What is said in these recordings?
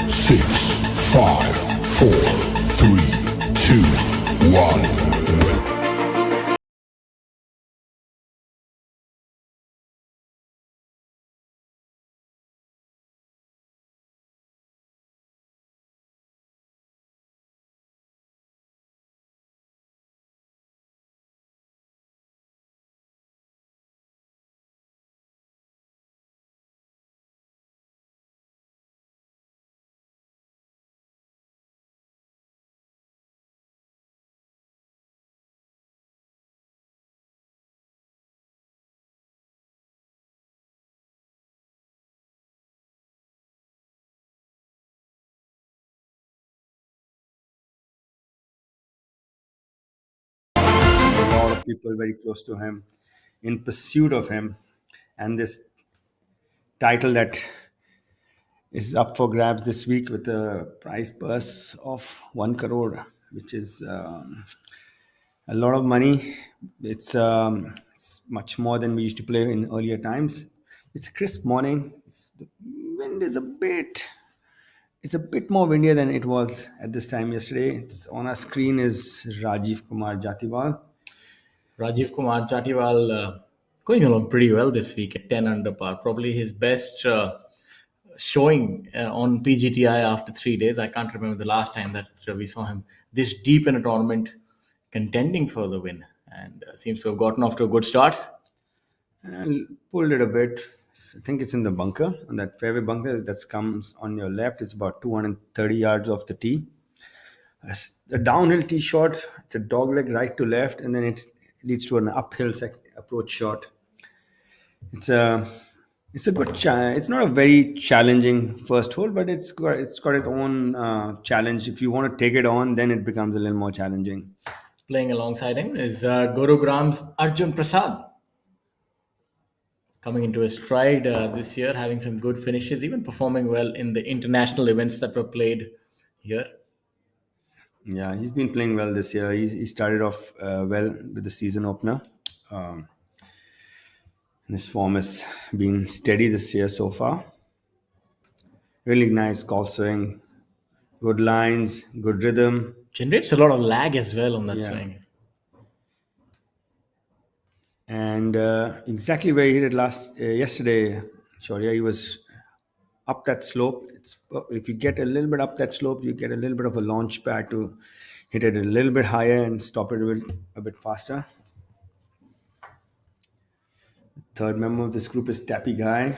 six, five, four, three, two, one. A lot of people very close to him in pursuit of him. And this title that is up for grabs this week with a prize purse of 1 crore, which is a lot of money. It's much more than we used to play in earlier times. It's a crisp morning. The wind is a bit more windier than it was at this time yesterday. It's on our screen is Rajiv Kumar Jatiwal. Rajiv Kumar Chatiwal going along pretty well this week at 10 under par. Probably his best showing on PGTI after 3 days. I can't remember the last time that we saw him this deep in a tournament contending for the win, and seems to have gotten off to a good start. And pulled it a bit. I think it's in the bunker, on that fairway bunker that comes on your left. It's about 230 yards off the tee. A downhill tee shot. It's a dogleg right to left, and then it leads to an uphill approach shot. It's a it's a good. It's not a very challenging first hole, but it's got its own challenge. If you want to take it on, then it becomes a little more challenging. Playing alongside him is Gurugram's Arjun Prasad, coming into his stride this year, having some good finishes, even performing well in the international events that were played here. Yeah, he's been playing well this year. He started off well with the season opener. Um, and his form has been steady this year so far. Really nice golf swing, good lines, good rhythm. Generates a lot of lag as well on that Yeah, swing. and exactly where he hit it yesterday, Shaurya, he was up that slope. If you get a little bit up that slope, you get a little bit of a launch pad to hit it a little bit higher and stop it a bit faster. Third member of this group is Tappy Guy.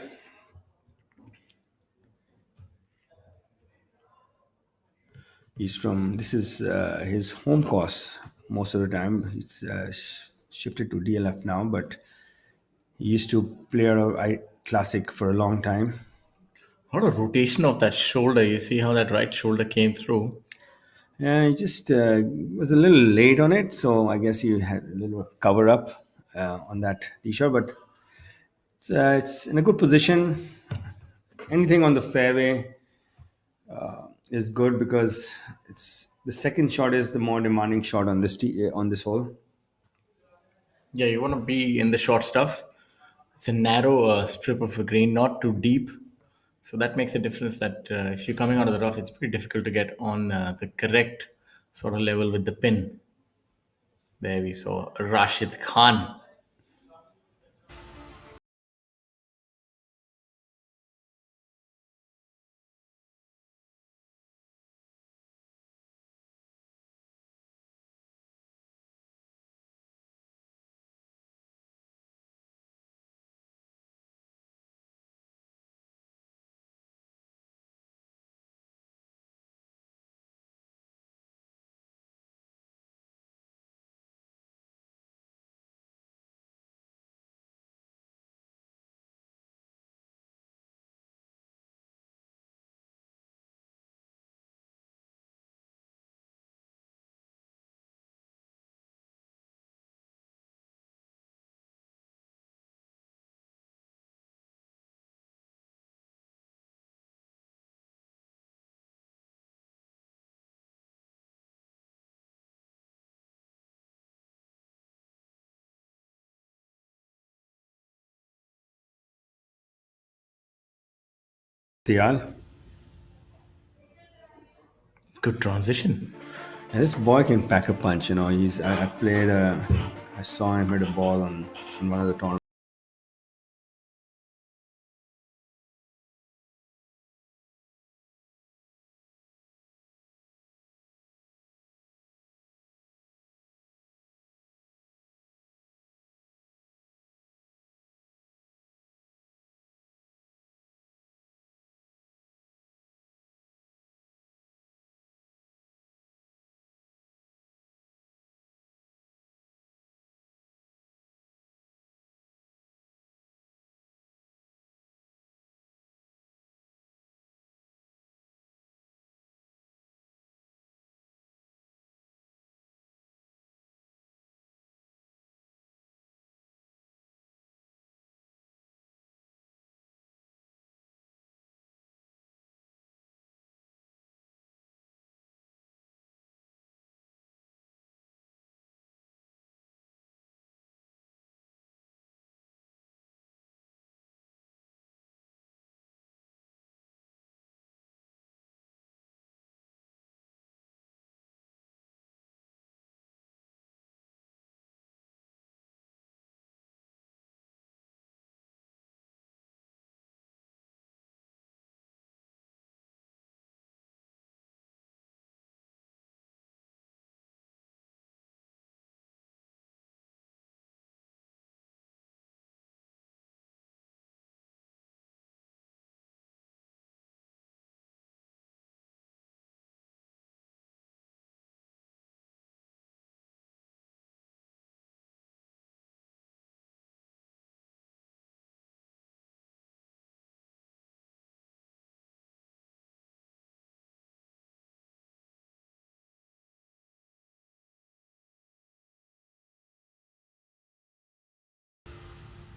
This is his home course most of the time. He's shifted to DLF now, but he used to play out of Classic for a long time. What a rotation of that shoulder. You see how that right shoulder came through. Yeah, he just was a little late on it, so I guess he had a little cover up on that t-shirt, but it's in a good position. Anything on the fairway is good because it's the second shot is the more demanding shot on on this hole. Yeah, you want to be in the short stuff. It's a narrow strip of a green, not too deep. So that makes a difference that if you're coming out of the rough, it's pretty difficult to get on the correct sort of level with the pin. There we saw Rashid Khan. Diyal. Good transition. And this boy can pack a punch. I played. I saw him hit a ball on one of the tournaments.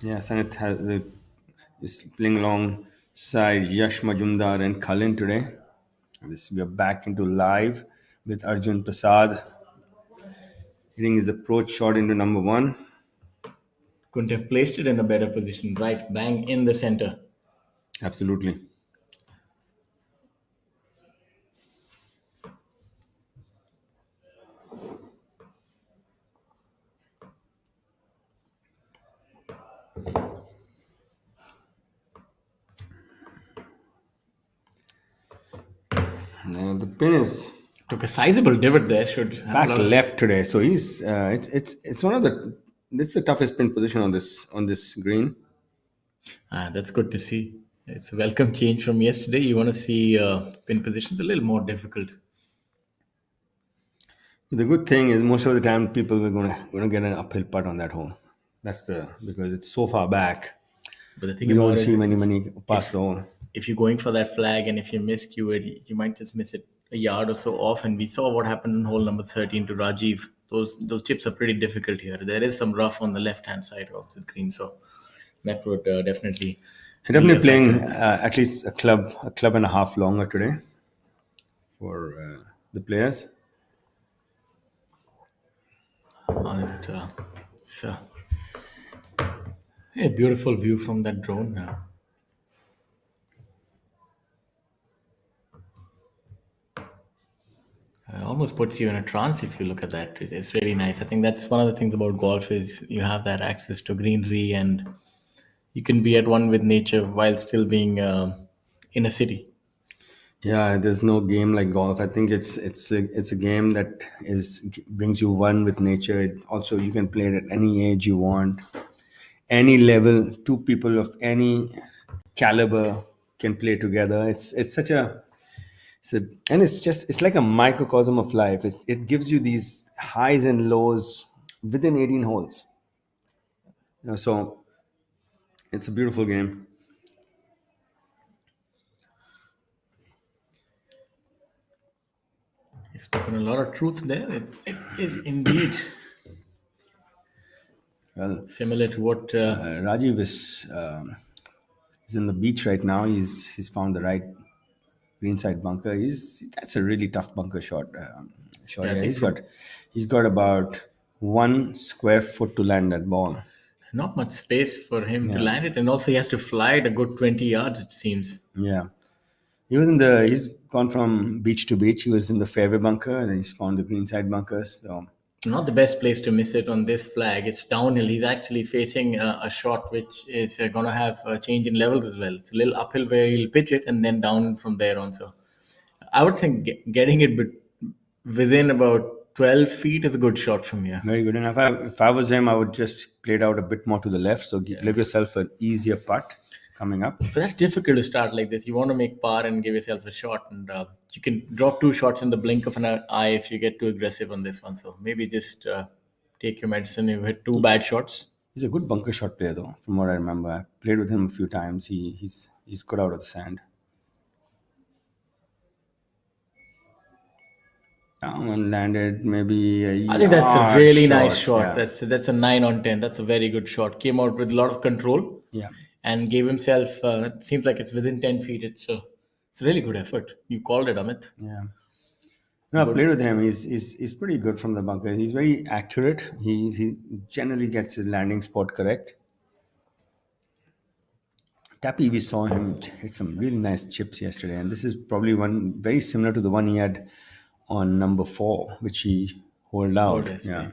Yeah, Sanit is playing alongside Yash Majumdar and Kalin today. We are back into live with Arjun Prasad hitting his approach shot into number one. Couldn't have placed it in a better position. Right, bang in the center. Absolutely. The pin is Took a sizable divot there. Should have a back lot of left today, so he's it's one of the it's the toughest pin position on this green. That's good to see. It's a welcome change from yesterday. You want to see pin positions a little more difficult. The good thing is most of the time people are gonna get an uphill putt on that hole. That's the because it's so far back. But the thing We don't about see it many is, past if the hole. if you're going for that flag and if you miscue it, you might just miss it a yard or so off. And we saw what happened in hole number 13 to Rajiv. Those chips are pretty difficult here. There is some rough on the left hand side of this green, so that would definitely They're be a definitely playing factor. at least a club and a half longer today for the players. And, it's a beautiful view from that drone. Almost puts you in a trance if you look at that. It is really nice. I think that's one of the things about golf is you have that access to greenery and you can be at one with nature while still being in a city. Yeah, there's no game like golf. I think it's a game that is brings you one with nature. Also, you can play it at any age you want, any level. Two people of any caliber can play together. It's such a and it's like a microcosm of life. It gives you these highs and lows within 18 holes. So it's a beautiful game. You've spoken a lot of truth there. It is indeed Well, similar to what. Rajiv is in the beach right now. He's found the right greenside bunker. That's a really tough bunker shot. Yeah, I Yeah, think he's got about 1 square foot to land that ball. not much space for him to Yeah, land it, and also he has to fly it a good 20 yards. It seems. yeah. He's gone from beach to beach. He was in the fairway bunker, and then he's found the greenside bunkers. So Not the best place to miss it on this flag. It's downhill. He's actually facing a shot which is going to have a change in levels as well. It's a little uphill where he'll pitch it and then down from there on. So I would think getting it within about 12 feet is a good shot from here. very good. And if I was him, I would just play it out a bit more to the left. So give yourself an easier putt coming up. But that's difficult to start like this. You want to make par and give yourself a shot, and you can drop two shots in the blink of an eye if you get too aggressive on this one. So maybe just take your medicine. You hit two bad shots. He's a good bunker shot player, though, from what I remember. I played with him a few times. He's good out of the sand. Down and landed maybe a I think that's a really nice short. shot. That's a 9 on 10. That's a very good shot. Came out with a lot of control. Yeah. And gave himself. It seems like it's within 10 feet. It's a really good effort. You called it, Amit. Yeah. No, I played with him. He's pretty good from the bunker. He's very accurate. He generally gets his landing spot correct. Tappy, we saw him hit some really nice chips yesterday, and this is probably one very similar to the one he had on number 4, which he holed out. yesterday. Yeah.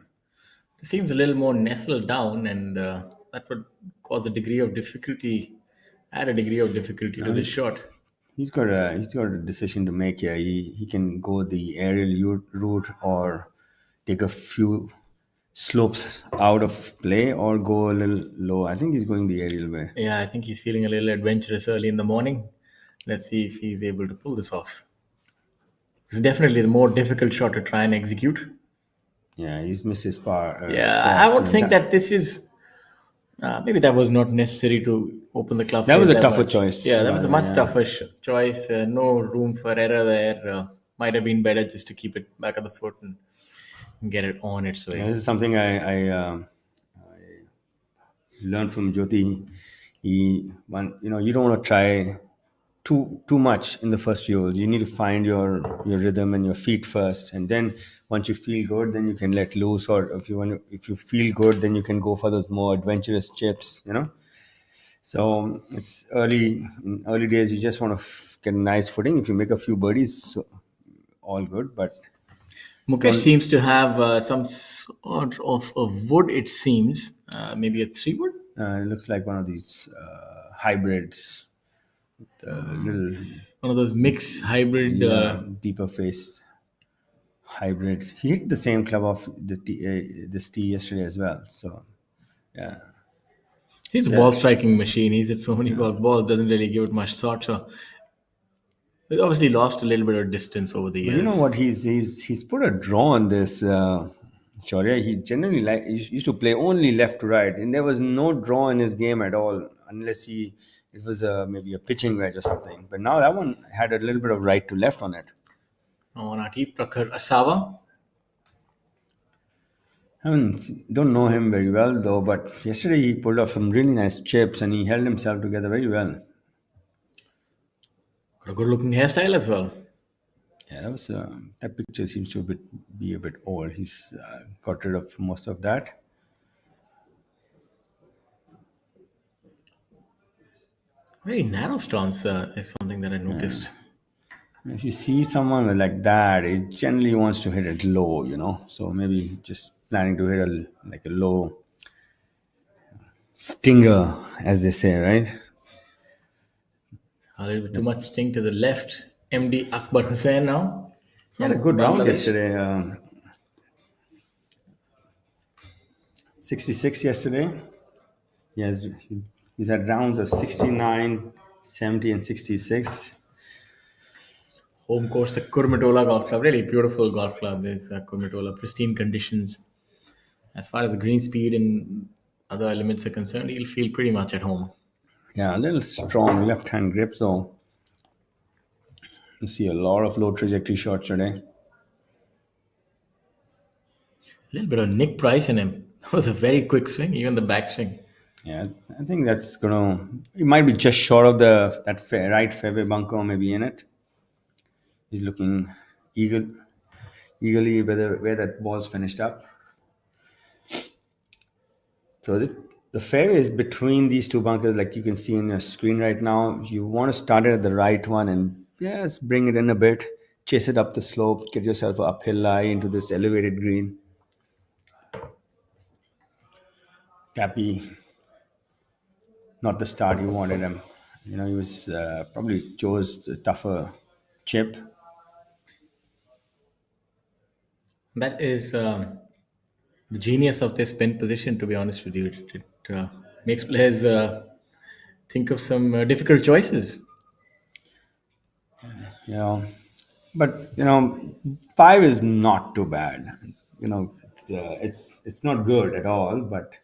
It seems a little more nestled down, and that would cause a degree of difficulty, add a degree of difficulty to this shot. He's got a decision to make here. He can go the aerial route or take a few slopes out of play or go a little low. I think he's going the aerial way. Yeah, I think he's feeling a little adventurous early in the morning. Let's see if he's able to pull this off. It's definitely the more difficult shot to try and execute. Yeah, he's missed his par. Yeah, spot. I would think that this is maybe that was not necessary to open the club. That was face a tougher much. choice. Yeah, that was a much Yeah. tougher choice. No room for error there. Might have been better just to keep it back at the foot and get it on its way. Yeah, this is something I learned from Jyoti. You don't want to try too much in the first few holes. You need to find your rhythm and your feet first, and then once you feel good, then you can let loose. Or if you feel good, then you can go for those more adventurous chips. So it's in early days. You just want to get a nice footing. If you make a few birdies, so all good. But Mukesh seems to have some sort of a wood, it seems. Maybe a 3-wood? it looks like one of these hybrids. Little One of those mixed hybrid. deeper faced hybrids. He hit the same club off this tee yesterday as well. So yeah, He's a ball striking machine. He's hit so many golf balls, doesn't really give it much thought. So he obviously lost a little bit of distance over the years. you know what? He's put a draw on this. Shaurya. He generally he used to play only left to right, and there was no draw in his game at all, unless it was maybe a pitching wedge or something. But now that one had a little bit of right to left on it. Awanati Prakhar Asawa. Don't know him very well though, but yesterday he pulled off some really nice chips and he held himself together very well. Got a good looking hairstyle as well. Yeah, that picture seems to be a bit old. He's got rid of most of that. Very narrow stance is something that I noticed. If you see someone like that, he generally wants to hit it low, So maybe just planning to hit a low stinger, as they say, right? A little bit too much sting to the left. MD Akbar Hussain now. He had a good round Bangladesh. yesterday. 66 yesterday. He's had rounds of 69, 70, and 66. Home course, the Kurmitola Golf Club. Really beautiful golf club. It's Kurmitola. Pristine conditions. As far as the green speed and other elements are concerned, you'll feel pretty much at home. Yeah, a little strong left-hand grip, so you see a lot of low trajectory shots today. A little bit of Nick Price in him. That was a very quick swing, even the backswing. Yeah, I think that's it might be just short of that right fairway bunker, maybe in it. He's looking eagerly where that ball's finished up. So the fairway is between these two bunkers, like you can see in your screen right now. You want to start it at the right one and Yes, bring it in a bit, chase it up the slope, get yourself an uphill lie into this elevated green. Tappy, not the start he wanted him. He was probably chose the tougher chip. That is the genius of this spin position, to be honest with you. It makes players think of some difficult choices. You know, but five is not too bad. It's not good at all. But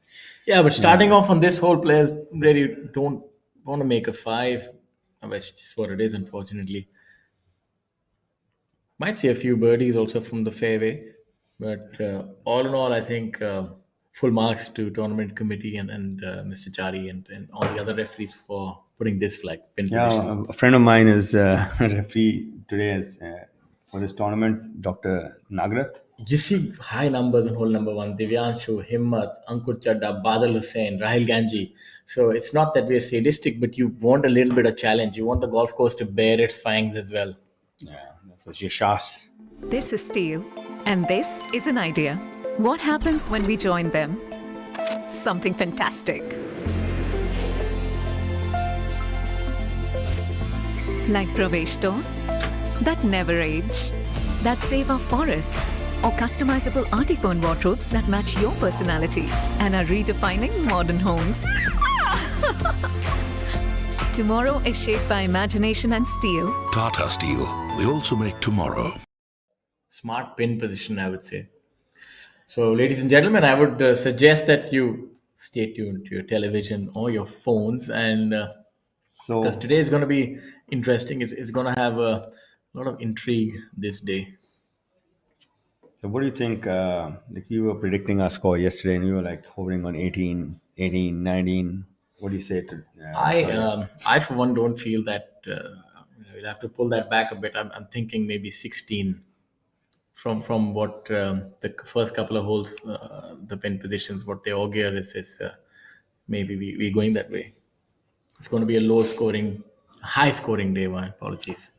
Yeah, but starting yeah, off on this hole, players really don't want to make a five. Which is what it is, unfortunately. Might see a few birdies also from the fairway, but all in all, I think full marks to tournament committee and Mr. Chari and all the other referees for putting this flag pin position. a friend of mine is a referee today as for this tournament, Dr. Nagrat. You see high numbers on hole number one: Divyanshu, Himmat, Ankur Chadda, Badal Hussain, Rahil Ganji. So it's not that we're sadistic, but you want a little bit of challenge. You want the golf course to bear its fangs as well. Yeah, that's what Yashas. This is Steel, and this is an idea. What happens when we join them? Something fantastic. Like Pravesh doors that never age, that save our forests, or customizable artiphone wardrobes that match your personality and are redefining modern homes. Tomorrow is shaped by imagination and steel. Tata Steel. We also make tomorrow. Smart pin position, I would say. So, ladies and gentlemen, I would suggest that you stay tuned to your television or your phones, and because So, today is going to be interesting, it's going to have a lot of intrigue this day. so what do you think? Like we were predicting our score yesterday, and we were like hovering on 18, 18, 19. What do you say to? I for one don't feel that you'll have to pull that back a bit. I'm thinking maybe 16 from what the first couple of holes, the pin positions, what they augur is maybe we going that way. It's going to be a low scoring, high scoring day. My apologies.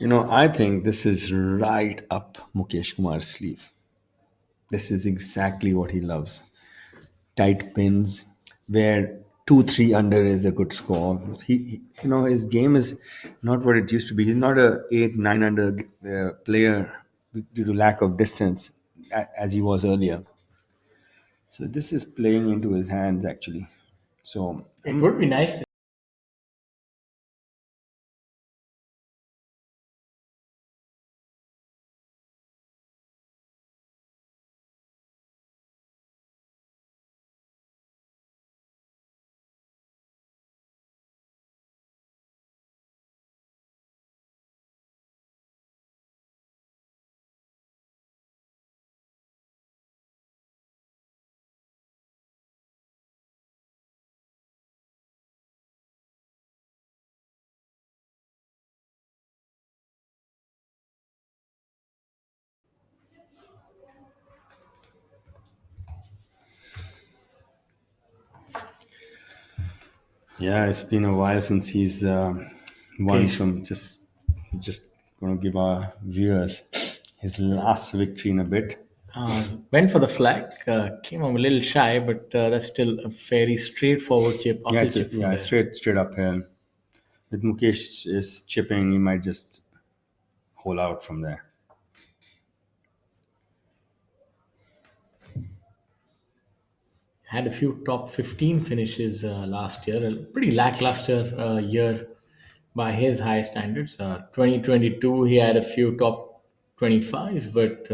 I think this is right up Mukesh Kumar's sleeve. This is exactly what he loves. Tight pins, where 2, 3 under is a good score. His game is not what it used to be. He's not a 8, 9 under player due to lack of distance as he was earlier. So this is playing into his hands actually. So It would be nice to yeah, it's been a while since he's won okay. some. Just going to give our viewers his last victory in a bit. Went for the flag, came home a little shy, but that's still a very straightforward chip, Yeah, uphill chip from there. straight uphill. With Mukesh is chipping, he might just hole out from there. Had a few top 15 finishes last year. A pretty lackluster year by his high standards. 2022, he had a few top 25s, but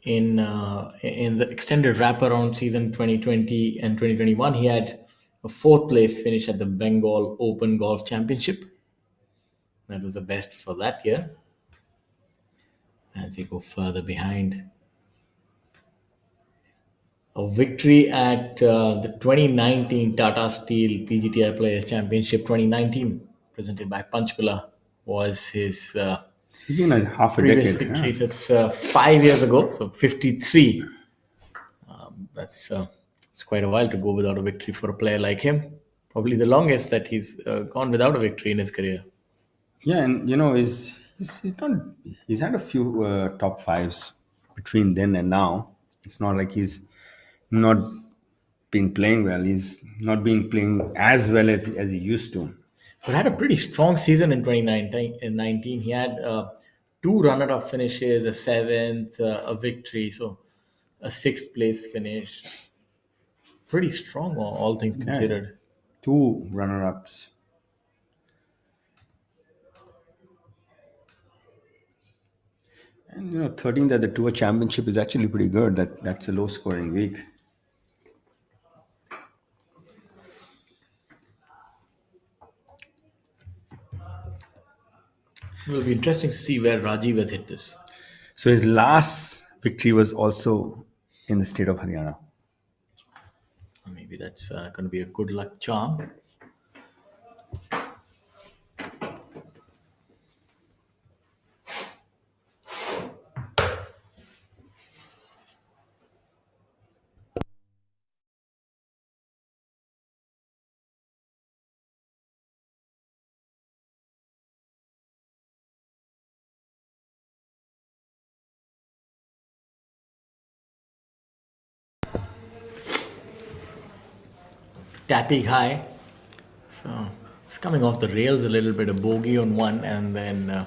in the extended wraparound season 2020 and 2021, he had a fourth place finish at the Bengal Open Golf Championship. That was the best for that year. As we go further behind, a victory at the 2019 Tata Steel PGTI Players Championship 2019, presented by Panchkula, was his It's been like half a previous decade. victory. Yeah. So it's 5 years ago, so 53. That's It's quite a while to go without a victory for a player like him. Probably the longest that he's gone without a victory in his career. Yeah, and he's not he's had a few top fives between then and now. It's not like he's not been playing well. He's not been playing as well as he used to. But had a pretty strong season in 2019. In 19, he had two runner-up finishes, a seventh, a victory, so a sixth place finish. Pretty strong, all things Yeah, considered. two runner-ups. And 13th at the Tour Championship is actually pretty good. That's a low-scoring week. It will be interesting to see where Rajiv has hit this. So his last victory was also in the state of Haryana. Maybe that's going to be a good luck charm. Tapping high. So it's coming off the rails a little bit, a bogey on one, and then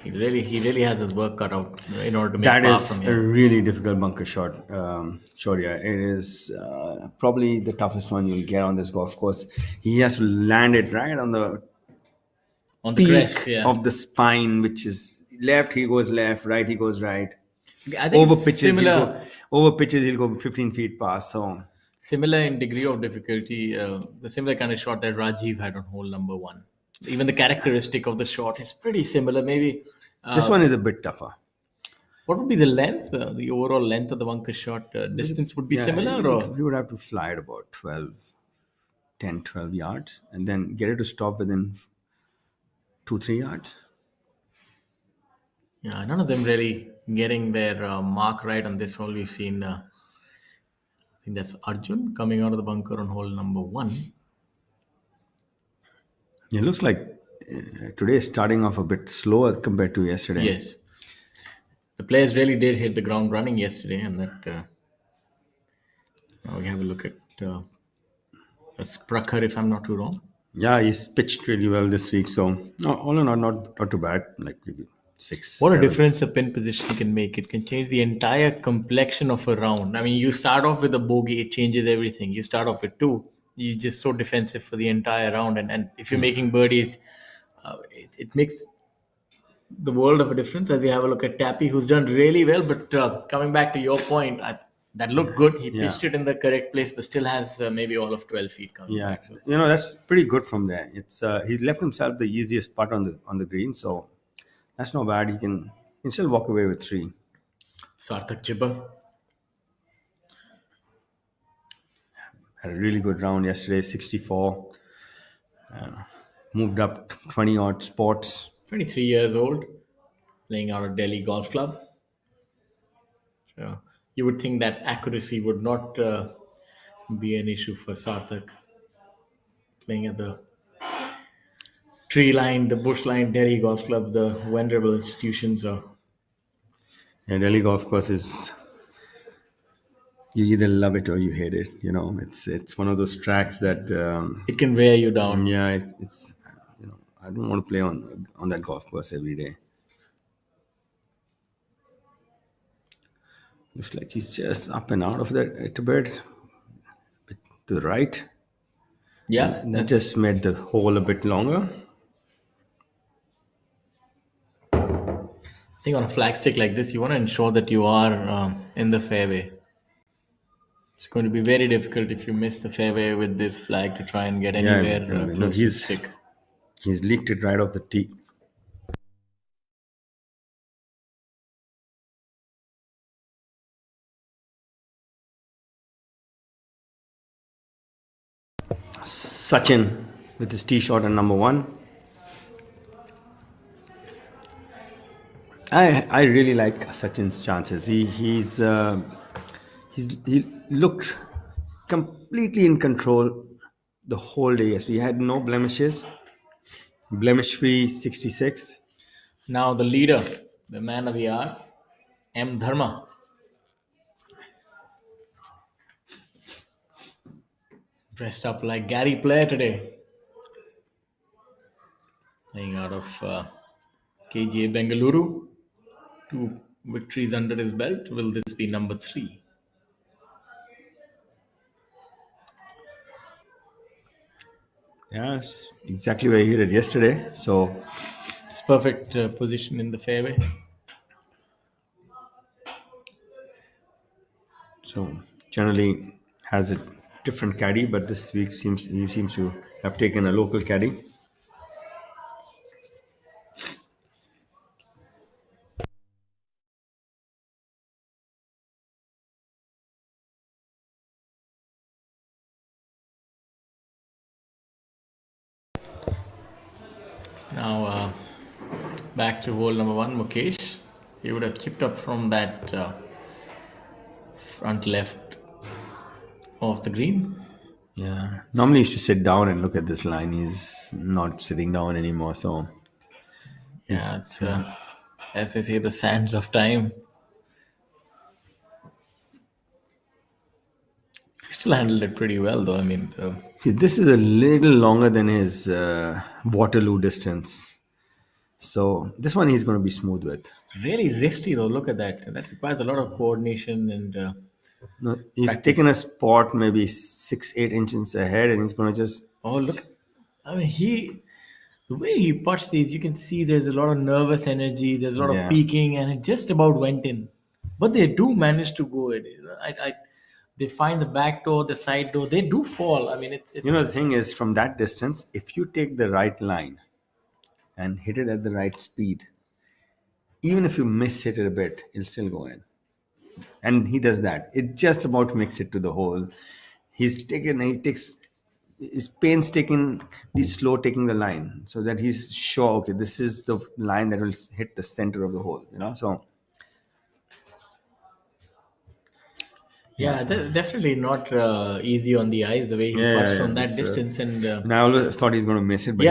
he really has his work cut out in order to make That par is from a here. really difficult bunker shot. Yeah, it is probably the toughest one you'll get on this golf course. He has to land it right on the On the peak crest, yeah. of the spine, which is left. He goes left, right. He goes right. I think Over it's pitches, similar, he'll go 15 feet past. So similar in degree of difficulty. The similar kind of shot that Rajiv had on hole number one. Even the characteristic of the shot is pretty similar. Maybe this one is a bit tougher. what would be the length, the overall length of the bunker shot? Distance would be Yeah, similar, or you would have to fly at about 10, 12 yards, and then get it to stop within 2, 3 yards. yeah, none of them really getting their mark right on this hole. We've seen, I think that's Arjun coming out of the bunker on hole number one. It looks like today is starting off a bit slower compared to yesterday. Yes, the players really did hit the ground running yesterday, and that. Now we have a look at that's Prakhar, if I'm not too wrong. Yeah, he's pitched really well this week. So no, all in all, not too bad. Like maybe six. What a 7. difference a pin position can make. It can change the entire complexion of a round. I mean, you start off with a bogey, it changes everything. You start off with two, you're just so defensive for the entire round. And if you're making birdies, it makes the world of a difference. As we have a look at Tappy, who's done really well. But coming back to your point, that looked good. He Yeah. pitched it in the correct place, but still has maybe all of 12 feet coming Yeah, back. So that's pretty good from there. It's he's left himself the easiest putt on the green, so that's not bad. He can still walk away with 3. Sarthak Jibber. Had a really good round yesterday, 64. Moved up 20 odd spots. 23 years old, playing out of Delhi Golf Club. So you would think that accuracy would not be an issue for Sarthak, playing at the tree line, the bush line, Delhi Golf Club, the venerable institutions. And Delhi golf course is you either love it or you hate it. It's one of those tracks that It can wear you down. yeah, it's I don't want to play on that golf course every day. Looks like he's just up and out of that a bit to the right. Yeah, And that just made the hole a bit longer. I think on a flagstick like this, you want to ensure that you are in the fairway. It's going to be very difficult if you miss the fairway with this flag to try and get anywhere no, close to the stick. he's leaked it right off the tee. Sachin with his tee shot on number 1. I really like Sachin's chances. He looked completely in control the whole day. Yes, he had no blemishes, blemish free 66. Now the leader, the man of the hour, M. Dharma, dressed up like Gary Player today, playing out of KGA Bengaluru. 2 victories under his belt. Will this be number 3? Yeah, it's exactly where he hit it yesterday. It's perfect position in the fairway. So generally has a different caddy, but this week he seems to have taken a local caddy. Now back to hole number 1, Mukesh. He would have chipped up from that front left of the green. Yeah. Normally he used to sit down and look at this line. He's not sitting down anymore. So Yeah, it's as I say, the sands of time. He still handled it pretty well, though. I mean, okay, this is a little longer than his Waterloo distance. So this one he's going to be smooth with. really risky, though. Look at that. That requires a lot of coordination and No, he's practice. taken a spot maybe 6-8 inches ahead, and he's going to just Oh, look. I mean, the way he putts these, you can see there's a lot of nervous energy, there's a lot of Yeah. peaking, and it just about went in. But they do manage to go in. They find the back door, the side door. They do fall. I mean, it's the thing is, from that distance, if you take the right line and hit it at the right speed, even if you miss hit it a bit, it'll still go in. And he does that. It just about makes it to the hole. He takes his painstaking, he's slow taking the line so that he's sure, okay, this is the line that will hit the center of the hole. So definitely not easy on the eyes the way he puts from that distance. And I always thought he's going to miss it, but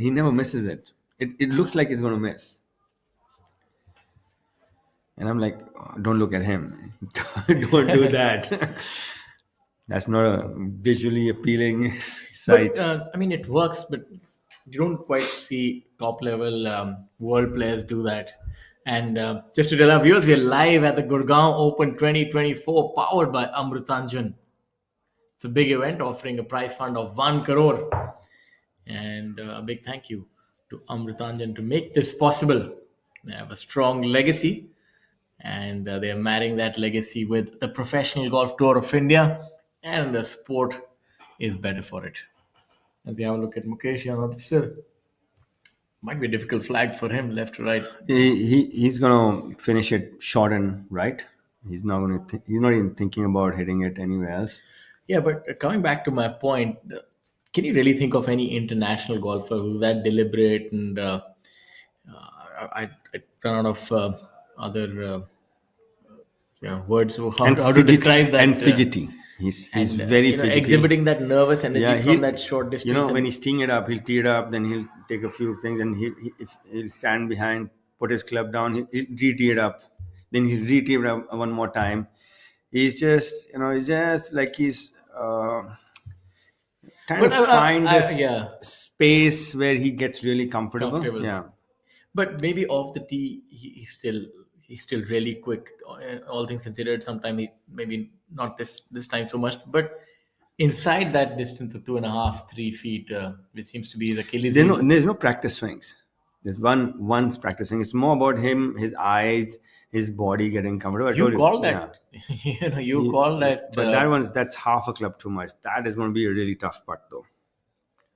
he never misses it. It looks like he's going to miss. And I'm like, oh, don't look at him. Don't do that. That's not a visually appealing sight. But, I mean, it works, but you don't quite see top level world players do that. And just to tell our viewers, we're live at the Gurgaon Open 2024, powered by Amrutanjan. It's a big event offering a prize fund of 1 crore. And a big thank you to Amrutanjan to make this possible. They have a strong legacy, and they are marrying that legacy with the Professional Golf Tour of India, and the sport is better for it. As we have a look at Mukesh, this might be a difficult flag for him, left to right. He's going to finish it short and right. He's not going to. He's not even thinking about hitting it anywhere else. Yeah, but coming back to my point, can you really think of any international golfer who's that deliberate and I run out of other words how to describe that, and fidgety. He's very fidgety. exhibiting that nervous energy from that short distance. When he's teeing it up, he'll tee it up, then he'll take a few things, and he'll stand behind, put his club down, he'll re-tee it up, then he'll re-tee it up one more time. He's just, he's just like he's trying to find this space where he gets really comfortable. Yeah. But maybe off the tee, he's still really quick. All things considered, sometimes he maybe not this time so much, but inside that distance of 2.5, 3 feet, which seems to be his Achilles. There's no practice swings. There's one's practicing. It's more about him, his eyes, his body getting comfortable. You call that. You call that. But that's half a club too much. That is going to be a really tough putt, though.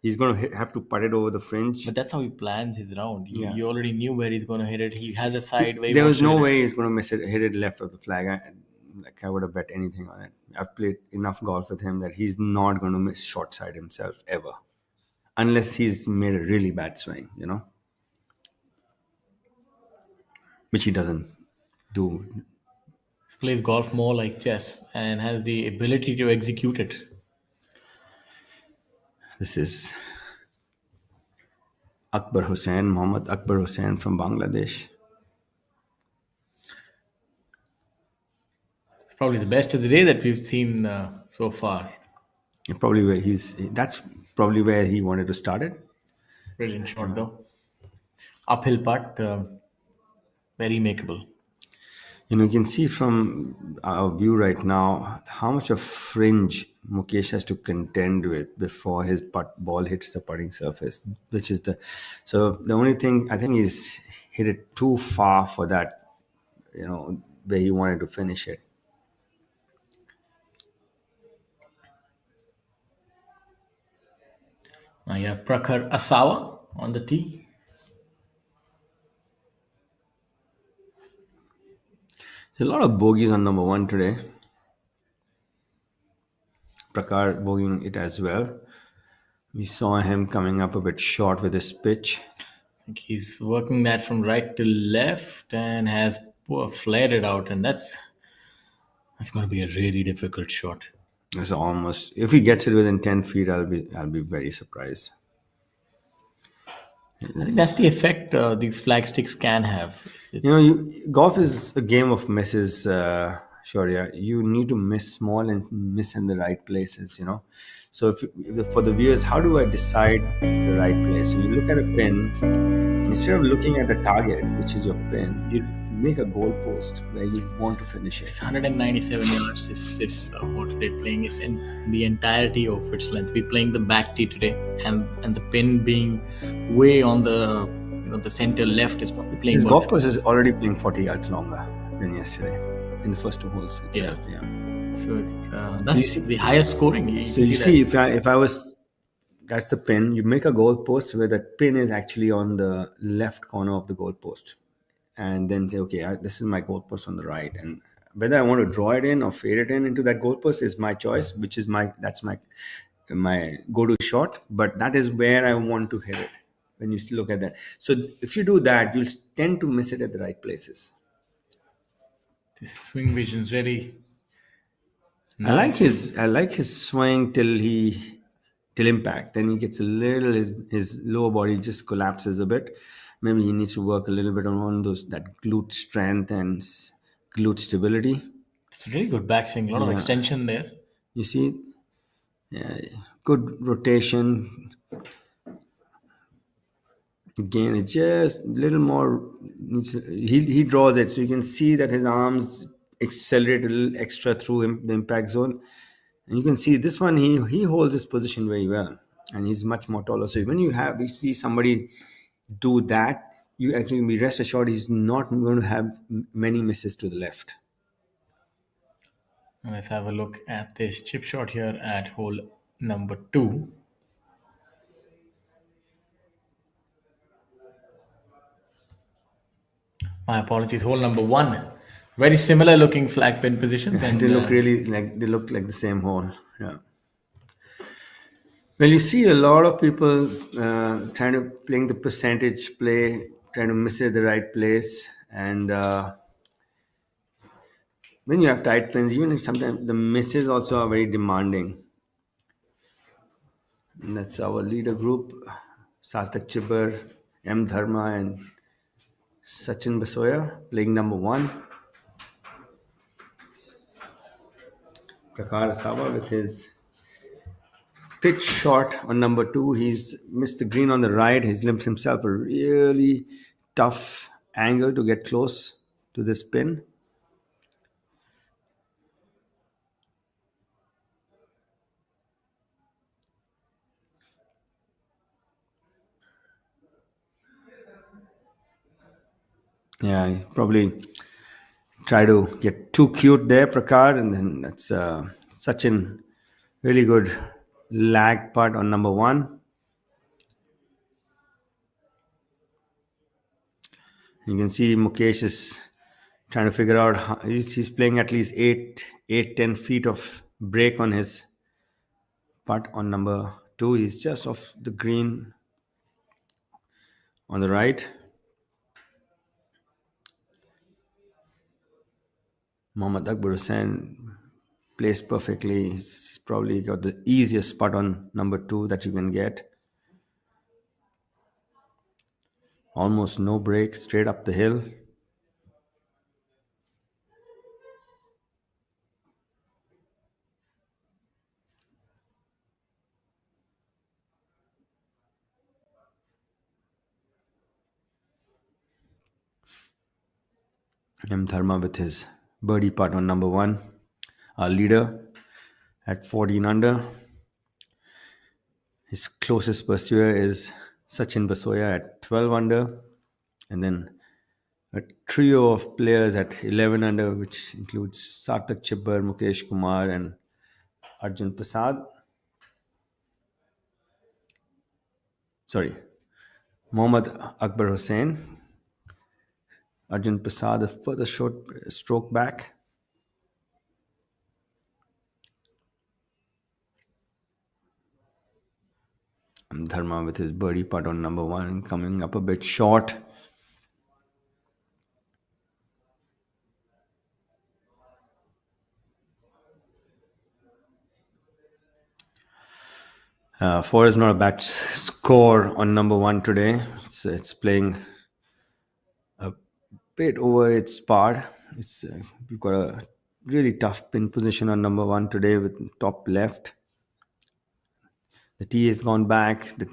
He's going to have to putt it over the fringe. But that's how he plans his round. You already knew where he's going to hit it. He has a side way. There was no way he's going to miss it, hit it left of the flag. I would have bet anything on it. I've played enough golf with him that he's not going to miss short side himself ever, unless he's made a really bad swing, which he doesn't do. Plays golf more like chess and has the ability to execute it. This is Mohammad Akbar Hussain from Bangladesh. It's probably the best of the day that we've seen so far. Probably where that's probably where he wanted to start it. Brilliant shot though. Uphill putt, very makeable. You can see from our view right now how much of fringe Mukesh has to contend with before his ball hits the putting surface, which is so the only thing I think he's hit it too far for that, where he wanted to finish it. Now you have Prakhar Asawa on the tee. There's a lot of bogeys on number 1 today. Prakar bogeying it as well. We saw him coming up a bit short with his pitch. I think he's working that from right to left and has flared it out, and that's going to be a really difficult shot. It's almost, if he gets it within 10 feet, I'll be very surprised. I think that's the effect these flag sticks can have. Golf is a game of misses, Shaurya. You need to miss small and miss in the right places, So for the viewers, how do I decide the right place? So you look at a pin, and instead of looking at the target, which is your pin, you make a goal post where you want to finish it. It's 197 yards is what today playing is in the entirety of its length. We're playing the back tee today, and the pin being way on the center left is probably playing. This golf course is already playing 40 yards longer than yesterday in the first 2 holes itself. Yeah. So that's the highest scoring. So you see, if I was, that's the pin. You make a goal post where that pin is actually on the left corner of the goal post, and then say, okay, this is my goal post on the right, and whether I want to draw it in or fade it in into that goal post is my choice, which is my go-to shot. But that is where I want to hit it. When you look at that, so if you do that, you'll tend to miss it at the right places. This swing vision is very nice. I like his swing till impact. Then he gets a little, his lower body just collapses a bit. Maybe he needs to work a little bit on that glute strength and glute stability. It's a really good backswing. A lot of extension there. You see, good rotation. Again, it just a little more. He draws it, so you can see that his arms accelerate a little extra through the impact zone, and you can see this one. He holds his position very well, and he's much more taller. So when we see somebody do that, you actually be rest assured he's not going to have many misses to the left. Let's have a look at this chip shot here at hole number 2. My apologies. Hole number 1. Very similar looking flag pin positions. And they look like the same hole. Yeah. Well, you see a lot of people trying to playing the percentage play, trying to miss it at the right place, and when you have tight pins, even if sometimes the misses also are very demanding. And that's our leader group: Sarthak Chibber, M. Dharma, and Sachin Basoya playing number 1. Prakar Asawa with his pitch shot on number 2. He's missed the green on the right. He's left himself a really tough angle to get close to this pin. Yeah, probably try to get too cute there, Prakar, and then that's Sachin. Really good lag putt on number 1. You can see Mukesh is trying to figure out how, he's playing at least 10 feet of break on his putt on number 2. He's just off the green on the right. Mohammad Akbar Hussain placed perfectly. He's probably got the easiest putt on number 2 that you can get. Almost no break, straight up the hill. M. Dharma with his birdie putt on number 1. Our leader at 14 under. His closest pursuer is Sachin Basoya at 12 under. And then a trio of players at 11 under, which includes Sarthak Chibbar, Mukesh Kumar, and Arjun Prasad. Sorry, Mohammad Akbar Hussain. Arjun Prasad, a further short stroke back. And Dharma with his birdie putt on number 1, coming up a bit short. Four is not a bad score on number 1 today. It's playing a bit over its par. We've got a really tough pin position on number 1 today with top left. The tee has gone back. The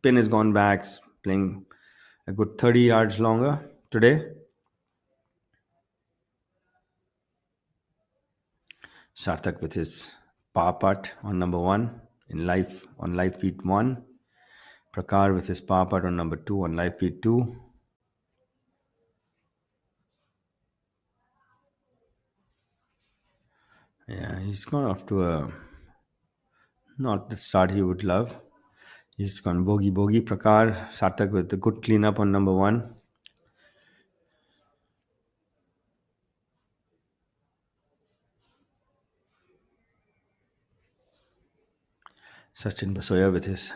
pin has gone back. It's playing a good 30 yards longer today. Sarthak with his par putt on number 1 on live feed 1. Prakar with his par putt on number 2 on live feed 2. Yeah, he's gone off to a not the start he would love. He's gone bogey Prakar. Sarthak with a good cleanup on number 1. Sachin Basoya with his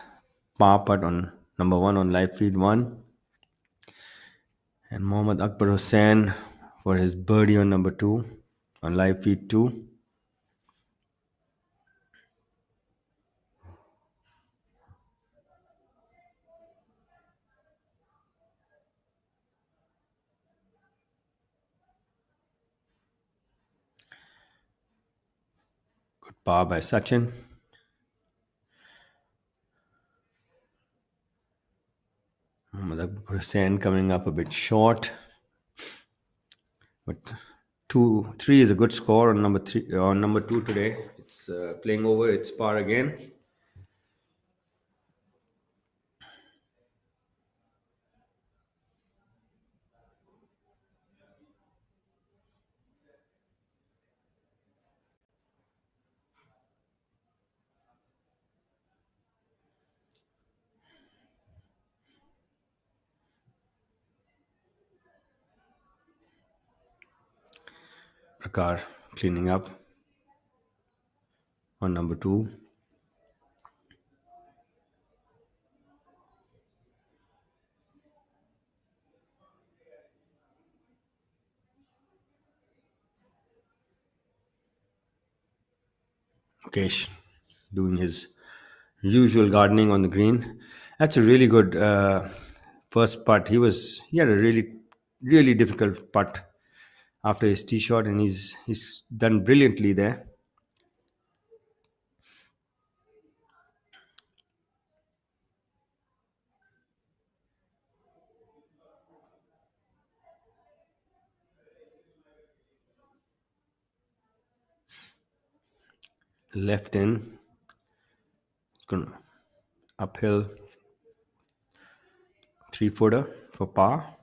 par putt on number 1 on live feed 1. And Mohammad Akbar Hussain for his birdie on number 2 on live feed 2. Good par by Sachin. Mohammad Akbar Hussain coming up a bit short. But 3 is a good score on number 2 today. It's playing over its par again. Prakar cleaning up on number 2. Mukesh doing his usual gardening on the green. That's a really good first putt. He had a really difficult putt after his tee shot, and he's done brilliantly there. Left in, it's going uphill, 3-footer for par.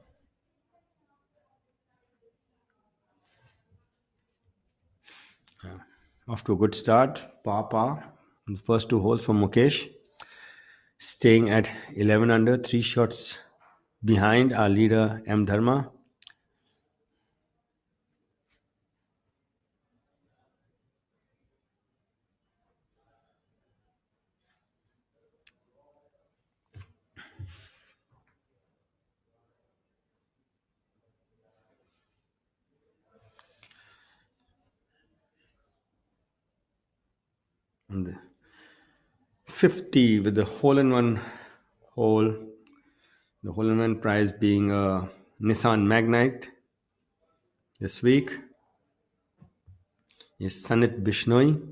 Off to a good start, par. The first 2 holes for Mukesh. Staying at 11 under, 3 shots behind our leader M. Dharma. And 50 with the hole-in-one hole. The hole-in-one prize being a Nissan Magnite this week. Is Sanit Bishnoi.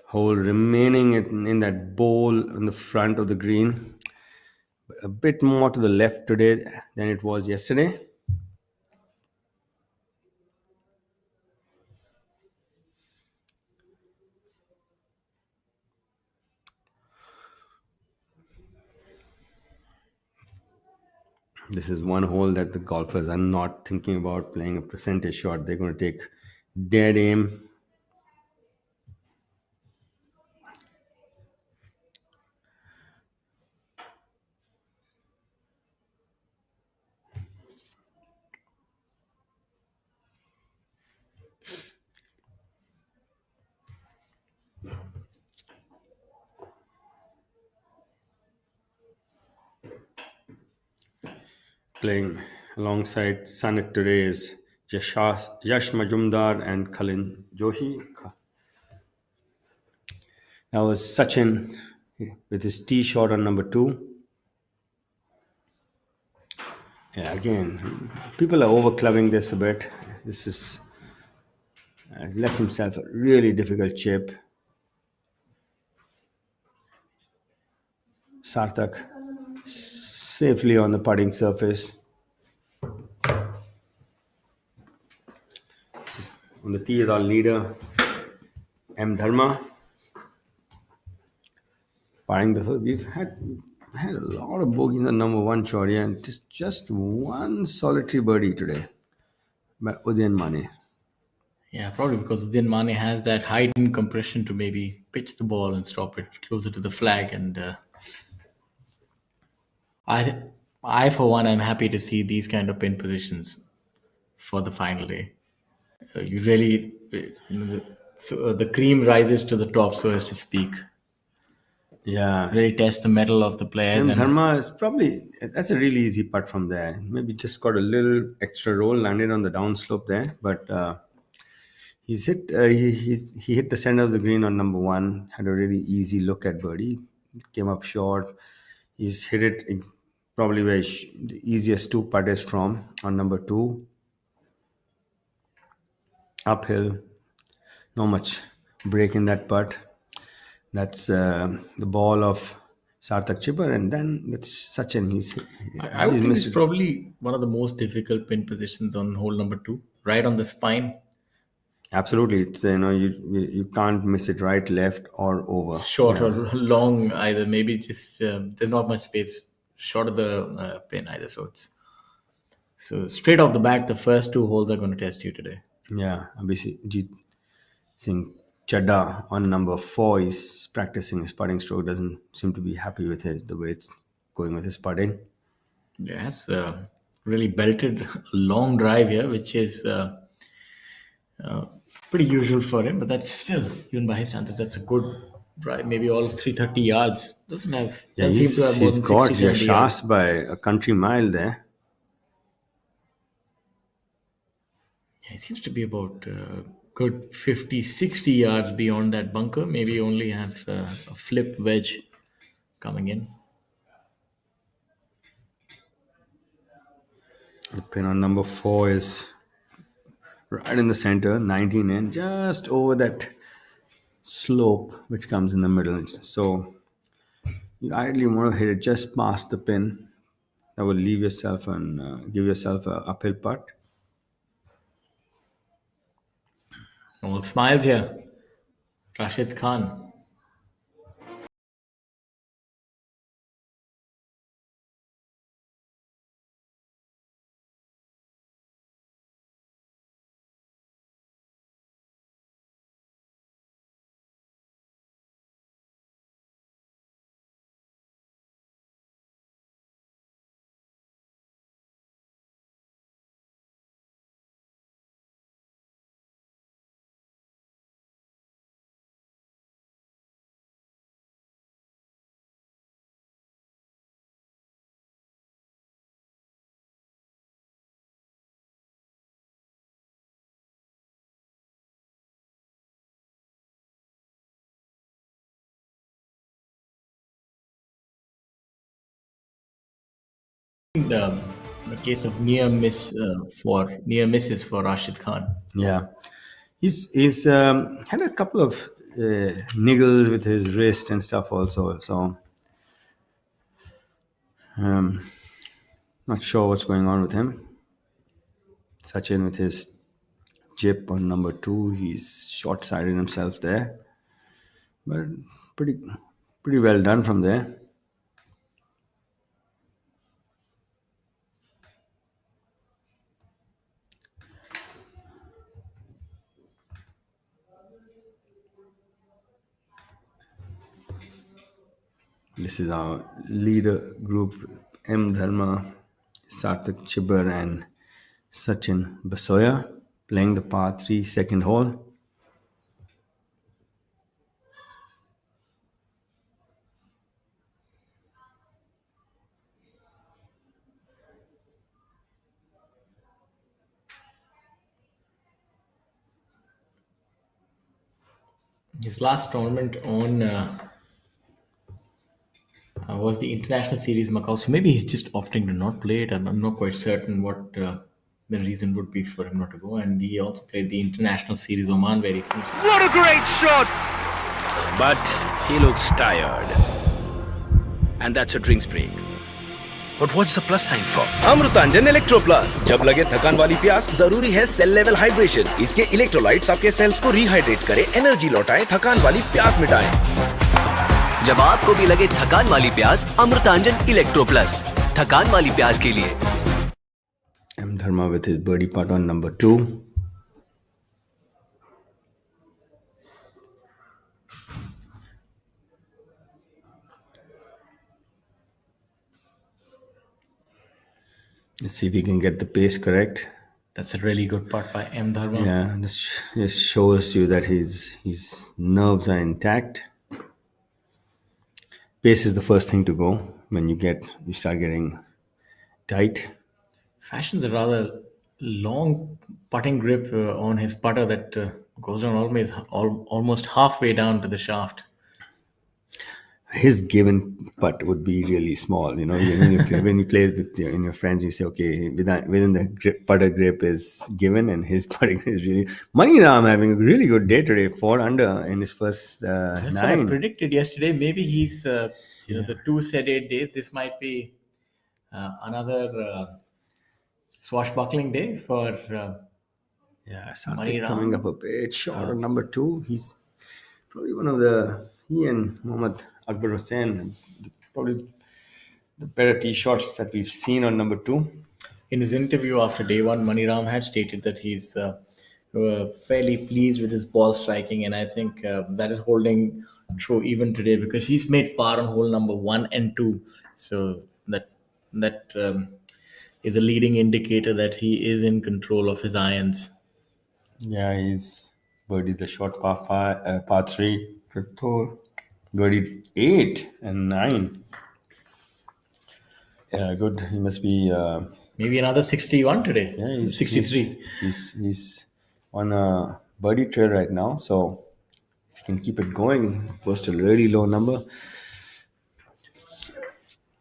Hole remaining in that bowl in the front of the green. A bit more to the left today than it was yesterday. This is one hole that the golfers are not thinking about playing a percentage shot. They're going to take dead aim. Playing alongside Sanit today is Yash Majumdar and Khalin Joshi. That was Sachin with his tee shot on number 2. Yeah, again, people are overclubbing this a bit. This is left himself a really difficult chip. Sarthak safely on the putting surface. On the tee is our leader, M. Dharma. Putting the we've had a lot of bogeys on number 1 shot, yeah, and just one solitary birdie today by Udayan Mane. Yeah, probably because Din Mane has that hidden compression to maybe pitch the ball and stop it closer to the flag. And I for one, am happy to see these kind of pin positions for the final day. You really, the cream rises to the top, so as to speak. Yeah, Really test the mettle of the players. M. And Dharma is probably that's a really easy putt from there. Maybe just got a little extra roll, landed on the downslope there, but he hit the center of the green on number 1. Had a really easy look at birdie. Came up short. He's hit it probably where the easiest 2 putt is from on number 2. Uphill, no much break in that putt. That's the ball of Sarthak Chipper, and then that's Sachin. I would think missed it's it. probably one of the most difficult pin positions on hole number 2, right on the spine. Absolutely, it's you can't miss it right, left, or over. Short Yeah. or long either, maybe just there's not much space short of the pin either, so straight off the bat the first 2 holes are going to test you today. Yeah, Abhijit Singh Chadda on number 4 is practicing his putting stroke. Doesn't seem to be happy with the way it's going with his putting. Yes, really belted a long drive here, which is pretty usual for him, but that's still, even by his standards, that's a good drive, maybe all of 330 yards. Yeah, Doesn't seem to have more he's than got 60 70 yards. Yashas by a country mile there. Yeah, it seems to be about good 50 60 yards beyond that bunker, maybe only have a flip wedge coming in. The pin on number 4 is right in the center, 19 in, just over that slope which comes in the middle. So you ideally want to hit it just past the pin. That will leave yourself and give yourself a uphill putt. All smiles here. Rashid Khan. The case of near misses for Rashid Khan. Yeah, he's had a couple of niggles with his wrist and stuff also. So not sure what's going on with him. Sachin with his chip on number 2, he's short-sighted himself there, but pretty pretty well done from there. This is our leader group: M. Dharma, Sarthak Chibber, and Sachin Basoya playing the par 3 second hole. His last tournament on was the International Series Macau. So maybe he's just opting to not play it. I'm not quite certain what the reason would be for him not to go. And he also played the International Series Oman, where he finished. What a great shot! But he looks tired. And that's a drinks break. But what's the plus sign for? Amrutanjan electro plus. जब लगे थकान वाली प्यास, जरूरी है cell level hydration. इसके electrolytes आपके sales को रिहाइड्रेट करें, एनर्जी लौटाएं, थकान वाली प्यास मिटाएं। जब आपको भी लगे थकान वाली प्यास, अमृतांजन इलेक्ट्रो प्लस, थकान वाली प्यास के लिए। M. Dharma with his birdie putt on number 2. Let's see if we can get the pace correct. That's a really good putt by M. Dharma. Yeah, this just shows you that his nerves are intact. Pace is the first thing to go when you start getting tight. Fashions a rather long putting grip on his putter that goes down almost halfway down to the shaft. His given putt would be really small. When you play with your friends, you say, okay, within the putter grip is given, and his putting is really. Mani Ram having a really good day today, 4 under in his first That's what I 9. predicted yesterday. Maybe he's, the 2 said 8 days. This might be another swashbuckling day for. Yeah, Mani Sarthak Ram. coming up a bit short on number 2. He's probably he and Mohammad Akbar Hussain, probably the better tee shots that we've seen on number 2. In his interview after day 1, Mani Ram had stated that he's fairly pleased with his ball striking, and I think that is holding true even today, because he's made par on hole number 1 and 2. So that is a leading indicator that he is in control of his irons. Yeah, he's birdied the short par 3, fifth hole. Birdied 8 and 9. Yeah, good. He must be. Maybe another 61 today. Yeah, he's 63. He's on a birdie trail right now. So if he can keep it going, post a really low number.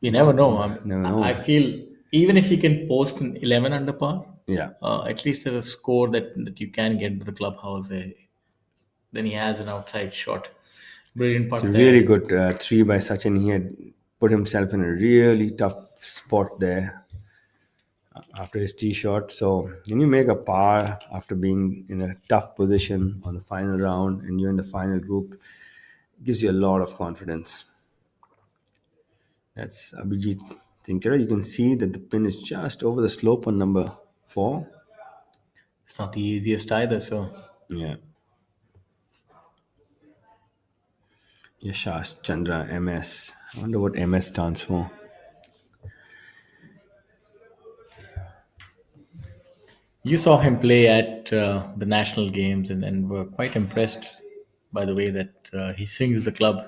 You never know. Never know. I feel even if he can post an 11 under par, Yeah. at least there's a score that you can get to the clubhouse. Then he has an outside shot. Brilliant putt It's a there. really good 3 by Sachin. He had put himself in a really tough spot there after his tee shot. So when you make a par after being in a tough position on the final round and you're in the final group, it gives you a lot of confidence. That's Abhijit Tinkera. You can see that the pin is just over the slope on number 4. It's not the easiest either. So Yeah. Yashash Chandra MS. I wonder what MS stands for. you saw him play at the national games and were quite impressed by the way that he swings the club.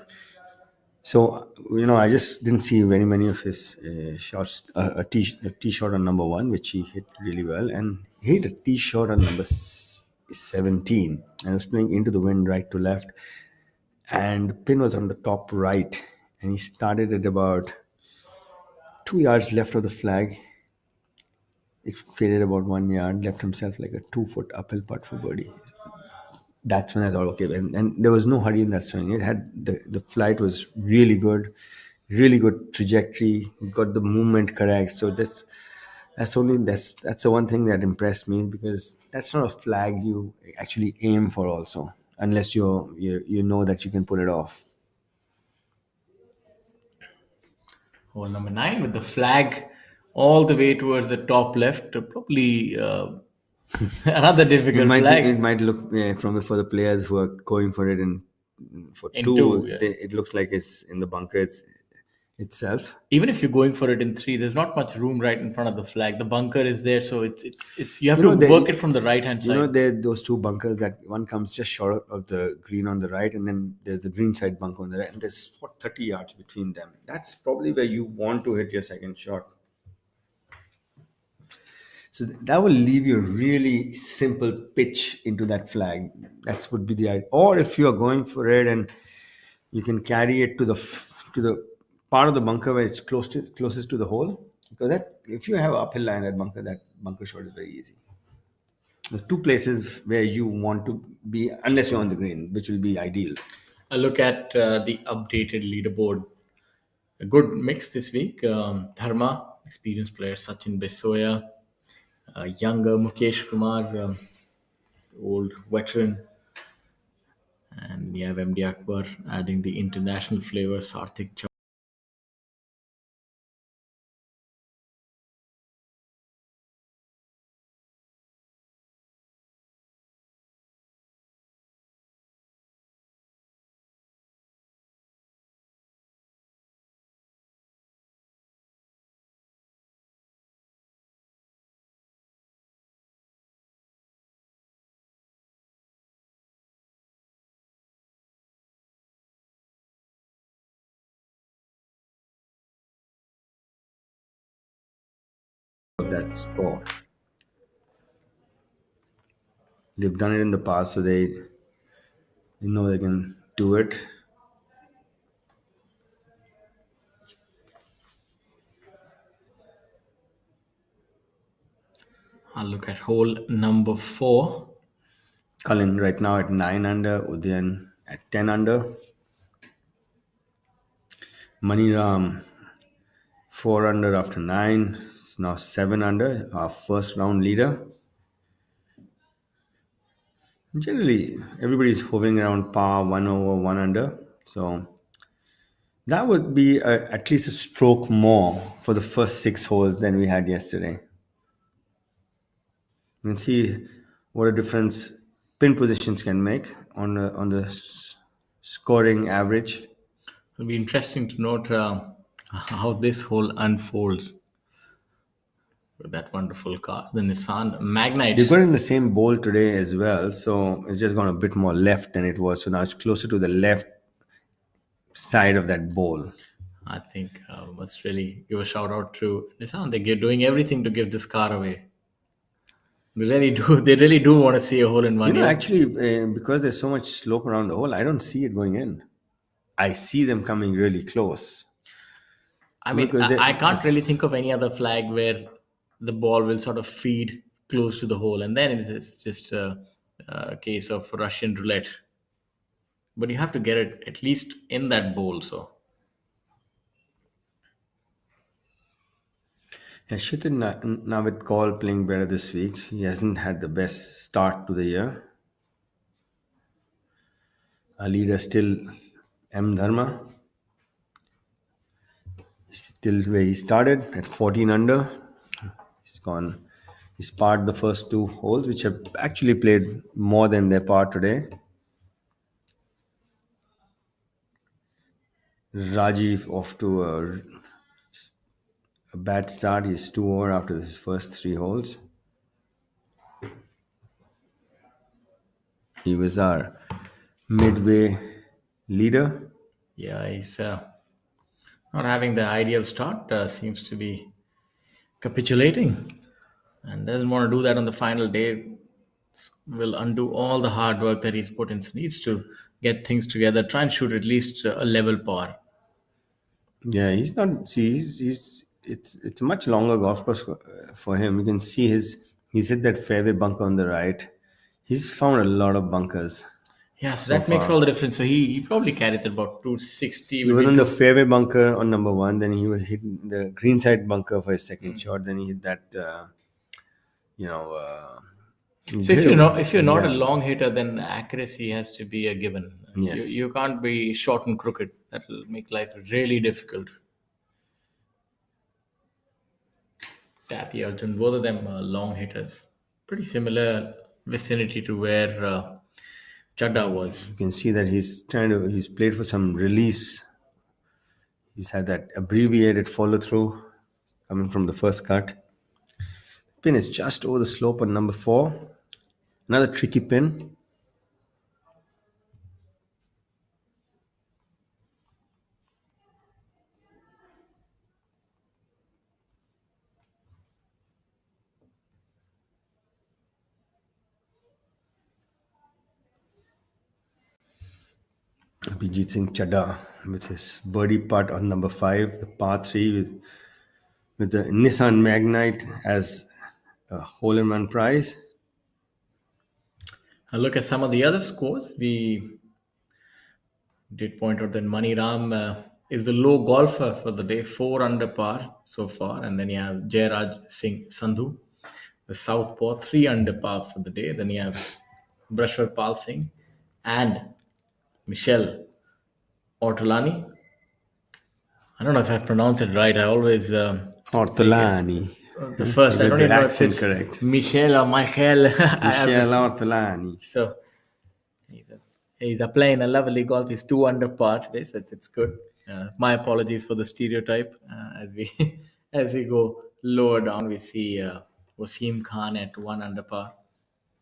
So, I just didn't see very many of his shots. A tee shot on number 1, which he hit really well, and he hit a tee shot on number 17, and was playing into the wind right to left, and the pin was on the top right, and he started at about 2 yards left of the flag. It faded about 1 yard, left himself like a 2-foot uphill putt for birdie. That's when I thought, okay, and there was no hurry in that swing. It had the flight was really good trajectory, got the movement correct. So that's the one thing that impressed me, because that's not a flag you actually aim for also, unless you know that you can pull it off. Hole number 9 with the flag all the way towards the top left. Probably another difficult flag. It might look for the players who are going for it for In two. two, yeah. It looks like it's in the bunker itself. Even if you're going for it in 3, there's not much room right in front of the flag. The bunker is there, so it's you have to work it from the right hand side. You know, there are those two bunkers that one comes just short of the green on the right, and then there's the green side bunker on the right, and there's 30 yards between them. That's probably where you want to hit your second shot. So that will leave you a really simple pitch into that flag. That would be the idea. Or if you are going for it and you can carry it to the part of the bunker where it's closest to the hole, because that if you have uphill line that bunker shot is very easy. There's two places where you want to be, unless you're on the green, which will be ideal. A look at the updated leaderboard. A good mix this week. Dharma, experienced player, Sachin Besoya, younger Mukesh Kumar, old veteran, and we have MD Akbar adding the international flavor, Sarthik Chau. Of that score. They've done it in the past, so they know they can do it. I'll look at hole number 4. Cullen right now at 9 under, Udayan at 10 under. Maniram 4 under after 9. It's now 7 under, our first round leader. Generally, everybody's hovering around par, 1 over, 1 under. So that would be at least a stroke more for the first 6 holes than we had yesterday. You can see what a difference pin positions can make on the scoring average. It'll be interesting to note how this hole unfolds with that wonderful car, the Nissan Magnite. They've got it in the same bowl today as well, so it's just gone a bit more left than it was. So now it's closer to the left side of that bowl. I think must really give a shout out to Nissan. They're doing everything to give this car away. They really do. They really do want to see a hole in one. Actually, because there's so much slope around the hole, I don't see it going in. I see them coming really close. I mean, I can't really think of any other flag where the ball will sort of feed close to the hole, and then it's just a case of Russian roulette. But you have to get it at least in that bowl. So Shitin now with Call playing better this week. He hasn't had the best start to the year. Our leader still M. Dharma. Still where he started at 14 under. He's parred the first 2 holes, which have actually played more than their par today. Rajiv off to a bad start. He's 2 over after his first 3 holes. He was our midway leader. yeah, he's not having the ideal start. Seems to be capitulating, and doesn't want to do that on the final day. Will undo all the hard work that he's put in. So needs to get things together. Try and shoot at least a level par. Yeah, he's not. See, it's a much longer golf course for him. You can see he's hit that fairway bunker on the right. He's found a lot of bunkers Yeah, so so that makes far. all the difference. So he probably carried it about 260. He was Maybe on the fairway bunker on number one. Then he was hitting the greenside bunker for his second shot. Then he hit that. You know. So if you're not a yeah. long hitter, then accuracy has to be a given. Yes. You can't be short and crooked. That will make life really difficult. Tappy Arjun, both of them are long hitters. Pretty similar vicinity to where Chadda was. You can see that he's played for some release. He's had that abbreviated follow through coming from the first cut. Pin is just over the slope on number 4. Another tricky pin. Abhijit Singh Chadha with his birdie putt on number 5, the par 3 with the Nissan Magnite as a hole-in-one prize. Look at some of the other scores. We did point out that Mani Ram is the low golfer for the day, 4 under par so far. And then you have Jairaj Singh Sandhu, the southpaw, 3 under par for the day. Then you have Brashwar Pal Singh and Michelle Ortolani. I don't know if I've pronounced it right. I always Ortolani. the first. I With don't the even know if accent it's correct. Michelle or Michael. Michelle Ortolani. So he's playing a lovely golf. He's 2 under par today, so it's good. My apologies for the stereotype. As we as we go lower down, we see Wasim Khan at 1 under par,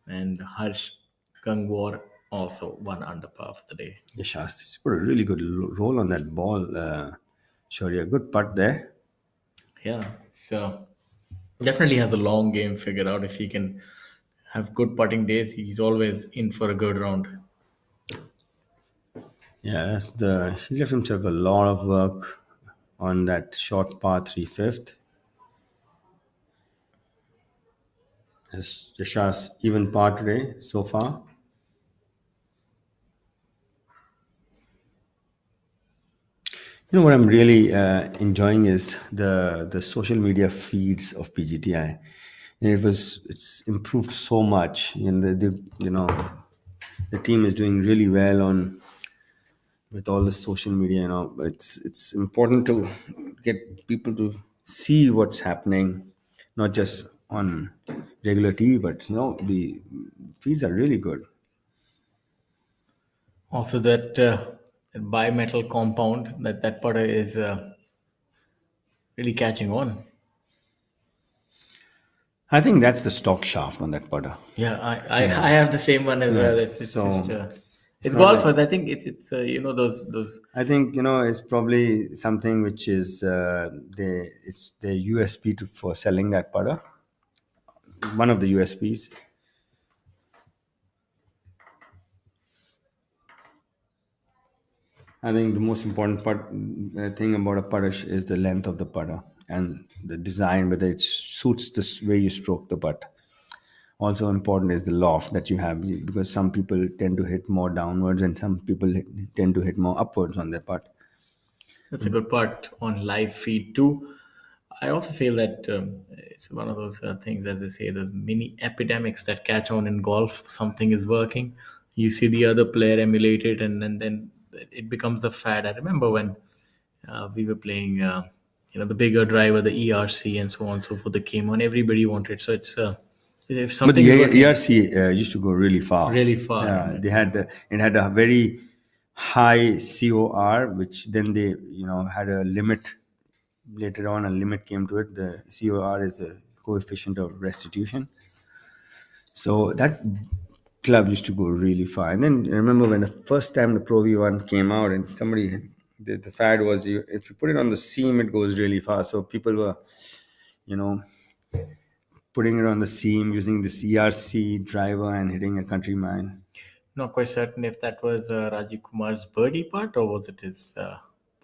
and Harsh Gangwar also 1 under par for the day. Yashas, he's put a really good roll on that ball. Shaurya, good putt there. Yeah, so definitely has a long game figured out. If he can have good putting days, he's always in for a good round. Yeah, he left himself a lot of work on that short par 3 fifth. As Yashas even par today so far. You know what I'm really enjoying is the social media feeds of PGTI. And it's improved so much, and the team is doing really well on with all the social media. It's important to get people to see what's happening, not just on regular TV, but the feeds are really good. Also, that bimetal compound that putter is really catching on. I think that's the stock shaft on that putter. Yeah, I have the same one as well. It's not golfers. I think it's those. I think it's probably something which is it's their USP for selling that putter. One of the USPs. I think the most important thing about a putter is the length of the putter and the design, whether it suits the way you stroke the putt. Also important is the loft that you have, because some people tend to hit more downwards and some people tend to hit more upwards on their putt. That's a good part on live feed too. I also feel that it's one of those things, as I say, the mini epidemics that catch on in golf. Something is working, you see the other player emulate it, and then it becomes a fad. I remember when we were playing, the bigger driver, the ERC, and so on and so forth. That came on, everybody wanted. So it's if But something the is working, ERC used to go really far. really far. Yeah, it had a very high COR, which then they had a limit. Later on, a limit came to it. The COR is the coefficient of restitution. So that club used to go really far. And then I remember when the first time the Pro V1 came out, and the fad was if you put it on the seam, it goes really far. So people were, putting it on the seam using the ERC driver and hitting a country mile. Not quite certain if that was Rajiv Kumar's birdie part or was it his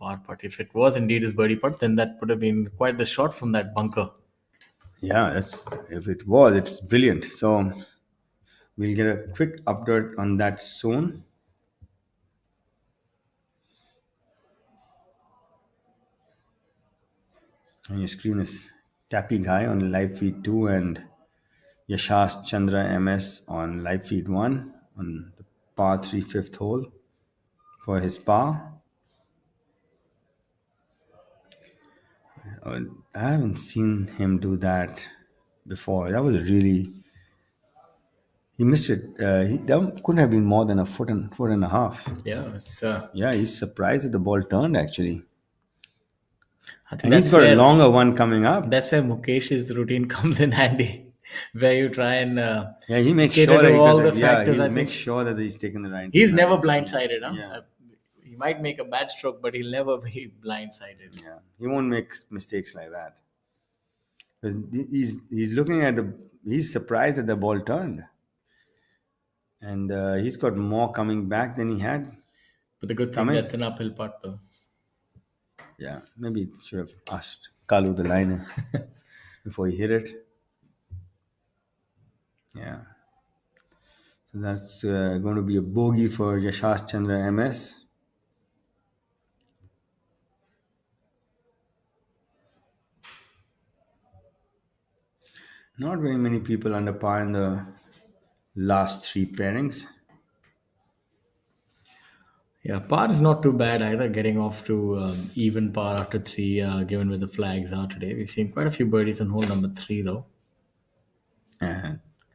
par putt. If it was indeed his birdie putt, then that would have been quite the shot from that bunker. Yeah, if it was, it's brilliant. So we'll get a quick update on that soon. On your screen is Tappy Guy on live feed 2 and Yashash Chandra MS on live feed 1 on the par 3 fifth hole for his par. I haven't seen him do that before. That was really. He missed it. That couldn't have been more than a foot and a half. Yeah, it's, Yeah, he's surprised that the ball turned actually. I think And that's he's got where, a longer one coming up. That's where Mukesh's routine comes in handy, where you try and Yeah, he makes cater sure to that all the factors. he'll I make think sure that he's taken the right. he's never blindsided. Huh? Yeah. He might make a bad stroke, but he'll never be blindsided. Yeah, he won't make mistakes like that. 'Cause he's looking at he's surprised that the ball turned, and he's got more coming back than he had. But the good thing, Coming. that's an uphill putt, though. Yeah, maybe should have asked Kalu the liner before he hit it. Yeah. So that's going to be a bogey for Yashash Chandra MS. Not very many people under par in the last 3 pairings. Yeah, par is not too bad either, getting off to even par after 3, given where the flags are today. We've seen quite a few birdies on hole number 3, though.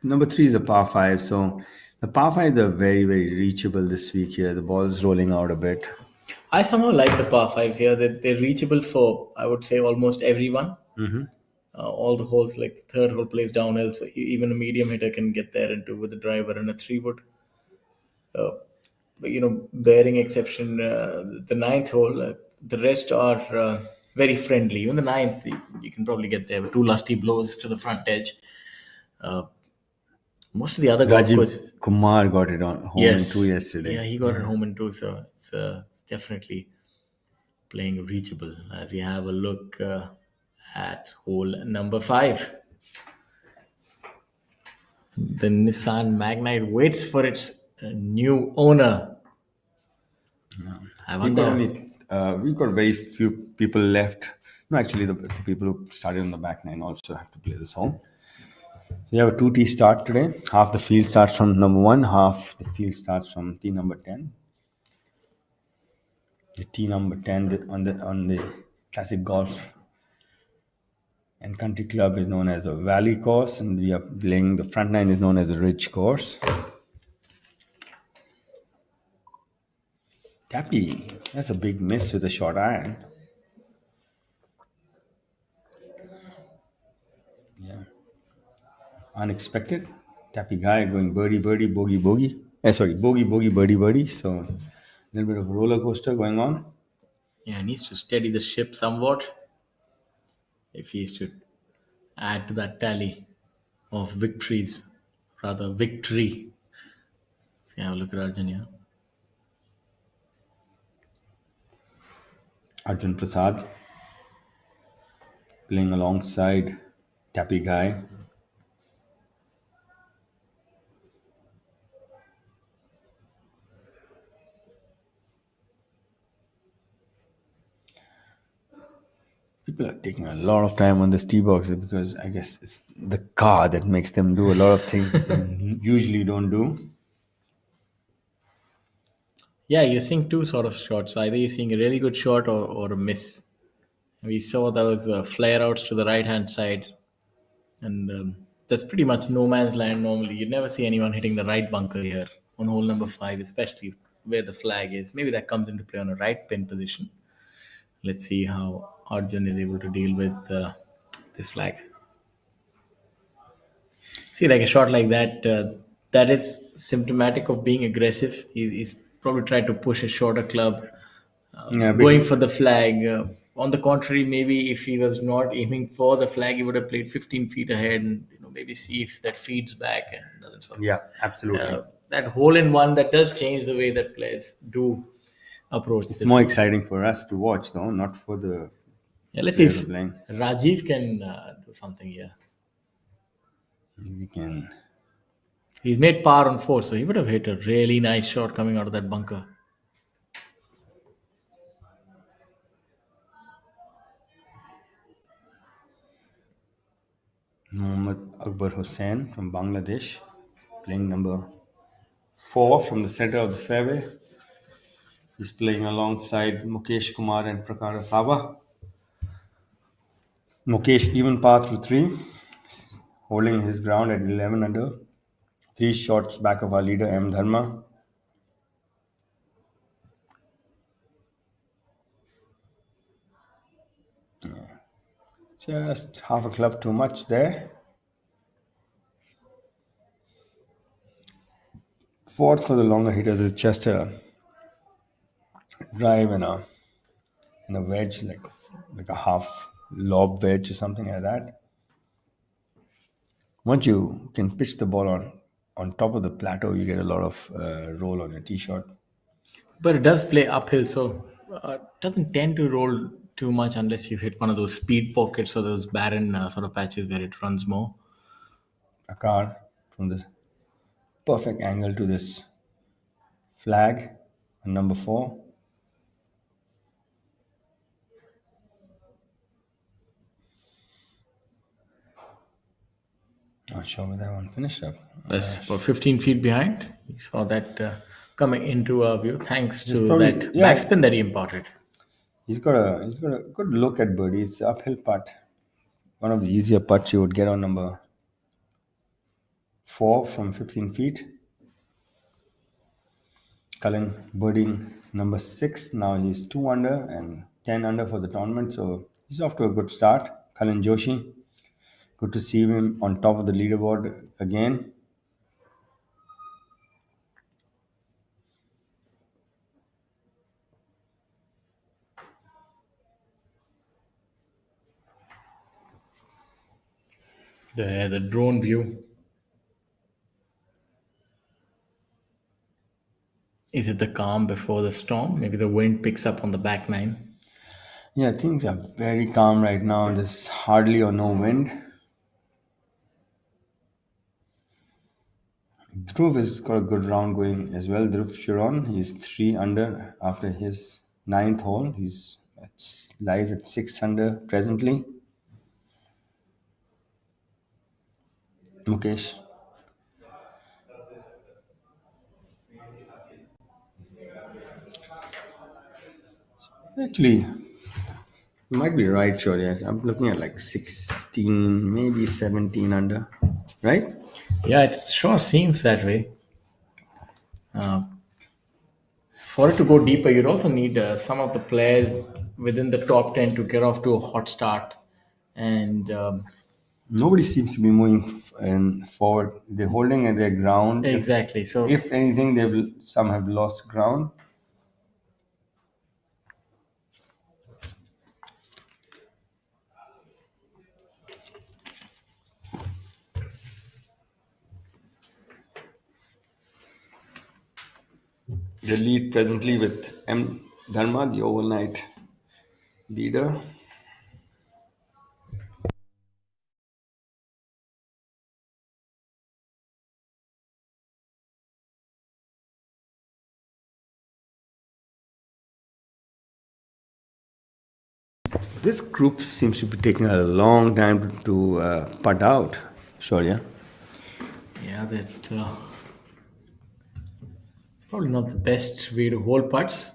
Number 3 is a par 5, so the par 5s are very, very reachable this week here. The ball's rolling out a bit. I somehow like the par 5s here. They're reachable for, I would say, almost everyone. Mm-hmm. All the holes, like the third hole plays downhill, so even a medium hitter can get there into with a driver and a 3-wood. Bearing exception, the ninth hole, the rest are very friendly. Even the ninth, you can probably get there with 2 lusty blows to the front edge. Most of the other golf courses, Rajiv Kumar got it on home in 2 yesterday. Yeah, he got it home in 2, so it's definitely playing reachable. As we have a look at hole number 5. The Nissan Magnite waits for its new owner. I wonder. We've got very few people left. No, actually, the people who started on the back 9 also have to play this home. So you have a 2 tee start today. Half the field starts from number 1, half the field starts from tee number 10. The tee number 10 on the Classic Golf and Country Club is known as the Valley course, and we are playing the front 9 is known as the Ridge course. Tappy, that's a big miss with a short iron. Yeah. Unexpected. Tappy Guy going birdie, birdie, bogey, bogey. Bogey, bogey, birdie, birdie. So a little bit of a roller coaster going on. Yeah, he needs to steady the ship somewhat if he is to add to that tally of victories, rather victory. See, have a look at Arjun here. Arjun Prasad playing alongside Tappy Guy. People are taking a lot of time on this tee box because I guess it's the car that makes them do a lot of things they usually don't do. Yeah, you're seeing 2 sort of shots. Either you're seeing a really good shot or a miss. We saw those flare outs to the right hand side, and that's pretty much no man's land normally. You'd never see anyone hitting the right bunker here on hole number 5, especially where the flag is. Maybe that comes into play on a right pin position. Let's see how Arjun is able to deal with this flag. See, like a shot like that, that is symptomatic of being aggressive. He's probably tried to push a shorter club, going for the flag. On the contrary, maybe if he was not aiming for the flag, he would have played 15 feet ahead and maybe see if that feeds back and doesn't. Yeah, absolutely. That hole in one, that does change the way that players do approach. It's this more week. exciting for us to watch, though, not for the Yeah, let's see players if playing. Rajiv can do something here. We can. He's made par on 4, so he would have hit a really nice shot coming out of that bunker. Mohammad Akbar Hussain from Bangladesh, playing number 4 from the center of the fairway. He's playing alongside Mukesh Kumar and Prakara Saba. Mukesh even par through 3, holding his ground at 11 under, 3 shots back of our leader M. Dharma. Just half a club too much there. Fourth for the longer hitters is just a drive and a wedge, like a half lob wedge or something like that. Once you can pitch the ball on top of the plateau, you get a lot of roll on a tee shot. But it does play uphill, so it doesn't tend to roll too much unless you hit one of those speed pockets or those barren sort of patches where it runs more. A car from the perfect angle to this flag, number 4. Not sure where that one finished up. That's about 15 feet behind. You saw that coming into our view thanks to probably- that yeah. backspin that he imparted. He's got a good look at birdie. It's uphill putt. One of the easier putts you would get on number 4 from 15 feet. Cullen birding number 6. Now he's 2 under and 10 under for the tournament. So he's off to a good start. Cullen Joshi. Good to see him on top of the leaderboard again. The drone view. Is it the calm before the storm? Maybe the wind picks up on the back nine. Yeah, things are very calm right now. There's hardly or no wind. Dhruv has got a good round going as well. Dhruv Sharon, he's 3 under after his 9th hole. Lies at 6 under presently. Mukesh. Actually, you might be right, sure. Yes, I'm looking at like 16, maybe 17 under, right? Yeah, it sure seems that way. For it to go deeper, you'd also need some of the players within the top 10 to get off to a hot start. And Nobody seems to be moving forward. They're holding at their ground. exactly. So If anything, some have lost ground. The lead presently with M. Dharma, the overnight leader. This group seems to be taking a long time to putt out. Sure, yeah. yeah, that probably not the best way to hold putts.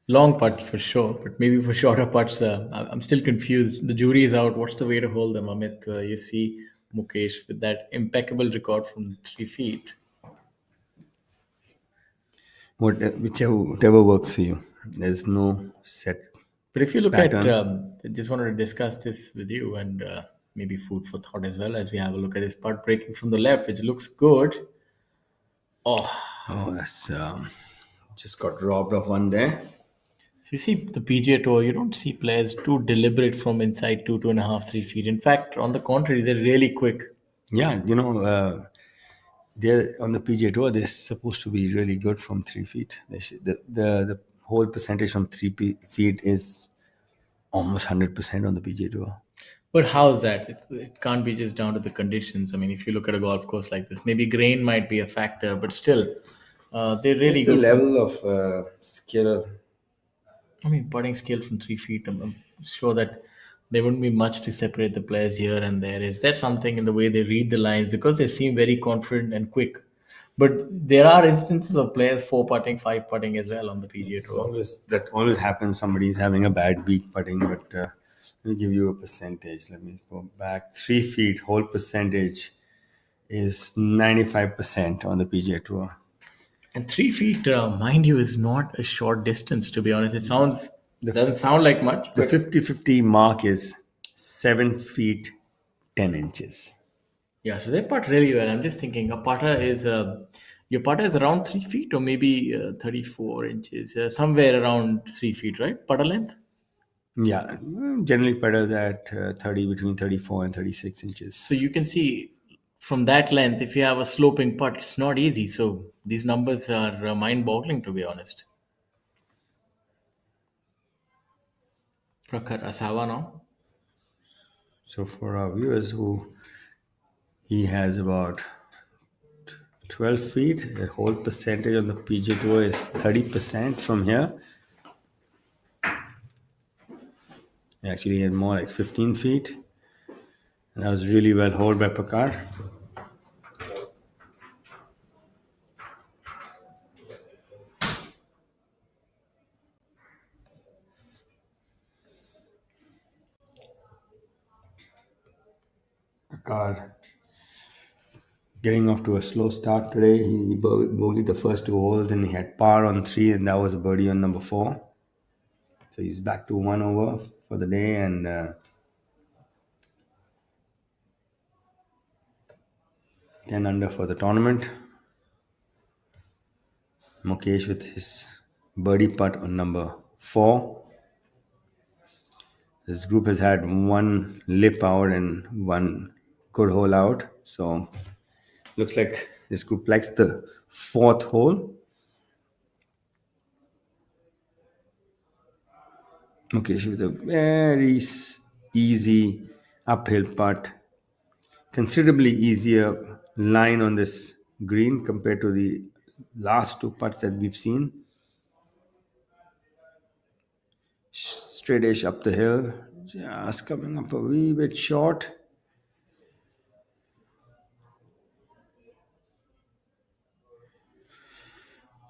Long putt for sure, but maybe for shorter putts, I'm still confused. The jury is out. What's the way to hold them, Amit? You see Mukesh with that impeccable record from 3 feet. Whatever works for you. There's no set. But if you look Pattern. at, I just wanted to discuss this with you and maybe food for thought as well as we have a look at this putt breaking from the left, which looks good. Oh, that's just got robbed of one there. So you see the PGA Tour, you don't see players too deliberate from inside 2.5, 3 feet. In fact, on the contrary, they're really quick. Yeah, they're on the PGA Tour. They're supposed to be really good from 3 feet. The hole percentage from 3 feet is almost 100% on the PGA Tour. But how's that? It can't be just down to the conditions. I mean, if you look at a golf course like this, maybe grain might be a factor, but still, they're really It's the good. level of skill. I mean, putting skill from 3 feet, I'm sure that there wouldn't be much to separate the players here and there. Is that something in the way they read the lines? Because they seem very confident and quick. But there are instances of players four putting, five putting as well on the PGA Tour. That always happens. Somebody's having a bad week putting, but let me give you a percentage. Let me go back. 3 feet hole percentage is 95% on the PGA Tour. And 3 feet, mind you, is not a short distance, to be honest. It doesn't sound like much. The But 50-50 mark is 7 feet 10 inches. yeah, so they putt really well. I'm just thinking your putter is around 3 feet or maybe 34 inches, somewhere around 3 feet, right? Putter length. Yeah, generally putters at 30 between 34 and 36 inches. So you can see from that length, if you have a sloping putt, it's not easy. So these numbers are mind-boggling, to be honest. Prakhar Asawa now. So for our viewers he has about 12 feet, a whole percentage on the PGA Tour is 30% from here. Actually, he had more like 15 feet. And that was really well held by Prakar. Prakar getting off to a slow start today. He bogeyed the first 2 holes, and he had par on 3, and that was a birdie on number 4. So he's back to 1 over for the day, and 10 under for the tournament. Mukesh with his birdie putt on number 4. This group has had one lip out and one good hole out. So looks like this group likes the 4th hole. Mukesh with a very easy uphill putt. Considerably easier line on this green compared to the last 2 putts that we've seen. Straightish up the hill, just coming up a wee bit short.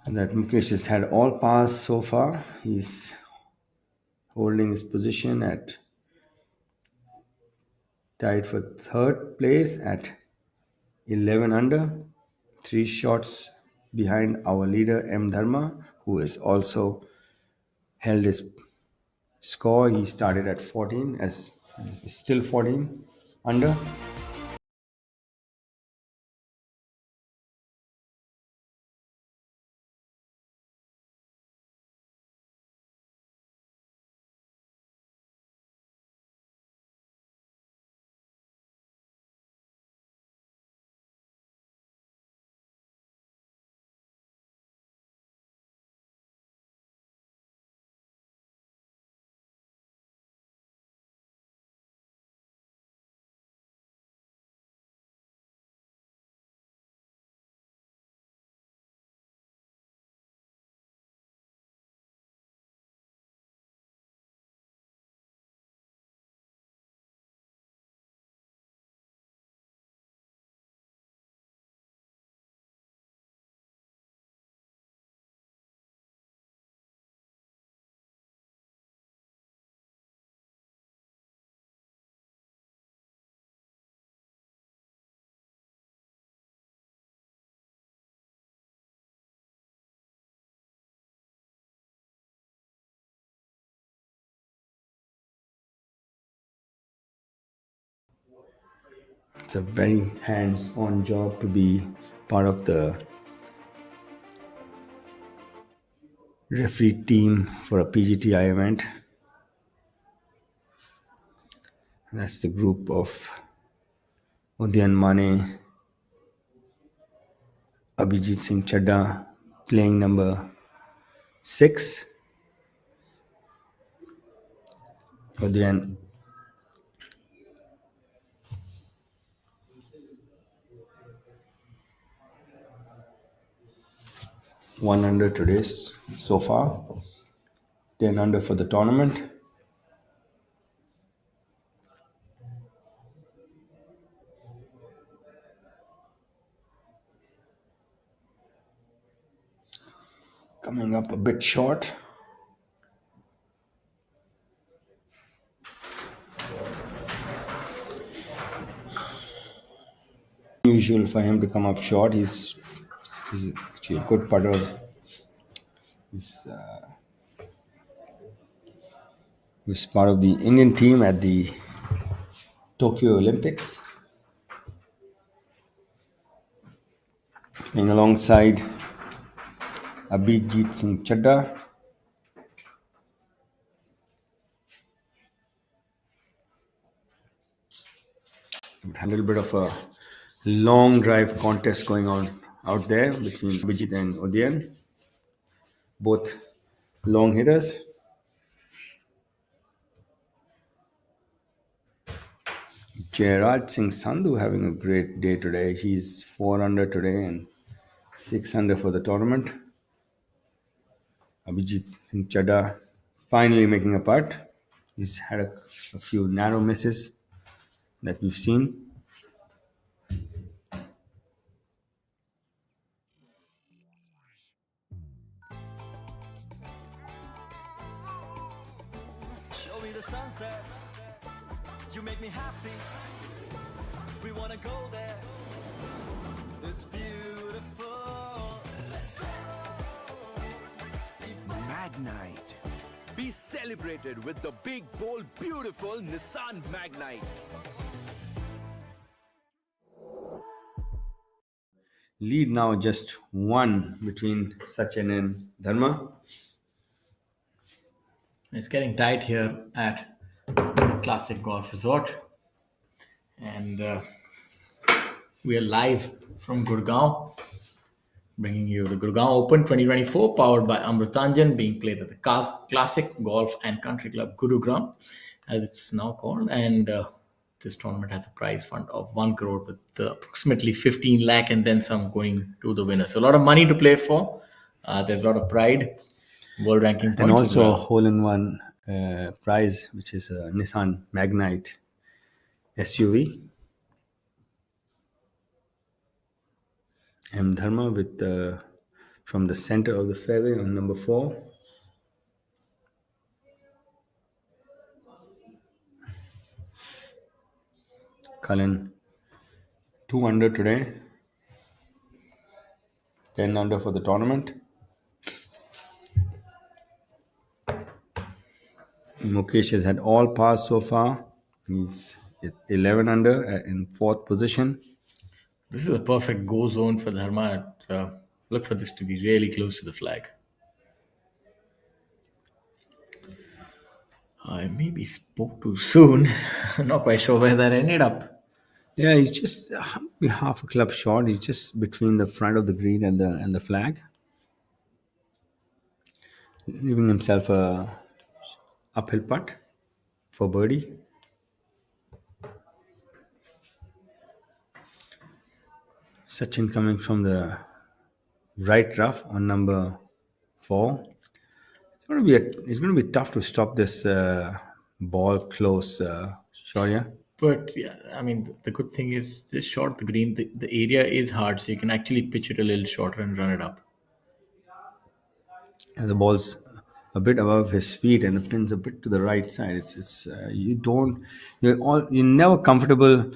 And that Mukesh has had all pars so far. He's holding his position at tied for 3rd place at 11 under, 3 shots behind our leader M Dharma, who has also held his score. He started at 14, as still 14 under. It's a very hands-on job to be part of the referee team for a PGTI event. And that's the group of Udyan Mane, Abhijit Singh Chadda playing number 6, But then 1 under today so far, 10 under for the tournament. Coming up a bit short. Unusual for him to come up short. He's actually a good putter. He's part of the Indian team at the Tokyo Olympics. Playing alongside Abhijit Singh Chadha. A little bit of a long drive contest going on out there between Abhijit and Udayan. Both long hitters. Jairaj Singh Sandhu having a great day today. He's 4 under today and 6 under for the tournament. Abhijit Singh Chadha finally making a putt. He's had a few narrow misses that we've seen. Show me the sunset. You make me happy. We wanna go there. It's beautiful. Let's go. Magnite. Be celebrated with the big, bold, beautiful Nissan Magnite. Lead now just 1 between Sachin and Dharma. It's getting tight here at Classic Golf Resort. And we are live from Gurgaon, bringing you the Gurgaon Open 2024, powered by Amrutanjan, being played at the Classic Golf and Country Club Gurgaon, as it's now called. And this tournament has a prize fund of 1 crore with approximately 15 lakh and then some going to the winner. So a lot of money to play for. There's a lot of pride, world ranking points. And also as well. a hole-in-one prize, which is a Nissan Magnite SUV. M. Dharma with from the center of the fairway on number 4. Cullen 2 under today, 10 under for the tournament. Mukesh has had all pars so far. He's at 11 under in 4th position. This is a perfect go zone for Dharma. Look for this to be really close to the flag. I maybe spoke too soon. Not quite sure where that ended up. Yeah, he's just half a club short. He's just between the front of the green and the flag, leaving himself a uphill putt for birdie. Sachin coming from the right rough on number 4. It's going to be tough to stop this ball close, Shaurya. But yeah, I mean, the good thing is this short, the green, the area is hard, so you can actually pitch it a little shorter and run it up. And the ball's a bit above his feet and the pin's a bit to the right side. You're never comfortable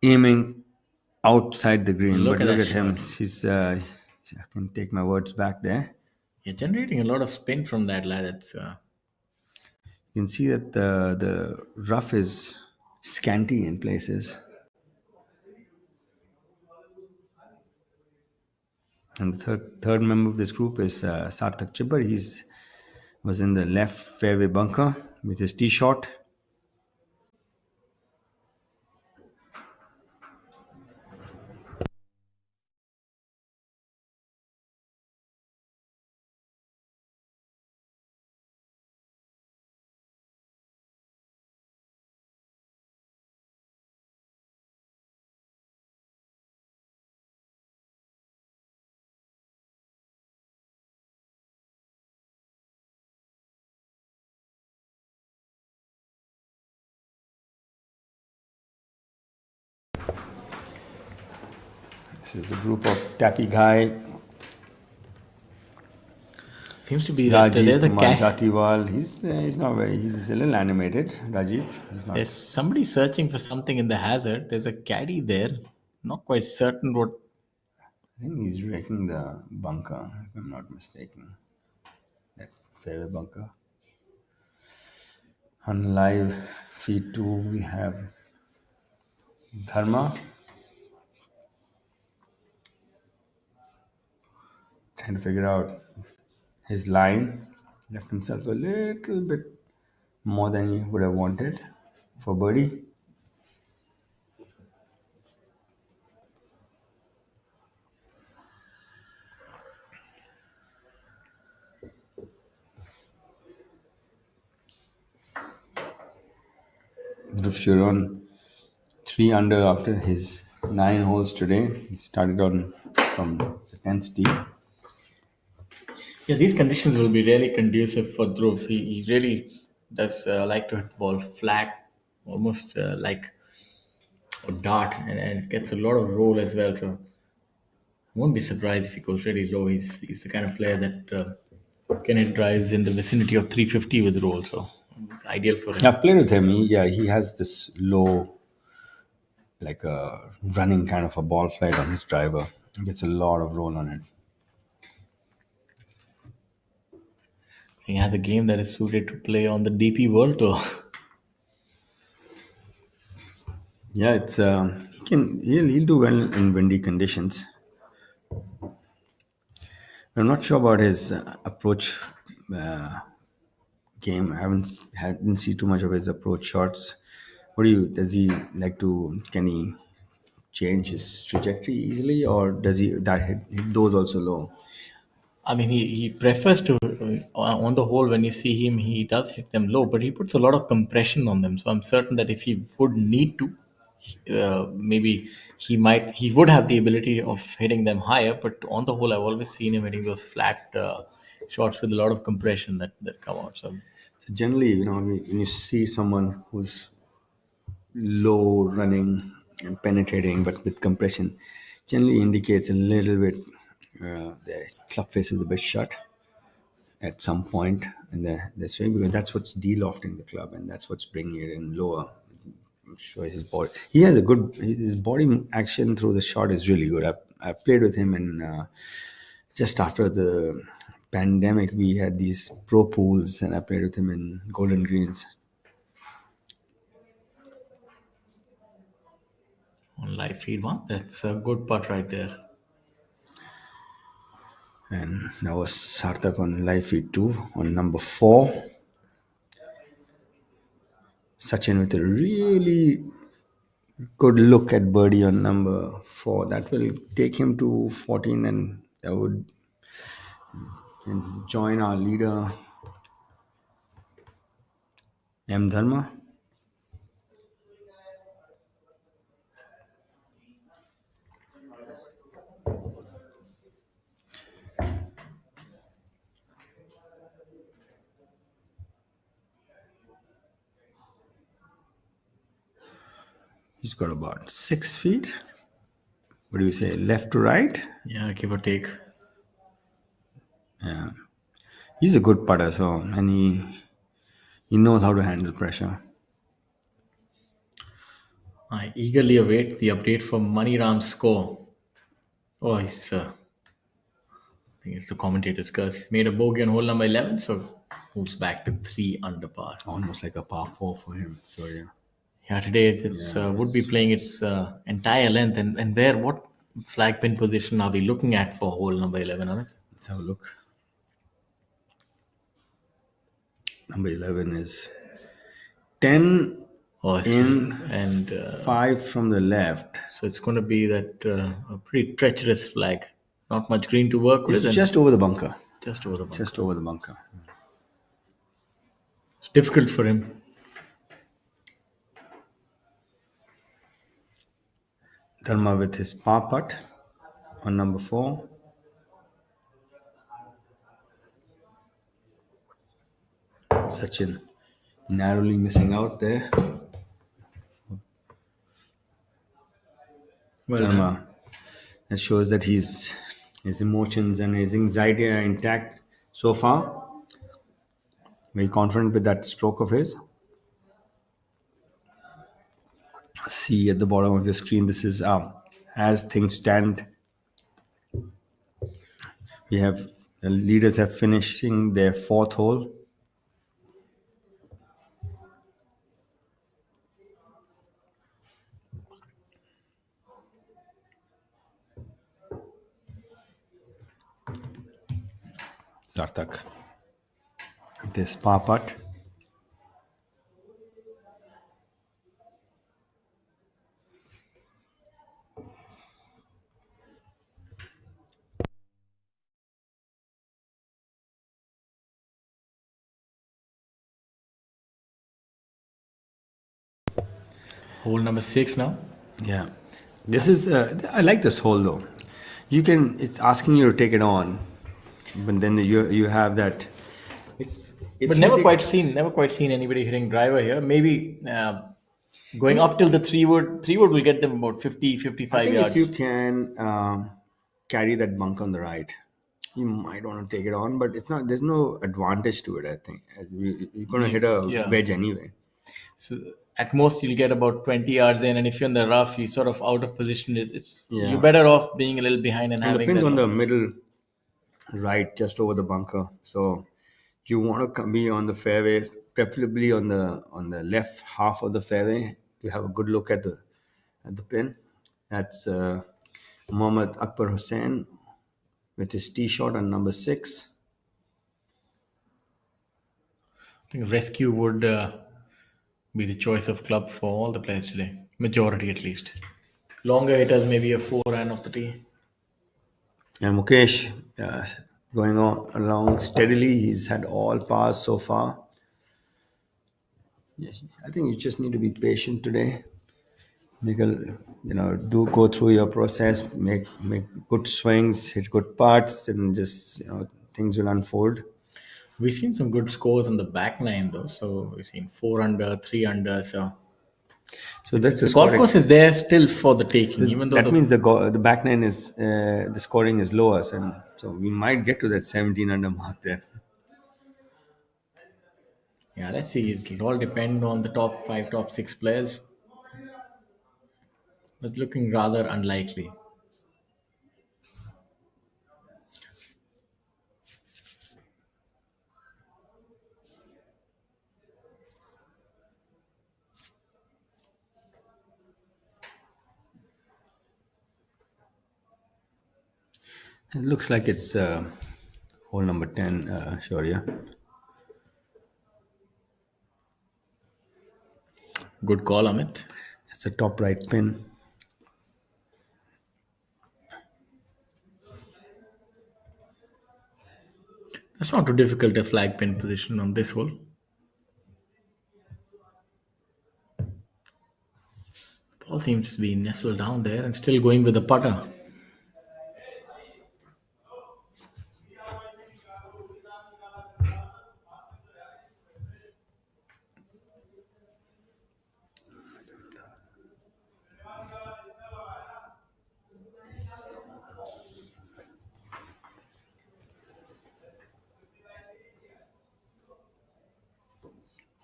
aiming outside the green. Look But at look that at him. shot. I can take my words back there. You're generating a lot of spin from that lad. That's You can see that the rough is scanty in places. And the third member of this group is Sarthak Chibbar. Was in the left fairway bunker with his tee shot. This is the group of Tappy Guy, Seems to be that Rajiv there's a Kumar cat. Jatiwal. He's not very. He's a little animated. Rajiv. He's not. There's somebody searching for something in the hazard. There's a caddy there. Not quite certain what. I think he's wrecking the bunker, if I'm not mistaken. That fairway bunker. On live feed 2, we have Dharma. Trying to figure out his line. Left himself a little bit more than he would have wanted for birdie. Dhruv Sharon 3 under after his 9 holes today. He started on from the 10th tee. Yeah, these conditions will be really conducive for Dhruv. He really does like to hit the ball flat, almost like a dart, and it gets a lot of roll as well. So I won't be surprised if he goes really low. He's the kind of player that can hit drives in the vicinity of 350 with roll. So it's ideal for him. I've played with him. He has this low, like a running kind of a ball flight on his driver. He gets a lot of roll on it. He has a game that is suited to play on the DP World Tour. Yeah, it's he'll do well in windy conditions. I'm not sure about his approach game. I didn't see too much of his approach shots. Does he like to? Can he change his trajectory easily, or does he hit those also low? I mean, he prefers to, on the whole, when you see him, he does hit them low, but he puts a lot of compression on them. So I'm certain that if he would need to, maybe he would have the ability of hitting them higher. But on the whole, I've always seen him hitting those flat shots with a lot of compression that come out. So So generally, when you see someone who's low running and penetrating, but with compression, generally indicates a little bit the club face is a bit shut at some point in the swing, because that's what's de-lofting the club and that's what's bringing it in lower. I'm sure his body, he has his body action through the shot is really good. I played with him in just after the pandemic. We had these pro pools and I played with him in Golden Greens. on live feed one, that's a good putt right there. And that was Sarthak on live feed 2 on number 4. Sachin with a really good look at birdie on number 4. That will take him to 14, and that would join our leader M. Dharma. He's got about 6 feet. What do you say, left to right? Yeah, give or take. Yeah. He's a good putter, and he knows how to handle pressure. I eagerly await the update from Maniram's score. Oh, I think it's the commentator's curse. He's made a bogey on hole number 11, so moves back to 3 under par. Almost like a par 4 for him. So yeah. Yeah, today it would be playing its entire length. And what flag pin position are we looking at for hole number 11, Amit? Let's have a look. Number 11 is 10 and 5 from the left. so it's going to be that a pretty treacherous flag. Not much green to work with. It's just over the bunker. Just over the bunker. Just over the bunker. It's difficult for him. Dharma with his par putt on number 4. Sachin narrowly missing out there. Well Dharma done. That shows that his emotions and his anxiety are intact so far. Very confident with that stroke of his. See at the bottom of your screen, this is as things stand. We have the leaders have finishing their fourth hole. Sarthak. This par putt. Hole number 6 now. Yeah, this is. I like this hole though. You can. It's asking you to take it on, but then you have that. It's. If But you never quite seen anybody hitting driver here. Maybe going up till the three wood will get them about 50, I 55 think yards. if you can carry that bunk on the right, you might want to take it on, but it's not. There's no advantage to it. I think as you're going to hit a Yeah. wedge anyway. So at most you'll get about 20 yards in, and if you're in the rough, you sort of out of position. Yeah. You're better off being a little behind and And the having pin's that. on the middle right, just over the bunker. So you want to be on the fairway, preferably on the left half of the fairway. You have a good look at the pin. That's Mohammad Akbar Hussain with his tee shot on number 6. I think rescue would be the choice of club for all the players today, majority at least. Longer hitters, maybe a 4-iron off the tee. And Mukesh going on along steadily. He's had all pars so far. Yes, I think you just need to be patient today. Do go through your process, make good swings, hit good putts, and just things will unfold. We've seen some good scores on the back nine though. So we've seen 4 under, 3 under. So So that's the golf scoring. course is there still for the taking, even though That means the back nine is the scoring is lower, and so we might get to that 17 under mark there. yeah, let's see. It'll all depend on the top 5, top 6 players. But looking rather unlikely. It looks like it's hole number 10, Shaurya. Good call, Amit. It's the top right pin. That's not too difficult a flag pin position on this hole. Ball seems to be nestled down there and still going with the putter.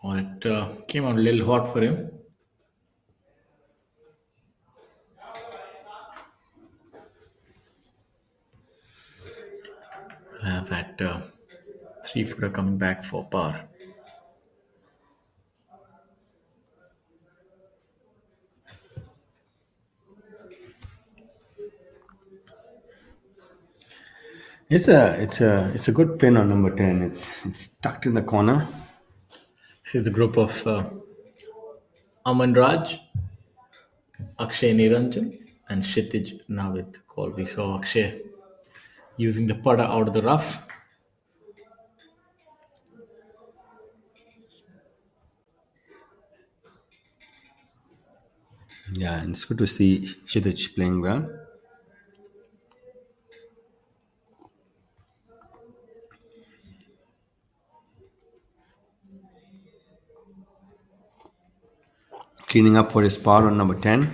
Oh, it came out a little hot for him. We'll have that 3-footer coming back for par. It's a good pin on number 10. It's tucked in the corner. This is the group of Aman Raj, Akshay Niranjan, and Kshitij Navid. Call. We saw Akshay using the putter out of the rough. Yeah, and it's good to see Kshitij playing well. Cleaning up for his par on number 10.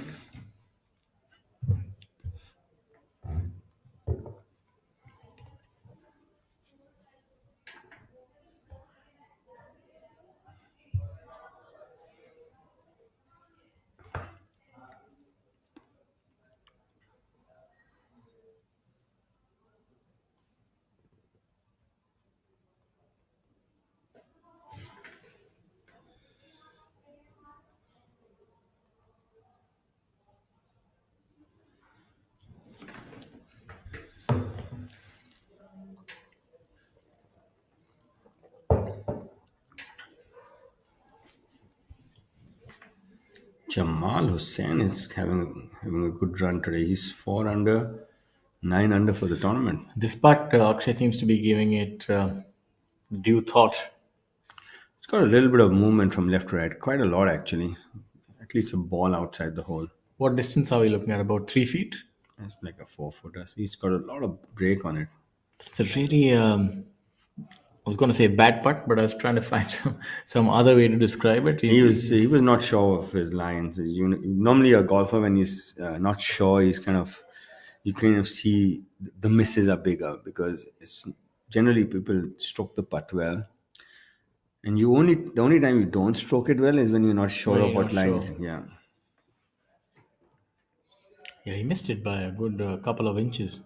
Jamal Hussain is having a good run today. He's 4 under, 9 under for the tournament. This part, Akshay seems to be giving it due thought. It's got a little bit of movement from left to right, quite a lot actually. At least a ball outside the hole. What distance are we looking at? About 3 feet? It's like a 4 footer. So he's got a lot of break on it. It's a really, I was going to say bad putt, but I was trying to find some other way to describe it. He was not sure of his lines. Normally a golfer, when he's not sure, you kind of see the misses are bigger because it's generally people stroke the putt well, and the only time you don't stroke it well is when you're not sure When of you're what not line. sure. Yeah, Yeah, he missed it by a good couple of inches.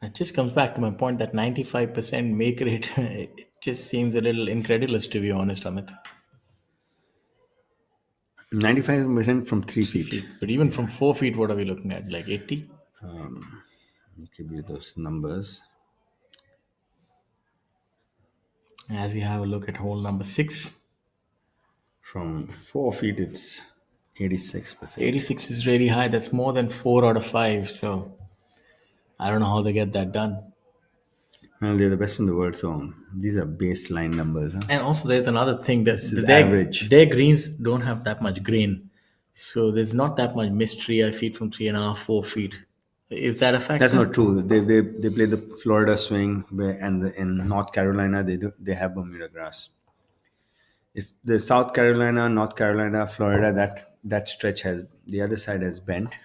It just comes back to my point that 95% make rate. It just seems a little incredulous, to be honest, Amit. 95% from 3 feet. Feet. But even from 4 feet, what are we looking at? Like 80? I'll give you those numbers. As we have a look at hole number 6. From 4 feet, it's 86%. 86 is really high. That's more than 4 out of 5. So I don't know how they get that done. Well, they're the best in the world, so these are baseline numbers. Huh? And also, there's another thing that This is average. their greens don't have that much grain. So there's not that much mystery. I feet from 3.5, 4 feet. Is that a factor? That's not true. They play the Florida swing in North Carolina they have Bermuda grass. It's the South Carolina, North Carolina, Florida that stretch has the other side has bent,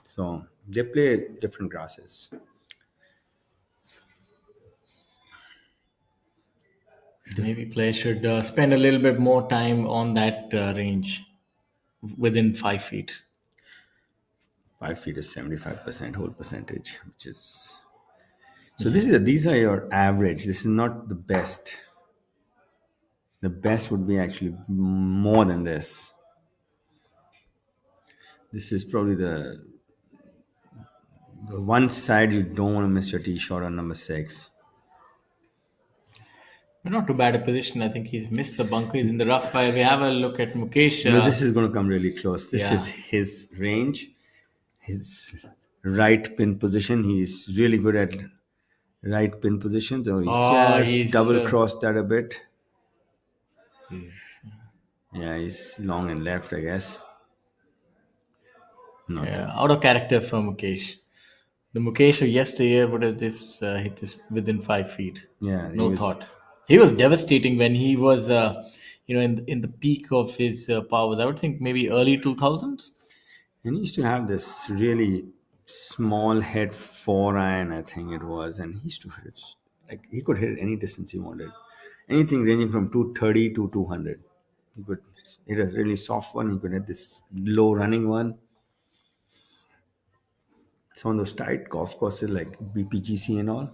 so they play different grasses. Maybe players should spend a little bit more time on that range within 5 feet. 5 feet is 75% hole percentage, which is so. These are your average. This is not the best. The best would be actually more than this. This is probably the one side you don't want to miss your tee shot on number 6. We're not too bad a position. I think he's missed the bunker. He's in the rough. While we have a look at Mukesh. No, this is going to come really close. This Yeah. is his range, his right pin position. He's really good at right pin position. So he's double crossed that a bit. Yeah, he's long and left, I guess. Out of character from Mukesh. The Mukesh of yesteryear would have just hit this within 5 feet. Yeah, he No was- thought. He was devastating when he was, in the peak of his powers. I would think maybe early 2000s. And he used to have this really small head 4 iron, I think it was, and he used to hit it like he could hit it any distance he wanted, anything ranging from 230 to 200. He could hit a really soft one. He could hit this low running one. So on those tight golf courses like BPGC and all,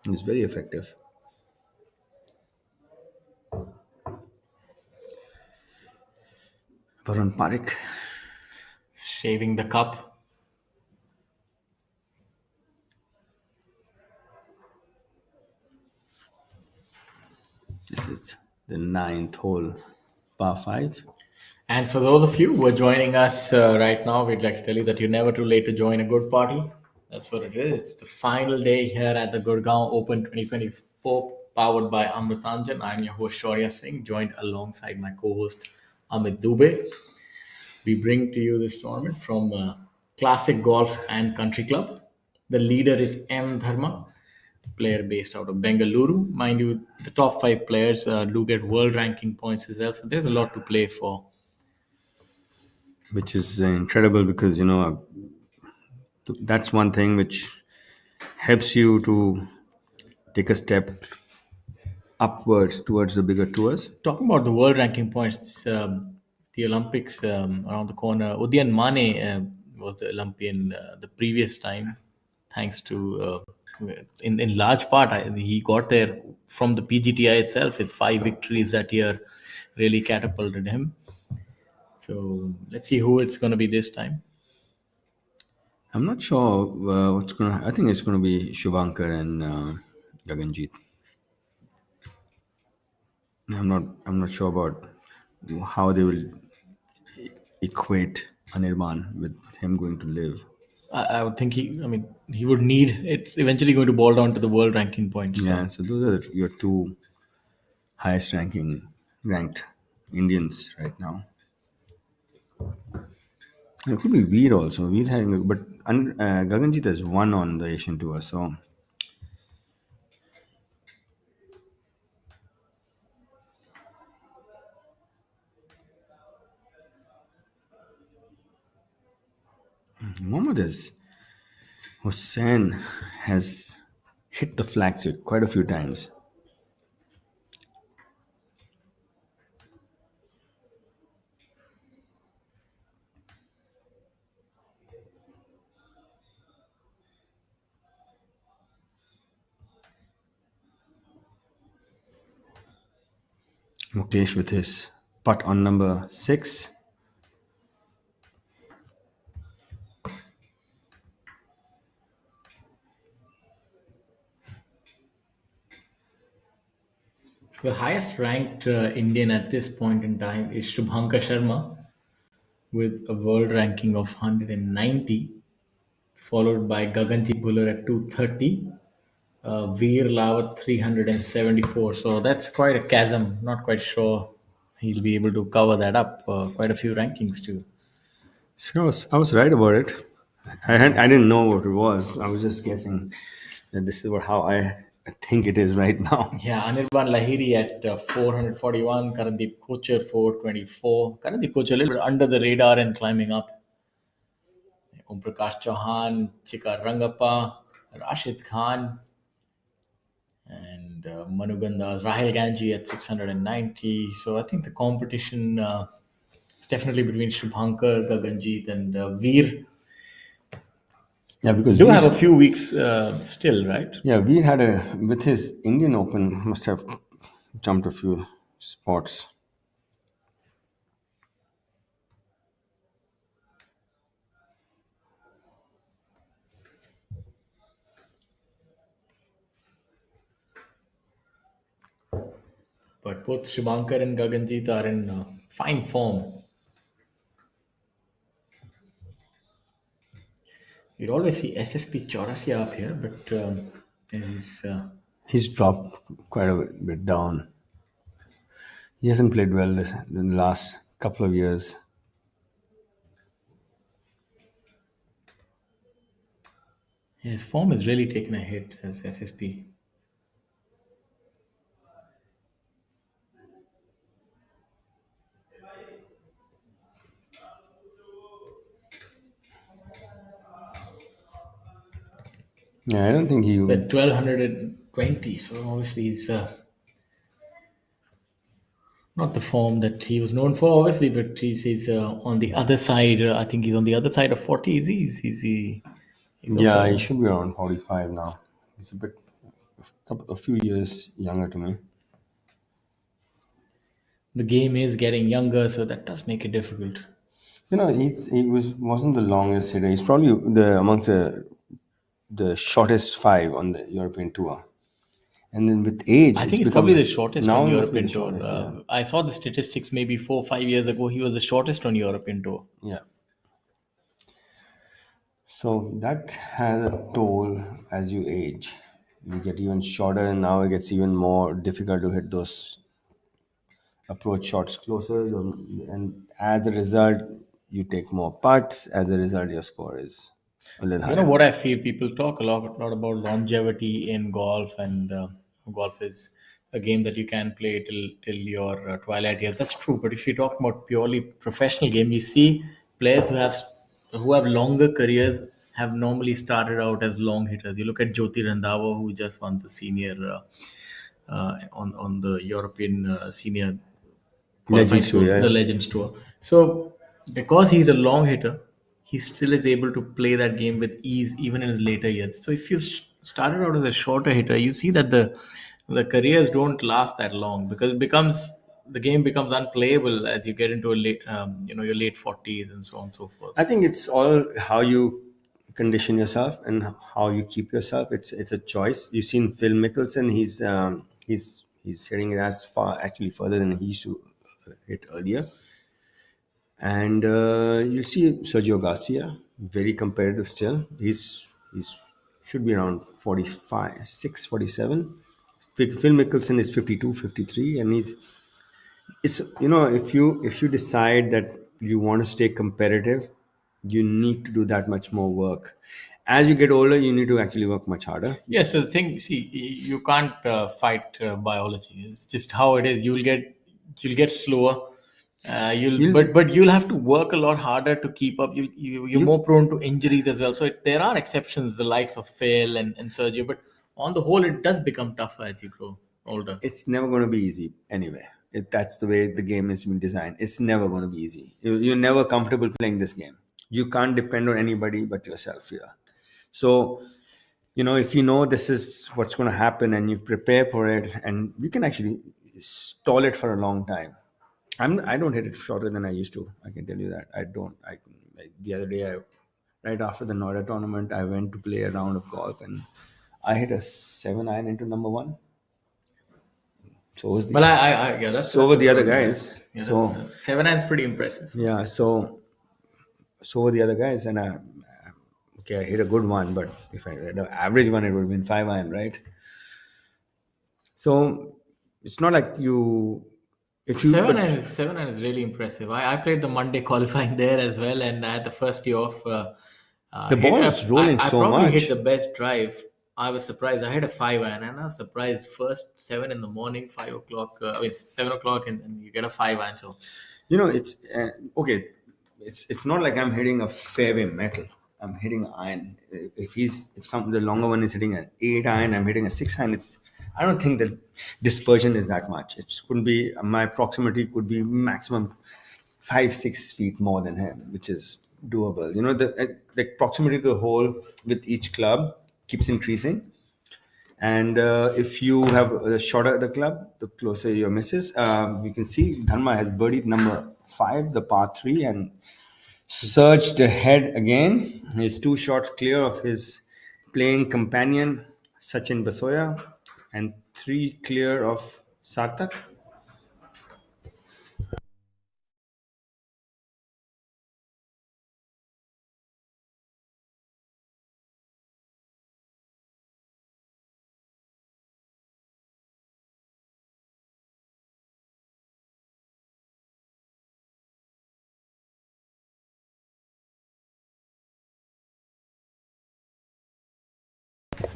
it's very effective. Varun Parekh. Shaving the cup. This is the 9th hole, par 5. And for those of you who are joining us right now, we'd like to tell you that you're never too late to join a good party. That's what it is. It's the final day here at the Gurgaon Open 2024, powered by Amrutanjan. I'm your host, Shaurya Singh, joined alongside my co-host, Amit Dubey. We bring to you this tournament from Classic Golf and Country Club. The leader is M. Dharma, player based out of Bengaluru. Mind you, the top 5 players do get world ranking points as well, so there's a lot to play for. Which is incredible because, that's one thing which helps you to take a step upwards towards the bigger tours. Talking about the world ranking points, the Olympics around the corner. Udian Mane was the Olympian the previous time, thanks to, in large part, he got there from the PGTI itself. His 5 victories that year really catapulted him. So let's see who it's going to be this time. I'm not sure what's going to... I think it's going to be Shubhankar and Gaganjeet. I'm not sure about how they will equate Anirban with him going to live. I would think he would need. It's eventually going to boil down to the world ranking points. Yeah, So so those are your two highest ranked Indians right now. It could be Veer also. Veer having, but Gaganjit has won on the Asian tour. So Mohammad Hussain has hit the flag quite a few times. Mukesh with his putt on number 6. the highest ranked Indian at this point in time is Shubhankar Sharma with a world ranking of 190, followed by Gaganjit Bhullar at 230, Veer Lawat 374. So that's quite a chasm. Not quite sure he'll be able to cover that up. Quite a few rankings too. Sure, I was right about it. I didn't know what it was. I was just guessing that this is how I think it is right now. Yeah, Anirban Lahiri at 441, Karandeep Kocher 424. Karandeep Kocher a little bit under the radar and climbing up. Om Prakash Chauhan, Chika Rangappa, Rashid Khan, and Manugandha, Rahil Ganji at 690. So I think the competition is definitely between Shubhankar, Gaganjit, and Veer. Yeah, because Do have a few weeks still, right? Veer had with his Indian Open must have jumped a few spots. But both Shubhankar and Gaganjit are in fine form. You'd always see SSP Chaurasia up here, but he's, He's dropped quite a bit down. He hasn't played well in the last couple of years. his form has really taken a hit as SSP. Yeah, I don't think he. At 1220, so obviously he's not the form that he was known for, obviously, but he's on the other side. I think he's on the other side of 40. Is he? He's Yeah, also, he should be around 45 now. He's a few years younger to me. the game is getting younger, so that does make it difficult. Wasn't the longest hitter. He's probably amongst the shortest 5 on the European tour. And then with age, I think it's become- probably the shortest now on he must be European the tour. shortest, yeah. I saw the statistics maybe 4 or 5 years ago. He was the shortest on European tour. Yeah. So that has a toll as you age. You get even shorter, and now it gets even more difficult to hit those approach shots closer. And as a result, you take more putts. As a result, your score is a little You higher. know what I feel? People talk a lot about longevity in golf, and golf is a game that you can play till your twilight years. That's true. But if you talk about purely professional game, you see players who have longer careers have normally started out as long hitters. You look at Jyoti Randhawa, who just won the senior on the European senior Legends Tour, yeah. the Legends Tour. So because he's a long hitter, he still is able to play that game with ease even in his later years. So if you started out as a shorter hitter, you see that the careers don't last that long because the game becomes unplayable as you get into your late 40s and so on and so forth. I think it's all how you condition yourself and how you keep yourself. It's a choice. You've seen Phil Mickelson. He He's hitting it as far, actually further than he used to hit earlier. And you'll see Sergio Garcia, very competitive still. He's should be around 45, 6, 47. Phil Mickelson is 52, 53, and it's if you decide that you want to stay competitive, you need to do that much more work. As you get older, you need to actually work much harder. Yeah, so the thing, see, you can't fight biology. It's just how it is. You'll get slower. But you'll have to work a lot harder to keep up. You're more prone to injuries as well. So there are exceptions, the likes of Phil and Sergio. But on the whole, it does become tougher as you grow older. It's never going to be easy anyway. That's the way the game has been designed. It's never going to be easy. You're never comfortable playing this game. You can't depend on anybody but yourself here. So, if you know this is what's going to happen and you prepare for it, and you can actually stall it for a long time. I don't hit it shorter than I used to. I can tell you that. I don't. The other day, right after the Noida tournament, I went to play a round of golf and I hit a 7-iron into number one. So was the Well, yeah, that's so were the other pretty guys. impressive. Yeah, So 7 irons pretty impressive. yeah, so were the other guys, and I hit a good one, but if I had an average one, it would have been 5-iron, right? So it's not like if you Seven but iron is really impressive. I played the Monday qualifying there as well, and I had the first day off. The ball is rolling I so probably much. hit the best drive. I was surprised. I had a 5 iron, and I was surprised. First 7 in the morning, 5 o'clock. 7 o'clock, and you get a 5 iron. So it's okay. It's not like I'm hitting a fairway metal. I'm hitting an iron. If the longer one is hitting an 8-iron, I'm hitting a 6-iron. I don't think the dispersion is that much. It couldn't be, my proximity could be maximum 5-6 feet more than him, which is doable. The proximity to the hole with each club keeps increasing. And if you have a shorter the club, the closer your misses. You can see Dharma has birdied number 5, the par 3, and surged ahead again. He's 2 shots clear of his playing companion Sachin Basoya, and 3 clear of Sarthak.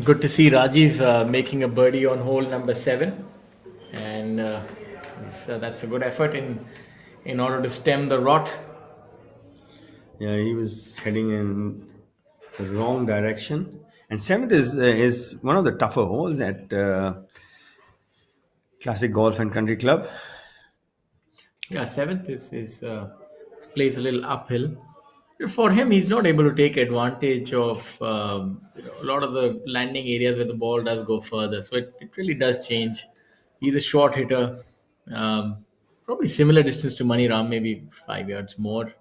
good to see Rajiv making a birdie on hole number 7, and so that's a good effort in order to stem the rot. Yeah, he was heading in the wrong direction. And 7th is one of the tougher holes at Classic Golf and Country Club. Yeah, 7th is plays a little uphill. For him, he's not able to take advantage of a lot of the landing areas where the ball does go further. So it really does change. He's a short hitter, probably similar distance to Mani Ram, maybe 5 yards more.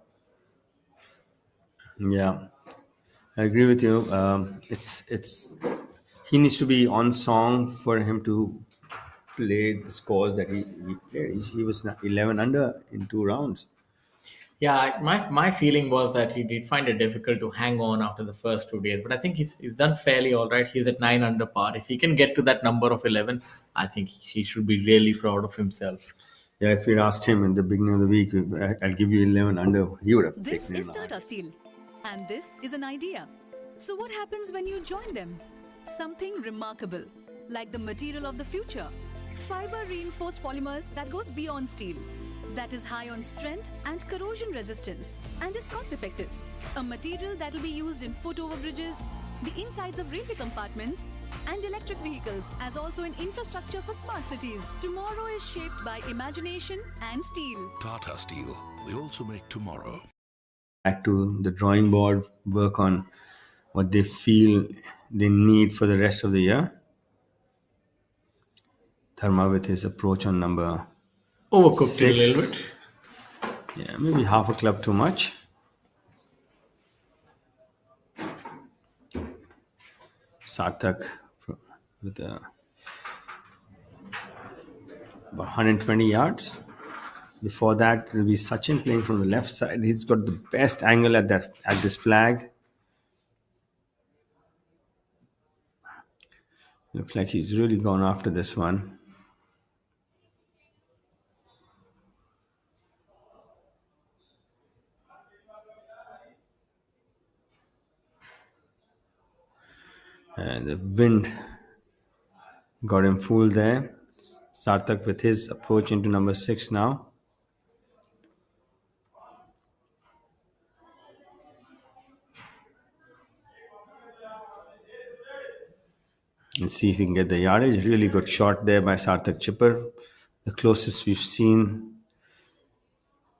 Yeah, I agree with you. It's he needs to be on song for him to play the scores that he played. He was 11 under in 2 rounds. Yeah, my feeling was that he did find it difficult to hang on after the first 2 days, but I think he's done fairly all right. He's at 9 under par. If he can get to that number of 11, I think he should be really proud of himself. Yeah, if you'd asked him in the beginning of the week, I'll give you 11 under, he would have This taken is him. Tata Steel, and this is an idea. So, what happens when you join them? Something remarkable, like the material of the future. Fiber reinforced polymers that goes beyond steel, that is high on strength and corrosion resistance, and is cost effective. A material that will be used in foot overbridges, the insides of railway compartments, and electric vehicles, as also in infrastructure for smart cities. Tomorrow is shaped by imagination and steel. Tata Steel. We also make tomorrow. Back to the drawing board, work on what they feel they need for the rest of the year. Dharma with his approach on number Overcooked it a 6. little bit. Yeah, maybe half a club too much. Sarthak with a about 120 yards. Before that, it will be Sachin playing from the left side. He's got the best angle at this flag. Looks like he's really gone after this one. And the wind got him fooled there. Sarthak with his approach into number 6 now. And see if he can get the yardage. Really good shot there by Sarthak Chipper. The closest we've seen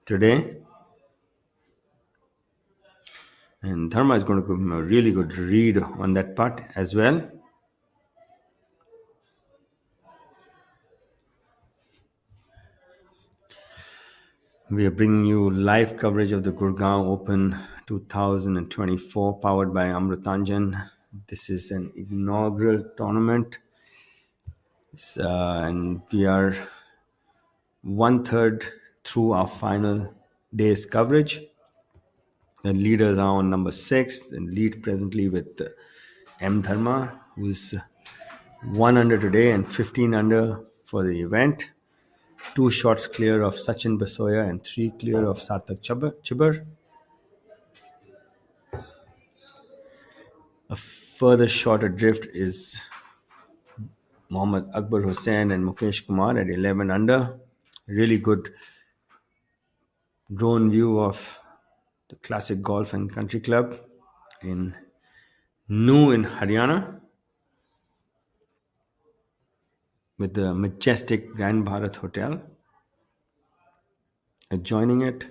today. And Dharma is going to give him a really good read on that putt as well. We are bringing you live coverage of the Gurgaon Open 2024 powered by Amrutanjan. This is an inaugural tournament. And we are 1/3 through our final day's coverage. The leaders are on number 6 and lead presently with M. Dharma, who's 1 under today and 15 under for the event. 2 shots clear of Sachin Basoya and 3 clear of Sarthak Chibber. A further shot adrift is Mohammad Akbar Hussain and Mukesh Kumar at 11 under. Really good drone view of the Classic Golf and Country Club in New in Haryana with the majestic Grand Bharat Hotel adjoining it.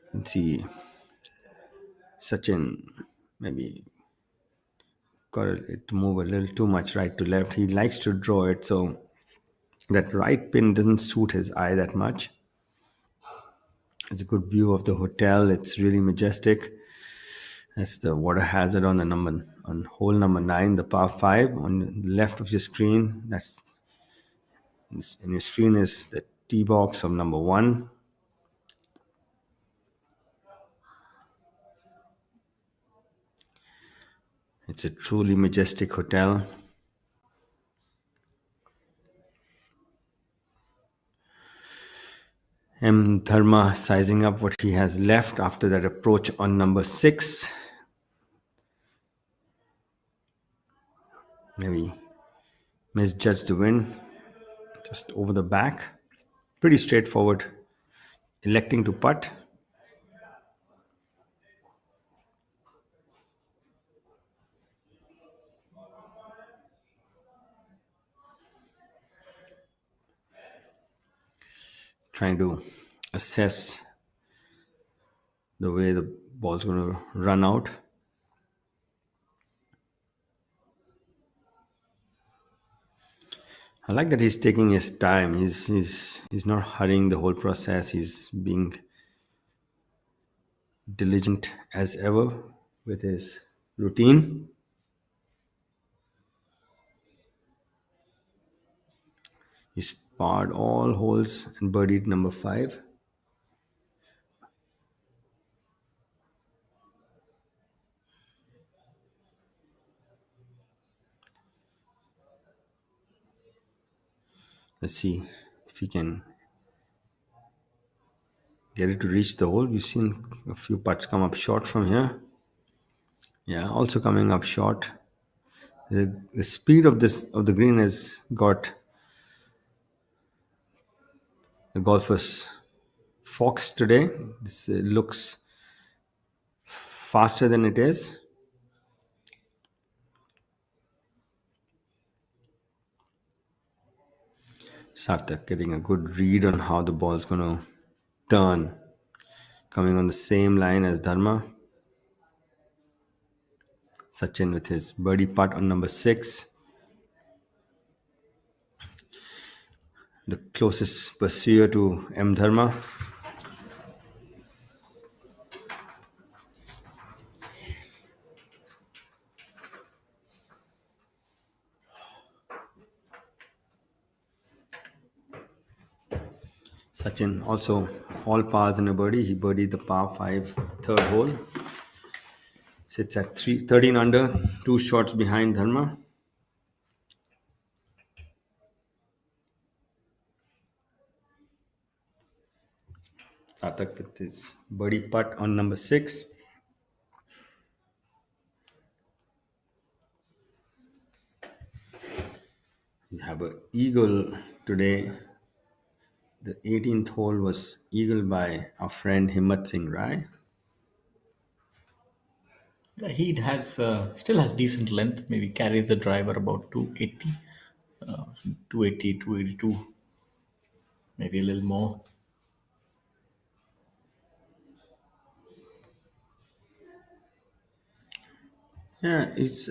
You can see Sachin maybe got it to move a little too much right to left. He likes to draw it, so that right pin doesn't suit his eye that much. It's a good view of the hotel. It's really majestic. That's the water hazard on hole number 9, the par 5. On the left of your screen, that's in your screen is the tee box of number 1. It's a truly majestic hotel. M. Dharma sizing up what he has left after that approach on number 6. Maybe misjudged the wind. Just over the back. Pretty straightforward. Electing to putt. Trying to assess the way the ball's going to run out. I like that he's taking his time. He's not hurrying the whole process. He's being diligent as ever with his routine. He's parred all holes and birdied number 5. Let's see if he can get it to reach the hole. We've seen a few putts come up short from here. Yeah, also coming up short. The speed of the green has got the golfers foxed today. This looks faster than it is. Sarthak getting a good read on how the ball's going to turn. Coming on the same line as Dharma. Sachin with his birdie putt on number 6. The closest pursuer to M. Dharma. Sachin also all pars in a birdie. He birdied the par 5 third hole. Sits at 13 under, two shots behind Dharma. Satak with his birdie putt on number 6. We have a eagle today. The 18th hole was eagle by our friend Himmat Singh Rai. Yeah, he has still has decent length. Maybe carries the driver about 280, 280, 282, maybe a little more. Yeah, he's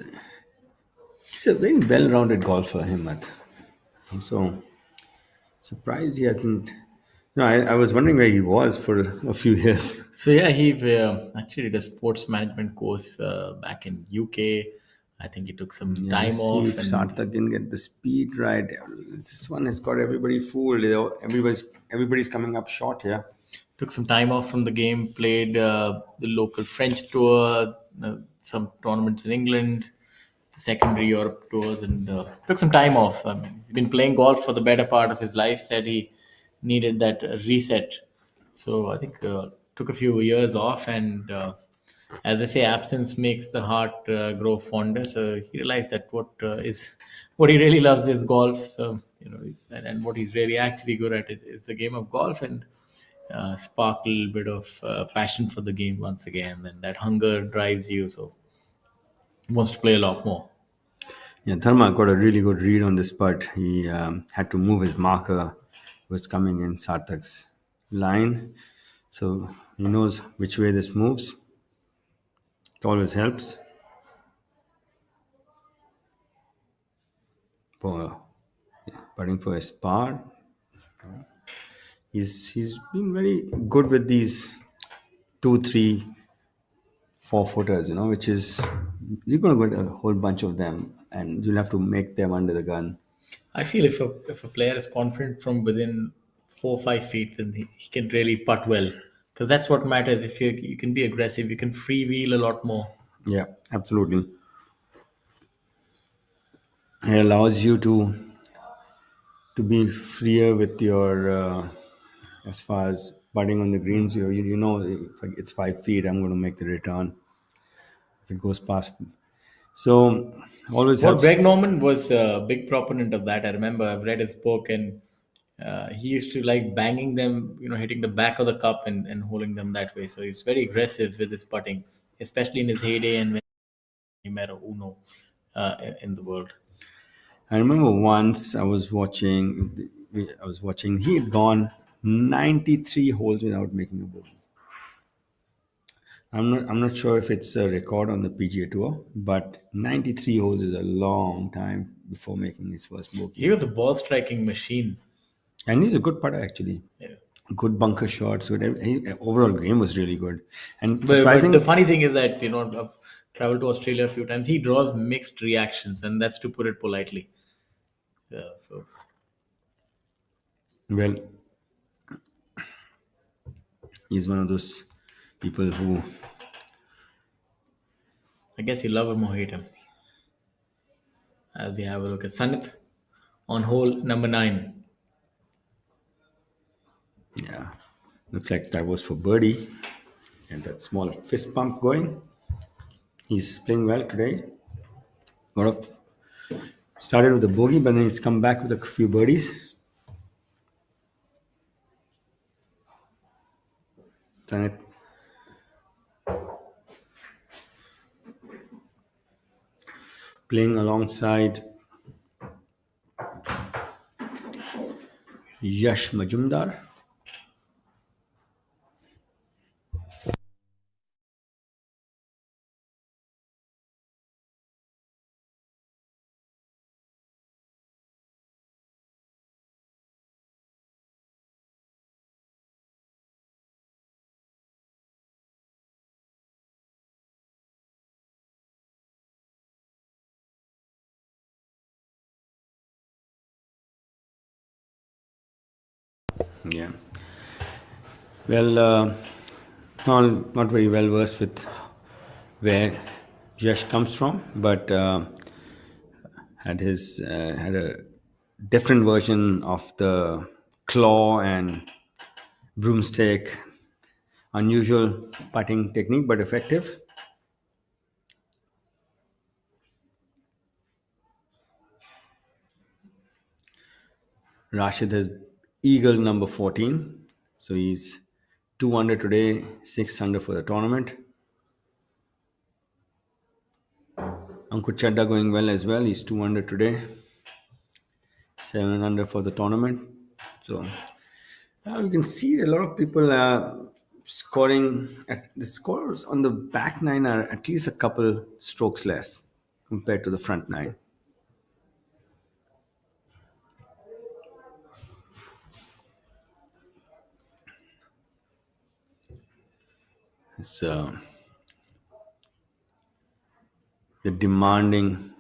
a very well-rounded golfer, Himmat. So surprised he hasn't. No, I was wondering where he was for a few years. So yeah, he actually did a sports management course back in UK. I think he took some Yeah, time let's see off if and Sarthak can get the speed right. This one has got everybody fooled. You know, everybody's coming up short here. took some time off from the game. Played the local French tour, some tournaments in England, the secondary Europe tours, and took some time off. He's been playing golf for the better part of his life. Said he needed that reset. So I think took a few years off, and as they say, absence makes the heart grow fonder. So he realized that what he really loves is golf. So and what he's really actually good at is the game of golf, and spark a little bit of passion for the game once again, and that hunger drives you. So he wants to play a lot more. Yeah, Dharma got a really good read on this putt. He had to move his marker, was coming in Sarthak's line. So he knows which way this moves. It always helps. For putting for his par. He's been very good with these 2, 3, 4 footers, which is you're gonna get a whole bunch of them and you'll have to make them under the gun. I feel if a player is confident from within 4 or 5 feet, then he can really putt well, because that's what matters. If you can be aggressive, you can freewheel a lot more. Yeah, absolutely. It allows you to be freer with your as far as putting on the greens. You know if it's 5 feet, I'm going to make the return. If it goes past, so always Well, helps. Greg Norman was a big proponent of that. I remember I've read his book, and he used to like banging them, hitting the back of the cup and holding them that way. So he's very aggressive with his putting, especially in his heyday and when numero uno in the world. I remember once I was watching. He had gone 93 holes without making a bogey. I'm not sure if it's a record on the PGA Tour, but 93 holes is a long time before making his first bogey. He was a ball striking machine. And he's a good putter actually. Yeah. Good bunker shots. Overall game was really good. And But surprising. the funny thing is that I've traveled to Australia a few times. He draws mixed reactions, and that's to put it politely. Yeah, so Well, he's one of those people who. I guess you love him or hate him. As you have a look at Sanith on hole number 9. Yeah, looks like that was for birdie. And that small fist pump going. He's playing well today. Got off, started with a bogey, but then he's come back with a few birdies. Done it. Playing alongside Yash Majumdar. Yeah. Well, not very well versed with where Yash comes from, but had a different version of the claw and broomstick. Unusual putting technique, but effective. Rashid has eagle number 14, so he's 200 today, 600 for the tournament. Ankur Chadda going well as well. He's 200 today, 700 for the tournament. So we can see a lot of people scoring. At the scores on the back nine are at least a couple strokes less compared to the front nine. It's the demanding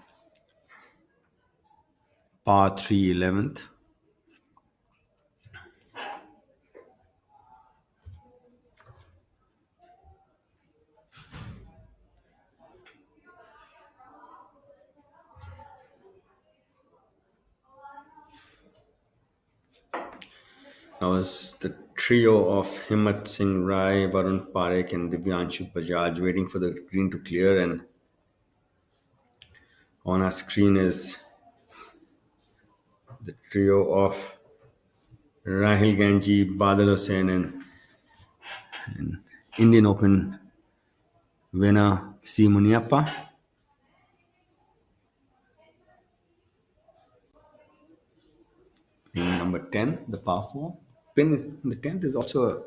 par 3 11th. That was the trio of Himmat Singh Rai, Varun Parekh, and Divyanshu Bajaj waiting for the green to clear. And on our screen is the trio of Rahil Ganji, Badal Hussain, and Indian Open winner C. Muniappa. Pin number 10, the par 4. Pin in the 10th is also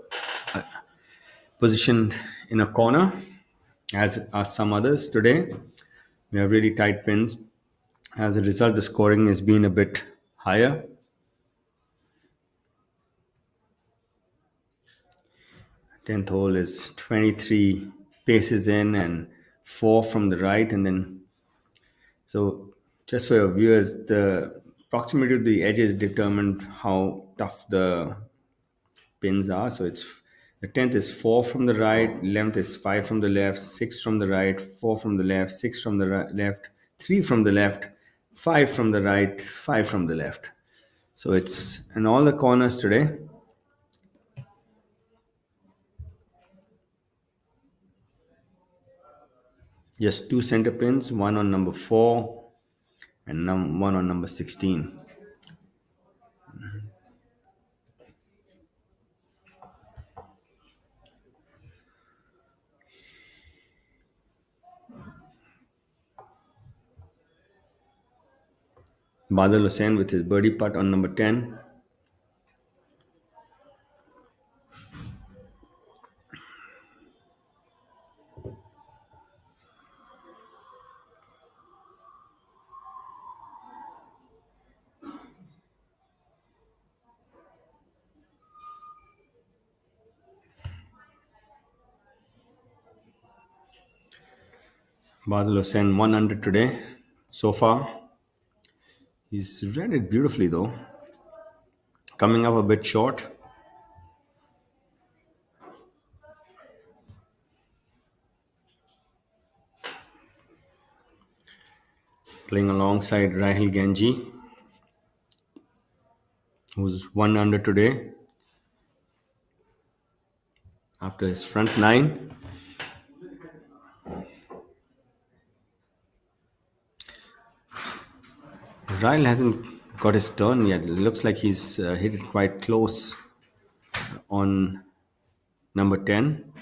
positioned in a corner, as are some others today. We have really tight pins. As a result, the scoring has been a bit higher. 10th hole is 23 paces in and 4 from the right. And then, so just for your viewers, the proximity to the edges determined how tough the pins are. So it's the 10th is 4 from the right, 11th is 5 from the left, 6 from the right, 4 from the left, 6 from the left, 3 from the left, 5 from the right, 5 from the left. So it's in all the corners today. Just 2 center pins, one on number 4 and one on number 16. Badal Hussain with his birdie putt on number 10. Badal Hussain 100 today so far. He's read it beautifully though. Coming up a bit short. Playing alongside Rahil Ganji, who's 100 today after his front nine. Rahil hasn't got his turn yet. It looks like he's hit it quite close on number 10.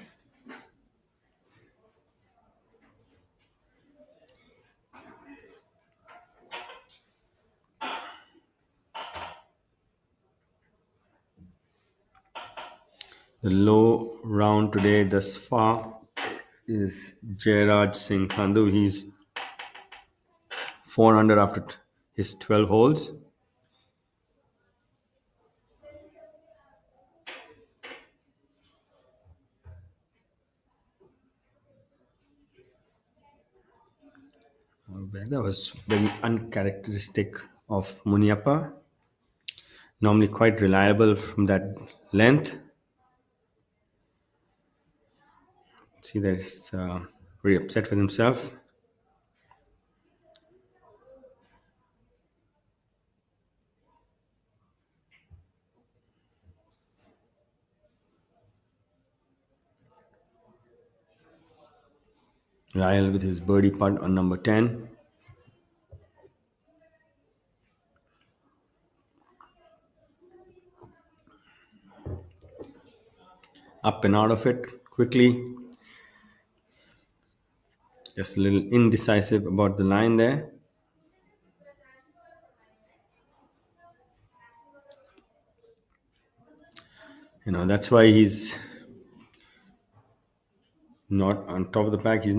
The low round today thus far is Jairaj Singh Khandu. He's 400 after his 12 holes. That was very uncharacteristic of Muniappa. Normally quite reliable from that length. See that he's very upset with himself. Lyle with his birdie putt on number 10. Up and out of it quickly. Just a little indecisive about the line there. That's why he's not on top of the pack. He's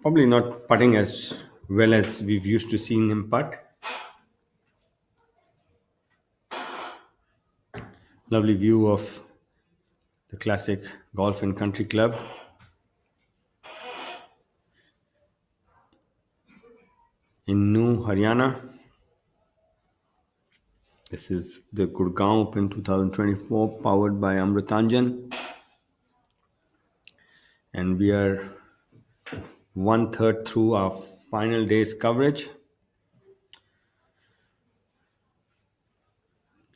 probably not putting as well as we've used to seeing him putt. Lovely view of the classic golf and country club. In New Haryana. This is the Gurgaon Open 2024 powered by Amrutanjan. And we are 1/3 through our final day's coverage.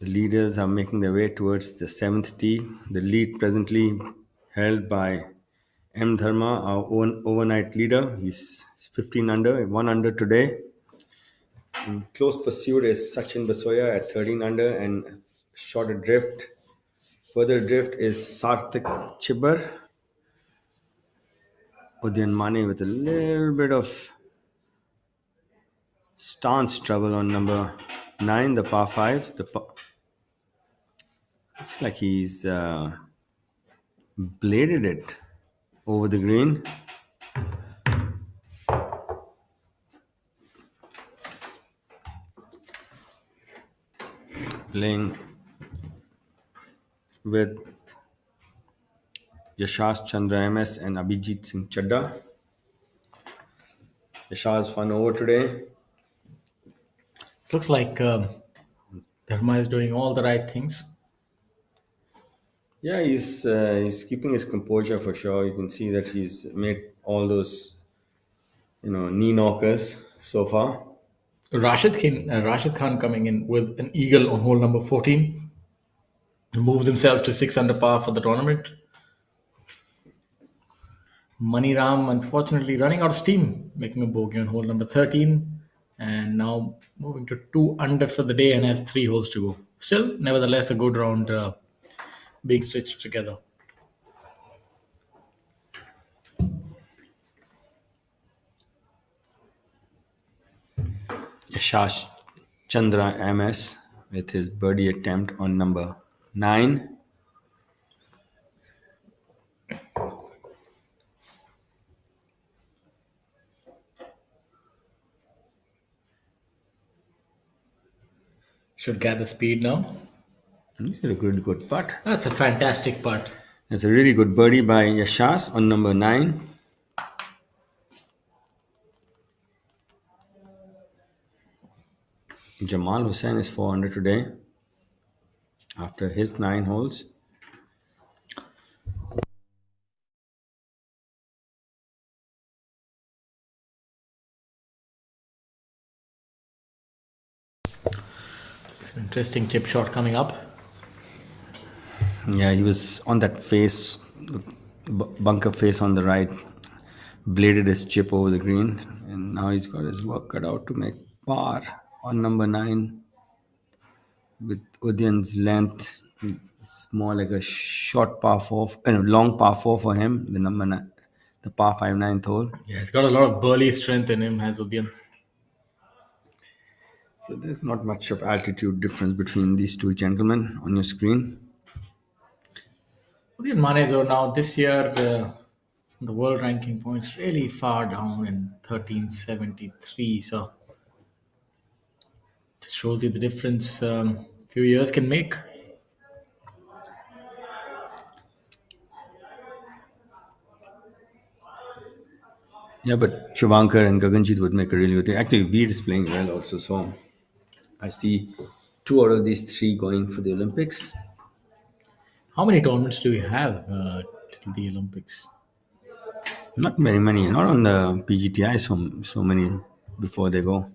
The leaders are making their way towards the 7th tee. The lead presently held by M. Dharma, our own overnight leader. He's 15 under, 1 under today. In close pursuit is Sachin Basoya at 13 under and short adrift. Further adrift is Sarthik Chibbar. Udyan Mane with a little bit of stance trouble on number 9, the par 5. Looks like he's bladed it over the green. Playing with Yashash Chandra MS and Abhijit Singh Chadda. Yasha's fun over today. Looks like Dharma is doing all the right things. Yeah, he's keeping his composure for sure. You can see that he's made all those knee knockers so far. Rashid Khan coming in with an eagle on hole number 14. He moves himself to 6 under par for the tournament. Maniram, unfortunately, running out of steam, making a bogey on hole number 13. And now moving to 2 under for the day and has 3 holes to go. Still, nevertheless, a good round being stitched together. Yashash Chandra MS with his birdie attempt on number 9. Should gather speed now. He's got a really good putt. That's a fantastic putt. That's a really good birdie by Yashash on number 9. Jamal Hussain is 4 under today after his 9 holes. It's an interesting chip shot coming up. Yeah, he was on that face, the bunker face on the right, bladed his chip over the green, and now he's got his work cut out to make par on number 9 with Udyan's length. It's more like a short par 4, long par 4 for him, the number 9, the par 5 ninth hole. Yeah, he's got a lot of burly strength in him, has Udyan. So there's not much of altitude difference between these two gentlemen on your screen. Udyan Mane, though, now this year, the world ranking points really far down in 1373. So it shows you the difference few years can make. Yeah, but Shubhankar and Gaganjit would make a really good thing. Actually, Veer is playing well also, so I see 2 out of these 3 going for the Olympics. How many tournaments do we have till the Olympics? Not very many. Not on the PGTI. So many before they go.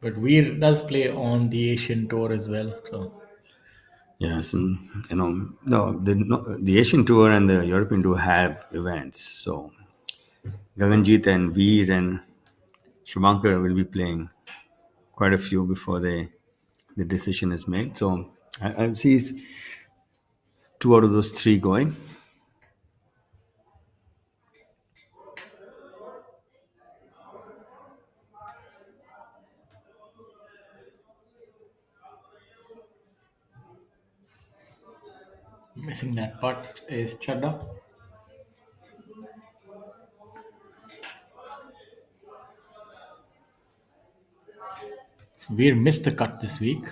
But Veer does play on the Asian tour as well. So Yes, and no, the Asian tour and the European tour have events. So Gaganjit and Veer and Shubhankar will be playing quite a few before the decision is made. So I see two out of those three going. missing that putt is Chadda. Veer missed the cut this week,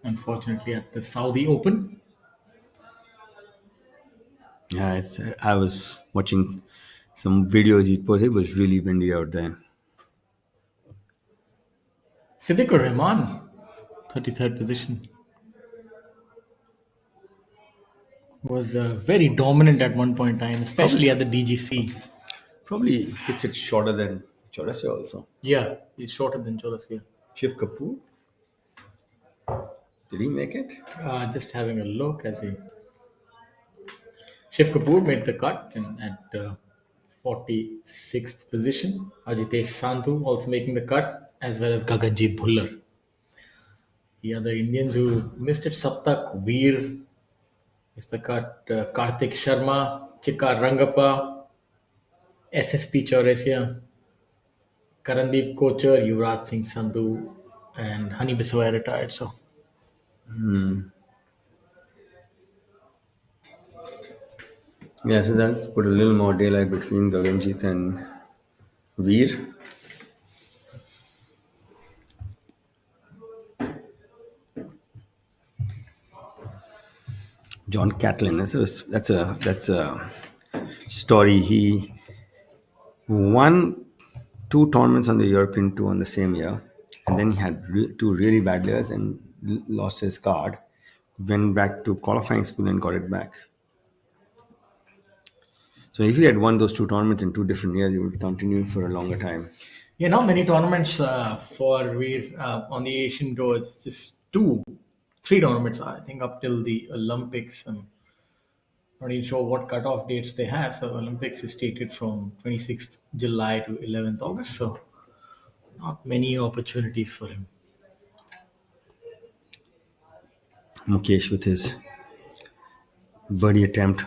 unfortunately, at the Saudi Open. Yeah, I was watching some videos he posted. It was really windy out there. Siddiqur Rahman, 33rd position, was very dominant at one point in time, especially at the DGC. Probably hits it shorter than Chaurasia also. Yeah, he's shorter than Chaurasia. Shiv Kapoor, did he make it? Just having a look as he. Shiv Kapoor made the cut at 46th position. Ajitesh Sandhu also making the cut, as well as Gaganjit Bhullar. The other Indians who missed it, Saptak Veer missed the cut, Karthik Sharma, Chika Rangappa, SSP Chaurasia, Karandeep Kochar, Yuvraj Singh Sandhu, and Hani Biswaya retired. So Yeah, so that put a little more daylight between Gaganjit and Veer. John Catlin, that's a story. He won two tournaments on the European tour in the same year, and then he had two really bad years and lost his card. Went back to qualifying school and got it back. So if he had won those two tournaments in two different years, he would continue for a longer time. yeah, not many tournaments for Veer on the Asian tour. It's just three tournaments, I think, up till the Olympics. I'm not even sure what cutoff dates they have. So Olympics is stated from 26th July to 11th August. So not many opportunities for him. Mukesh with his birdie attempt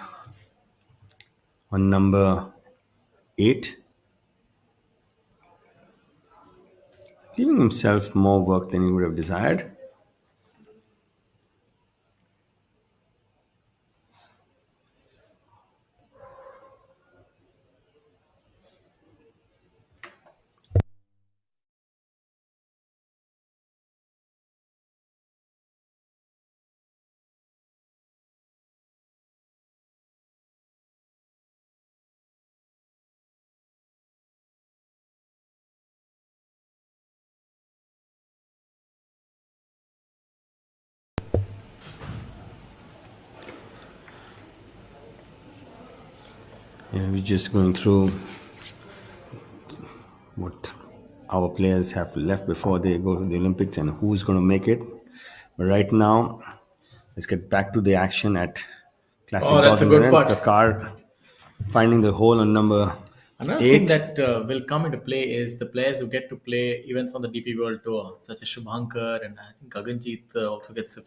on number 8, giving himself more work than he would have desired. Yeah, we're just going through what our players have left before they go to the Olympics and who's going to make it. But right now, let's get back to the action at Classic Oh, that's a good Gothenburg. putt. Kakar finding the hole on number Another thing 8. that will come into play is the players who get to play events on the DP World Tour, such as Shubhankar, and I think Gaganjit also gets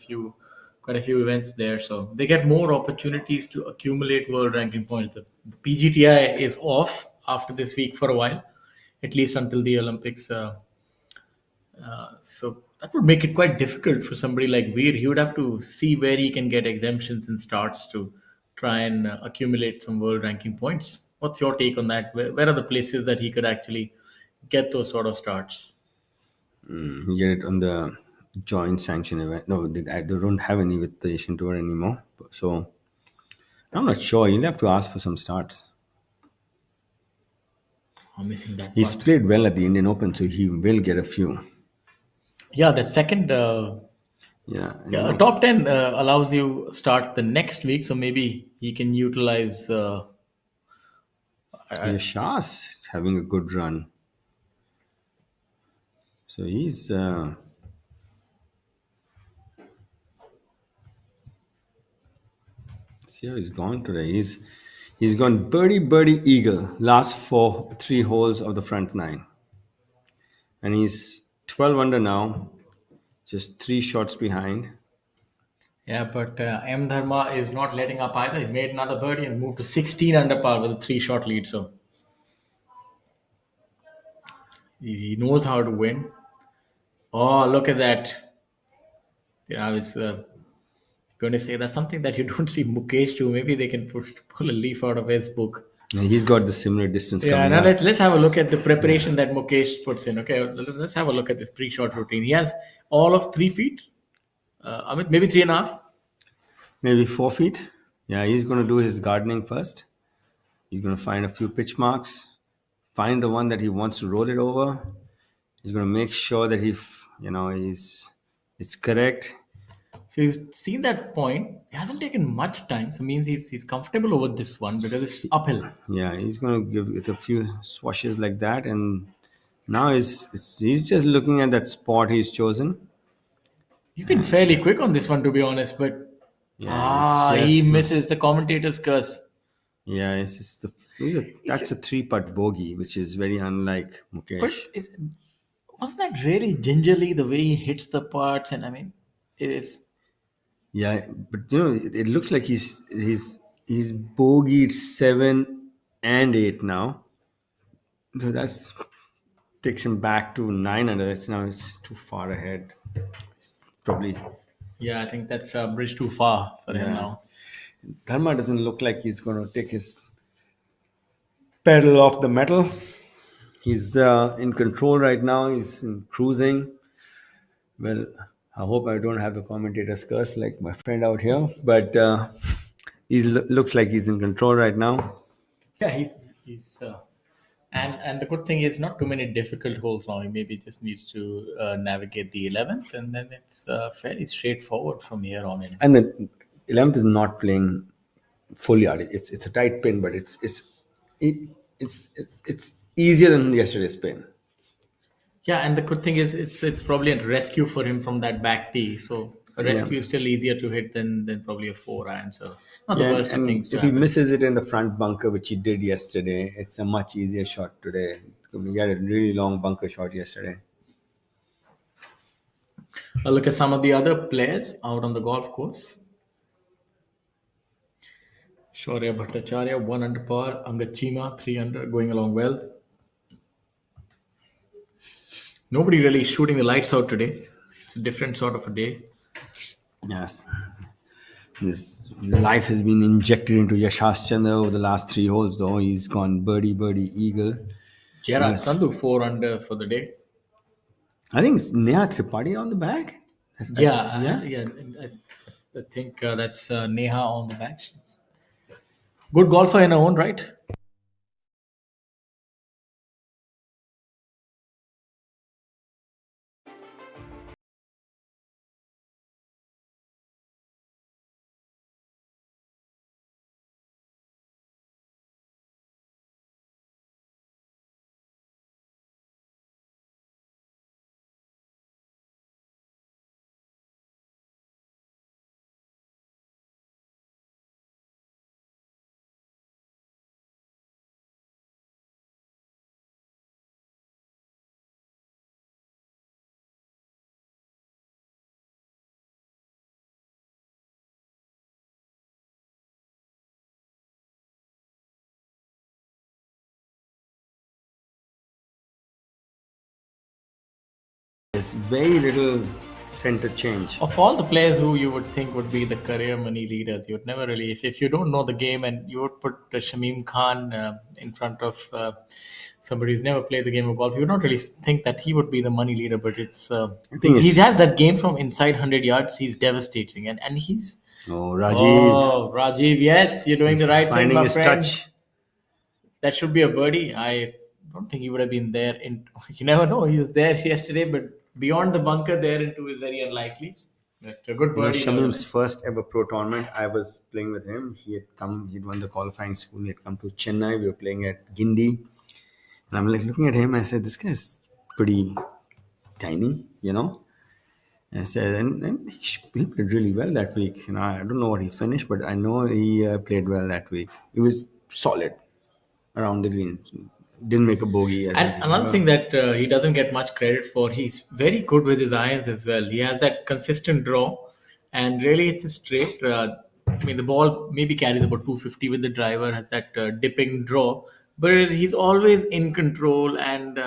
quite a few events there. So they get more opportunities to accumulate world ranking points. The PGTI is off after this week for a while, at least until the Olympics. So that would make it quite difficult for somebody like Veer. He would have to see where he can get exemptions and starts to try and accumulate some world ranking points. What's your take on that? Where are the places that he could actually get those sort of starts? You get it on the joint sanction event. No, they don't have any with the Asian Tour anymore. So I'm not sure. You'll have to ask for some starts. I'm missing that He's part. played well at the Indian Open, so he will get a few. Yeah, that second Yeah, Yeah, a top 10 allows you start the next week, so maybe he can utilize. Yashas having a good run. So he's see how he's gone today. He's gone birdie eagle last three holes of the front nine, and he's 12 under now, just three shots behind. Yeah, but M Dharma is not letting up either. He's made another birdie and moved to 16 under par with a three-shot lead. So he knows how to win. Oh, look at that! Yeah, I was going to say that's something that you don't see Mukesh do. Maybe they can pull a leaf out of his book. And he's got the similar distance Yeah, coming now up. let's have a look at the preparation that Mukesh puts in. Okay, let's have a look at this pre-shot routine. He has all of 3 feet. Amit, maybe 3.5. Maybe 4 feet. Yeah, he's going to do his gardening first. He's going to find a few pitch marks, find the one that he wants to roll it over. He's going to make sure that it's correct. So he's seen that point. It hasn't taken much time. So means he's comfortable over this one because it's uphill. Yeah, he's going to give it a few swashes like that, and now he's just looking at that spot he's chosen. He's been fairly quick on this one, to be honest. But Yeah, he misses the commentator's curse. Yeah, that's a three-putt bogey, which is very unlike But Mukesh. wasn't that really gingerly the way he hits the putts? And I mean, it is. Yeah, but it looks like he's bogeyed 7 and 8 now. So that's takes him back to 9 under. It's too far ahead. Probably. Yeah, I think that's a bridge too far for him Yeah. now. Dharma doesn't look like he's going to take his pedal off the metal. He's in control right now. He's in cruising. Well, I hope I don't have the commentator's curse like my friend out here, but looks like he's in control right now. Yeah, he's and the good thing is not too many difficult holes now. He maybe just needs to navigate the 11th, and then it's fairly straightforward from here on in. And the 11th is not playing full yard. It's a tight pin, but it's easier than yesterday's pin. Yeah, and the good thing is it's probably a rescue for him from that back tee. So a rescue is still easier to hit than probably a 4 iron. So not the Yeah, worst of and things to if he happen. misses it in the front bunker, which he did yesterday, it's a much easier shot today. He had a really long bunker shot yesterday. Look at some of the other players out on the golf course. Shaurya Bhattacharya, 1 under par. Angachima, 3 under, going along well. Nobody really shooting the lights out today. It's a different sort of a day. Yes. His life has been injected into Yashash Chandra over the last three holes, though. He's gone birdie, eagle. Gerard Sandhu, 4 under for the day. I think it's Neha Tripathi on the back. Yeah. I think that's Neha on the back. Good golfer in her own right. There's very little center change. Of all the players who you would think would be the career money leaders, you would never really, if you don't know the game and you would put Shamim Khan in front of somebody who's never played the game of golf, you would not really think that he would be the money leader. But it's he has that game from inside 100 yards. He's devastating, and he's Rajiv. Yes, you're doing the right thing, Finding my his friend. touch. That should be a birdie. I don't think he would have been there. You never know. He was there yesterday, but beyond the bunker there into is very unlikely. That a good You know, birdie. Shamim's first ever pro tournament, I was playing with him. He'd won the qualifying school. He had come to Chennai. We were playing at Gindi. And I'm like looking at him. I said, this guy's pretty tiny, you know. And I said, and he played really well that week. You know, I don't know what he finished, but I know he played well that week. He was solid around the green. Didn't make a bogey. I And think. another thing that he doesn't get much credit for, he's very good with his irons as well. He has that consistent draw, and really it's a straight. I mean, the ball maybe carries about 250 with the driver, has that dipping draw, but he's always in control and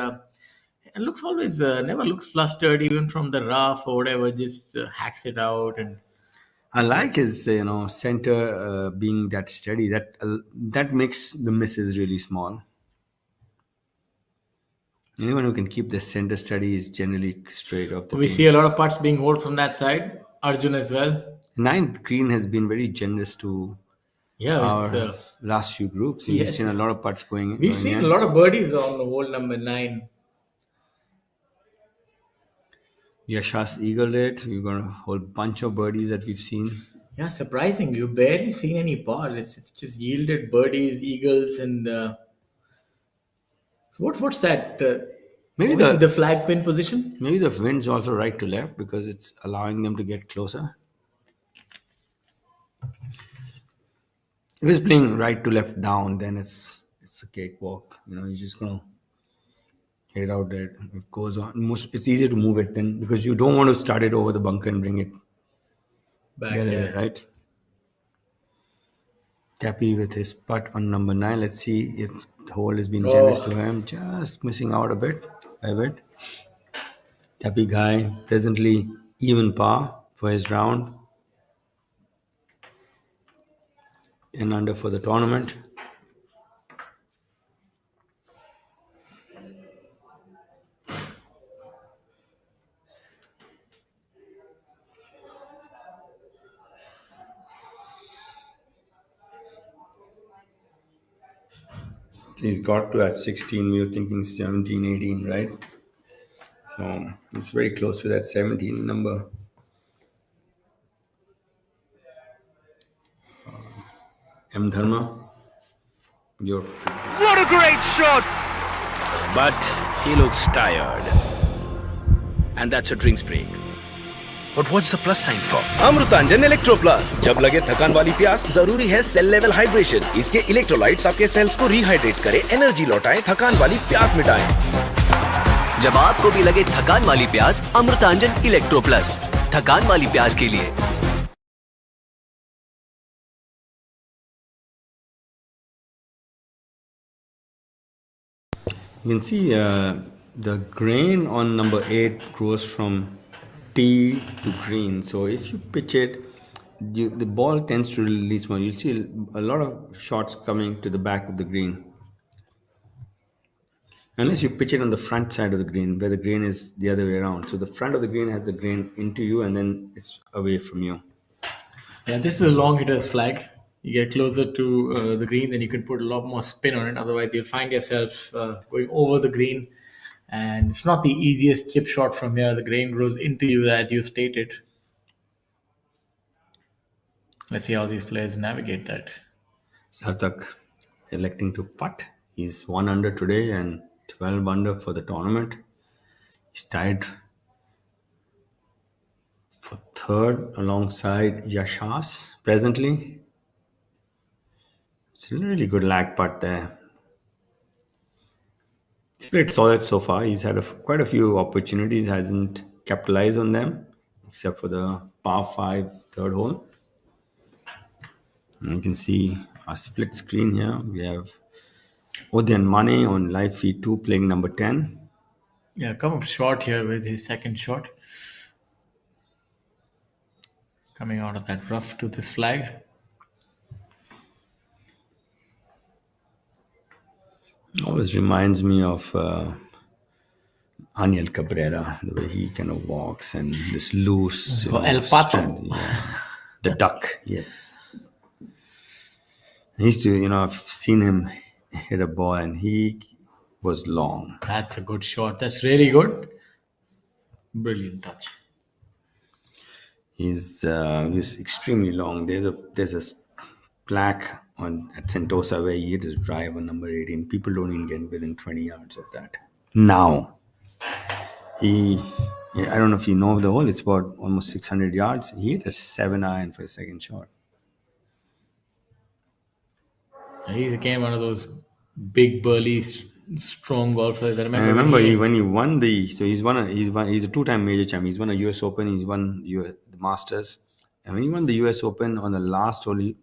looks always never looks flustered, even from the rough or whatever. Just hacks it out and. I like his, center being that steady. That makes the misses really small. Anyone who can keep the center steady is generally straight off the We tee. see a lot of putts being holed from that side. Arjun as well. Ninth green has been very generous to Yeah, it's our last few groups. We've yes. seen a lot of putts going. We've going seen in. a lot of birdies on the hole number 9. Yashas eagled it. We've got a whole bunch of birdies that we've seen. Yeah, surprising. You've barely seen any pars. It's just yielded birdies, eagles, and so what's that? Maybe Obviously the the flag pin position. maybe the wind's also right to left because it's allowing them to get closer. If it's playing right to left down, then it's a cakewalk. You know, you're just gonna hit it out there. It goes on. It's easier to move it then because you don't want to start it over the bunker and bring it Back the other way, there. right? Tappy with his putt on number 9. Let's see if the hole has been generous to him. Just missing out a bit. Tappy guy presently even par for his round. 10 under for the tournament. He's got to that 16. We were thinking 17, 18, right? So it's very close to that 17 number. M. Dharma, your What a great shot! But he looks tired. And that's a drinks break. But what's the plus sign for? Amrutanjan Electro Plus. जब लगे थकान वाली प्यास जरूरी है cell level hydration. इसके electrolytes आपके sales को रिहाइड्रेट करें, एनर्जी लौटाएं, थकान वाली प्यास मिटाएं. जब आपको भी लगे थकान वाली प्यास, अमृतांजन इलेक्ट्रो प्लस. थकान वाली प्यास के लिए. You can see the grain on number 8 grows from tee to green. So if you pitch it, the ball tends to release more. You'll see a lot of shots coming to the back of the green. Unless you pitch it on the front side of the green, where the grain is the other way around. So the front of the green has the grain into you and then it's away from you. Yeah, this is a long hitter's flag. You get closer to the green, then you can put a lot more spin on it. Otherwise, you'll find yourself going over the green. And it's not the easiest chip shot from here. The grain grows into you, as you stated. Let's see how these players navigate that. Sarthak electing to putt. He's 1 under today and 12 under for the tournament. He's tied for third alongside Yashas presently. It's a really good lag putt there. He's played solid so far. He's had quite a few opportunities, hasn't capitalized on them, except for the par 5 third hole. And you can see a split screen here. We have Odyan Mane on live feed 2 playing number 10. Yeah, come up short here with his second shot. Coming out of that rough to this flag. Always reminds me of Aniel Cabrera, the way he kind of walks and this loose. El Pato. strength, yeah. The duck, yes. I used to, I've seen him hit a ball and he was long. That's a good shot. That's really good. Brilliant touch. He's extremely long. There's a plaque on at Sentosa where he hit his drive on number 18. People don't even get within 20 yards of that. Now he, yeah, I don't know if you know the hole. It's about almost 600 yards. He hit a 7 iron for a second shot. He's again one of those big, burly, strong golfers. I And remember I remember when when he won so he's a two-time major champ. He's won a US Open. He's won the Masters. And when he won the US Open on the last hole, he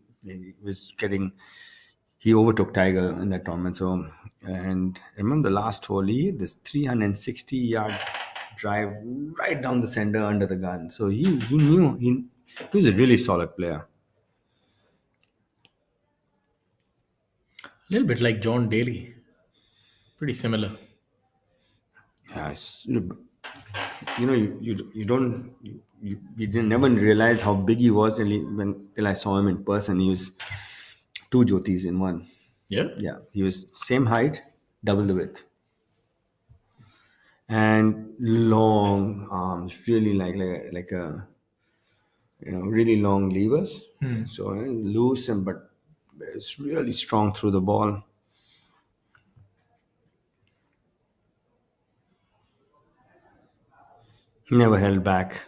overtook Tiger in that tournament. So, and I remember the last hole, he hit this 360-yard drive right down the center under the gun. So he knew he was a really solid player. a little bit like John Daly, pretty similar. Yeah, you don't we didn't never realize how big he was till I saw him in person. He was two Jyotis in one. Yeah. Yeah, he was same height, double the width, and long arms, really like a really long levers. So loose but it's really strong through the ball. He never held back.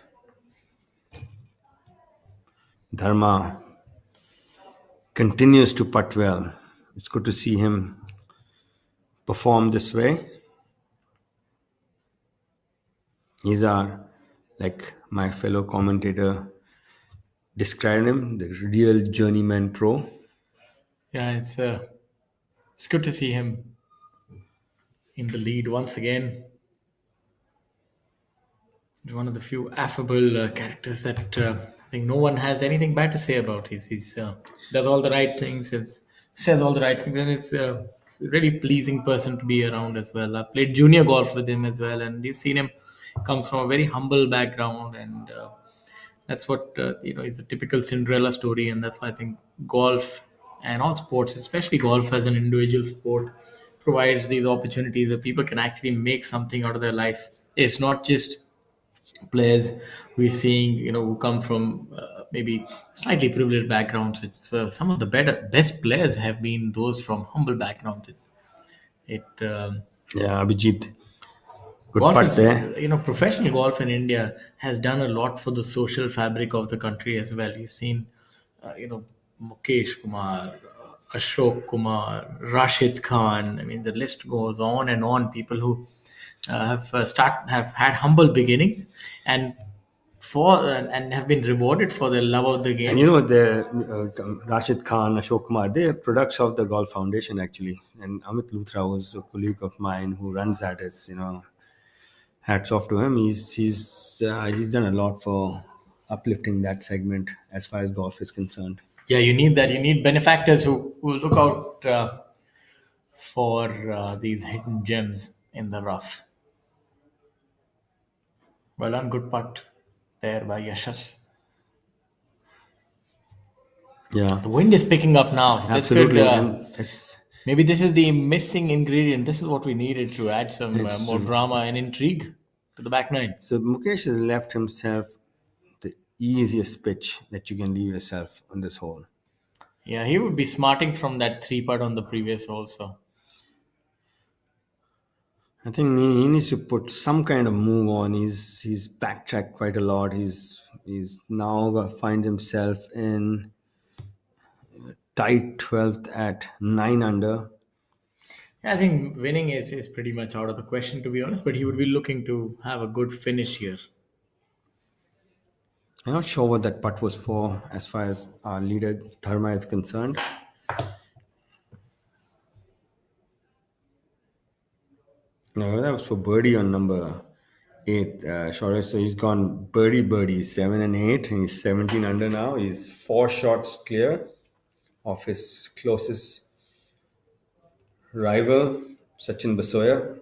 Dharma continues to putt well. It's good to see him perform this way. These are, like my fellow commentator described him, the real journeyman pro. Yeah, it's good to see him in the lead once again. He's one of the few affable characters that I think no one has anything bad to say about. He's does all the right things, says all the right things, and it's a really pleasing person to be around as well. I've played junior golf with him as well, and you've seen him comes from a very humble background, and that's what is a typical Cinderella story, and that's why I think golf and all sports, especially golf as an individual sport, provides these opportunities where people can actually make something out of their life. It's not just players we're seeing, who come from maybe slightly privileged backgrounds. It's some of the best players have been those from humble backgrounds. Yeah, Abhijit. Good Golf putt is, there. professional golf in India has done a lot for the social fabric of the country as well. You've seen, Mukesh Kumar, Ashok Kumar, Rashid Khan. I mean, the list goes on and on. People who have had humble beginnings and and have been rewarded for their love of the game. And you know, the Rashid Khan, Ashok Kumar, they are products of the Golf Foundation actually. And Amit Luthra was a colleague of mine who runs that. Hats off to him. He's done a lot for uplifting that segment as far as golf is concerned. Yeah, you need that. You need benefactors who look out for these hidden gems in the rough. Well done, good putt there by Yashas. Yeah, The wind is picking up now. So absolutely. This could, And maybe this is the missing ingredient. This is what we needed to add some more drama and intrigue to the back nine. so Mukesh has left himself the easiest pitch that you can leave yourself on this hole. Yeah, he would be smarting from that three putt on the previous hole. So I think he needs to put some kind of move on. He's backtracked quite a lot. He's now finds himself in tight 12th at 9 under. yeah, I think winning is pretty much out of the question, to be honest. But he would be looking to have a good finish here. I'm not sure what that putt was for as far as our leader Dharma is concerned. No, that was for birdie on number 8. Shorter, so he's gone birdie, 7 and 8, and he's 17 under now. He's 4 shots clear of his closest rival, Sachin Basoya.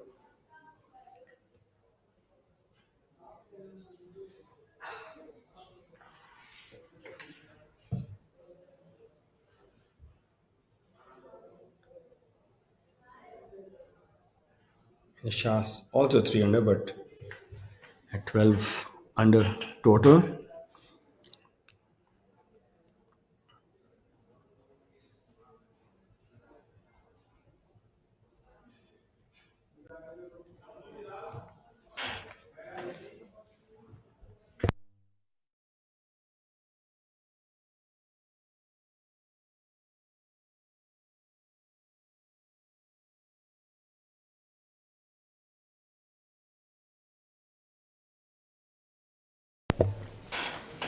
Shah's also 3 under, but at 12 under total.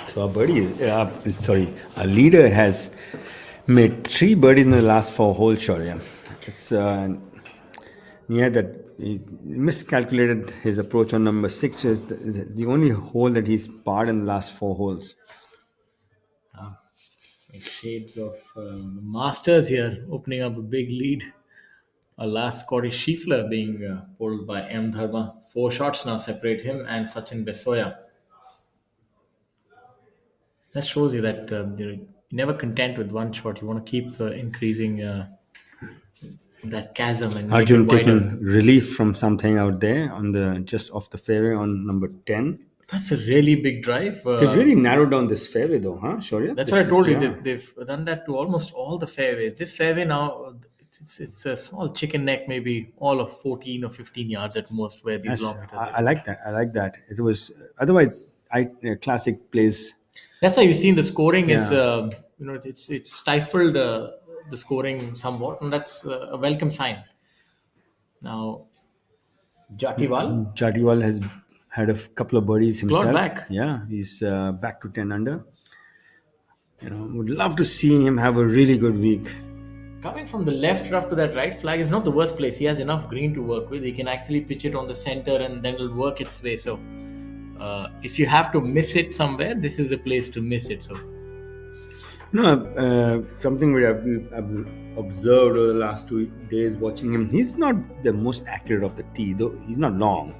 So our leader has made 3 birdies in the last 4 holes. Shaurya, it's near that he miscalculated his approach on number 6. Is the only hole that he's parred in the last 4 holes. Shades of the Masters here, opening up a big lead. A last Scottish Schiefler being pulled by M. Dharma. 4 shots now separate him and Sachin Besoya. That shows you that you're never content with 1 shot. You want to keep increasing that chasm and make it Arjun wider. taking relief from something out there on the just off the fairway on number 10. That's a really big drive. They've really narrowed down this fairway though, huh, Shaurya? That's This what I told is- you. yeah. They've done that to almost all the fairways. This fairway now, it's a small chicken neck, maybe all of 14 or 15 yards at most, where these Yes, long hitters I like that. I like that. It was otherwise classic plays. That's how you've seen the scoring is, Yeah. it's stifled the scoring somewhat, and that's a welcome sign. Now, Jatiwal, Jatiwal has had a couple of birdies himself. Clawed back. Yeah, he's back to 10 under. Would love to see him have a really good week. coming from the left rough to that right flag is not the worst place. He has enough green to work with. He can actually pitch it on the center, and then it'll work its way. So, if you have to miss it somewhere, this is the place to miss it. So, Something I've observed over the last 2 days watching him. He's not the most accurate of the tee, though. He's not long,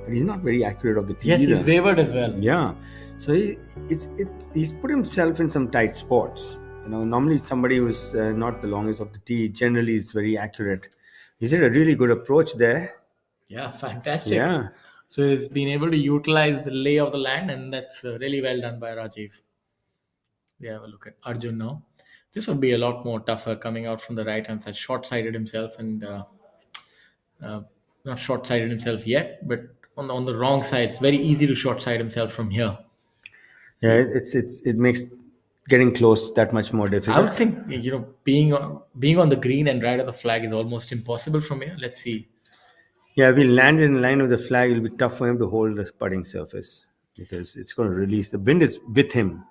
but he's not very accurate of the tee yes, either. he's wavered as well. Yeah, so he's put himself in some tight spots. Normally somebody who's not the longest of the tee generally is very accurate. He's had a really good approach there. Yeah, fantastic. Yeah. So he's been able to utilize the lay of the land, and that's really well done by Rajiv. We have a look at Arjun now. This would be a lot more tougher coming out from the right hand side. Short-sighted himself, and not short-sighted himself yet, but on the wrong side. It's very easy to short-side himself from here. Yeah, it makes getting close that much more difficult. I would think being on the green and right of the flag is almost impossible from here. Let's see. Yeah, if he lands in line with the flag, it'll be tough for him to hold the putting surface because it's going to release. The wind is with him.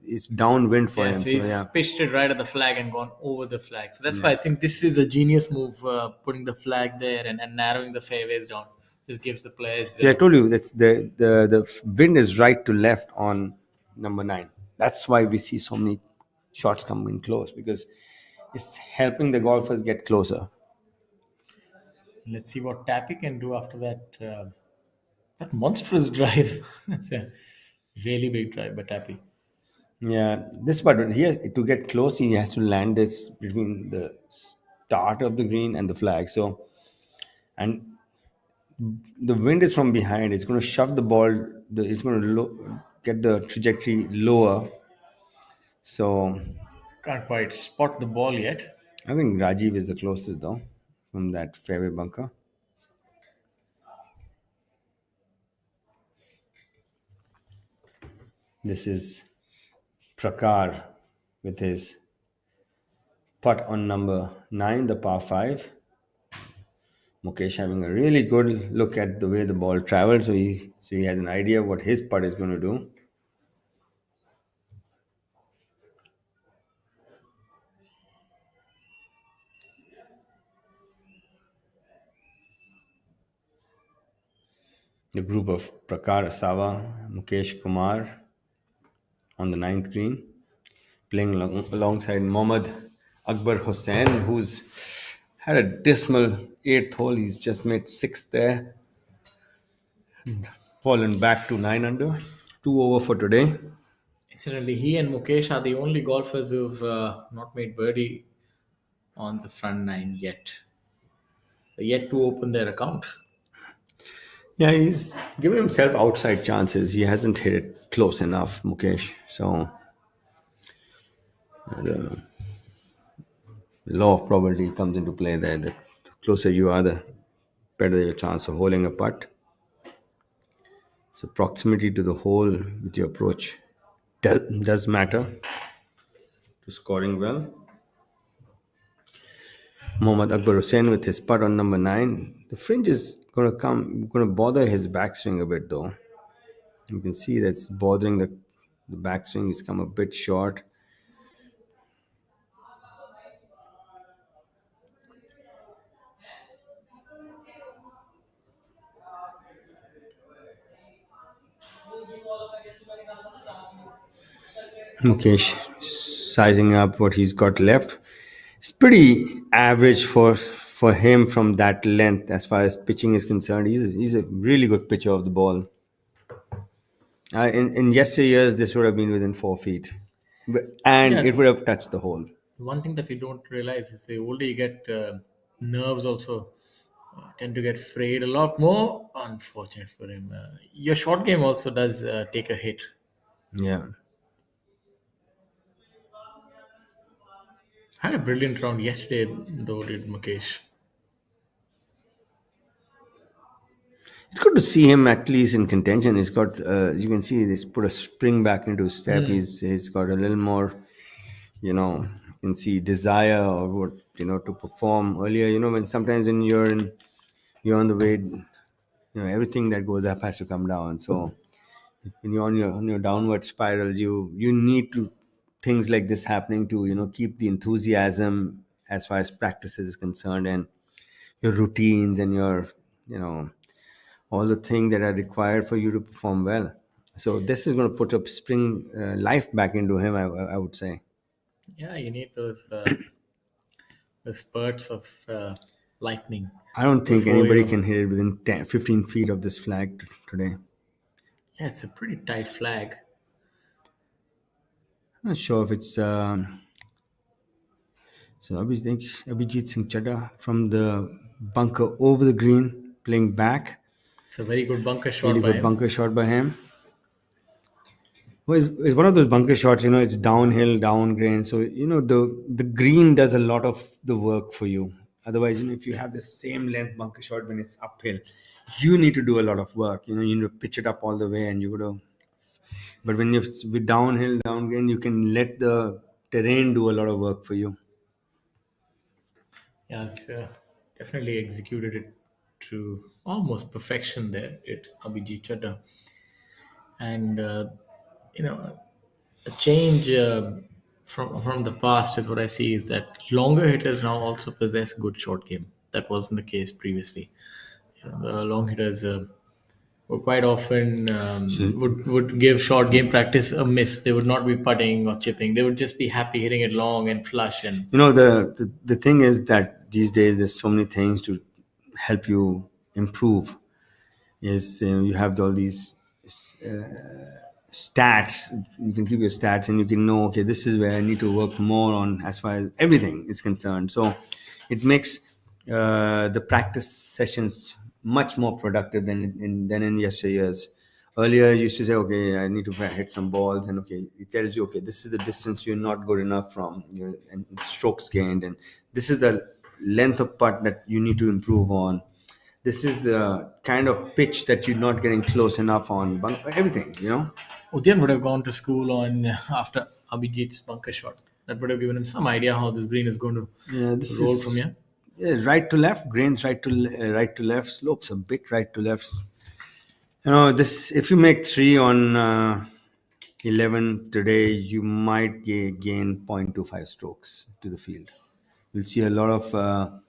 It's downwind for him. So he's pitched it right at the flag and gone over the flag. So that's why I think this is a genius move, putting the flag there and narrowing the fairways down. Just gives the players. See, I told you that's the wind is right to left on number 9. That's why we see so many shots coming close because it's helping the golfers get closer. Let's see what Tappy can do after that. That monstrous drive. That's a really big drive by Tappy. Yeah, this part he has to get close. He has to land this between the start of the green and the flag. So, and the wind is from behind. It's going to shove the ball. It's going to get the trajectory lower. So, Can't quite spot the ball yet. I think Rajiv is the closest though from that fairway bunker. This is Prakar with his putt on number 9, the par 5. Mukesh having a really good look at the way the ball traveled, so he has an idea what his putt is going to do. The group of Prakar Asawa, Mukesh Kumar on the 9th green, playing alongside Mohammad Akbar Hussain, who's had a dismal 8th hole. He's just made 6th there. Fallen back to 9 under. 2 over for today. Incidentally, he and Mukesh are the only golfers who've not made birdie on the front 9 yet. They're yet to open their account. Yeah, he's given himself outside chances. He hasn't hit it close enough, Mukesh. So the law of probability comes into play there. The closer you are, the better your chance of holding a putt. So proximity to the hole with your approach does matter to scoring well. Mohammad Akbar Hussain with his putt on number 9. The fringe is going to bother his backswing a bit though. You can see that's bothering the The backswing has come a bit short. Mukesh sizing up what he's got left. It's pretty average for him from that length as far as pitching is concerned. He's a really good pitcher of the ball. In yesteryears, this would have been within 4 feet, and Yeah. it would have touched the hole. One thing that we don't realize is the older you get, nerves also tend to get frayed a lot more. Unfortunate for him. Your short game also does take a hit. Yeah. Had a brilliant round yesterday, though, did Mukesh. It's good to see him at least in contention. He's got, you can see, he's put a spring back into his step. He's got a little more, you can see desire or what, to perform earlier. When sometimes when you're on the way, everything that goes up has to come down. So when you're on your downward spiral, you need to things like this happening to keep the enthusiasm as far as practices is concerned, and your routines and your you know all the things that are required for you to perform well. So this is going to put up spring life back into him, I would say. Yeah, you need those the spurts of lightning. I don't think Before anybody you- can hit it within 10, 15 feet of this flag today. Yeah, it's a pretty tight flag. I'm not sure if it's so Abhijit Singh Chadha from the bunker over the green playing back. It's a very good bunker shot Really by good him. bunker shot by him. Well, it's one of those bunker shots, it's downhill, down grain. So, the green does a lot of the work for you. Otherwise, if you have the same length bunker shot when it's uphill, you need to do a lot of work. You need to pitch it up all the way and you got to. But when you're with downhill, down grain, you can let the terrain do a lot of work for you. Yeah, it's definitely executed it to almost perfection there, it Abhijit Chadha. And a change from the past is what I see is that longer hitters now also possess good short game. That wasn't the case previously. The long hitters were quite often would give short game practice a miss. They would not be putting or chipping. They would just be happy hitting it long and flush. And The thing is that these days there's so many things to help you improve. Is you have all these stats. You can keep your stats and you can know, okay, this is where I need to work more on as far as everything is concerned. So it makes the practice sessions much more productive than in yesteryears. Earlier you used to say, okay, I need to hit some balls, and okay, it tells you, okay, this is the distance you're not good enough from, and strokes gained, and this is the length of putt that you need to improve on. This is the kind of pitch that you're not getting close enough on. Everything. Udyan would have gone to school on after Abhijit's bunker shot. That would have given him some idea how this green is going to Yeah, this roll is from here. yeah, right to left, grains right to left, slopes a bit right to left. This if you make 3 on 11 today, you might gain 0.25 strokes to the field. You'll see a lot of.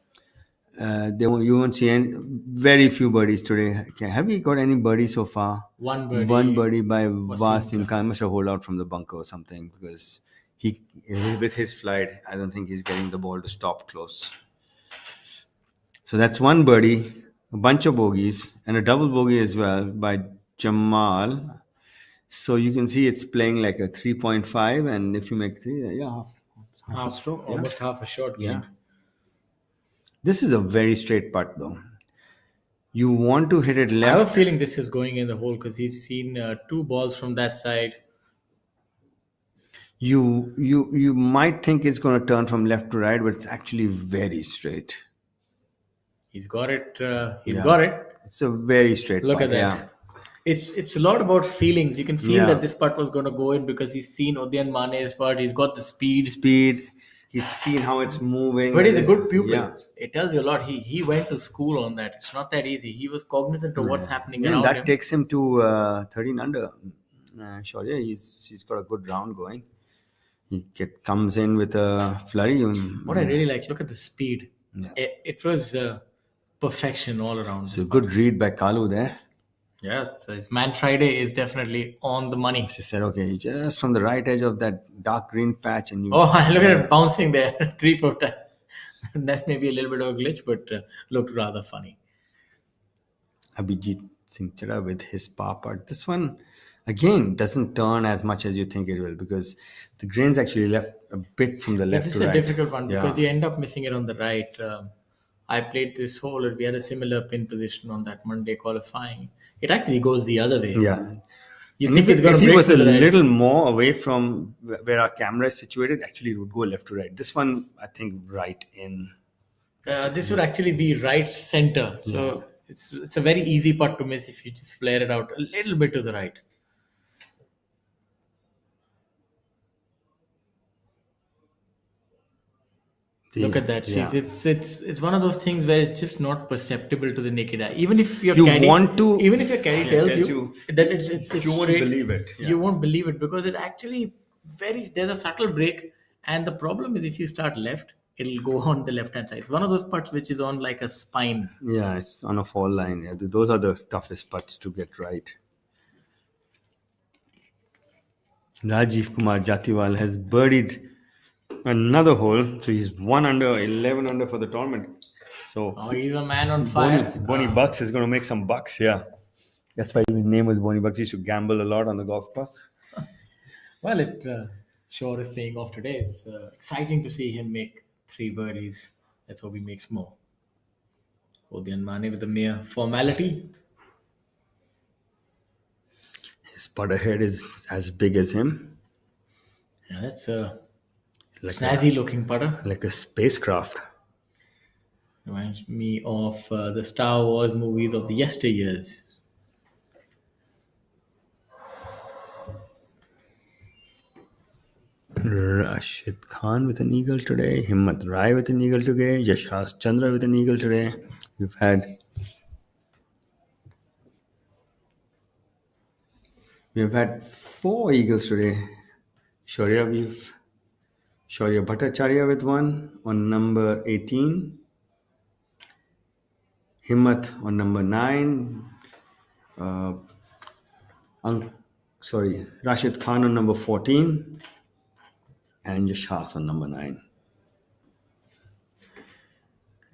You won't see very few birdies today. Have you got any birdies so far? One birdie. One birdie by Wasim Khan. Must have hold out from the bunker or something, because he, with his flight, I don't think he's getting the ball to stop close. So that's one birdie, a bunch of bogeys, and a double bogey as well by Jamal. So you can see it's playing like a 3.5, and if you make 3, half a stroke. Yeah. Almost half a shot Yeah. gained. This is a very straight putt, though. You want to hit it I have a left. feeling this is going in the hole because he's seen 2 balls from that side. You might think it's going to turn from left to right, but it's actually very straight. He's got it. He's Yeah. got it. It's a very straight Look putt. at that. Yeah. It's a lot about feelings. You can feel Yeah. that this putt was going to go in because he's seen Udyan Mane's putt. He's got the speed. Speed. He's seen how it's moving. But he's a good pupil. Yeah. It tells you a lot. He went to school on that. It's not that easy. He was cognizant of what's happening Yeah, around that him. takes him to 13 under. Shaurya, he's got a good round going. He comes in with a flurry. What I really like, look at the speed. It was perfection all around. So This good putt. read by Kalu there. Yeah, so his Man Friday is definitely on the money. She said, okay, just from the right edge of that dark green patch, and you. Oh, look at it bouncing there, 3-footer. That may be a little bit of a glitch, but looked rather funny. Abhijit Singh Chada with his par putt. This one, again, doesn't turn as much as you think it will because the grain's actually left a bit from the left This to is a right. difficult one because Yeah. you end up missing it on the right. I played this hole, and we had a similar pin position on that Monday qualifying. It actually goes the other way. Yeah. You And think it's going if to he break was a to the right. little more away from where our camera is situated, actually it would go left to right. This one, I think, right in. This would actually be right center. So it's a very easy putt to miss if you just flare it out a little bit to the right. Look at that. Yeah. See, it's one of those things where it's just not perceptible to the naked eye. Even if your You caddy, want to- even if your caddy tells tells you you, that it's you won't straight, believe it. Yeah. You won't believe it because it actually there's a subtle break, and the problem is if you start left, it'll go on the left hand side. It's one of those putts which is on like a spine. Yeah, it's on a fall line. Yeah, those are the toughest putts to get right. Rajiv Kumar Jatiwal has birdied another hole, so he's 1 under, 11 under for the tournament. So Oh, he's a man on fire. Bonnie Bucks is going to make some bucks. Yeah, that's why his name was Bonnie Bucks. He used to gamble a lot on the golf course. Well, it sure is paying off today. It's exciting to see him make 3 birdies. Let's hope he makes more. Odyan Mane with a mere formality. His putter head is as big as him, Yeah, that's a Like snazzy looking putter. like a spacecraft. Reminds me of the Star Wars movies of the yesteryears. Rashid Khan with an eagle today. Himmat Rai with an eagle today. Yashas Chandra with an eagle today. We've had 4 eagles today. Shaurya Bhattacharya with one on number 18. Himmat on number 9. Rashid Khan on number 14. And Yashas on number 9.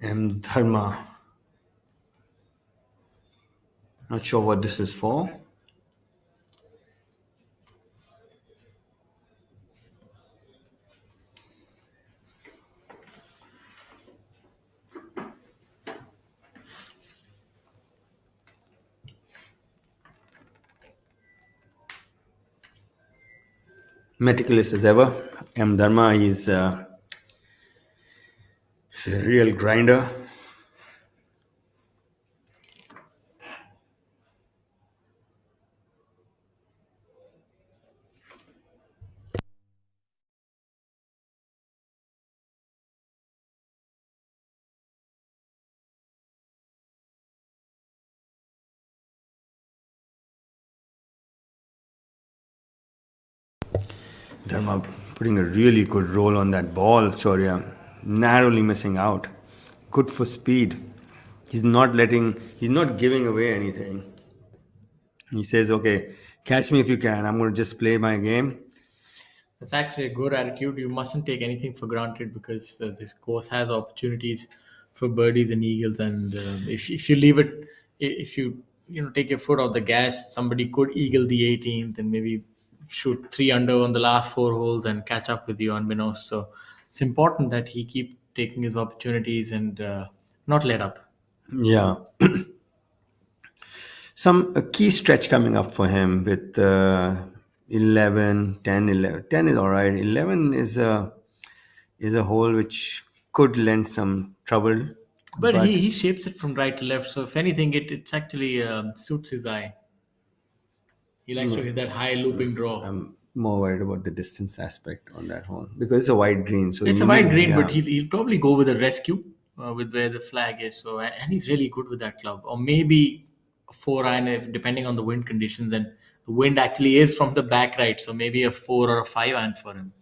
M. Dharma. Not sure what this is for. Meticulous as ever. M. Dharma is a real grinder. Dharma putting a really good roll on that ball, Shaurya. Narrowly missing out. Good for speed. He's not giving away anything. He says, okay, catch me if you can. I'm going to just play my game. That's actually a good attitude. You mustn't take anything for granted because this course has opportunities for birdies and eagles. And if you leave it, if you take your foot off the gas, somebody could eagle the 18th and maybe shoot 3 under on the last 4 holes and catch up with you unbeknownst. So it's important that he keep taking his opportunities and not let up. Yeah. A key stretch coming up for him with 11, 10, 11. 10 is all right. 11 is a hole which could lend some trouble. But he shapes it from right to left. So if anything, it's actually suits his eye. He likes to hit that high looping draw. I'm more worried about the distance aspect on that hole because it's a wide green. So It's a wide green, yeah. but he'll probably go with a rescue with where the flag is. So and he's really good with that club, or maybe a 4-iron if depending on the wind conditions. And the wind actually is from the back right. So maybe a 4 or a 5 iron for him,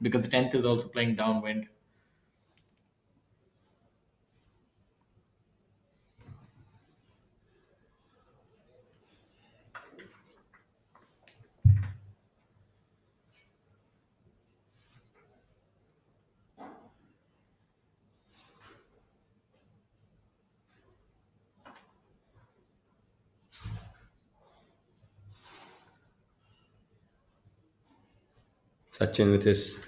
because the 10th is also playing downwind. Sachin with his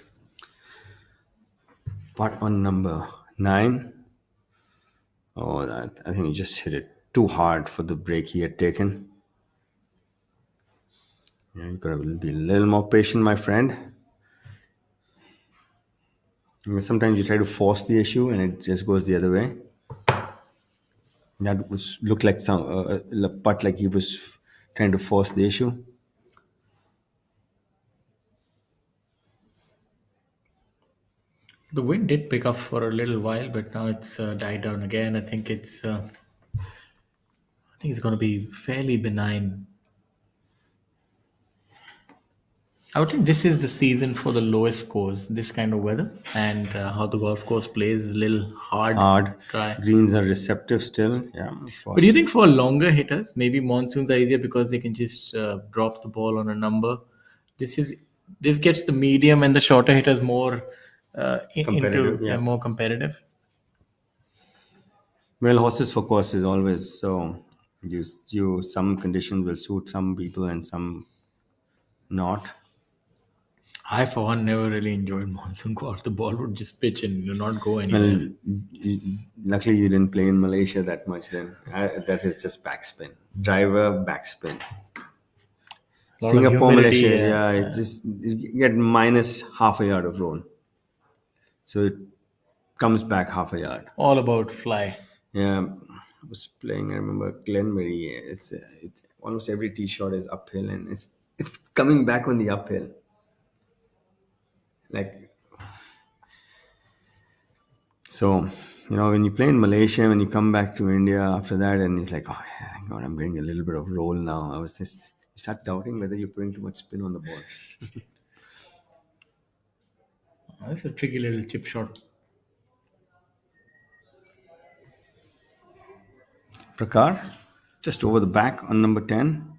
putt on number 9. Oh, I think he just hit it too hard for the break he had taken. Yeah, you gotta be a little more patient, my friend. I mean, sometimes you try to force the issue and it just goes the other way. That was looked like some putt, like he was trying to force the issue. The wind did pick up for a little while, but now it's died down again. I think it's going to be fairly benign. I would think this is the season for the lowest scores, this kind of weather, and how the golf course plays is a little hard, dry. Greens are receptive still. Yeah, of course. But do you think for longer hitters, maybe monsoons are easier because they can just drop the ball on a number? This gets the medium and the shorter hitters more Competitive, into yeah. more competitive. Well, horses for course is always so. You some conditions will suit some people and some not. I, for one, never really enjoyed monsoon golf. The ball would just pitch and not go anywhere. Well, luckily you didn't play in Malaysia that much. Then that is just backspin, driver backspin. Lot of Singapore, humidity, Malaysia, yeah, it just you get minus half a yard of roll, so it comes back half a yard. All about fly. Yeah, I was playing. I remember Glenmary. It's almost every tee shot is uphill, and it's coming back on the uphill. Like, so, when you play in Malaysia, when you come back to India after that, and it's like, oh, yeah, thank God, I'm getting a little bit of roll now. I was just, you start doubting whether you're putting too much spin on the ball. That's a tricky little chip shot. Prakar, just over the back on number 10.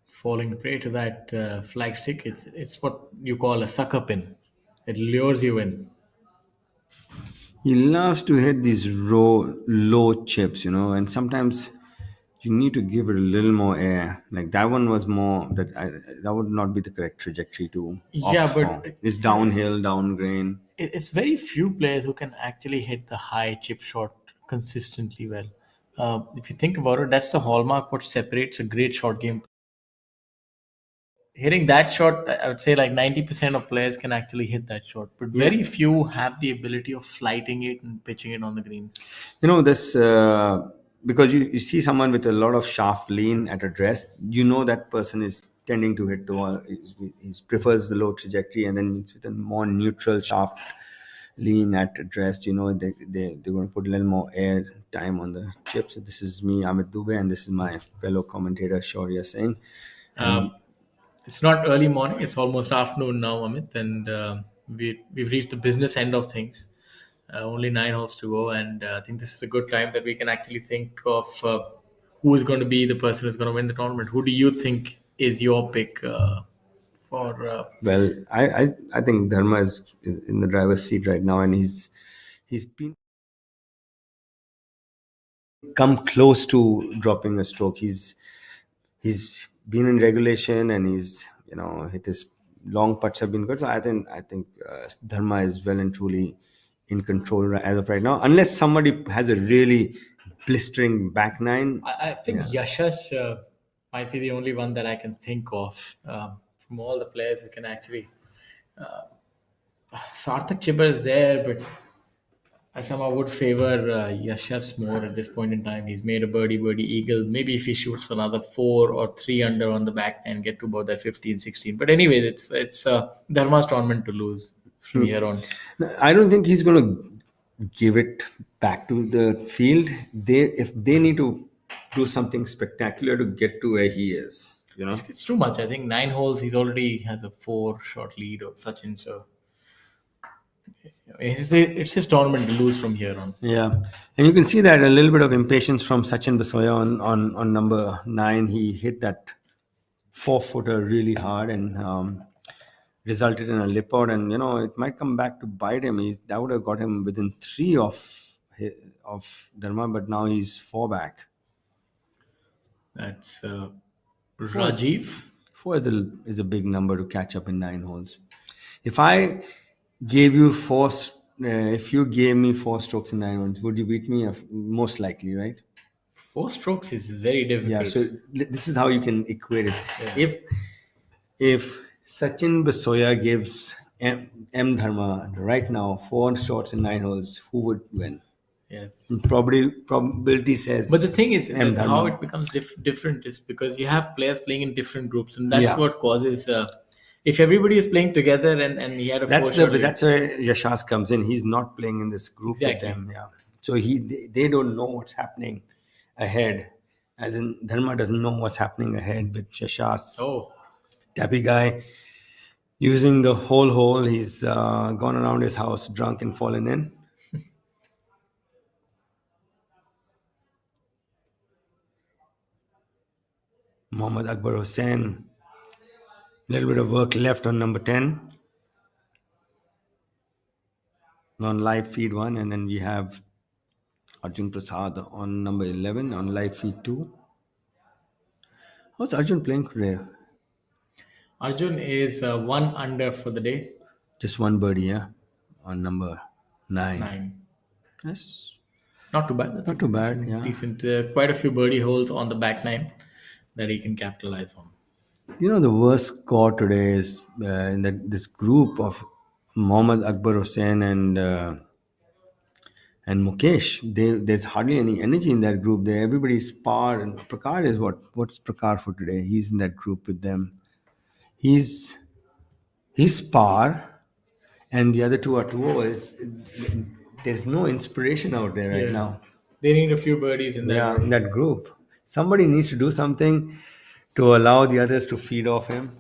Falling prey to that flag stick. It's what you call a sucker pin. It lures you in. He loves to hit these low chips, and sometimes you need to give it a little more air. Like that one was more that would not be the correct trajectory to Yeah, opt but for. It's downhill, down grain. It's very few players who can actually hit the high chip shot consistently well. If you think about it, that's the hallmark what separates a great short game. Hitting that shot, I would say like 90% of players can actually hit that shot, but very few have the ability of flighting it and pitching it on the green. This because you see someone with a lot of shaft lean at address, that person is tending to hit the wall. He prefers the low trajectory, and then with a more neutral shaft lean at address, they're going to put a little more air time on the chips. This is me, Amit Dubey, and this is my fellow commentator Shaurya Singh. It's not early morning; it's almost afternoon now, Amit, and we've reached the business end of things. Only 9 holes to go, and I think this is a good time that we can actually think of who is going to be the person who's going to win the tournament. Who do you think is your pick for? Well, I think Dharma is in the driver's seat right now, and he's been come close to dropping a stroke. He's been in regulation, and he's hit his long putts have been good. So I think Dharma is well and truly in control as of right now, unless somebody has a really blistering back nine. I think Yashas might be the only one that I can think of from all the players who can actually. Sarthak Chibber is there, but I somehow would favor Yashas more at this point in time. He's made a birdie eagle. Maybe if he shoots another 4 or 3 under on the back and get to about that 15, 16. But anyway, it's Dharma's tournament to lose from here on. I don't think he's going to give it back to the field. If they need to do something spectacular to get to where he is. You know, It's too much. I think 9 holes. He's already has a 4 shot lead of Sachin. So it's his tournament to lose from here on. yeah, and you can see that a little bit of impatience from Sachin Basoya on number 9. He hit that 4-footer really hard and resulted in a lip out, and it might come back to bite him. That would have got him within 3 of Dharma, but now he's 4 back. That's Rajiv. 4 is a big number to catch up in 9 holes. If I gave you if you gave me 4 strokes in 9 holes, would you beat me? Most likely, right? 4 strokes is very difficult. Yeah. So this is how you can equate it. If Sachin Basoya gives M Dharma right now 4 shots in 9 holes, who would win? Yes. Probability says. But the thing is, M that how Dharma. it becomes different is because you have players playing in different groups, and that's Yeah. what causes. If everybody is playing together and he had a That's 4 shot lead. that's where Yashas comes in. He's not playing in this group Exactly. with them. Yeah. So they don't know what's happening ahead. As in Dharma doesn't know what's happening ahead with Yashas. Oh, Tappy guy using the whole hole. He's gone around his house drunk and fallen in. Mohammad Akbar Hussain. A little bit of work left on number 10. On live feed 1, and then we have Arjun Prasad on number 11 on live feed 2. How's Arjun playing today? Arjun is 1 under for the day. Just one birdie, yeah, on number 9. 9. Yes, Not too bad. That's not too bad. Yeah, decent. Quite a few birdie holes on the back 9 that he can capitalize on. the worst score today is in this group of Mohammad Akbar Hussain and Mukesh. There's hardly any energy in that group. Everybody's par, and Prakar is what's Prakar for today? He's in that group with them. He's par, and the other two are 2 there's no inspiration out there right Yeah. now. They need a few birdies in that. Yeah, group. in that group. Somebody needs to do something to allow the others to feed off him.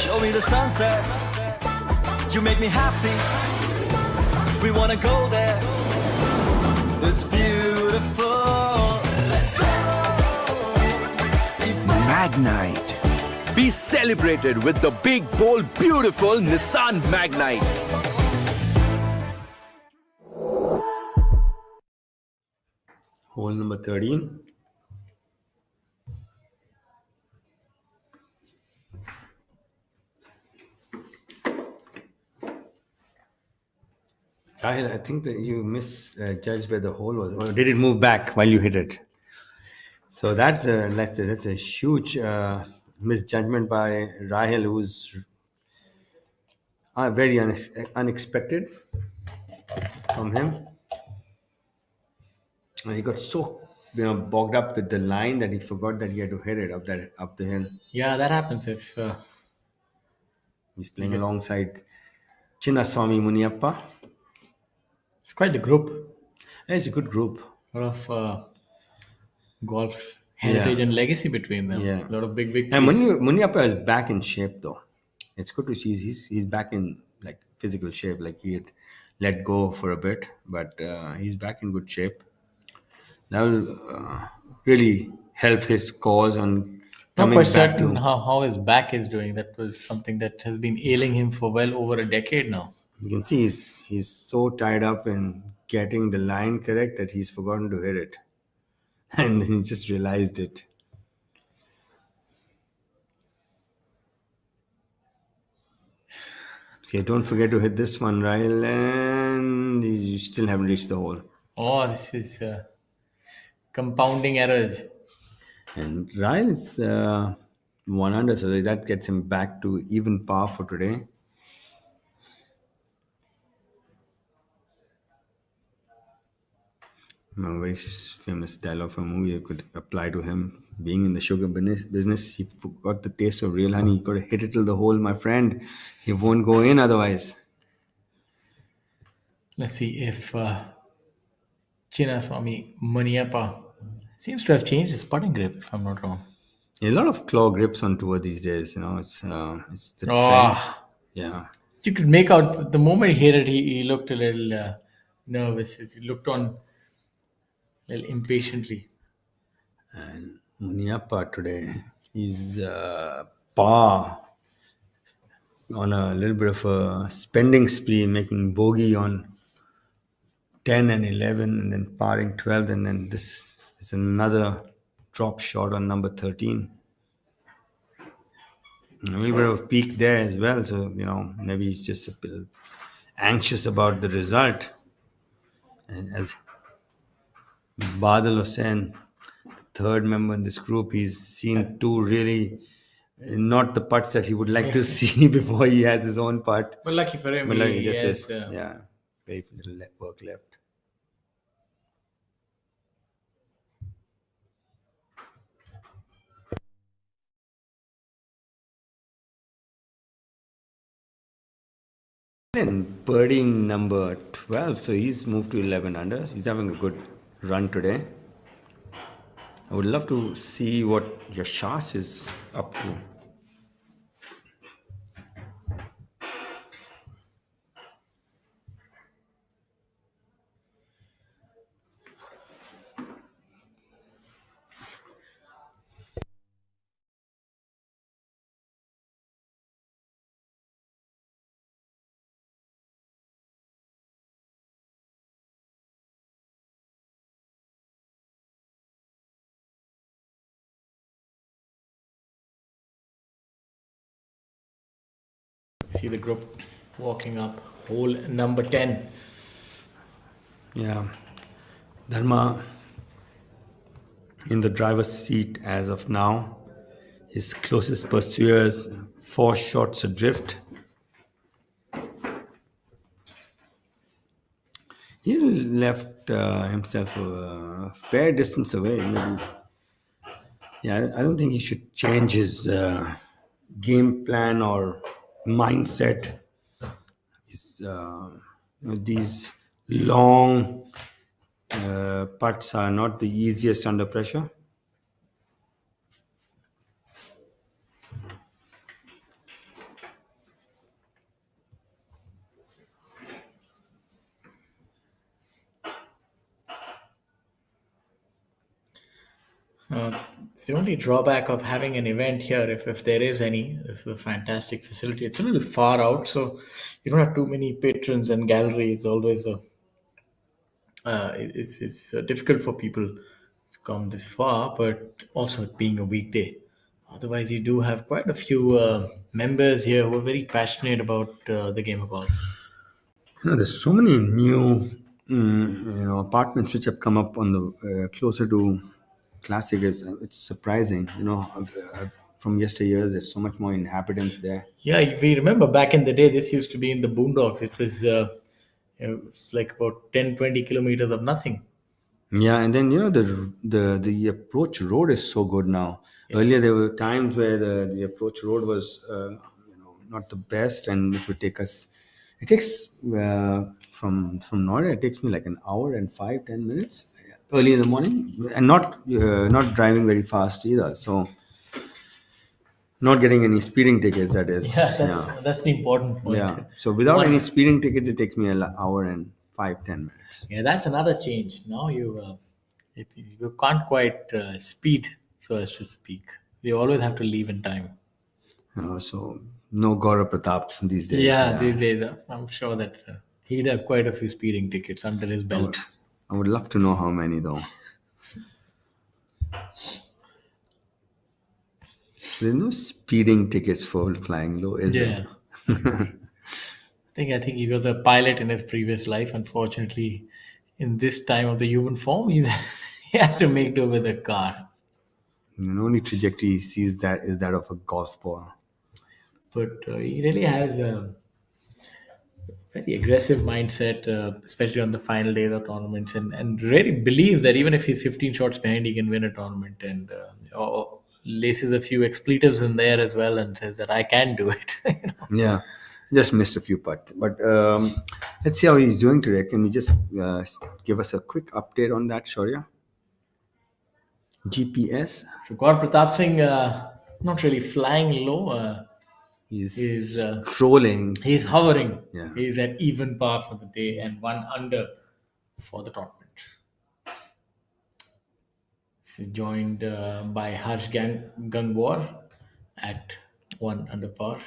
Show me the sunset. You make me happy. We wanna go there. It's beautiful. Let's go. Magnite. Be celebrated with the big, bold, beautiful Nissan Magnite. Hole number 13. Rahil, I think that you misjudged where the hole was. Or did it move back while you hit it? So that's a huge misjudgment by Rahil, who's very unexpected from him. And he got so bogged up with the line that he forgot that he had to hit it up the hill. Yeah, that happens if He's playing alongside Chinnaswamy Muniappa. it's quite the group. It's a good group. A lot of golf heritage and legacy between them. Yeah. A lot of big And victories. Muniappa is back in shape though. It's good to see he's back in like physical shape. Like he had let go for a bit, but he's back in good shape. That will really help his cause on Not coming quite back certain to. how his back is doing. That was something that has been ailing him for well over a decade now. You can see he's so tied up in getting the line correct that he's forgotten to hit it, and he just realized it. Okay, don't forget to hit this one, Ryle, and you still haven't reached the hole. Oh, this is compounding errors. And Ryle is 1 under, so that gets him back to even par for today. A very famous dialogue from a movie I could apply to him. Being in the sugar business, he forgot the taste of real honey. You got to hit it till the hole, my friend. It won't go in otherwise. Let's see if Chinnaswamy Maniappa seems to have changed his putting grip, if I'm not wrong. A lot of claw grips on tour these days. It's the trend. Oh, Yeah. you could make out the moment he hit it, he looked a little nervous. He looked on a little impatiently. And Muniappa today is par on a little bit of a spending spree, making bogey on 10 and 11, and then parring 12, and then this is another drop shot on number 13. A little bit of a peak there as well, so maybe he's just a bit anxious about the result. And as Badal Hussain, third member in this group, he's seen two really not the putts that he would like to see before he has his own putt. But lucky for him, But like, he he just has. yeah, very little work left. And birding number 12, so he's moved to 11 under. He's having a good run today. I would love to see what Yashas is up to. See the group walking up. Hole number 10. Yeah, Dharma in the driver's seat as of now. His closest pursuers 4 shots adrift. He's left himself a fair distance away. Maybe. Yeah, I don't think he should change his game plan or mindset. These long putts are not the easiest under pressure. It's the only drawback of having an event here, if there is any. This is a fantastic facility. It's a little far out, so you don't have too many patrons and gallery. It's always it's difficult for people to come this far, but also it being a weekday. Otherwise, you do have quite a few members here who are very passionate about the game of golf. There's so many new apartments which have come up on the closer to classic. It's surprising. From yesteryears, there's so much more inhabitants there. Yeah, we remember back in the day, this used to be in the boondocks. It was it's like about 10, 20 kilometers of nothing. Yeah, and then the approach road is so good now. Earlier there were times where the approach road was not the best, and it would take us. It takes from Noida. It takes me like an hour and 5-10 minutes early in the morning, and not driving very fast either. So not getting any speeding tickets. That is. Yeah, that's the important point. Yeah. So without any speeding tickets, it takes me an hour and 5-10 minutes. Yeah, that's another change. Now you can't quite speed, so as to speak. You always have to leave in time. So no Gaurav Prataps these days. Yeah, these days I'm sure that he'd have quite a few speeding tickets under his belt. I would love to know how many though. There's no speeding tickets for flying low, is there? I think he was a pilot in his previous life. Unfortunately, in this time of the human form, he has to make do with a car. The only trajectory he sees that is that of a golf ball. But he really has a very aggressive mindset, especially on the final day of the tournaments, and really believes that even if he's 15 shots behind, he can win a tournament, and laces a few expletives in there as well, and says that I can do it. Yeah, Just missed a few putts. But let's see how he's doing today. Can you just give us a quick update on that, Shaurya? GPS. So Gaur Pratap Singh, not really flying low. He's He's trolling. he's hovering. Yeah. He's at even par for the day and 1 under for the tournament. He's joined by Harsh Gangwar at 1 under par.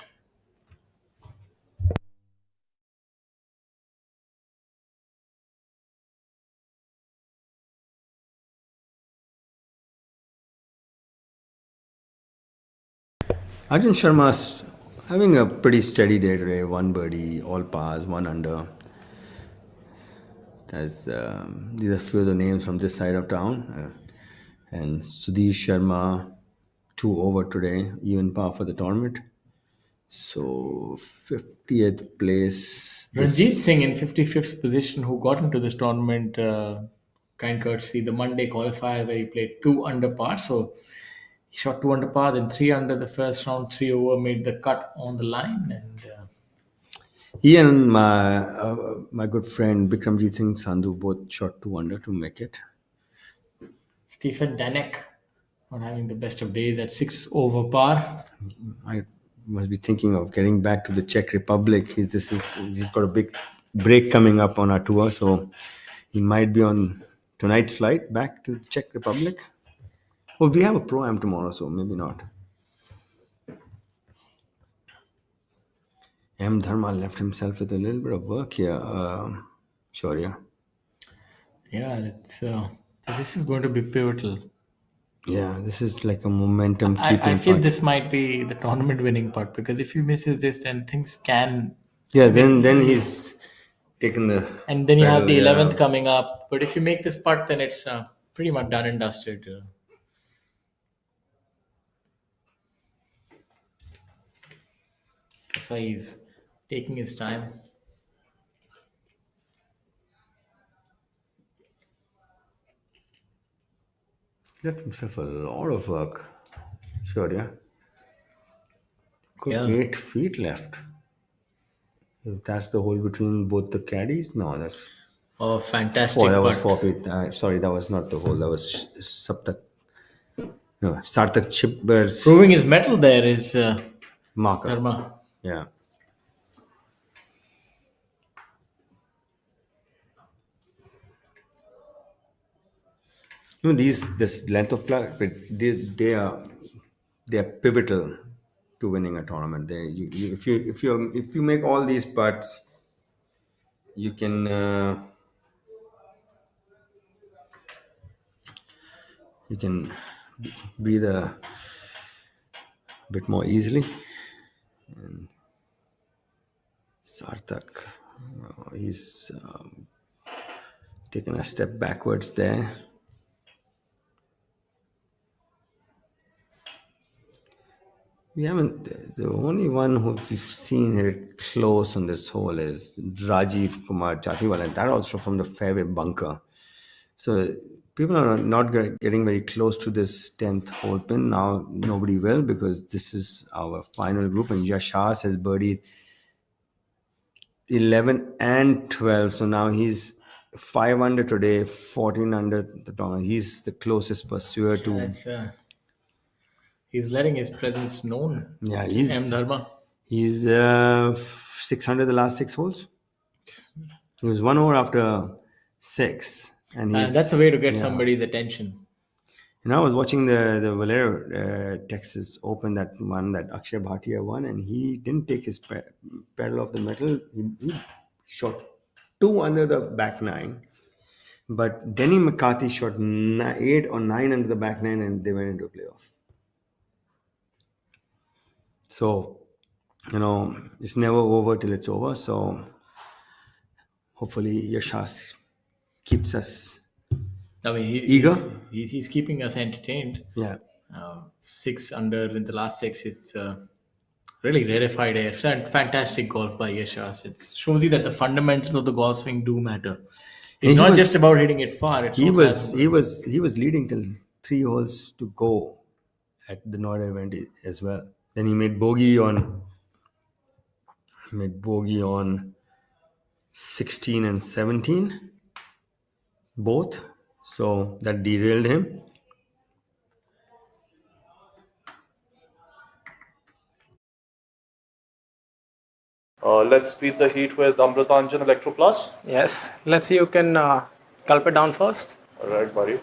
Arjun Sharma's having a pretty steady day today. One birdie, all pars, 1 under. These are a few of the names from this side of town. And Sudhir Sharma, 2 over today, even par for the tournament. So 50th place. Ranjit Singh in 55th position, who got into this tournament, kind courtesy the Monday qualifier where he played 2 under par. So he shot 2 under par, then 3 under the first round, 3 over, made the cut on the line, and He and my good friend Bikramjit Singh Sandhu both shot 2 under to make it. Stephen Danek not having the best of days at 6 over par. I must be thinking of getting back to the Czech Republic. He's got a big break coming up on our tour, so he might be on tonight's flight back to Czech Republic. Oh, we have a pro-am tomorrow, so maybe not. M. Dharma left himself with a little bit of work here, Shaurya. Yeah, this is going to be pivotal. Yeah, this is like a momentum keeping I feel putt. this might be the tournament winning putt, because if he misses this, then things can. Yeah, then he's taken the. And then you have the pedal, 11th coming up. But if you make this putt, then it's pretty much done and dusted. That's why he's taking his time. Left himself a lot of work. Sure, yeah. Got Yeah. 8 feet left. If that's the hole between both the caddies? No, that's Oh, fantastic that was putt. 4 feet. Sorry, that was not the hole. That was Saptak. No, Sartak Chipber's Proving his mettle there is marker. Dharma. Yeah. You know, this length of play, they are pivotal to winning a tournament. If you make all these putts, you can breathe a bit more easily. And Sartak, he's taken a step backwards there. We haven't. The only one who we've seen it close on this hole is Rajiv Kumar Chatiwal, and that also from the fairway bunker. So people are not getting very close to this 10th hole pin. Now nobody will, because this is our final group, and Yashas has birdied 11 and 12. So now he's 5 under today, 14 under the tournament. He's the closest pursuer to. That's, he's letting his presence known. Yeah, M. Dharma. He's 600 the last 6 holes. He was 1 over after 6, and That's a way to get somebody's attention. You know, I was watching the Valero Texas Open, that one that Akshay Bhatia won, and he didn't take his pedal off the metal. He shot 2 under the back 9, but Denny McCarthy shot 8 or 9 under the back 9, and they went into a playoff. So, you know, it's never over till it's over. So, hopefully, Yashas keeps us eager. He's keeping us entertained. Yeah. 6 under in the last 6 is really rarefied air. Fantastic golf by Yashas. It shows you that the fundamentals of the golf swing do matter. It's not just about hitting it far. It's He was leading till 3 holes to go at the Noida event as well. Then he made bogey on made bogey on 16 and 17, both. So that derailed him. Let's beat the heat with Amrutanjan Electro Plus. Yes. Let's see who can gulp it down first. All right, buddy.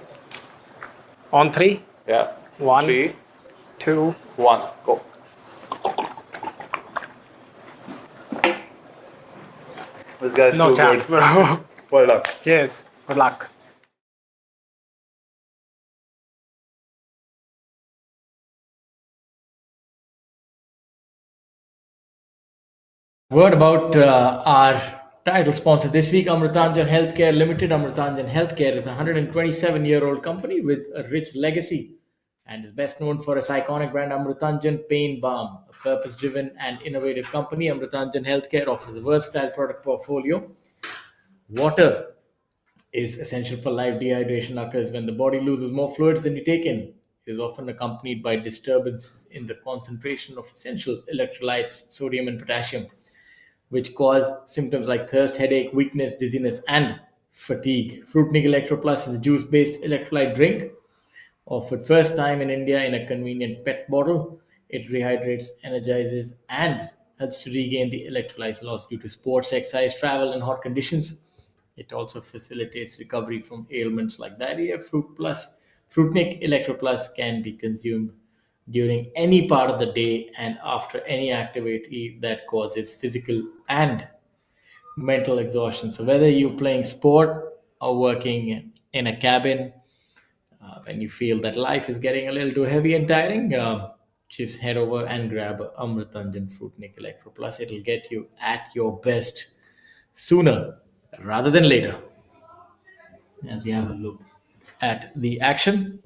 On three. Yeah. 1, 3, 2. 1, go. This guy's No too chance, good. bro. Well done. Cheers. Good luck. Word about our title sponsor this week, Amrutanjan Healthcare Limited. Amrutanjan Healthcare is a 127-year-old company with a rich legacy and is best known for its iconic brand Amrutanjan Pain Balm. A purpose-driven and innovative company, Amrutanjan Healthcare offers a versatile product portfolio. Water is essential for life. Dehydration occurs when the body loses more fluids than you take in. It is often accompanied by disturbances in the concentration of essential electrolytes, sodium and potassium, which cause symptoms like thirst, headache, weakness, dizziness, and fatigue. Fruitnik Electro Plus is a juice-based electrolyte drink offered first time in India in a convenient PET bottle. It rehydrates, energizes, and helps to regain the electrolytes lost due to sports, exercise, travel, and hot conditions. It also facilitates recovery from ailments like diarrhea. Fruitnik Electro Plus can be consumed during any part of the day and after any activity that causes physical and mental exhaustion. So whether you're playing sport or working in a cabin, when you feel that life is getting a little too heavy and tiring, just head over and grab Amrutanjan Fruitnik Electro Plus. It'll get you at your best sooner rather than later. As you have a look at the action.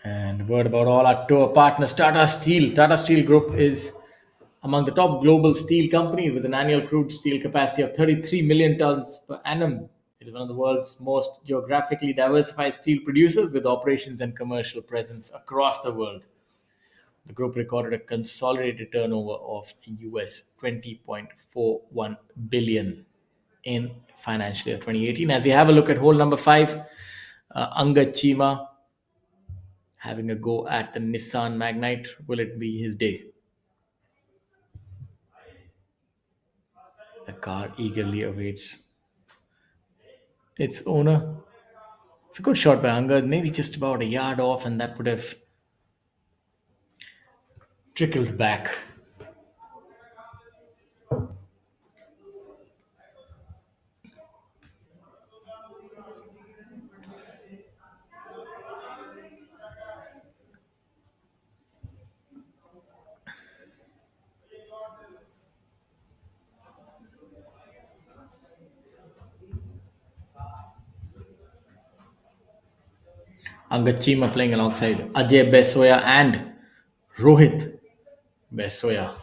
And word about all our tour partners, Tata Steel. Tata Steel Group is among the top global steel companies with an annual crude steel capacity of 33 million tons per annum. It is one of the world's most geographically diversified steel producers with operations and commercial presence across the world. The group recorded a consolidated turnover of US 20.41 billion in financial year 2018. As we have a look at hole number 5, Angad Chima having a go at the Nissan Magnite. Will it be his day? The car eagerly awaits its owner. It's a good shot by Angad, maybe just about a yard off, and that would have trickled back. Angad Chima playing alongside Ajay Besoya and Rohit Besoya.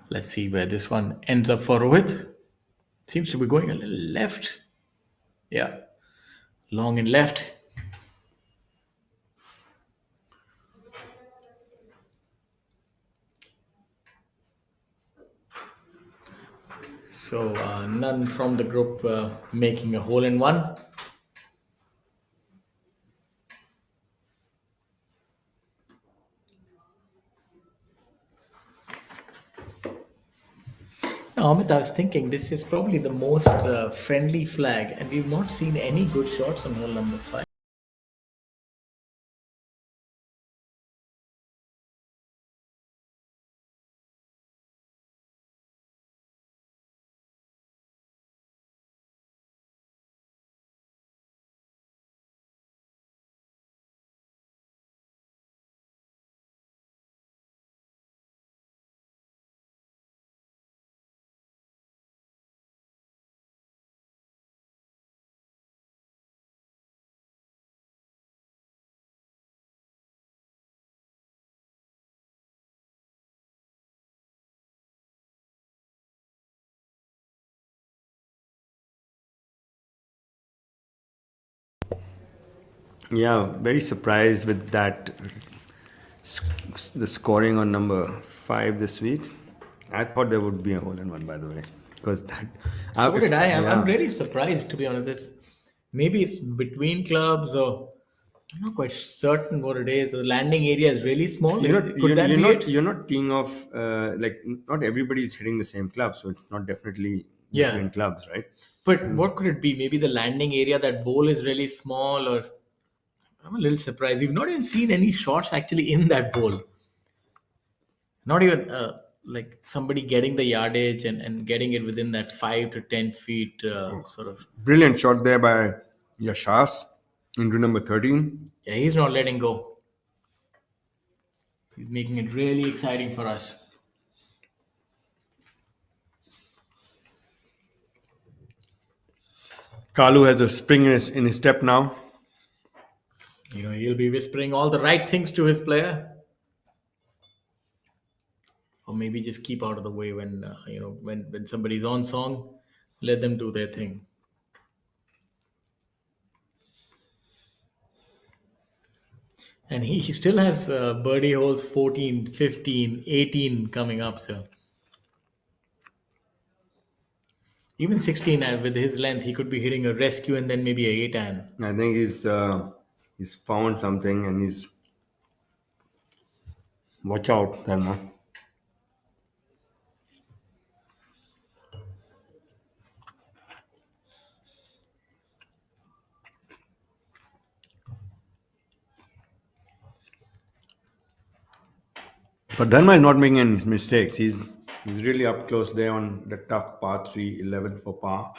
Let's see where this one ends up for Rohit. Seems to be going a little left. Yeah, long and left. So none from the group making a hole in one. Now, Amit, I was thinking this is probably the most friendly flag, and we've not seen any good shots on hole number 5. Yeah, very surprised with that the scoring on number 5 this week. I thought there would be a hole in one, by the way, because that. So If, did I. I'm yeah, really surprised, to be honest. Maybe it's between clubs, or I'm not quite certain what it is. The landing area is really small. Could that be it? you're not king of like not everybody is hitting the same club, so it's not definitely Yeah. between clubs, right? But what could it be? Maybe the landing area, that bowl is really small, or I'm a little surprised. We've not even seen any shots actually in that bowl. Not even like somebody getting the yardage and getting it within that 5 to 10 feet sort of. Brilliant shot there by Yashas into number 13. Yeah, he's not letting go. He's making it really exciting for us. Kalu has a spring in his step now. He'll be whispering all the right things to his player. Or maybe just keep out of the way when somebody's on song, let them do their thing. And he still has birdie holes 14, 15, 18 coming up. So even 16 with his length, he could be hitting a rescue and then maybe a 8-iron. I think he's found something and he's watch out, Dharma. But Dharma is not making any mistakes. He's really up close there on the tough par 3, 11 for par.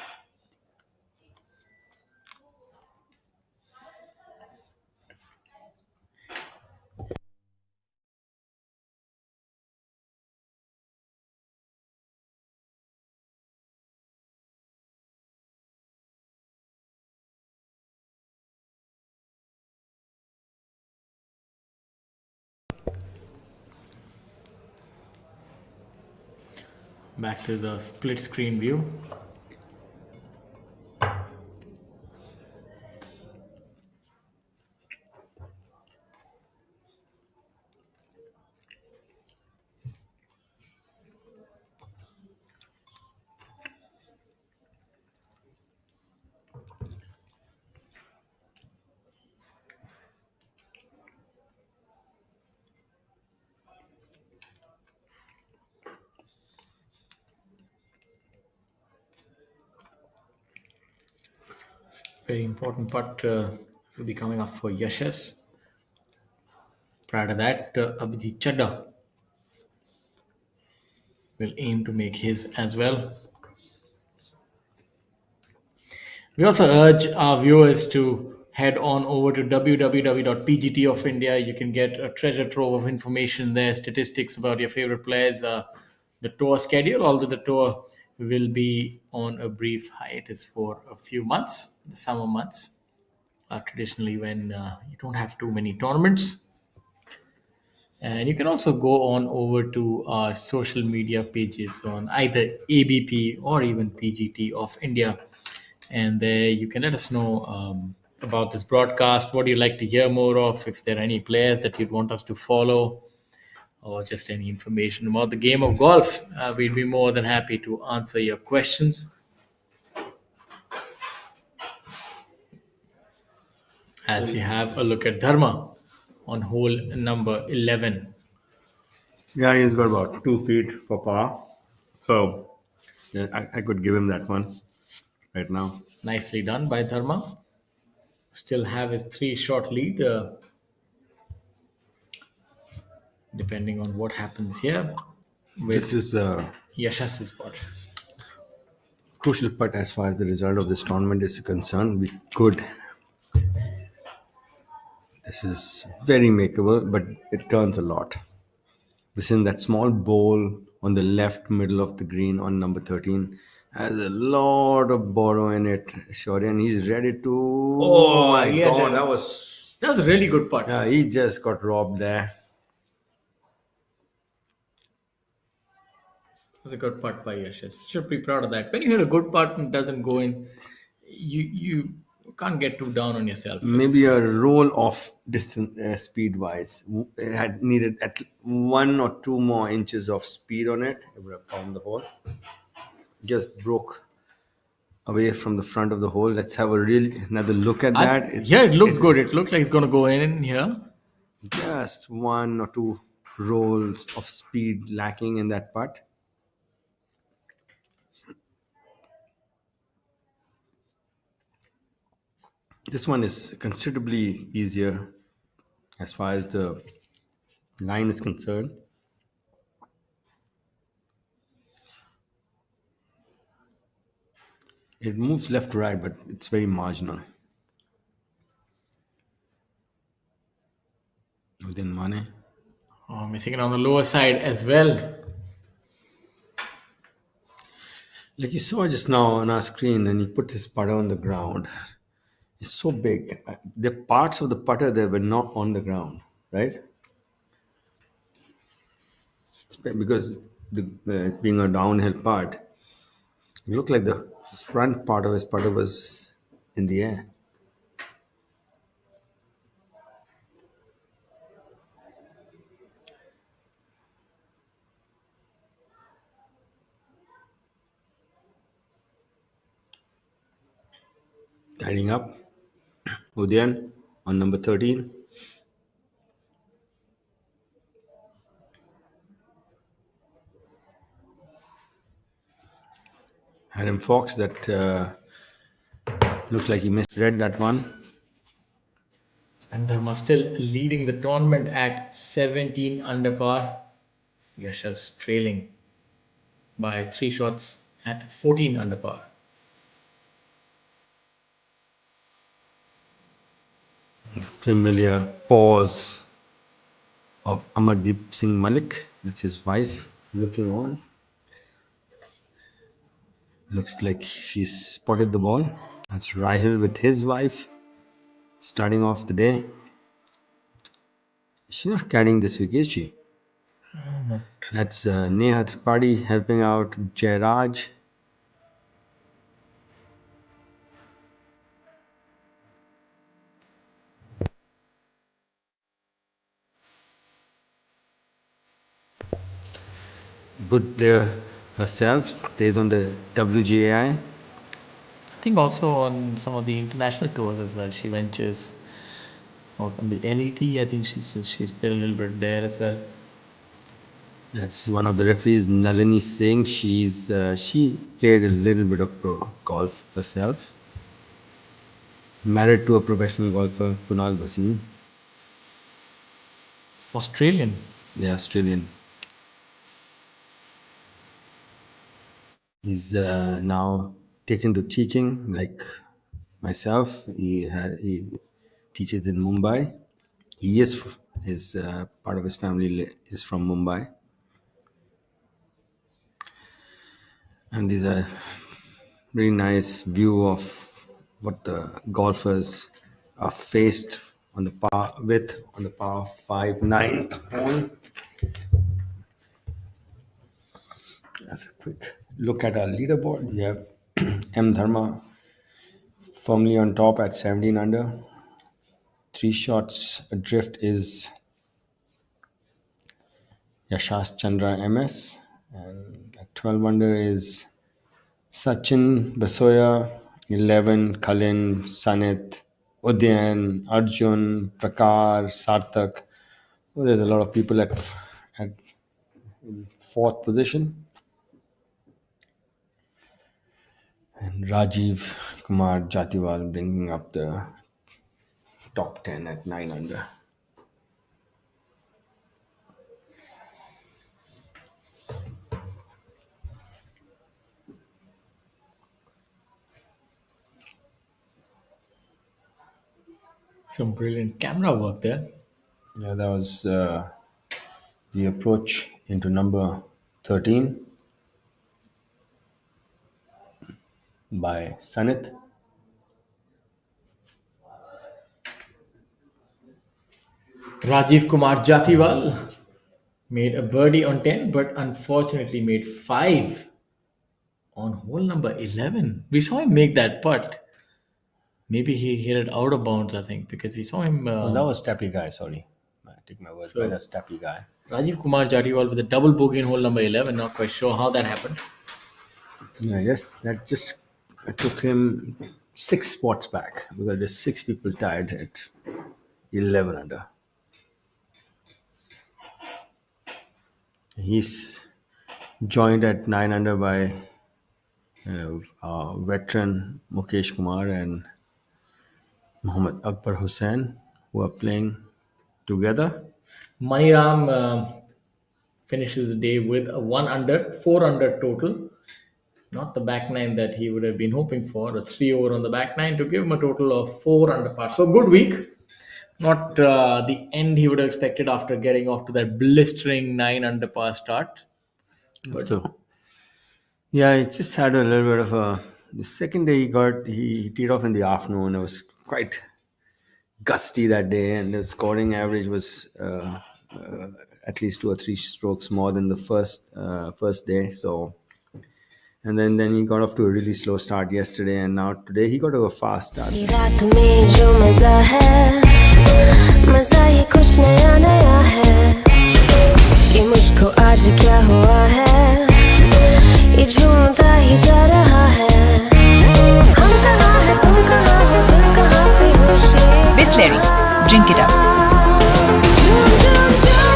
Back to the split screen view. Very important putt will be coming up for Yashas. Prior to that, Abhijit Chadda will aim to make his as well. We also urge our viewers to head on over to www.pgt of India. You can get a treasure trove of information there, statistics about your favorite players, the tour schedule, although the tour will be on a brief hiatus for a few months, the summer months, traditionally when you don't have too many tournaments. And you can also go on over to our social media pages on either ABP or even PGT of India. And there you can let us know about this broadcast. What do you like to hear more of? If there are any players that you'd want us to follow, or just any information about the game of golf, we'd be more than happy to answer your questions. As you have a look at Dharma on hole number 11. Yeah, he's got about 2 feet for par. So yeah, I could give him that one right now. Nicely done by Dharma. Still have his 3-shot lead, depending on what happens here. This is a Yashas's spot. crucial putt as far as the result of this tournament is concerned. This is very makeable, but it turns a lot. This in that small bowl on the left middle of the green on number 13 has a lot of borrow in it, Shorty, and he's ready to. Oh my yeah, god, that was a really good putt. Yeah, he just got robbed there. That's a good putt by Yashas. Should be proud of that. When you hit a good putt and it doesn't go in, you can't get too down on yourself. Maybe a roll off distance speed wise. It had needed at 1 or 2 more inches of speed on it. It would have found the hole. Just broke away from the front of the hole. Let's have another look at that. It looked good. It looked like it's going to go in here. Just 1 or 2 rolls of speed lacking in that putt. This one is considerably easier as far as the line is concerned. It moves left to right, but it's very marginal. Within money. Oh, missing it on the lower side as well. Like you saw just now on our screen, and he put his putter on the ground. It's so big. The parts of the putter that were not on the ground, right? Because it being a downhill putt, it looked like the front part of his putter was in the air. Tidying up. Udayan on number 13. Adam Fox, that looks like he misread that one. And Dharma still leading the tournament at 17 under par. Yasha's trailing by 3 shots at 14 under par. Familiar pause of Amardeep Singh Malik. That's his wife looking on. Looks like she's spotted the ball. That's Rahil with his wife starting off the day. She's not carrying this week, is she? That's Neha Tripathi helping out Jairaj. Good player herself, plays on the WGAI. I think also on some of the international tours as well. She ventures out on the LET. I think she's played a little bit there as well. That's one of the referees, Nalini Singh. She played a little bit of pro golf herself. Married to a professional golfer, Kunal Bhasin. Australian. Yeah, Australian. He's now taken to teaching, like myself. He teaches in Mumbai. He is his part of his family is from Mumbai, and these are very nice view of what the golfers are faced on the par 5 9th hole. That's a quick look at our leaderboard. We have M Dharma firmly on top at 17 under. 3 shots adrift is Yashash Chandra MS, and at 12 under is Sachin Basoya, 11 Kalin, Sanit, Udyan, Arjun, Prakar, Sarthak. Oh, there's a lot of people at fourth position. And Rajiv Kumar Jatiwal bringing up the top 10 at 9 under. Some brilliant camera work there. Yeah, that was the approach into number 13 by Sanit. Rajiv Kumar Jatiwal made a birdie on 10, but unfortunately made 5 on hole number 11. We saw him make that putt Maybe he hit it out of bounds, I think, because we saw him. Oh, that was Tappy Guy. Sorry, I take my words back. So That's Tappy Guy. Rajiv Kumar Jatiwal with a double bogey in hole number 11. Not quite sure how that happened. Yeah, yes, that just took him 6 spots back because there's 6 people tied at 11 under. He's joined at 9 under by veteran Mukesh Kumar and Muhammad Akbar Hussain, who are playing together. Maniram finishes the day with a 1 under, 4 under total. Not the back nine that he would have been hoping for, a 3 over on the back nine to give him a total of 4 under par. So, good week. Not the end he would have expected after getting off to that blistering 9 under par start. But So, yeah, it just had a little bit of a. The second day he teed off in the afternoon. It was quite gusty that day, and the scoring average was at least 2 or 3 strokes more than the first day. So, and then he got off to a really slow start yesterday, and now today he got to a fast start. रात में जो मजा है मजा ये कुछ नया नया है ये मुझको आज क्या हुआ है ये झूमता ही जा रहा है हम कहाँ हैं तुम कहाँ हो दिल कहाँ पे होशे Bisleri, drink it up. झूम झूम झूम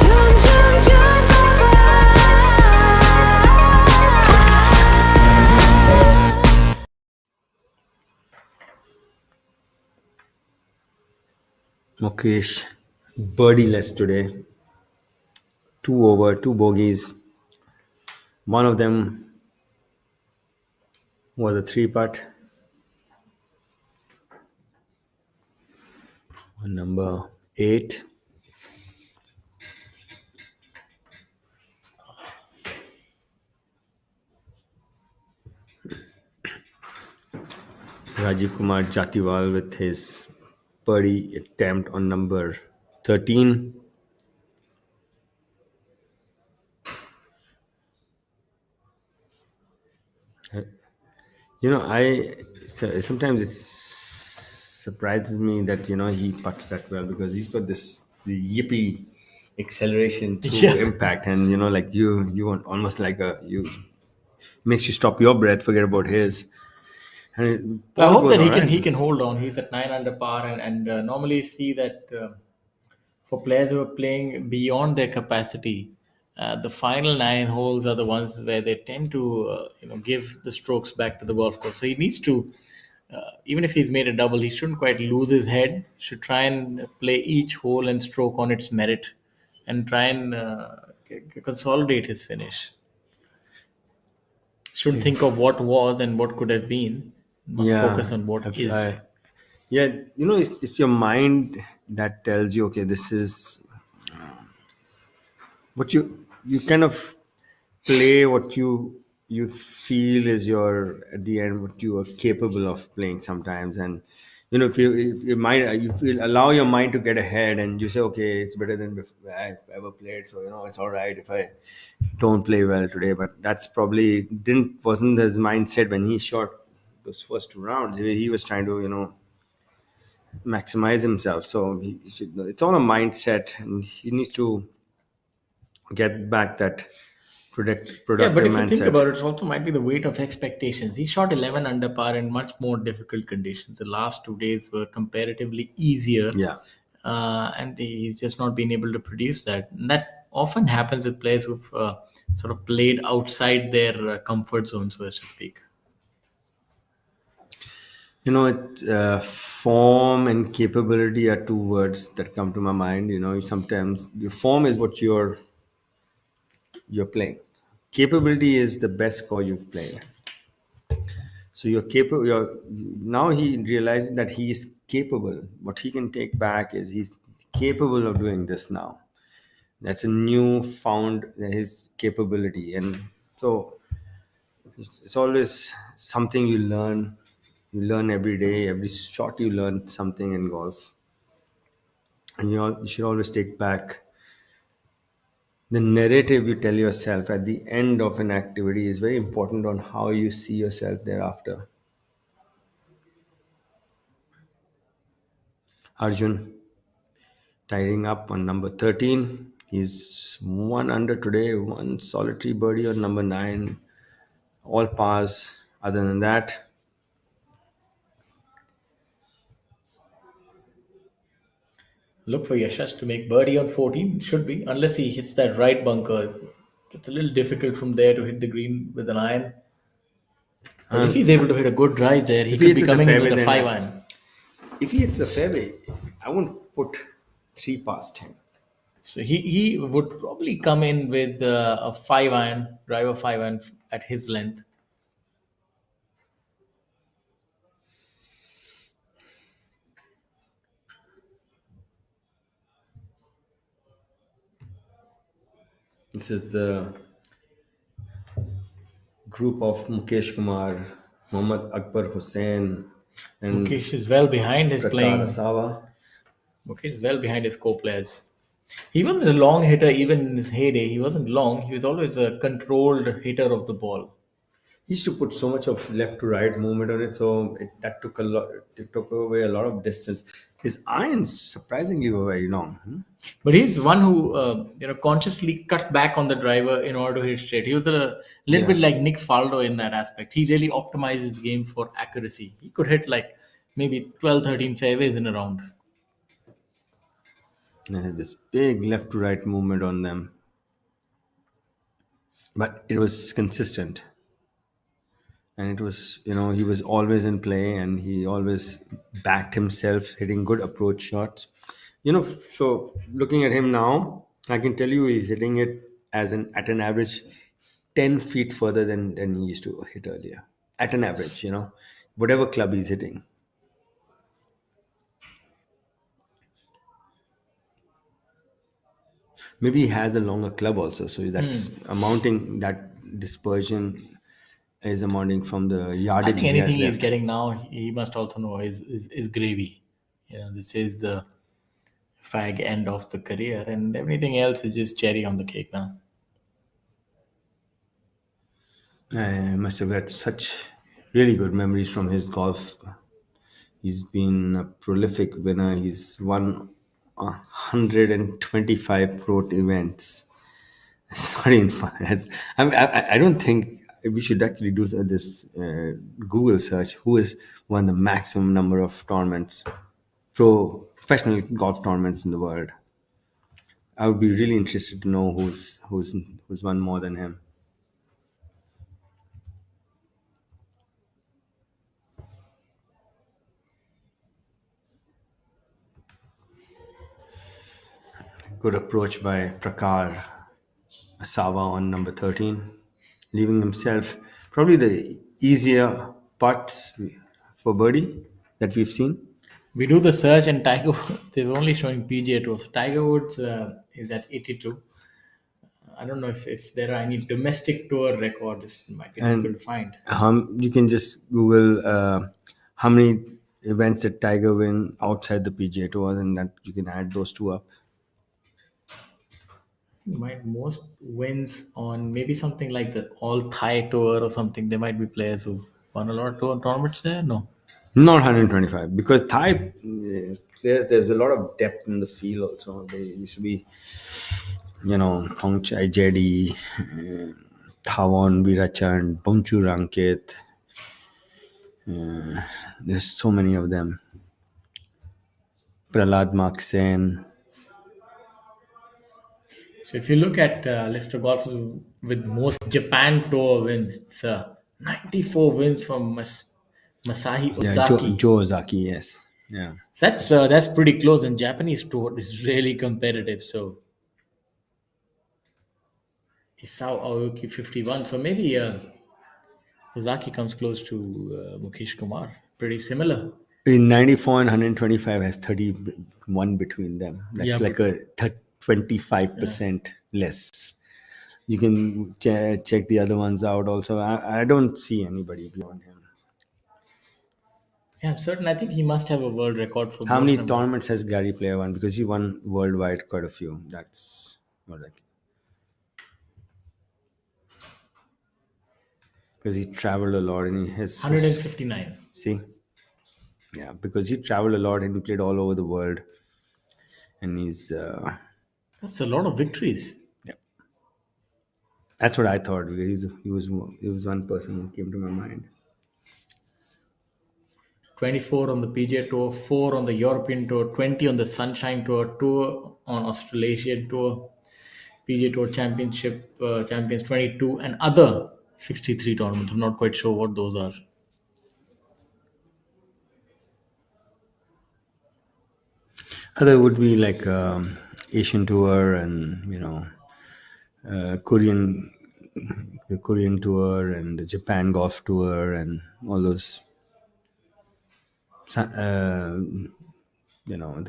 झूम झूम झूम Mukesh birdieless today. 2 over, 2 bogeys. One of them was a 3 putt. On number 8. Rajiv Kumar Jatiwal with his birdie attempt on number 13. Sometimes it surprises me that he puts that well because he's got this yippee acceleration through impact, and like you want almost like you makes you stop your breath, forget about his. And I hope that he he can hold on. He's at 9 under par, and normally see that for players who are playing beyond their capacity, the final 9 holes are the ones where they tend to give the strokes back to the golf course. So he needs to, even if he's made a double, he shouldn't quite lose his head. Should try and play each hole and stroke on its merit, and try and consolidate his finish. Shouldn't think of what was and what could have been. Must focus on what is. It's your mind that tells you, okay, this is what you kind of play what you feel is your at the end what you are capable of playing sometimes. And if your mind you feel allow your mind to get ahead, and you say, okay, it's better than I've ever played, so it's all right if I don't play well today. But that's probably wasn't his mindset when he shot those first 2 rounds. He was trying to maximize himself. So it's all a mindset, and he needs to get back that productive Yeah, but if you mindset. think about it, it also might be the weight of expectations. He shot 11 under par in much more difficult conditions. The last 2 days were comparatively easier. Yeah. And he's just not been able to produce that. And that often happens with players who've sort of played outside their comfort zone, so as to speak. Form and capability are 2 words that come to my mind. Sometimes the form is what you're playing. Capability is the best score you've played. So you're capable. Now he realizes that he is capable. What he can take back is he's capable of doing this now. That's a new found his capability, and so it's always something you learn. You learn every day. Every shot you learn something in golf, and you should always take back the narrative you tell yourself at the end of an activity is very important on how you see yourself thereafter. Arjun tidying up on number 13. He's one under today, one solitary birdie on number 9. All pars. Other than that, Look for Yashash to make birdie on 14. Should be, unless he hits that right bunker. It's a little difficult from there to hit the green with an iron. But if he's able to hit a good drive there, he if could hits be the coming in fairway, with a then 5 iron. if he hits the fairway, I won't put 3 past him. So he would probably come in with a 5 iron, drive a 5 iron at his length. This is the group of Mukesh Kumar, Mohammad Akbar Hussain, and Mukesh is well behind his Prakar playing. Asawa. Mukesh is well behind his co-players. He wasn't a long hitter even in his heyday. He wasn't long. He was always a controlled hitter of the ball. He used to put so much of left to right movement on it, so that took a lot. It took away a lot of distance. His irons surprisingly were very long. But he's one who consciously cut back on the driver in order to hit straight. He was a little bit like Nick Faldo in that aspect. He really optimized his game for accuracy. He could hit like maybe 12, 13 fairways in a round. They had this big left to right movement on them, but it was consistent. And it was, he was always in play, and he always backed himself, hitting good approach shots. So looking at him now, I can tell you he's hitting it at an average 10 feet further than he used to hit earlier. At an average, whatever club he's hitting. Maybe he has a longer club also, so that's amounting, that dispersion is amounting from the I yardage think he has anything he's left. getting now, he must also know is gravy. This is the fag end of the career, and everything else is just cherry on the cake now. I must have had such really good memories from his golf. He's been a prolific winner. He's won 125 pro events. It's not even fun. I don't think we should actually do this Google search. Who has won the maximum number of tournaments, professional golf tournaments in the world? I would be really interested to know who's won more than him. Good approach by Prakar Asawa on number 13, leaving himself probably the easier putts for birdie that we've seen. We do the search, and Tiger they're only showing PGA Tour. So Tiger Woods is at 82. I don't know if there are any domestic tour records. It might be difficult to find. You can just Google how many events did Tiger win outside the PGA Tour, and that you can add those two up. Might most wins on maybe something like the All Thai Tour or something. There might be players who've won a lot of tournaments there. No, Not 125, because Thai players, there's a lot of depth in the field also. They used to be, Thongchai Jedi, Thawon Virachan, Bongchu Rankit. There's so many of them. Prahlad Maksen. so if you look at list of golfers with most Japan Tour wins, it's 94 wins from Masahi Yeah, Ozaki. Joe Ozaki, yes. Yeah. So that's pretty close. And Japanese tour is really competitive. So Isao Aoki 51. So maybe Ozaki comes close to Mukesh Kumar. Pretty similar. In 94 and 125 has 31 between them. That's Yeah, like a 25% less. You can check the other ones out also. I don't see anybody beyond him. Yeah, I'm certain. I think he must have a world record for How most many number. tournaments has Gary Player won? Because he won worldwide quite a few. That's what I. Because he traveled a lot and he has 159. see. Yeah, because he traveled a lot and he played all over the world, and he's That's a lot of victories. yeah. That's what I thought. He was one person who came to my mind. 24 on the PGA Tour, 4 on the European Tour, 20 on the Sunshine Tour, tour on Australasian Tour, PGA Tour Championship Champions 22, and other 63 tournaments. I'm not quite sure what those are. Other would be like Asian Tour and Korean, the Korean Tour and the Japan Golf Tour and all those. The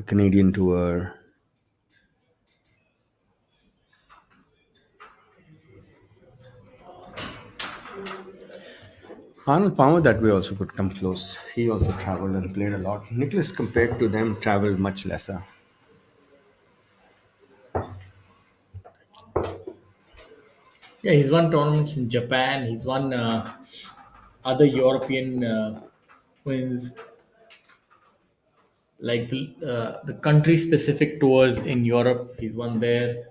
Canadian Tour. Arnold Palmer that way also could come close. He also traveled and played a lot. Nicholas, compared to them, traveled much lesser. Yeah, he's won tournaments in Japan. He's won other European wins, like the country specific tours in Europe. He's won there.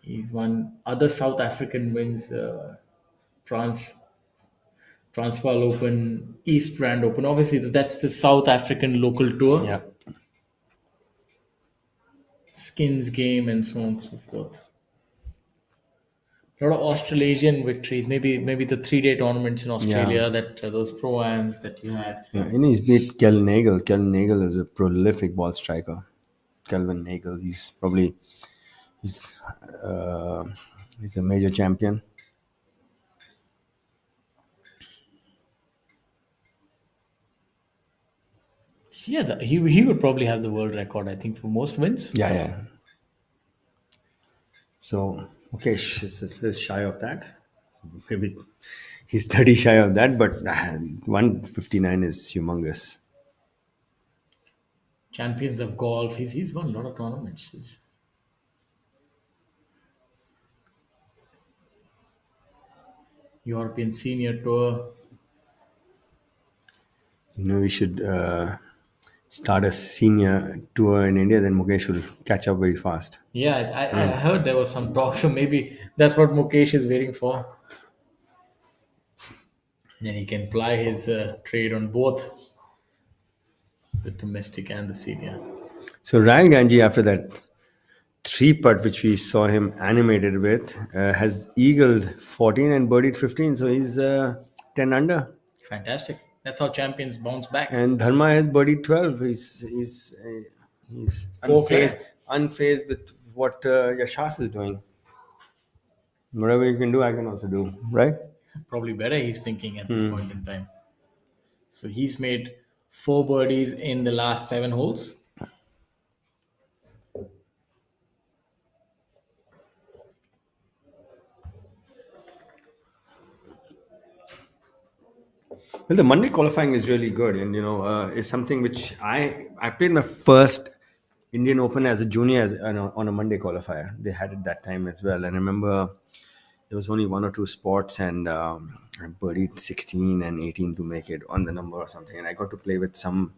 He's won other South African wins, France, Transvaal Open, East Rand Open. Obviously, that's the South African local tour. Yeah. Skins game and so on and so forth. A lot of Australasian victories. Maybe the 3-day tournaments in Australia, Yeah. that those pro-ams that you had. Yeah, and he's beat Kel Nagel. Kel Nagel is a prolific ball striker. Kelvin Nagel. He's uh, he's a major champion. He would probably have the world record, I think, for most wins. Yeah. So Mukesh is a little shy of that. Maybe he's 30 shy of that, but 159 is humongous. Champions of golf. He's won a lot of tournaments. European Senior Tour. We should start a senior tour in India, then Mukesh will catch up very fast. Yeah, I heard there was some talk, so maybe that's what Mukesh is waiting for. Then he can ply his trade on both the domestic and the senior. So Ryan Ganji, after that 3-putt which we saw him animated with, has eagled 14 and birdied 15. So he's 10 under. Fantastic. That's how champions bounce back. And Dharma has birdied 12. He's unfazed with what Yashas is doing. Whatever you can do, I can also do, right? Probably better, he's thinking at this point in time. So he's made 4 birdies in the last 7 holes. Well, the Monday qualifying is really good, and is something which I played my first Indian Open as a junior on a Monday qualifier. They had it that time as well, and I remember there was only 1 or 2 spots, and I birdied 16 and 18 to make it on the number or something. And I got to play with a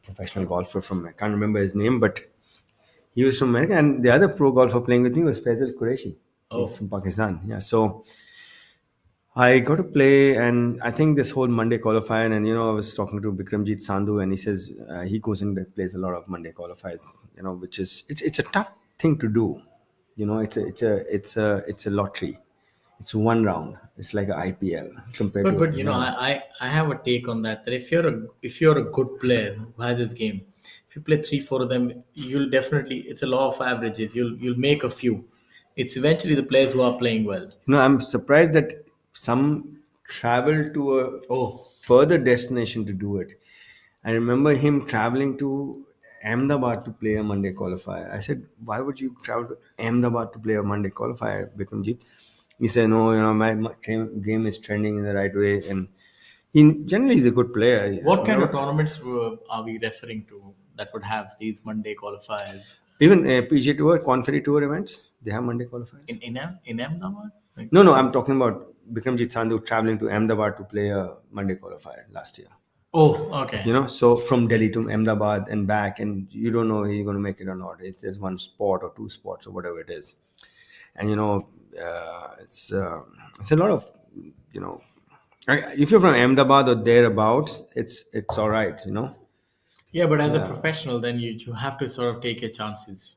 professional golfer from, I can't remember his name, but he was from America, and the other pro golfer playing with me was Faisal Qureshi from Pakistan. Yeah, so I got to play, and I think this whole Monday qualifier, and I was talking to Bikramjit Sandhu, and he says he goes and plays a lot of Monday qualifiers, which is it's a tough thing to do. It's a lottery. It's one round. It's like an IPL compared to. But I have a take on that. That if you're a good player who has this game, if you play 3-4 of them, you'll definitely. It's a law of averages. You'll make a few. It's eventually the players who are playing well. I'm surprised that some travel to a further destination to do it. I remember him traveling to Ahmedabad to play a Monday qualifier. I said, why would you travel to Ahmedabad to play a Monday qualifier, Bikramjit? He said, no, my game is trending in the right way. And he generally is a good player. What kind of tournaments are we referring to that would have these Monday qualifiers? Even PGA Tour, Confetti Tour events, they have Monday qualifiers. In Ahmedabad? No, I'm talking about Bikramjit Sandhu traveling to Ahmedabad to play a Monday qualifier last year. Oh, okay. So from Delhi to Ahmedabad and back, and you don't know if you're going to make it or not. It's just one spot or two spots or whatever it is. And it's a lot of, you know if you're from Ahmedabad or thereabouts, it's all right. Yeah, but as a Yeah. professional, then you have to sort of take your chances.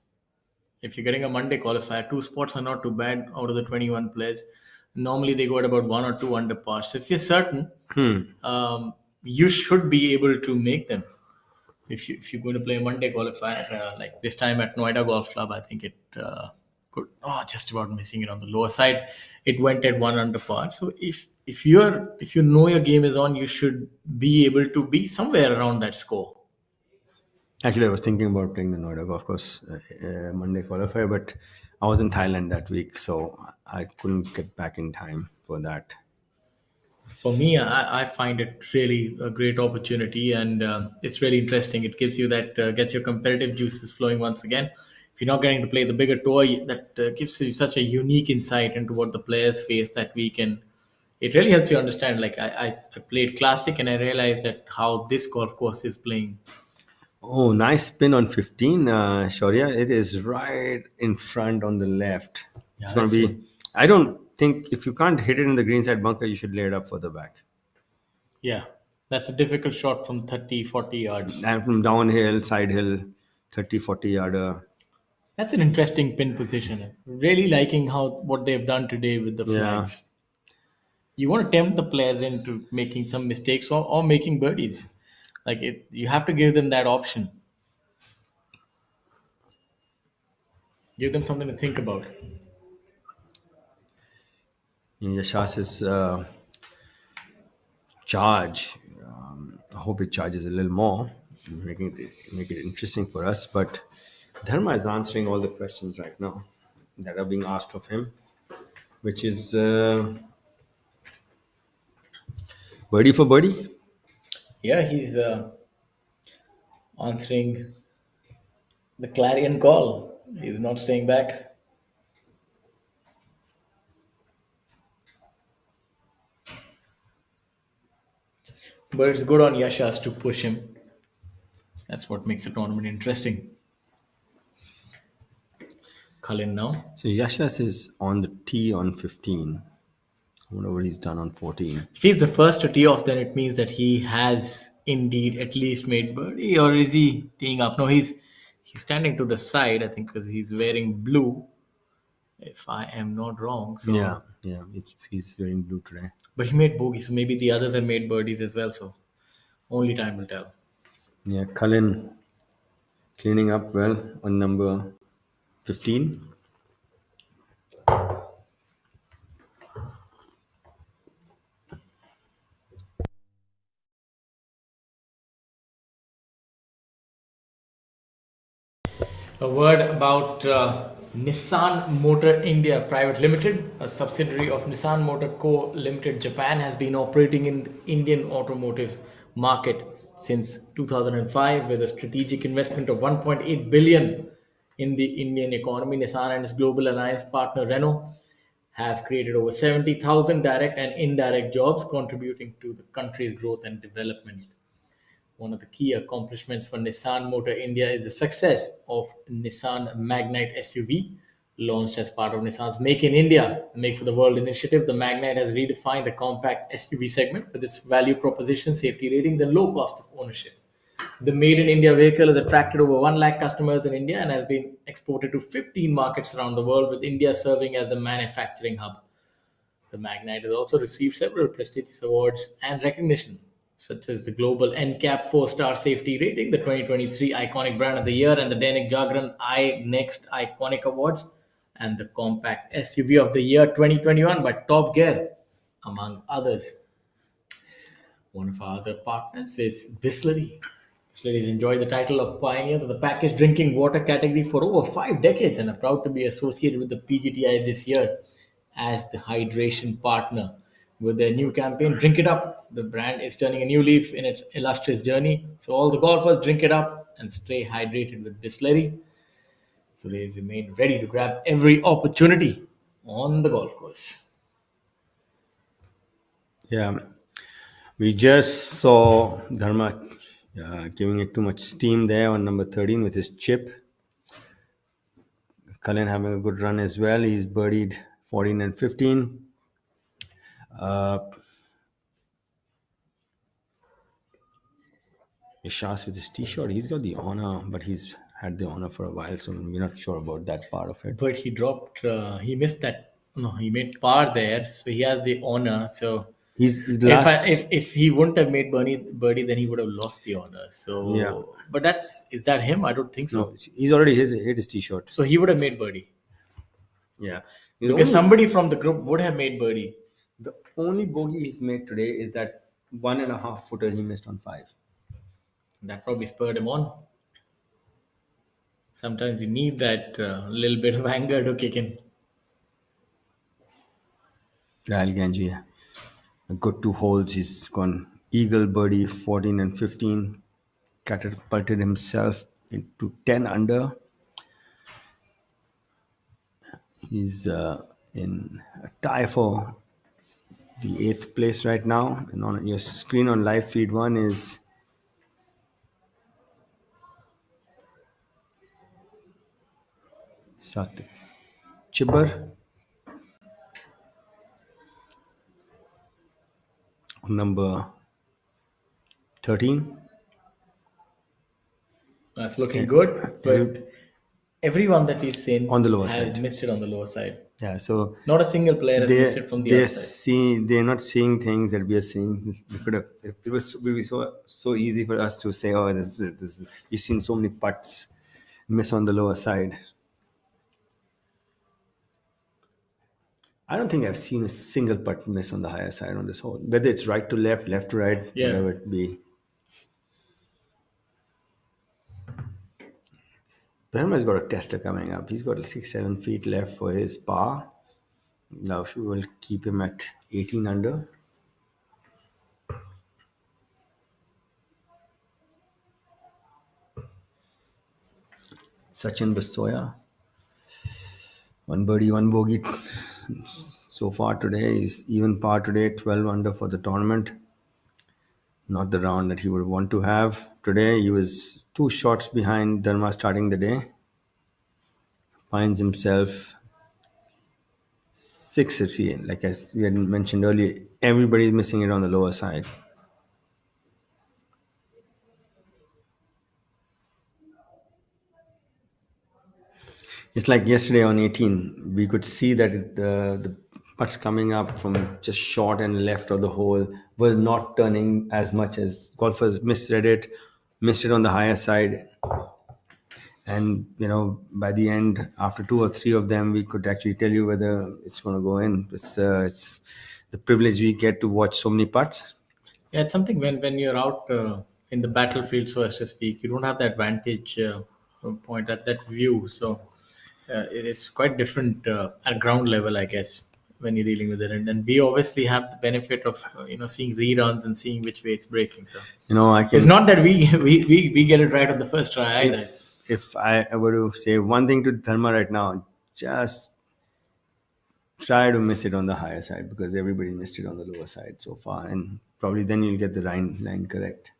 If you're getting a Monday qualifier, two spots are not too bad out of the 21 players. Normally, they go at about one or two under par. So if you're certain, you should be able to make them. If you're going to play a Monday qualifier, like this time at Noida Golf Club, I think it could just about missing it on the lower side. It went at one under par. So if you know your game is on, you should be able to be somewhere around that score. Actually, I was thinking about playing the Noida Golf Course Monday qualifier, but I was in Thailand that week, so I couldn't get back in time for that. For me, I find it really a great opportunity, and it's really interesting. It gives you that gets your competitive juices flowing once again. If you're not getting to play the bigger tour, that gives you such a unique insight into what the players face that week, and it really helps you understand. Like I played classic, and I realized that how this golf course is playing. Oh, nice spin on 15, Shaurya. It is right in front on the left. Yeah, It's going that's to good. be. I don't think if you can't hit it in the greenside bunker, you should lay it up further back. Yeah, that's a difficult shot from 30, 40 yards. And from downhill, side hill, 30, 40 yarder. That's an interesting pin position. Really liking how what they've done today with the Yeah. flags. You want to tempt the players into making some mistakes or making birdies. Like you have to give them that option. Give them something to think about. Yashas's charge. I hope it charges a little more, make it interesting for us. But Dharma is answering all the questions right now that are being asked of him, which is birdie for birdie. Yeah, he's answering the clarion call. He's not staying back. But it's good on Yashas to push him. That's what makes the tournament interesting. Cullen now. So Yashas is on the tee on 15. I wonder what he's done on 14. If he's the first to tee off, then it means that he has indeed at least made birdie, or is he teeing up? No, he's standing to the side, I think, because he's wearing blue, if I am not wrong. So, Yeah, he's wearing blue today. but he made bogey, so maybe the others have made birdies as well. So, only time will tell. Yeah, Cullen cleaning up well on number 15. A word about Nissan Motor India Private Limited, a subsidiary of Nissan Motor Co. Limited Japan, has been operating in the Indian automotive market since 2005 with a strategic investment of 1.8 billion in the Indian economy. Nissan and its global alliance partner Renault have created over 70,000 direct and indirect jobs, contributing to the country's growth and development. One of the key accomplishments for Nissan Motor India is the success of Nissan Magnite SUV. Launched as part of Nissan's Make in India, Make for the World initiative, the Magnite has redefined the compact SUV segment with its value proposition, safety ratings, and low cost of ownership. The Made in India vehicle has attracted over 1 lakh customers in India and has been exported to 15 markets around the world, with India serving as the manufacturing hub. The Magnite has also received several prestigious awards and recognition, such as the Global NCAP 4-star safety rating, the 2023 Iconic Brand of the Year, and the Dainik Jagran Next Iconic Awards, and the Compact SUV of the Year 2021 by Top Gear, among others. One of our other partners is Bisleri. Bisleri has enjoyed the title of Pioneers of the packaged drinking water category for over 5 decades and are proud to be associated with the PGTI this year as the hydration partner. With their new campaign, Drink It Up, the brand is turning a new leaf in its illustrious journey. So, all the golfers drink it up and stay hydrated with Bisleri. So, they remain ready to grab every opportunity on the golf course. Yeah. We just saw Dharma giving it too much steam there on number 13 with his chip. Cullen having a good run as well. He's birdied 14 and 15. Ishas with his tee shot, he's got the honor, but he's had the honor for a while, so we're not sure about that part of it. But he dropped. He missed that. No, he made par there, so he has the honor. So He's the if last. if he wouldn't have made birdie, then he would have lost the honor. So Yeah. but is that him? I don't think so. No, he's already hit his tee shot. So he would have made birdie Yeah. because somebody from the group would have made birdie. The only bogey he's made today is that 1.5 footer he missed on 5. That probably spurred him on. Sometimes you need that little bit of anger to kick in. Rahul Ganji, a good 2 holes. He's gone eagle birdie 14 and 15. Catapulted himself into 10 under. He's in a tie for the 8th place right now. And on your screen on live feed 1 is Satik Chibar. Number 13. That's looking good, but everyone that we've seen on the lower has side. missed it on the lower side. Yeah, so Not a single player has missed it from the outside. They're not seeing things that we are seeing. We could have. It would be so easy for us to say, "Oh, this." You've seen so many putts miss on the lower side. I don't think I've seen a single putt miss on the higher side on this hole. Whether it's right to left, left to right, Yeah. whatever it be. Dharma's got a tester coming up. He's got 6-7 feet left for his par. Now she will keep him at 18 under. Sachin Basoya. 1 birdie, 1 bogey so far today. He's even par today, 12 under for the tournament. Not the round that he would want to have. Today he was 2 shots behind Dharma starting the day. Finds himself 6 at sea. Like as we had mentioned earlier, everybody is missing it on the lower side. It's like yesterday on 18, we could see that the putts coming up from just short and left of the hole were not turning as much as golfers misread it, missed it on the higher side. And, by the end, after 2 or 3 of them, we could actually tell you whether it's going to go in. It's the privilege we get to watch so many putts. Yeah, it's something when you're out in the battlefield, so as to speak, you don't have that vantage point, that view. So it is quite different at ground level, I guess, when you're dealing with it. And we obviously have the benefit of seeing reruns and seeing which way it's breaking. So it's not that we get it right on the first try either. If I were to say one thing to Dharma right now, just try to miss it on the higher side, because everybody missed it on the lower side so far, and probably then you'll get the line correct.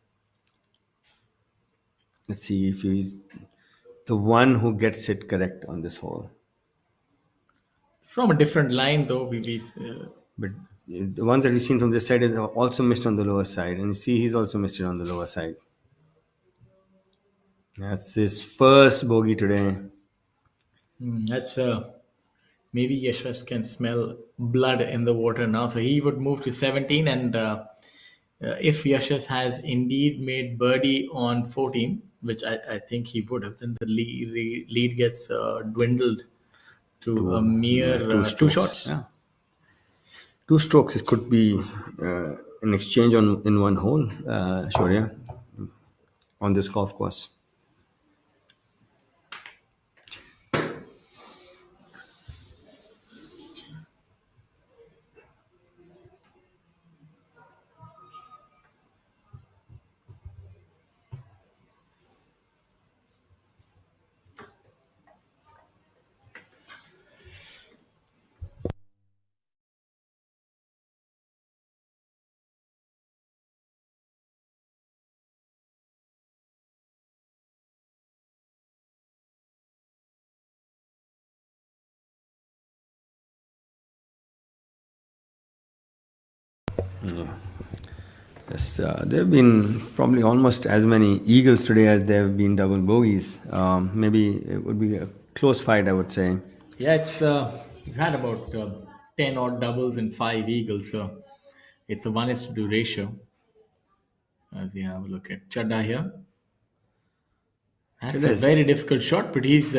Let's see if he's the one who gets it correct on this hole. It's from a different line, though. But the ones that we've seen from this side is also missed on the lower side, and you see he's also missed it on the lower side. That's his first bogey today. That's maybe Yashas can smell blood in the water now, so he would move to 17. And if Yashas has indeed made birdie on 14, which I think he would have, then the lead gets dwindled to a mere 2 shots. Yeah. 2 strokes. It could be an exchange in one hole, Shaurya, on this golf course. Yes, there have been probably almost as many eagles today as there have been double bogeys. Maybe it would be a close fight, I would say. Yeah, it's we've had about 10 odd doubles and 5 eagles, so it's a 1:2 ratio. As we have a look at Chadda here. That's a very Yes. difficult shot, but he's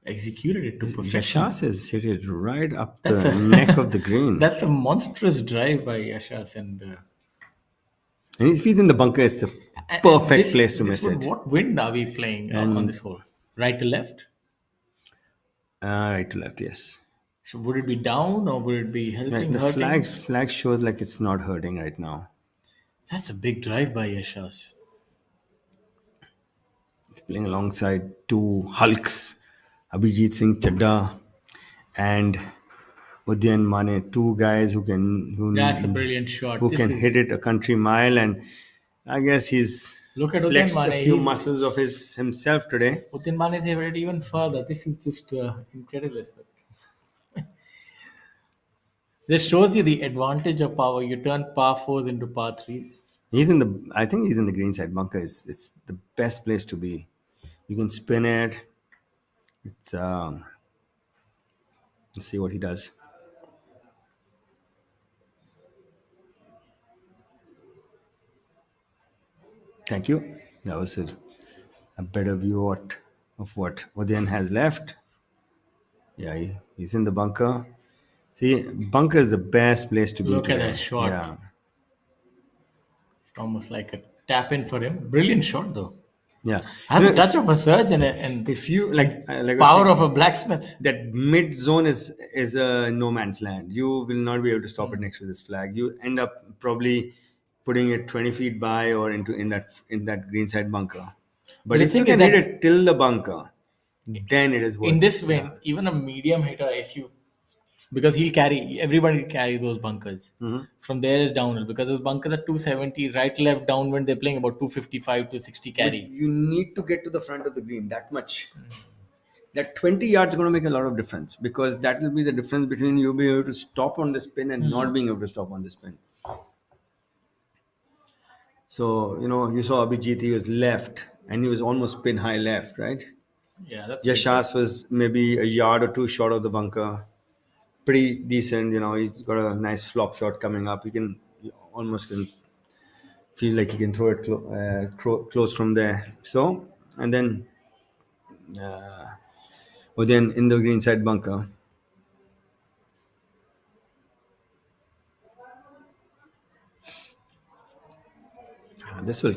executed it to perfection. Yashas has hit it right up That's the a neck of the green. that's a monstrous drive by Yashas, And if he's in the bunker, it's the and perfect this, place to this miss one, it. what wind are we playing on this hole? Right to left? Right to left, yes. So would it be down or would it be Right, helping, the hurting? flag shows like it's not hurting right now. That's a big drive by Yashas. He's playing alongside two hulks, Abhijit Singh Chadda and Udyan Mane, two guys That's a brilliant shot. who This can is, hit it a country mile, and I guess he's look at Udyan flexed a Mane. few muscles of his himself today. Utin Mane is hit even further. This is just incredible. This shows you the advantage of power. You turn par fours into par threes. I think he's in the green side bunker. It's the best place to be. You can spin it. It's let's see what he does. Thank you. That was a better view of what Udyan has left. Yeah, he's in the bunker. See, bunker is the best place to be Look at today. that shot. Yeah. It's almost like a tap in for him. Brilliant shot though. Yeah. Has You a know, touch of a surge and if you like I was power saying, of a blacksmith. that mid zone is a no man's land. You will not be able to stop it next to this flag. You end up probably putting it 20 feet by or in that green side bunker. But the if you thing is can hit that it till the bunker, then it is worth in this it. wind, even a medium hitter, because he'll carry everybody will carry those bunkers. From there is downhill because those bunkers are 270 right left downwind. They're playing about 255 to 60 But carry. you need to get to the front of the green that much. That 20 yards is going to make a lot of difference because that will be the difference between you being able to stop on the spin and not being able to stop on the spin. So, you saw Abhijit, he was left and he was almost pin high left, right? Yeah, that's Yashas was maybe a yard or two short of the bunker. Pretty decent, he's got a nice flop shot coming up. Almost can feel like he can throw it close from there. So, and then in the green side bunker. This will.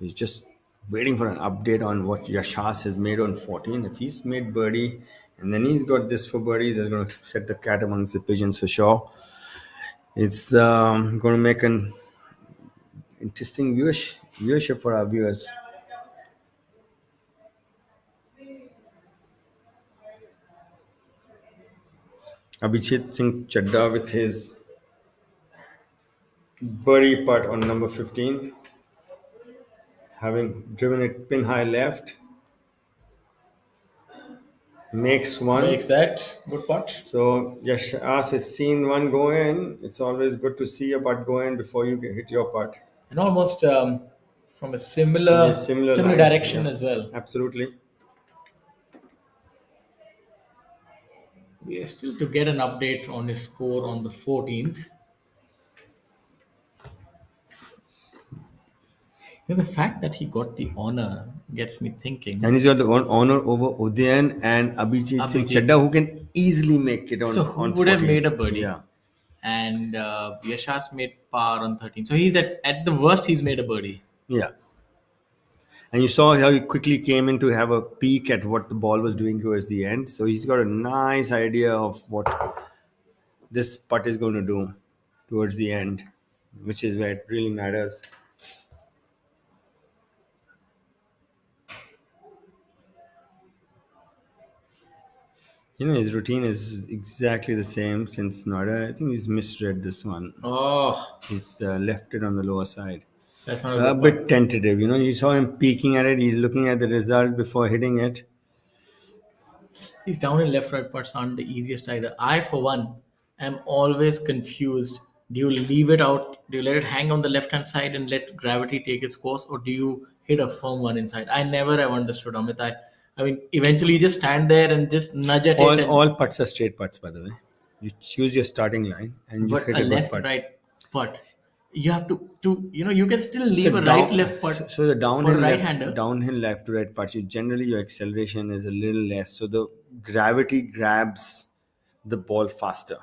We're just waiting for an update on what Yashas has made on 14. If he's made birdie, and then he's got this for birdie, that's going to set the cat amongst the pigeons for sure. It's going to make an interesting viewership for our viewers. Abhijit Singh Chadda with his birdie putt on number 15, having driven it pin high left, makes one. Makes that good putt. So Yashas has seen one go in. It's always good to see a putt go in before you hit your putt. And almost from a similar line, direction yeah. as well. Absolutely. We are still to get an update on his score on the 14th. The fact that he got the honor gets me thinking. And he's got the honor over Udyan and Abhijit Singh Chadda, who can easily make it on. So who on would have 14. made a birdie? Yeah. And Yashas made par on 13. So he's at the worst, he's made a birdie. Yeah. And you saw how he quickly came in to have a peek at what the ball was doing towards the end. So he's got a nice idea of what this putt is going to do towards the end, which is where it really matters. His routine is exactly the same since Noida. I think he's misread this one. Oh. He's left it on the lower side. That's not a bit tentative. You saw him peeking at it. He's looking at the result before hitting it. These down and left right putts aren't the easiest either. I, for one, am always confused Do you leave it out? Do you let it hang on the left hand side and let gravity take its course, or do you hit a firm one inside? I never have understood, Amit. I mean, eventually you just stand there and just nudge at it, All putts are straight putts, by the way. You choose your starting line and you but hit a a good left putt. right putt, you have to you can still leave So a right left putt so the for a right hander. downhill left to right putts, you generally your acceleration is a little less, so the gravity grabs the ball faster.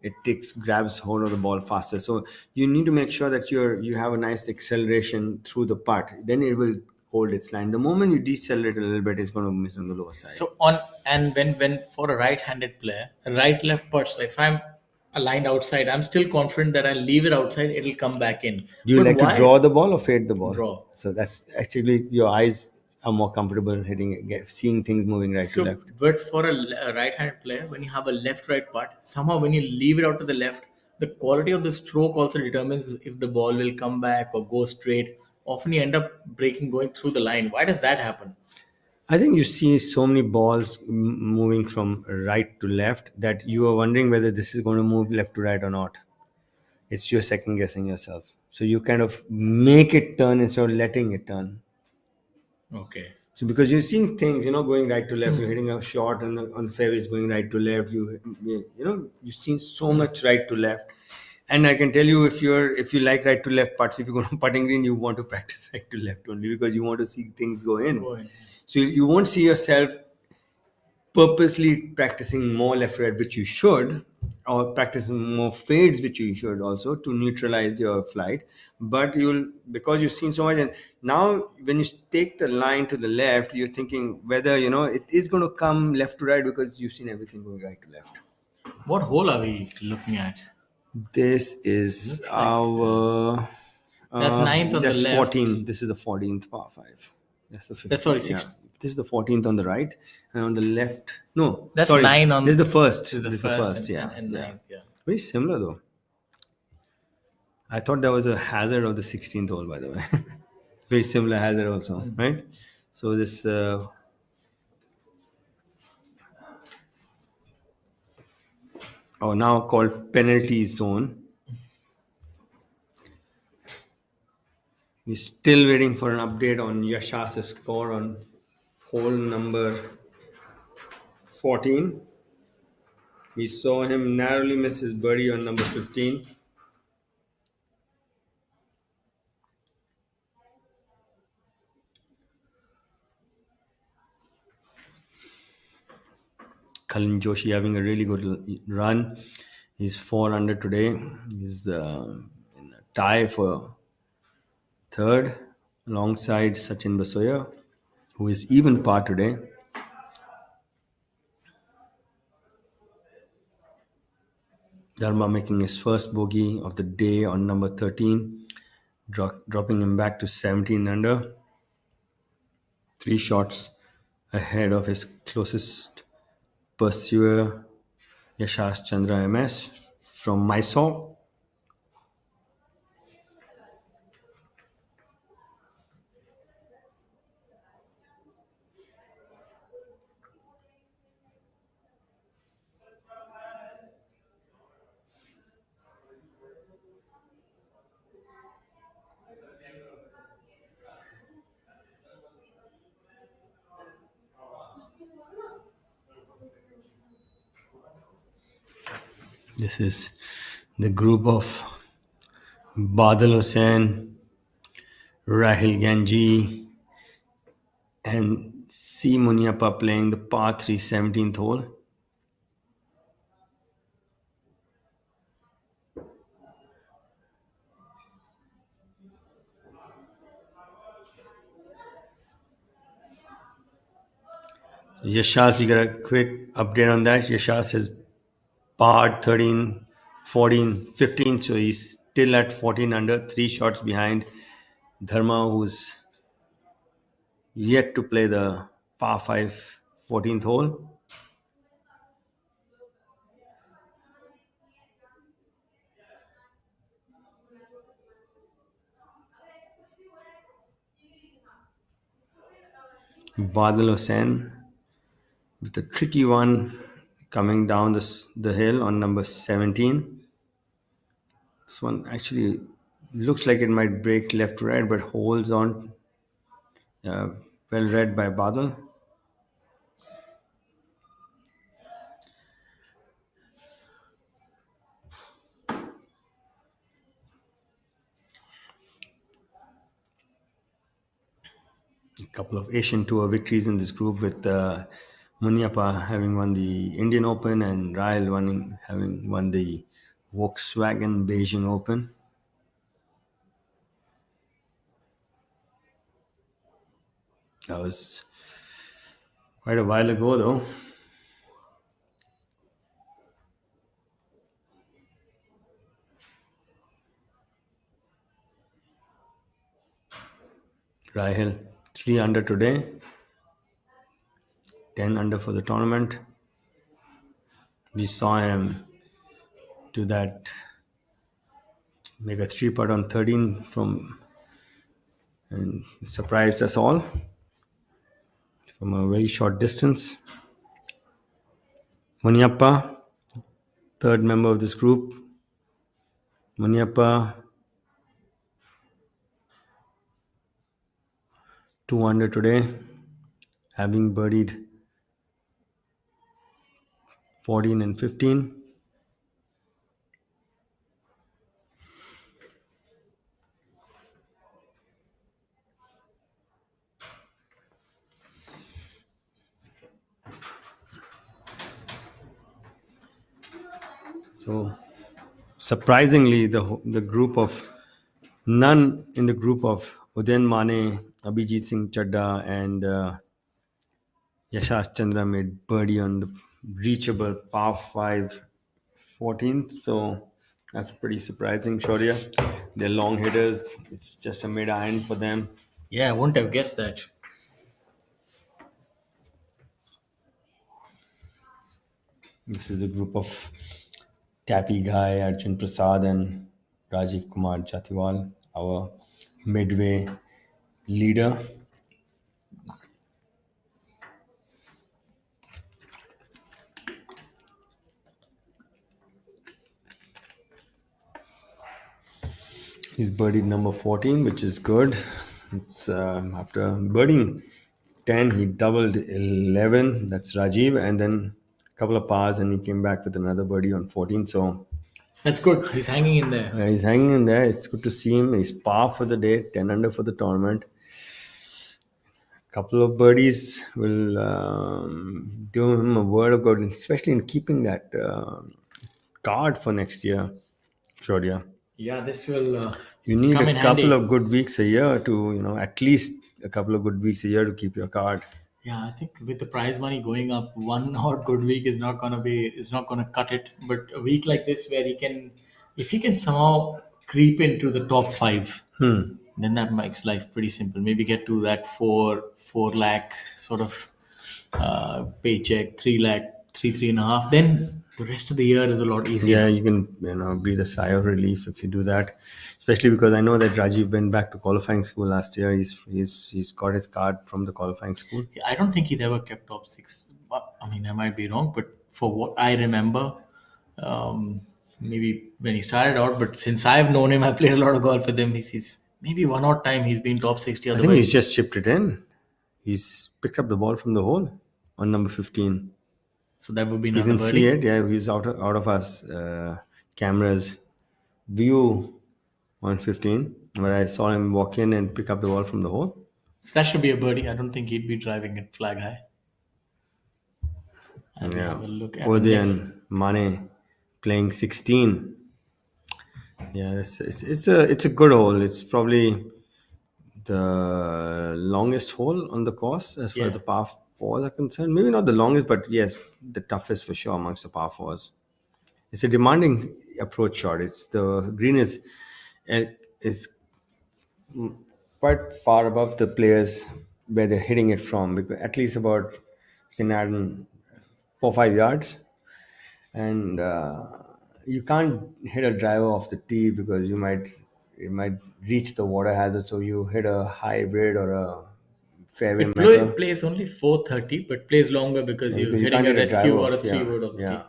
It grabs hold of the ball faster. So you need to make sure that you have a nice acceleration through the putt. Then it will hold its line. The moment you decelerate a little bit, it's going to miss on the lower side. So on and when for a right-handed player, right left putts, if I'm aligned outside, I'm still confident that I'll leave it outside, it'll come back in. Do you But like to why draw the ball or fade the ball? draw? So that's actually your eyes are more comfortable hitting it, seeing things moving right to So, left. but for a right-handed player, when you have a left-right putt, somehow when you leave it out to the left, the quality of the stroke also determines if the ball will come back or go straight. Often you end up going through the line. Why does that happen? I think you see so many balls moving from right to left that you are wondering whether this is going to move left to right or not. It's you're second guessing yourself. So you kind of make it turn instead of letting it turn. Okay. So because you're seeing things, going right to left, you're hitting a shot on the fairway is going right to left. You've seen so much right to left. And I can tell you, if you like right to left putts, if you go to putting green, you want to practice right to left only because you want to see things go in. So you won't see yourself purposely practicing more left to right, which you should, or practicing more fades, which you should also to neutralize your flight. But because you've seen so much, and now when you take the line to the left, you're thinking whether it is going to come left to right because you've seen everything going right to left. What hole are we looking at? This is our. That's ninth on the that's left. 14. This is the 14th par 5. That's the 15th. That's sorry, yeah. 6. This is the 14th on the right, and on the left. No, That's sorry. 9 on. This is the first. This is the this first, is the first. and ninth. Yeah. Very similar though. I thought that was a hazard of the 16th hole, by the way. Very similar hazard also, right? So this. Now called penalty zone. We're still waiting for an update on Yashas's score on hole number 14. We saw him narrowly miss his birdie on number 15. Kalin Joshi having a really good run. He's 4 under today. He's in a tie for third alongside Sachin Basoya, who is even par today. Dharma making his first bogey of the day on number 13, dropping him back to 17 under. 3 shots ahead of his closest pursuer, Yashash Chandra MS from Mysore. This is the group of Badal Hussain, Rahil Ganji, and C. Muniappa playing the par 3 17th hole. So Yashas, we got a quick update on that. Yashas has parred 13, 14, 15, so he's still at 14 under, 3 shots behind Dharma, who's yet to play the par 5 14th hole. Badal Hussain with a tricky one coming down the hill on number 17. This one actually looks like it might break left to right, but holds on. Well read by Badal. A couple of Asian Tour victories in this group, with Munyappa having won the Indian Open and Rahil having won the Volkswagen Beijing Open. That was quite a while ago, though. Rahil 3 under today, 10 under for the tournament. We saw him do that, make a 3 putt on 13 and surprised us all from a very short distance. Munyappa, third member of this group. Munyappa 2 under today, having birdied 14 and 15. So surprisingly, the group of none in the group of Udayan Mane, Abhijit Singh Chadda, and Yashash Chandra made birdie on the reachable par 5 14th. So that's pretty surprising, Shaurya. They're long hitters. It's just a mid iron for them. Yeah, I wouldn't have guessed that. This is a group of Tappy Guy, Arjun Prasad, and Rajiv Kumar Jatiwal, our midway leader. He's birdied number 14, which is good. It's after birding 10, he doubled 11. That's Rajiv, and then a couple of pars, and he came back with another birdie on 14. So That's good. He's hanging in there. he's hanging in there. It's good to see him. He's par for the day, 10 under for the tournament. Couple of birdies will do him a word of good, especially in keeping that card for next year, Shaurya. Yeah, this will You need come a in couple handy. of good weeks a year to, at least a couple of good weeks a year to keep your card. Yeah, I think with the prize money going up, one odd good week is not gonna cut it. But a week like this where if he can somehow creep into the top 5, then that makes life pretty simple. Maybe get to that 4 lakh sort of paycheck, 3 lakh, three and a half. Then the rest of the year is a lot easier. Yeah, you can breathe a sigh of relief if you do that. Especially because I know that Rajiv went back to qualifying school last year. He's got his card from the qualifying school. I don't think he's ever kept top 6. I mean, I might be wrong, but for what I remember, maybe when he started out, but since I've known him, I played a lot of golf with him. He's maybe one odd time he's been top 60. I think Otherwise, he's just chipped it in. He's picked up the ball from the hole on number 15. so that would be You another can birdie. see it. Yeah, he's out of us camera's view on 15. But I saw him walk in and pick up the ball from the hole. So that should be a birdie. I don't think he'd be driving it flag high. And we have a look at the next. Odean Mane playing 16. Yeah, it's a good hole. It's probably the longest hole on the course as far as the par 4s are concerned. Maybe not the longest, but yes, the toughest for sure amongst the par 4s. It's a demanding approach shot. It's the green is quite far above the players where they're hitting it from, because at least about you can add in 4 or 5 yards, and you can't hit a driver off the tee because you might reach the water hazard. So you hit a hybrid or a fairway metal. It plays only 430, but plays longer because you're Because you hitting can't a hit a rescue driver or a off, 3 wood of the yeah. tee.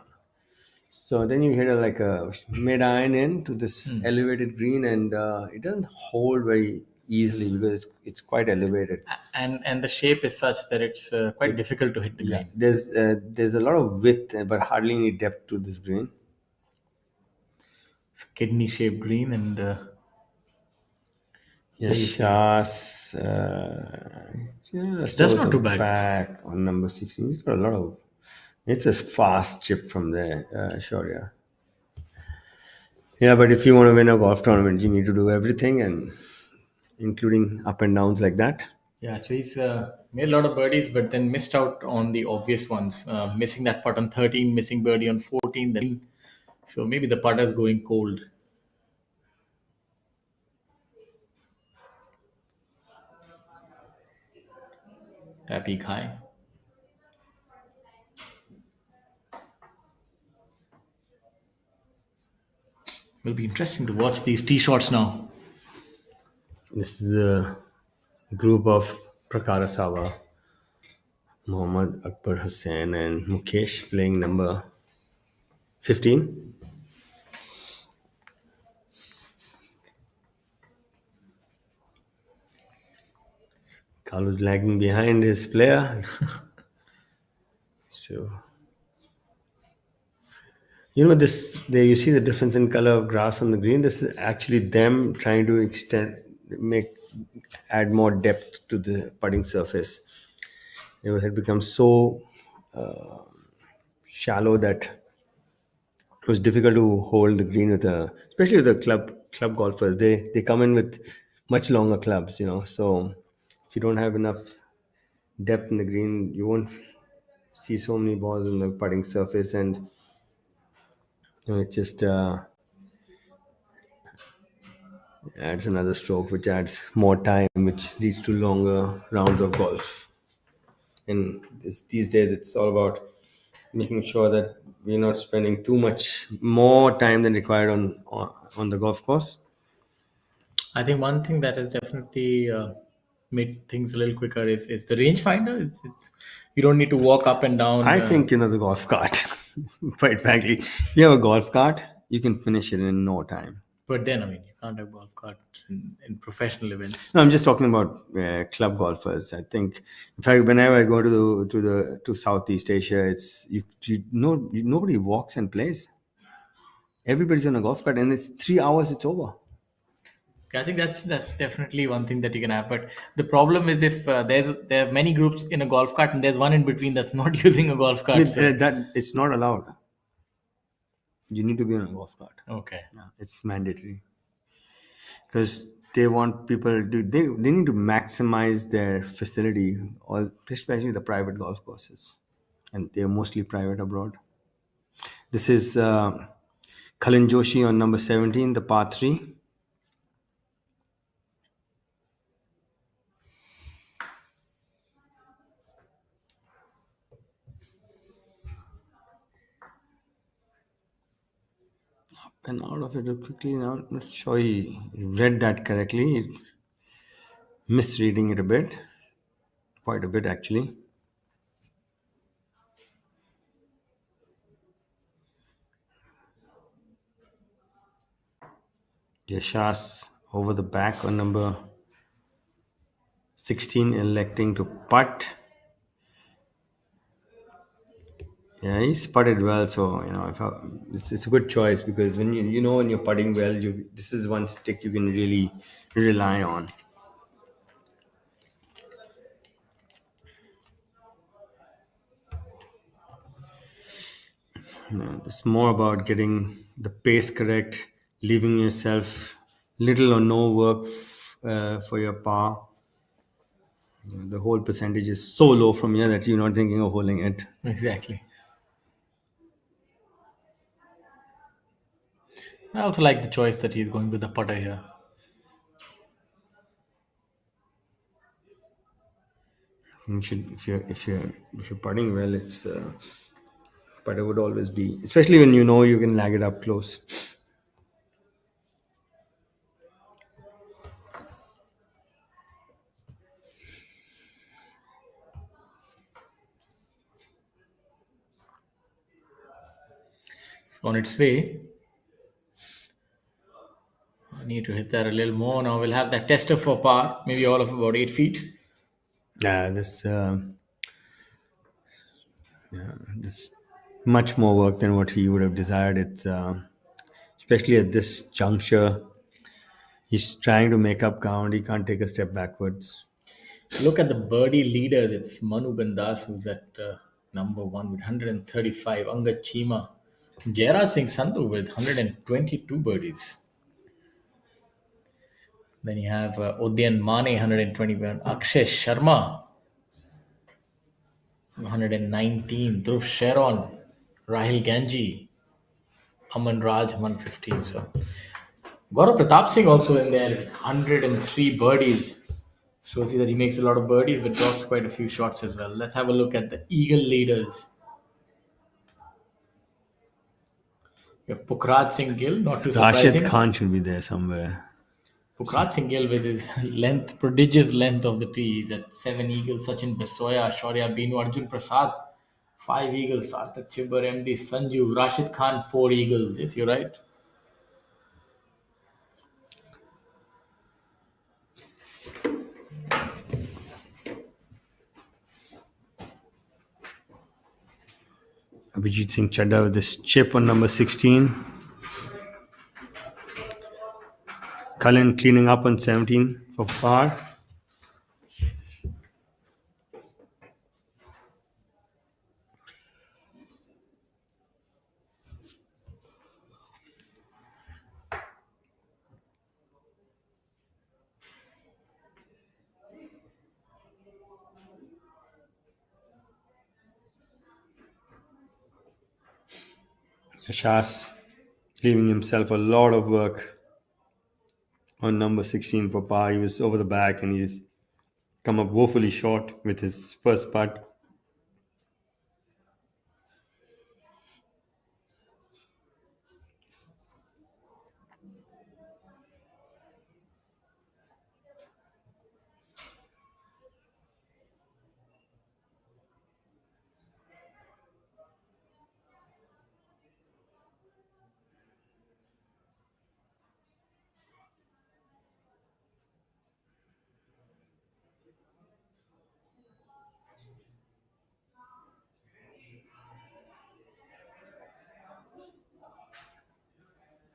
So then you hit a like a mid iron in to this elevated green, and it doesn't hold very easily because it's quite elevated. And the shape is such that it's quite difficult to hit the Yeah, green. there's a lot of width, but hardly any depth to this green. It's kidney shaped green, and Yeah, there you see. Shas, just That's over not the too bad. back on number 16. He's got a lot of. It's a fast chip from there. Sure, yeah. Yeah, but if you want to win a golf tournament, you need to do everything, and including up and downs like that. Yeah, so he's made a lot of birdies, but then missed out on the obvious ones. Missing that putt on 13, missing birdie on 14. Then, so maybe the putter's going cold. Tappy high. Will be interesting to watch these tee shots now. This is the group of Prakara Sawa, Muhammad Akbar Hussain, and Mukesh playing number 15. Kalu's lagging behind his player. So, this there you see the difference in color of grass on the green. This is actually them trying to add more depth to the putting surface. It had become so shallow that it was difficult to hold the green especially with the club golfers. They come in with much longer clubs, So if you don't have enough depth in the green, you won't see so many balls on the putting surface, and it just adds another stroke, which adds more time, which leads to longer rounds of golf. And these days, it's all about making sure that we're not spending too much more time than required on the golf course. I think one thing that has definitely made things a little quicker is the rangefinder. It's you don't need to walk up and down. I think the golf cart. Quite frankly, if you have a golf cart, you can finish it in no time. But then, I mean, you can't have golf carts in professional events. No, I'm just talking about club golfers. I think, in fact, whenever I go to Southeast Asia, it's nobody walks and plays. Everybody's on a golf cart, and it's 3 hours. It's over. I think that's definitely one thing that you can have. But the problem is if there are many groups in a golf cart and there's one in between that's not using a golf cart. So. That it's not allowed. You need to be on a golf cart. Okay. Yeah, it's mandatory because they want people to they need to maximize their facility, especially the private golf courses, and they're mostly private abroad. This is Kalin Joshi on number 17, the par 3. And out of it quickly. Now, I'm not sure he read that correctly. He's misreading it a bit, quite a bit actually. Yashas over the back on number 16, electing to putt. Yeah, he's putted well, so it's a good choice because when when you're putting well, this is one stick you can really rely on. It's more about getting the pace correct, leaving yourself little or no work for your par. The whole percentage is so low from here that you're not thinking of holding it. Exactly. I also like the choice that he's going with the putter here. You should, if you're putting well, it's putter would always be, especially when you can lag it up close. on its way. I need to hit that a little more. Now we'll have that tester for par, maybe all of about 8 feet. Yeah, this much more work than what he would have desired. It's especially at this juncture. He's trying to make up ground. He can't take a step backwards. Look at the birdie leaders. It's Manu Gandas who's at number one with 135. Angad Chima. Jairaj Singh Sandhu with 122 birdies. Then you have Udyan Mane 121. Akshay Sharma 119. Dhruv Sharon. Rahil Ganji. Aman Raj 115. So Gaurav Pratap Singh also in there with 103 birdies. Shows you that he makes a lot of birdies but drops quite a few shots as well. Let's have a look at the Eagle leaders. You have Pukhraj Singh Gill, not too surprising. Rashid Khan should be there somewhere. Pukhraj Singh Gill with his length, prodigious length of the tee. He's at 7 eagles. Sachin Besoya, Shaurya Binu, Arjun Prasad, 5 eagles. Sarthak Chibbar, MD Sanju, Rashid Khan, 4 eagles. Yes, you're right. Abhijit Singh Chadha with this chip on number 16. Cullen cleaning up on 17 for par. Yashas leaving himself a lot of work on number 16 for par. He was over the back and he's come up woefully short with his first putt.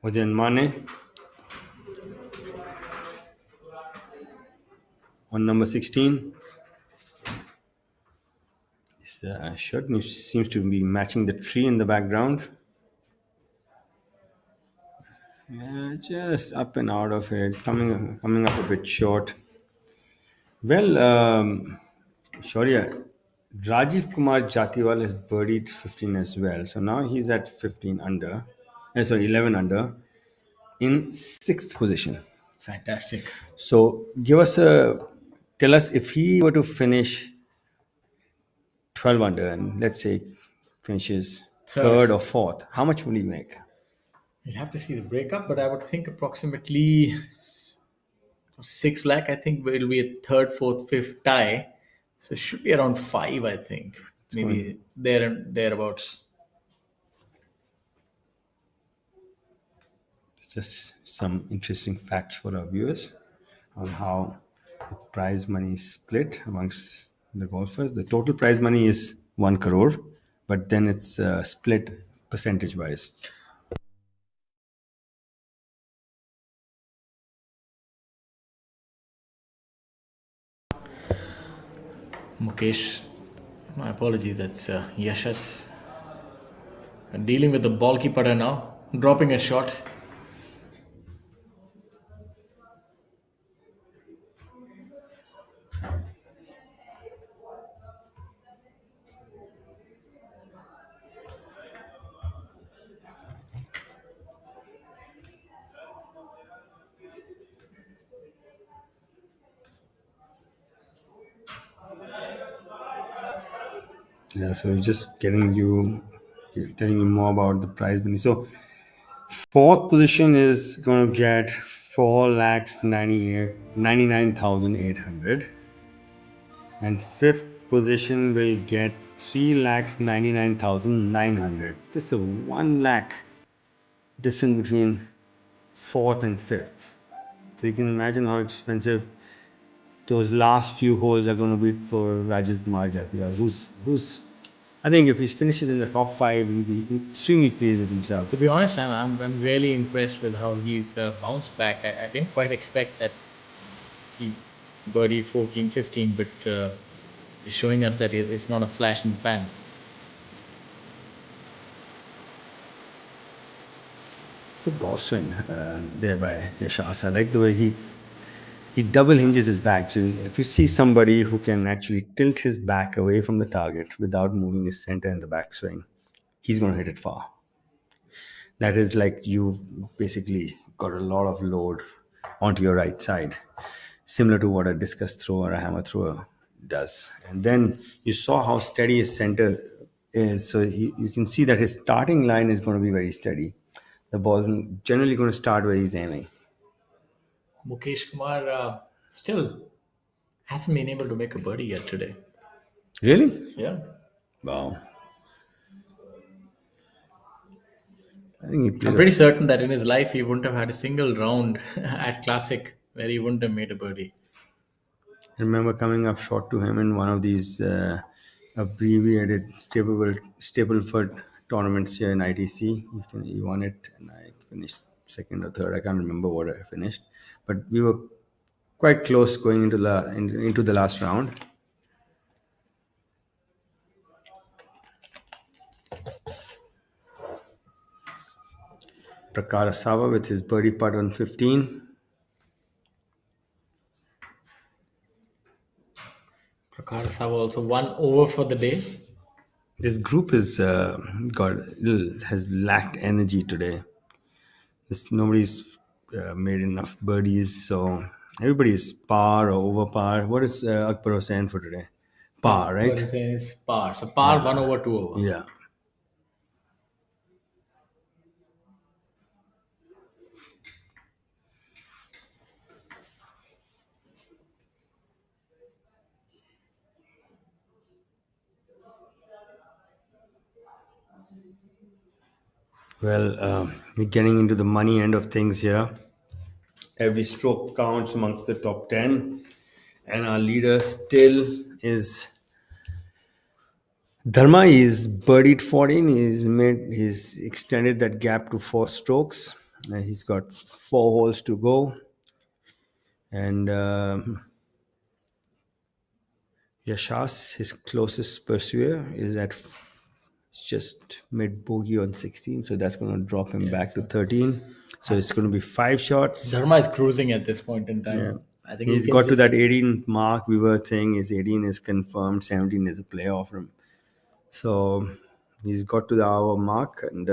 Udyan Mane on number 16. His shirt seems to be matching the tree in the background. Yeah, just up and out of it, coming up a bit short. Well, Shaurya, Rajiv Kumar Jatiwal has birdied 15 as well. So now he's at 15 under. 11 under in 6th position. Fantastic. So tell us if he were to finish 12 under and let's say finishes third or fourth, how much will he make? You'd have to see the breakup, but I would think approximately 6 lakh. I think it'll be a third, fourth, fifth tie. So it should be around 5, I think. Maybe there and thereabouts. Just some interesting facts for our viewers on how the prize money is split amongst the golfers. The total prize money is 1 crore, but then it's split percentage wise. Mukesh, my apologies, that's Yashas. Dealing with the bulky putter now, dropping a shot. Yeah, so just telling you more about the prize money. So fourth position is going to get 4,99,800, and fifth position will get 3,99,900. This is 1 lakh difference between fourth and fifth. So you can imagine how expensive those last few holes are going to be for Rajiv Kumar Jatia, who's I think if he finishes in the top five, he'll be extremely pleased with himself. To be honest, I'm really impressed with how he's bounced back. I didn't quite expect that he birdie 14, 15, but he's showing us that it's not a flash in the pan. Good ball swing there by Yashas. I like the way he double hinges his back. So if you see somebody who can actually tilt his back away from the target without moving his center in the backswing, he's going to hit it far. That is like you've basically got a lot of load onto your right side, similar to what a discus thrower or a hammer thrower does. And then you saw how steady his center is. So you can see that his starting line is going to be very steady. The ball's generally going to start where he's aiming. Mukesh Kumar still hasn't been able to make a birdie yet today. Really? Yeah. Wow. I think he played I'm pretty certain that in his life he wouldn't have had a single round at Classic where he wouldn't have made a birdie. I remember coming up short to him in one of these abbreviated Stapleford tournaments here in ITC. He won it, and I finished second or third. I can't remember what I finished, but we were quite close going into the last round. Prakar Asawa with his birdie putt on 15. Prakar Asawa also 1 over for the day. This group has lacked energy today. Nobody's made enough birdies, so everybody's par or over par. What is Akbar saying for today? Par, right? What he's saying is par. So par 1 over 2 over. Yeah. Well, we're getting into the money end of things here. Every stroke counts amongst the top 10. And our leader still is Dharma. He's birdied 14. He's extended that gap to 4 strokes. He's got 4 holes to go. And Yashas, his closest pursuer, is at just mid bogey on 16, so that's going to drop him back to 13. So it's going to be 5 shots. Dharma is cruising at this point in time. Yeah. I think he's got to that 18 mark. We were saying his 18 is confirmed, 17 is a playoff for him. So he's got to the hour mark, and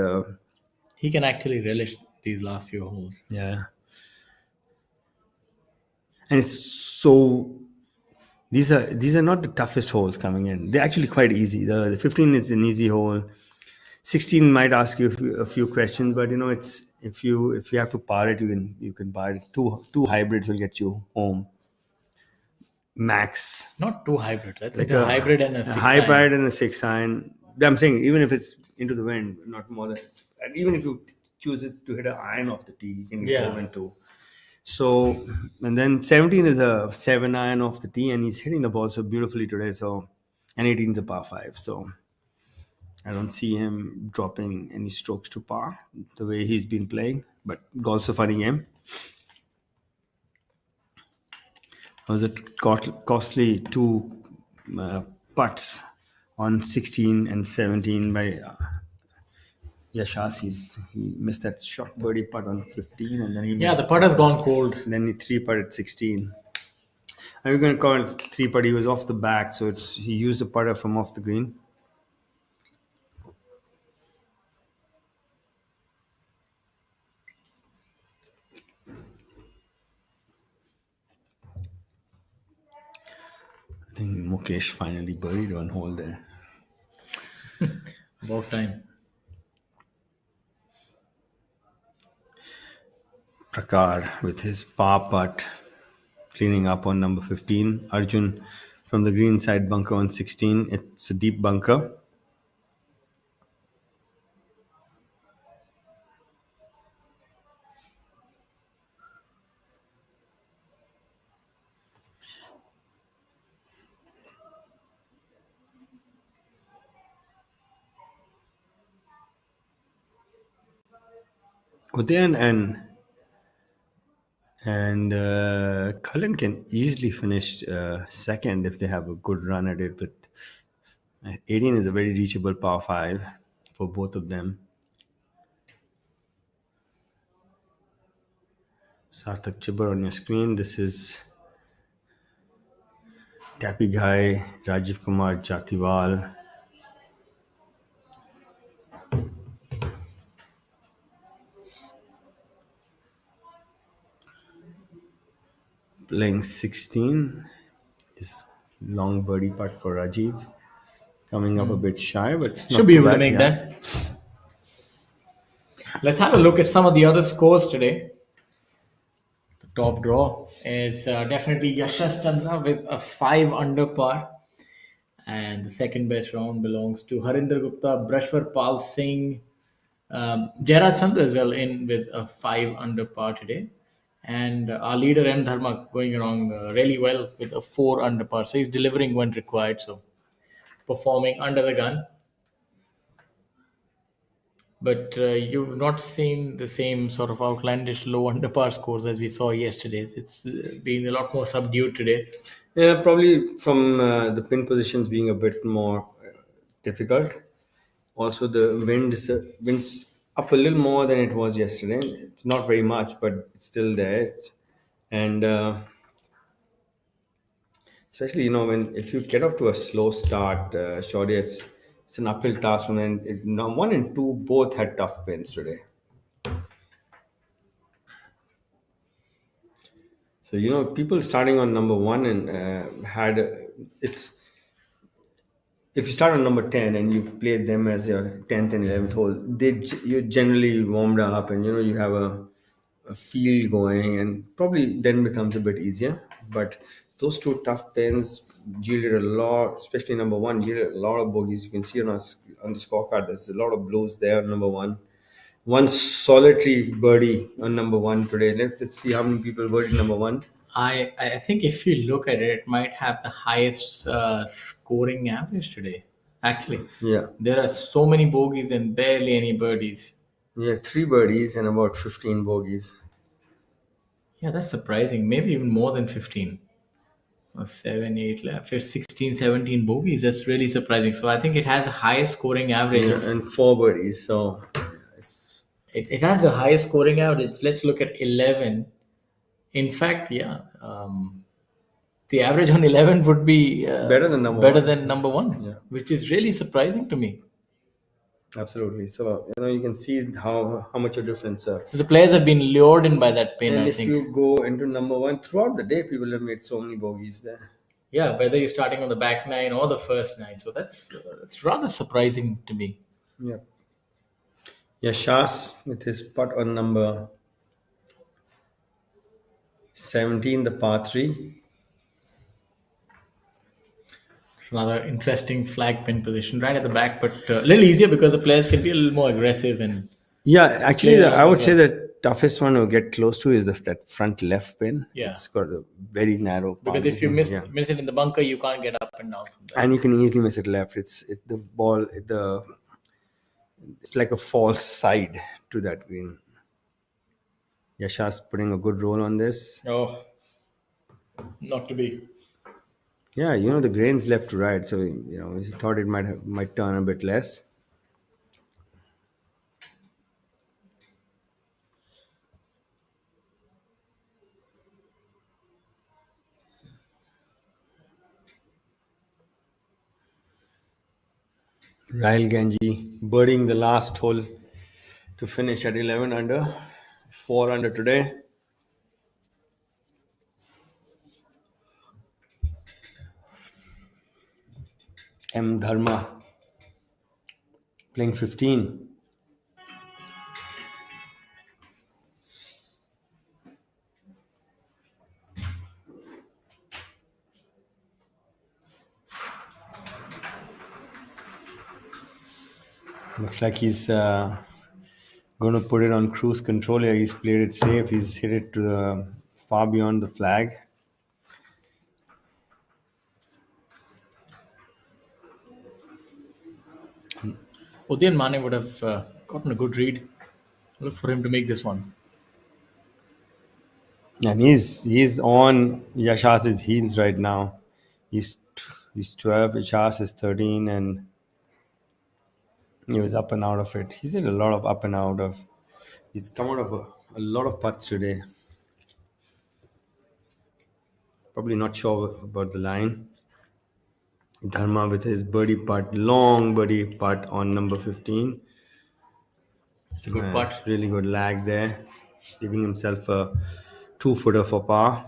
he can actually relish these last few holes. Yeah. And it's so these are not the toughest holes coming in. They're actually quite easy. The 15 is an easy hole. 16 might ask you a few questions, but it's if you have to par it, you can par it. Two hybrids will get you home. Max. Not two hybrid, right? Like a hybrid and a 6 hybrid and a 6 iron. I'm saying even if it's into the wind, not more than. And even if you chooses to hit an iron off the tee, you can get home in 2. So, and then 17 is a 7 iron off the tee, and he's hitting the ball so beautifully today. So, and 18 is a par 5. So, I don't see him dropping any strokes to par the way he's been playing. But golf's a funny game. It was a costly 2 putts on 16 and 17 by Yashas. He missed that short birdie putt on 15, and then he the putt has gone cold. Then he 3-putted at 16. And we're going to call it 3-putt. He was off the back, so he used the putter from off the green. I think Mukesh finally birdied 1 hole there. About time. Prakar with his par putt, cleaning up on number 15. Arjun from the green side bunker on 16. It's a deep bunker. Udayan and Cullen can easily finish second if they have a good run at it. But 18 is a very reachable par five for both of them. Sarthak Chibber on your screen. This is Tappy Guy, Rajiv Kumar Jatiwal. Playing 16. This long birdie putt for Rajiv. Coming up a bit shy, but it's not Should be too able to bad, make yeah. that. Let's have a look at some of the other scores today. The top draw is definitely Yashash Chandra with a 5 under par. And the second best round belongs to Harinder Gupta, Brashwar Pal Singh, Jairaj Sandhu as well in with a 5 under par today. And our leader M Dharma going along really well with a 4 under par. So he's delivering when required. So performing under the gun. But you've not seen the same sort of outlandish low under par scores as we saw yesterday. It's been a lot more subdued today. Yeah, probably from the pin positions being a bit more difficult. Also, the wind's up a little more than it was yesterday. It's not very much, but it's still there. And especially, when if you get off to a slow start, surely it's an uphill task. And now one and two both had tough pins today. So people starting on number one and had it's if you start on number 10 and you play them as your 10th and 11th hole, you generally warmed up and you have a feel going and probably then becomes a bit easier. But those two tough pins yielded a lot, especially number one yielded a lot of bogeys. You can see on the scorecard there's a lot of blues there on number one solitary birdie on number one today. Let's see how many people birdied number one. I think if you look at it, it might have the highest scoring average today. Actually, Yeah. there are so many bogeys and barely any birdies. Yeah, 3 birdies and about 15 bogeys. Yeah, that's surprising. Maybe even more than 15 or 7, 8 left. 16, 17 bogeys. That's really surprising. So I think it has the highest scoring average. Yeah, and 4 birdies. So it's It has the highest scoring average. Let's look at 11. In fact, yeah. The average on 11 would be better than number better one. than number one, Yeah. which is really surprising to me. Absolutely. So you can see how much a difference. So the players have been lured in by that pin, And I if think. you go into number one throughout the day, people have made so many bogeys there. Yeah, whether you're starting on the back nine or the first nine. So that's rather surprising to me. Yeah. Yashas with his putt on number 17, the par three. It's another interesting flag pin position right at the back, but a little easier because the players can be a little more aggressive and Yeah, actually, play I would say longer. the toughest one to get close to is that front left pin. Yeah. It's got a very narrow. because palm. if you Yeah. miss it in the bunker, you can't get up and down from there. And you can easily miss it left. The ball it's like a false side to that green. Yasha's putting a good roll on this. Oh, not to be. Yeah, the grain's left to right, so he thought it might turn a bit less. Rahul Ganji birding the last hole to finish at 11 under, 4 under today. M Dharma playing 15. Looks like he's going to put it on cruise control here. He's played it safe. He's hit it to the far beyond the flag. Udayan Mane would have gotten a good read Look for him to make this one. And he's on Yashas's heels right now. He's 12, Yashas is 13, and he was up and out of it. He's did a lot of up and out of. He's come out of a lot of putts today. Probably not sure about the line. Dharma with his birdie putt, long birdie putt on number 15. It's a good putt. Really good lag there, giving himself a 2-footer for par.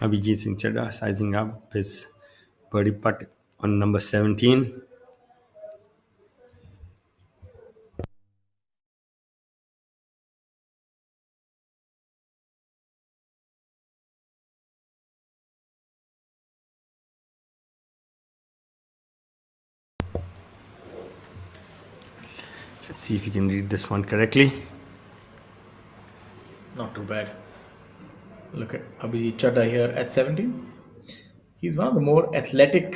Abhijit Singh Chadha sizing up his birdie putt on number 17. Let's see if you can read this one correctly. Not too bad. Look at Abhijit Chadha here at 17. He's one of the more athletic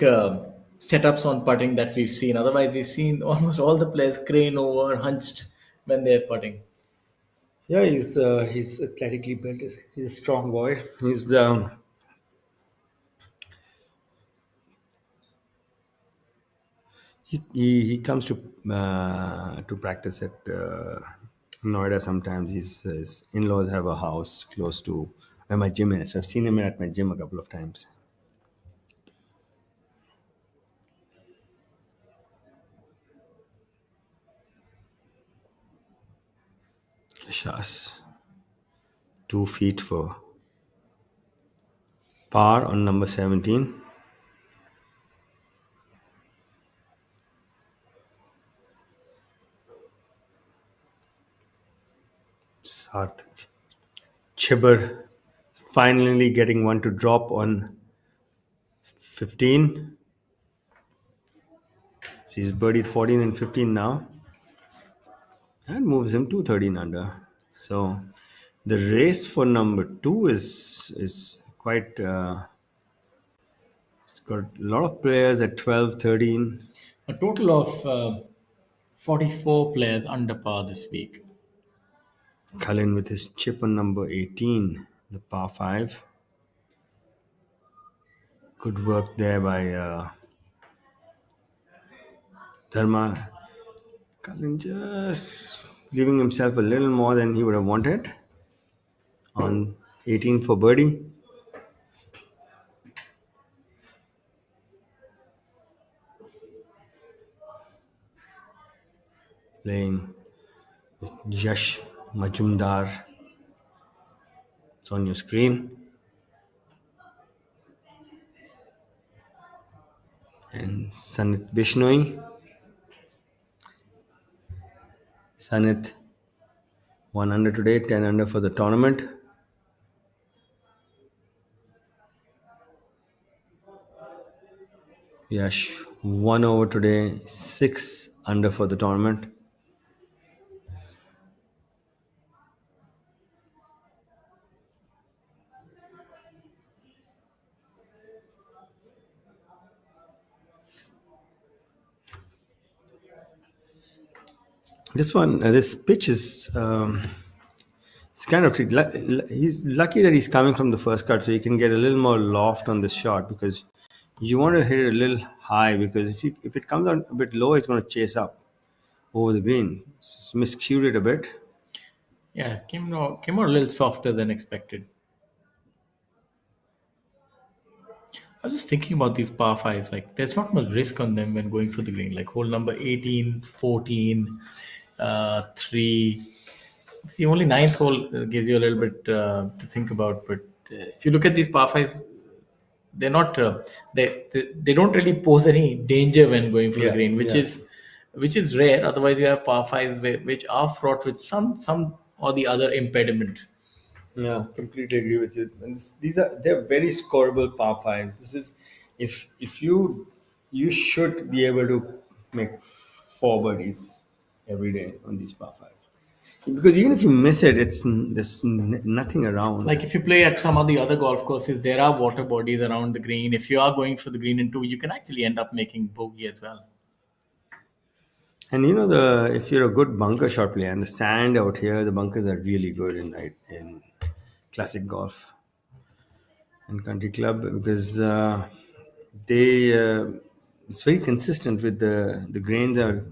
setups on putting that we've seen. Otherwise, we've seen almost all the players crane over, hunched when they're putting. Yeah, he's athletically built. He's a strong boy. He comes to practice at Noida sometimes. His in-laws have a house close to where my gym is. So I've seen him at my gym a couple of times. Shas. 2 feet for par on number 17. Sarthak. Chibber finally getting one to drop on 15. So he's birdied 14 and 15 now. And moves him to 13 under. So the race for number 2 is quite it's got a lot of players at 12, 13. A total of 44 players under par this week. Cullen with his chip on number 18, the par 5. Good work there by Dharma. Cullen just giving himself a little more than he would have wanted on 18 for birdie. Playing with Yash Majumdar. It's on your screen. And Sanit Bishnoi. Sanit 1 under today, 10 under for the tournament. Yash 1 over today, 6 under for the tournament. This pitch is it's kind of tricky. He's lucky that he's coming from the first cut, so you can get a little more loft on this shot because you want to hit it a little high because if it comes out a bit low, it's going to chase up over the green. It's miscued it a bit. Yeah, came out a little softer than expected. I was just thinking about these par fives. Like, there's not much risk on them when going for the green. Like, hole number 18, 14, 3. It's the only ninth hole gives you a little bit to think about. But if you look at these par fives, they're not. They don't really pose any danger when going for the green, which is rare. Otherwise, you have par fives which are fraught with some or the other impediment. Yeah, completely agree with you. And they're very scoreable par fives. This is if you should be able to make 4 birdies every day on these par five. Because even if you miss it, there's nothing around. Like if you play at some of the other golf courses, there are water bodies around the green. If you are going for the green in two, you can actually end up making bogey as well. And if you're a good bunker shot player, and the sand out here, the bunkers are really good in classic golf and country club because they it's very consistent with the grains are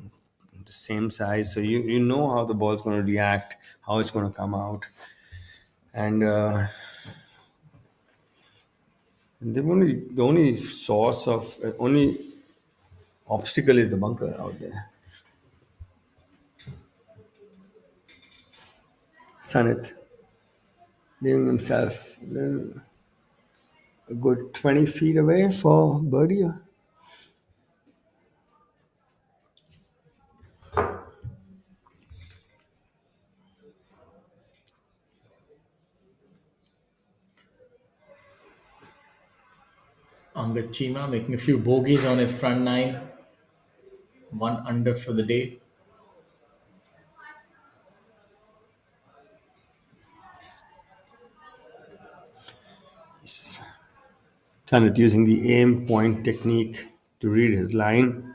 the same size, so you know how the ball's going to react, how it's going to come out, and the only source of only obstacle is the bunker out there. Sanit leaving himself a good 20 feet away for birdie. Angad Chima making a few bogeys on his front nine. 1 under for the day. Sanit using the aim point technique to read his line.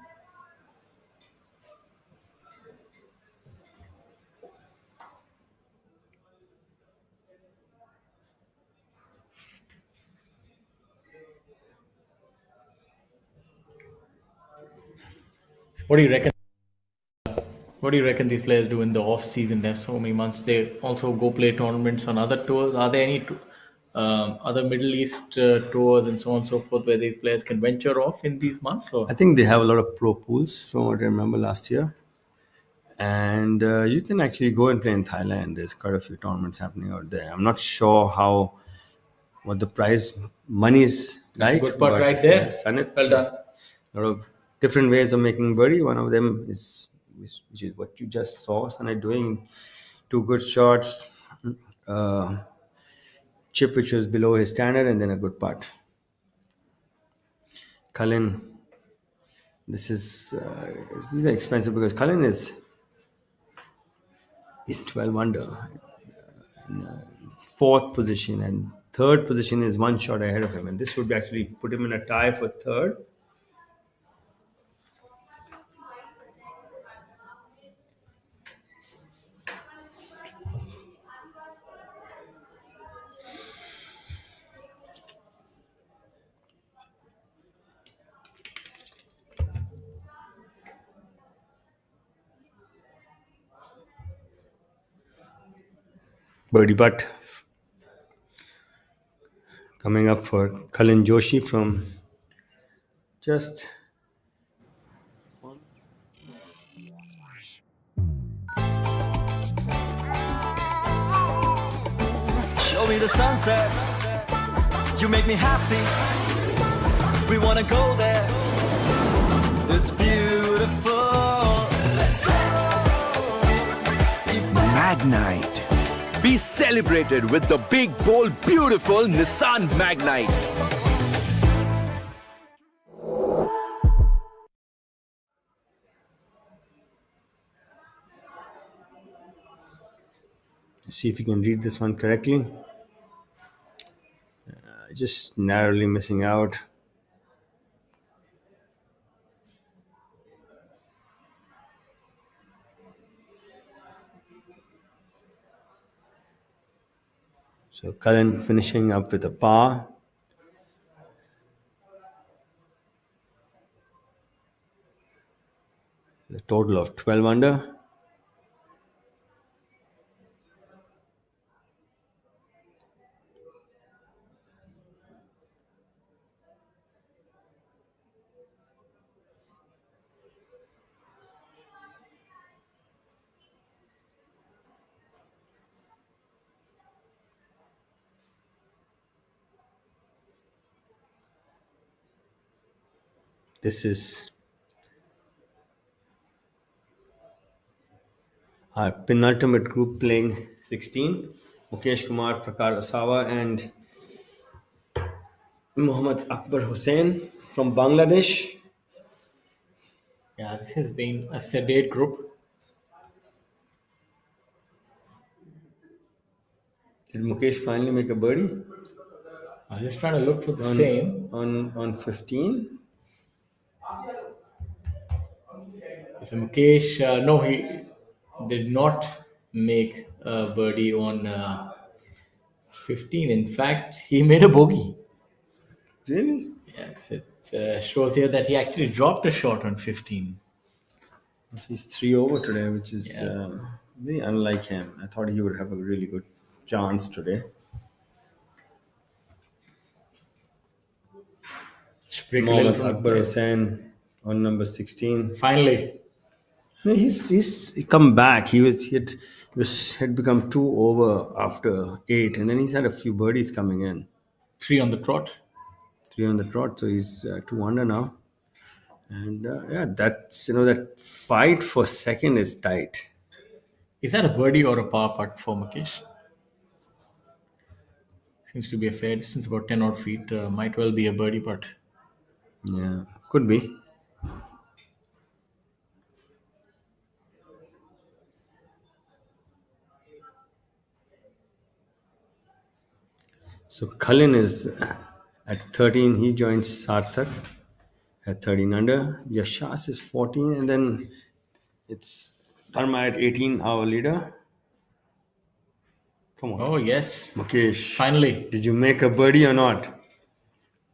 What do you reckon? What do you reckon these players do in the off season? They have so many months. They also go play tournaments on other tours. Are there any other Middle East tours and so on and so forth where these players can venture off in these months? Or I think they have a lot of pro pools from what I remember last year. And you can actually go and play in Thailand. There's quite a few tournaments happening out there. I'm not sure what the prize money is that's like. a good part but, right there. Sanit, Well done. a lot of different ways of making birdie. One of them is which is what you just saw Sanit doing. 2 good shots, chip which was below his standard, and then a good putt. Cullen, these are expensive because Cullen is 12 under, fourth position, and third position is 1 shot ahead of him, and this would actually put him in a tie for third. Birdie putt coming up for Cullen Joshi from just Show me the sunset. You make me happy. We wanna go there. It's beautiful. Let's go. Magnite. Be celebrated with the big, bold, beautiful Nissan Magnite. see if you can read this one correctly. Just narrowly missing out. So Cullen finishing up with a par. A total of 12 under. This is our penultimate group playing 16. Mukesh Kumar, Prakar Asawa, and Muhammad Akbar Hussain from Bangladesh. Yeah, this has been a sedate group. Did Mukesh finally make a birdie I was just trying to look for the on same. on 15? So Mukesh, no, he did not make a birdie on 15. In fact, he made a bogey. Really? Yeah, it shows here that he actually dropped a shot on 15. He's 3 over today, which is Yeah. very unlike him. I thought he would have a really good chance today. Should break a little Mohammad from the Akbar play. Hussain on number 16. Finally, No, he's come back. He had become 2 over after 8, and then he's had a few birdies coming in. 3 on the trot. 3 on the trot, so he's 2 under now. And yeah, that fight for second is tight. Is that a birdie or a par putt for Mukesh? Seems to be a fair distance, about 10 odd feet. Might well be a birdie putt. Yeah, could be. So Cullen is at 13. He joins Sarthak at 13 under. Yashas is 14, and then it's Dharma at 18, our leader. Come on. Oh, yes. Mukesh. Finally. Did you make a birdie or not?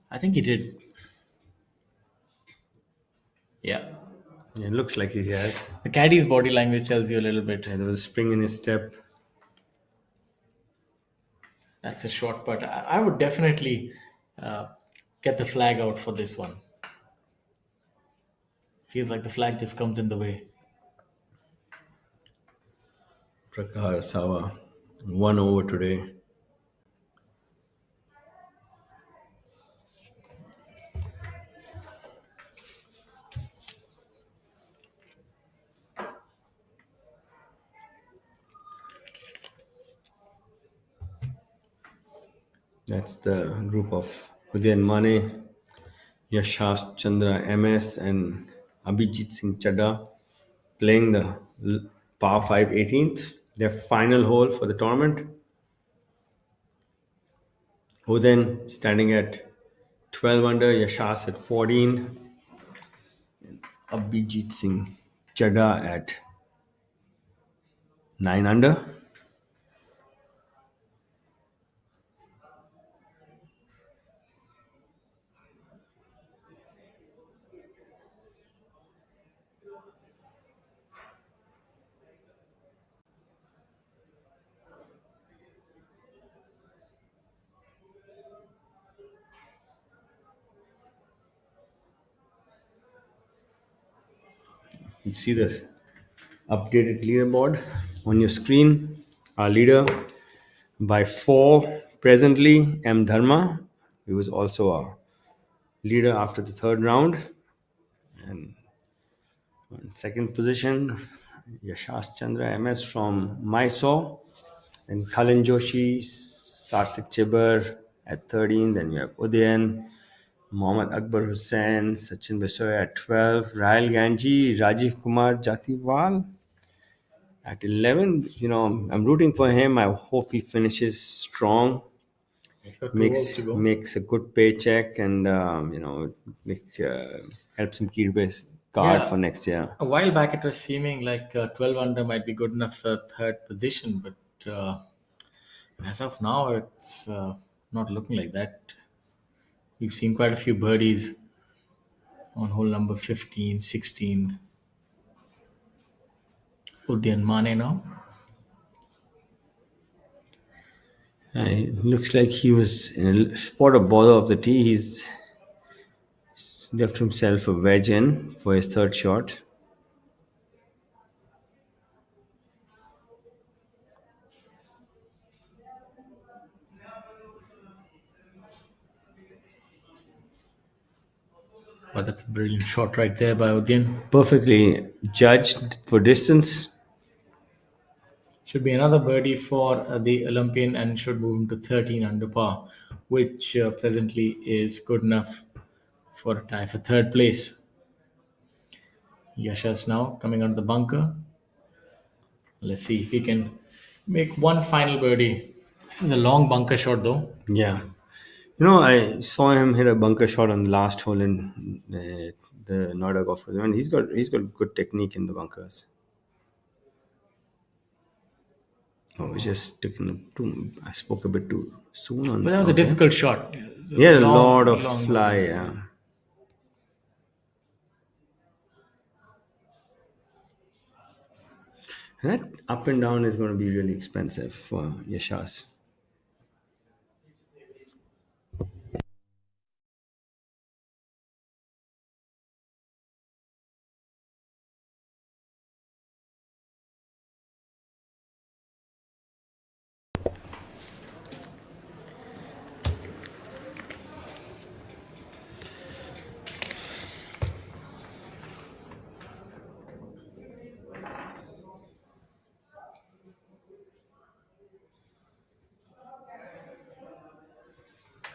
I think he did. Yeah. Yeah, it looks like he has. The caddy's body language tells you a little bit. Yeah, there was a spring in his step. That's a short putt. I would definitely uh, get the flag out for this one. Feels like the flag just comes in the way. Prakar Sawa, 1 over today. That's the group of Udayan Mane, Yashash Chandra MS, and Abhijit Singh Chadha playing the par 5 18th, their final hole for the tournament. Udayan standing at 12 under, Yashash at 14, and Abhijit Singh Chadha at 9 under. You see this updated leaderboard on your screen. Our leader by 4 presently, M. Dharma. He was also a leader after the third round. And in second position, Yashash Chandra MS from Mysore. Then Khalin Joshi, Sarthik Chibar at 13. Then you have Udayan, Mohammad Akbar Hussain, Sachin Besoya at 12. Rahul Ganji, Rajiv Kumar Jatiwal at 11. I'm rooting for him. I hope he finishes strong. He's got 2 holes to go. Makes a good paycheck, and helps him keep his card for next year. A while back, it was seeming like 12 under might be good enough for third position, but as of now, it's not looking like that. We've seen quite a few birdies on hole number 15, 16. Udayan Mane now. It looks like he was in a spot of bother of the tee. He's left himself a wedge in for his third shot. Oh, that's a brilliant shot right there by Udayan. Perfectly judged for distance. Should be another birdie for the Olympian and should move him to 13 under par, which presently is good enough for a tie for third place. Yasha's now coming out of the bunker. Let's see if he can make one final birdie. This is a long bunker shot, though. Yeah. I saw him hit a bunker shot on the last hole in the Noida golf course, and he's got good technique in the bunkers. Oh, we just took too. I spoke a bit too soon on. But that was a okay. difficult shot. It was Yeah, a long- lot of long fly. birdie. Yeah. That up and down is going to be really expensive for Yashas.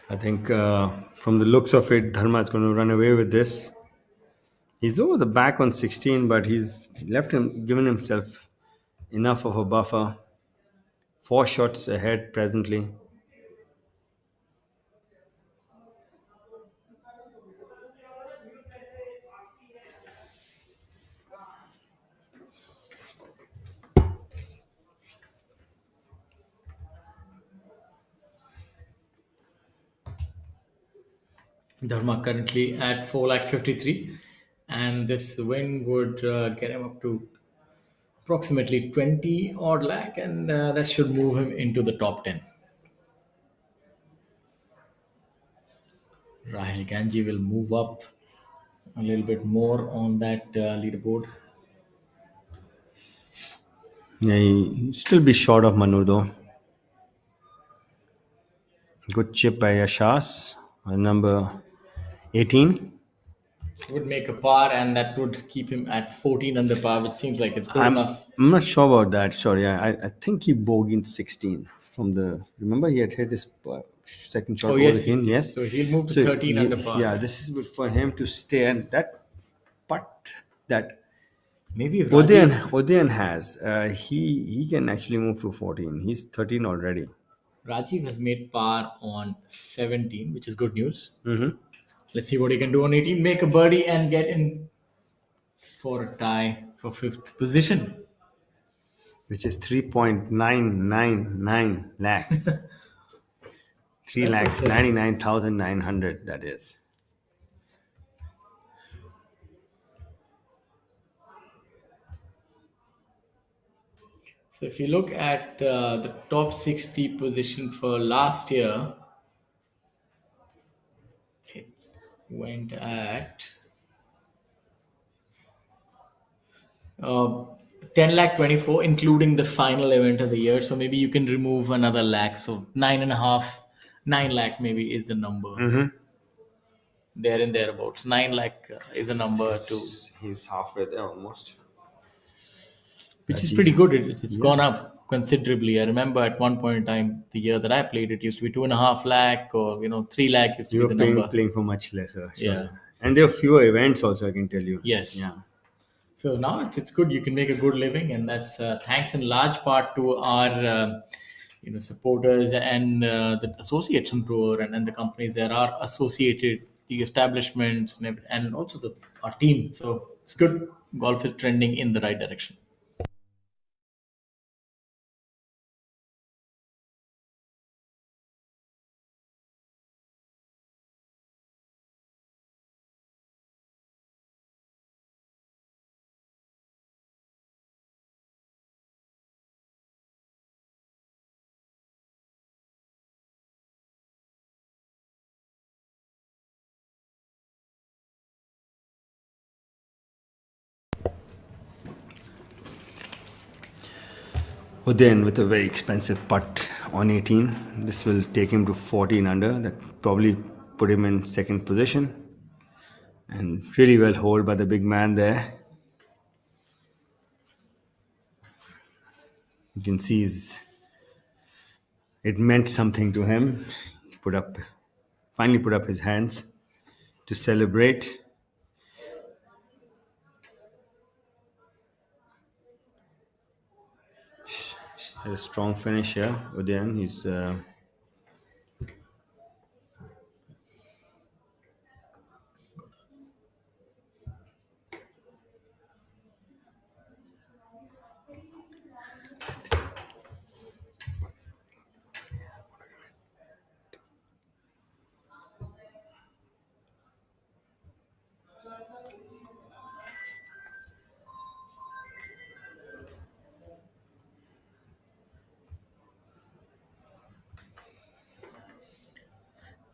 I think from the looks of it, Dharma is going to run away with this. He's over the back on 16, but he's given himself enough of a buffer. 4 shots ahead presently. Dharma currently at 4,53,000, and this win would get him up to approximately 20 odd lakh, and that should move him into the top 10. Rahil Ganji will move up a little bit more on that leaderboard. Yeah, he'll still be short of Manu though. Good chip by Yashas, number 18. Would make a par, and that would keep him at 14 under par, which seems like it's good enough. I'm not sure about that. Sorry, I think he bogeyed 16 from the. Remember, he had hit his second shot Oh, over yes, the pin. yes. So he'll move to 13 under par. Yeah, this is good for him to stay, and that putt that Maybe if Rajiv, Udayan has, he can actually move to 14. He's 13 already. Rajiv has made par on 17, which is good news. Mm-hmm. Let's see what he can do on 18. Make a birdie and get in for a tie for 5th position. Which is 3.999 lakhs. 3 lakhs 99,900, that is. So if you look at the top 60 position for last year, it went at 10 lakh 24, including the final event of the year. So maybe you can remove another lakh. So 9 lakh maybe is the number. Mm-hmm. There and thereabouts. 9 lakh is a number to. He's halfway there almost. Which is pretty good. It's gone up considerably. I remember at one point in time, the year that I played, it used to be 2.5 lakh, or 3 lakh used to You be were the number. playing for much lesser. Sure. Yeah. And there are fewer events also, I can tell you. Yes. Yeah. So now it's good. You can make a good living, and that's thanks in large part to our supporters and the associates on tour and the companies that are associated, the establishments and also our team. So it's good. Golf is trending in the right direction. Udayan with a very expensive putt on 18. This will take him to 14 under. That probably put him in second position. And really well holed by the big man there. You can see it meant something to him. He finally put up his hands to celebrate. Had a strong finish here. Udayan, he's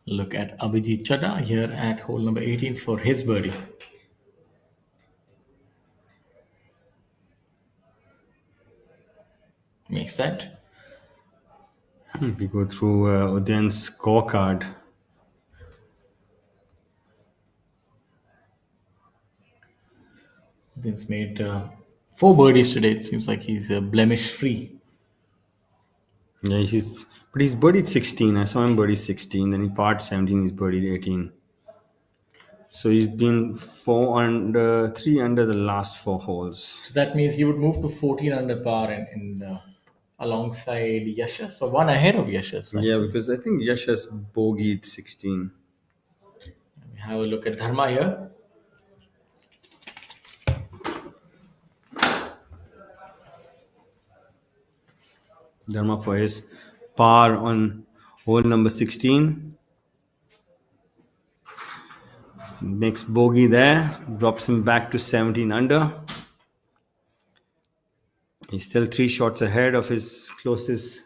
Look at Abhijit Chadha here at hole number 18 for his birdie. Makes that. we go through Udayan's scorecard. He's made 4 birdies today. It seems like he's blemish free. Yeah, but he's birdied 16. I saw him birdie 16. Then he parred 17. He's birdied 18. So he's been 3 under the last 4 holes. So that means he would move to 14 under par in alongside Yashas, or one ahead of Yashas. Yeah, because I think Yash has bogeyed 16. Have a look at Dharma here. Dharma for his par on hole number 16. Makes bogey there, drops him back to 17 under. He's still 3 shots ahead of his closest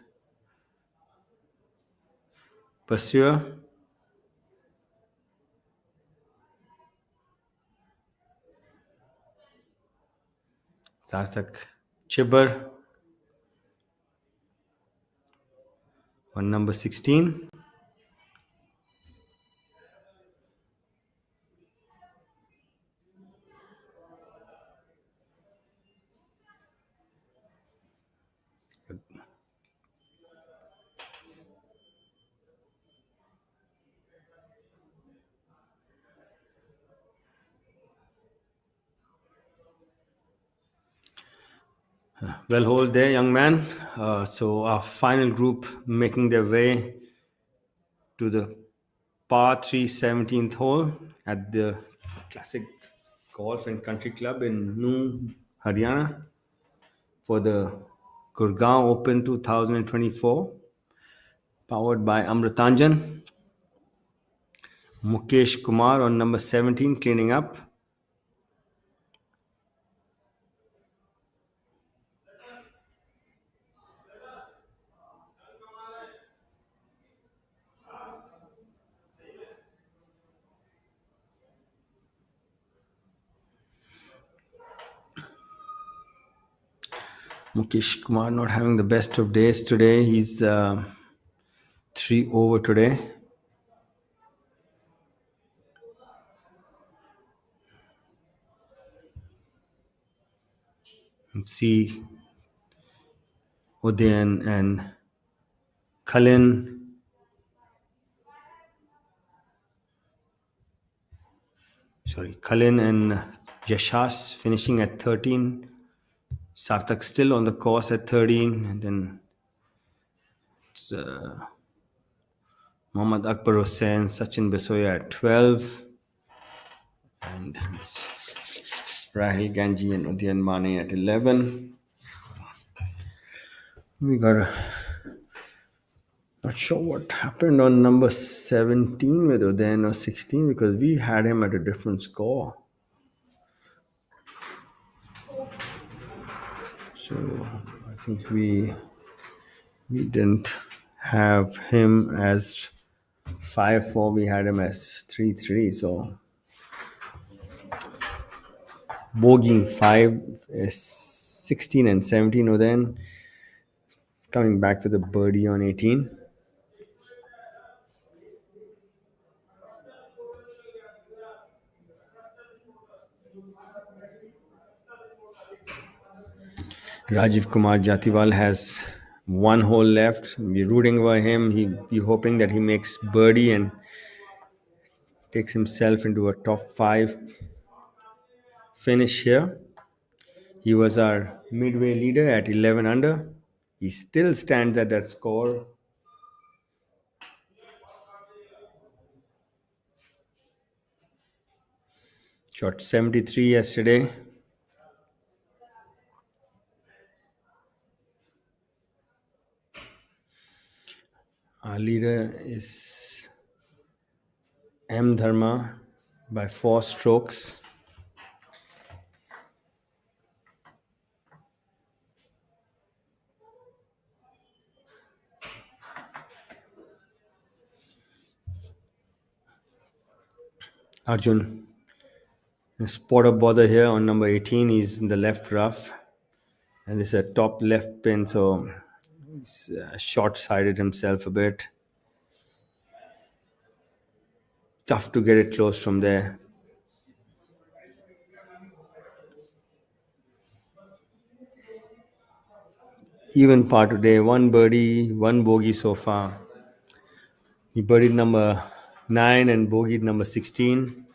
pursuer. Sarthak Chibber on number 16. Well hold there, young man. So our final group making their way to the par 3 17th hole at the Classic Golf and Country Club in New Haryana for the Gurgaon Open 2024, powered by Amrutanjan. Mukesh Kumar on number 17 cleaning up. Mukesh Kumar not having the best of days today. He's 3 over today. See Udayan and Kalin. Kalin and Yashas finishing at 13. Sarthak still on the course at 13. And then it's Mohammad Akbar Hussain, Sachin Besoya at 12. And it's Rahil Ganji and Udayan Mane at 11. We got not sure what happened on number 17 with Udayan or 16 because we had him at a different score. So I think we didn't have him as 5-4. We had him as 3-3. So bogeying 5 is 16 and 17. Udayan coming back with a birdie on 18. Rajiv Kumar Jatiwal has 1 hole left. We're rooting for him. We're hoping that he makes birdie and takes himself into a top 5 finish here. He was our midway leader at 11 under. He still stands at that score. Shot 73 yesterday. Our leader is M. Dharma by 4 strokes. Arjun, a spot of bother here on number 18. He's in the left rough. And it's a top left pin, so he's short-sided himself a bit. Tough to get it close from there. Even par today, 1 birdie, 1 bogey so far. He birdied number 9 and bogeyed number 16.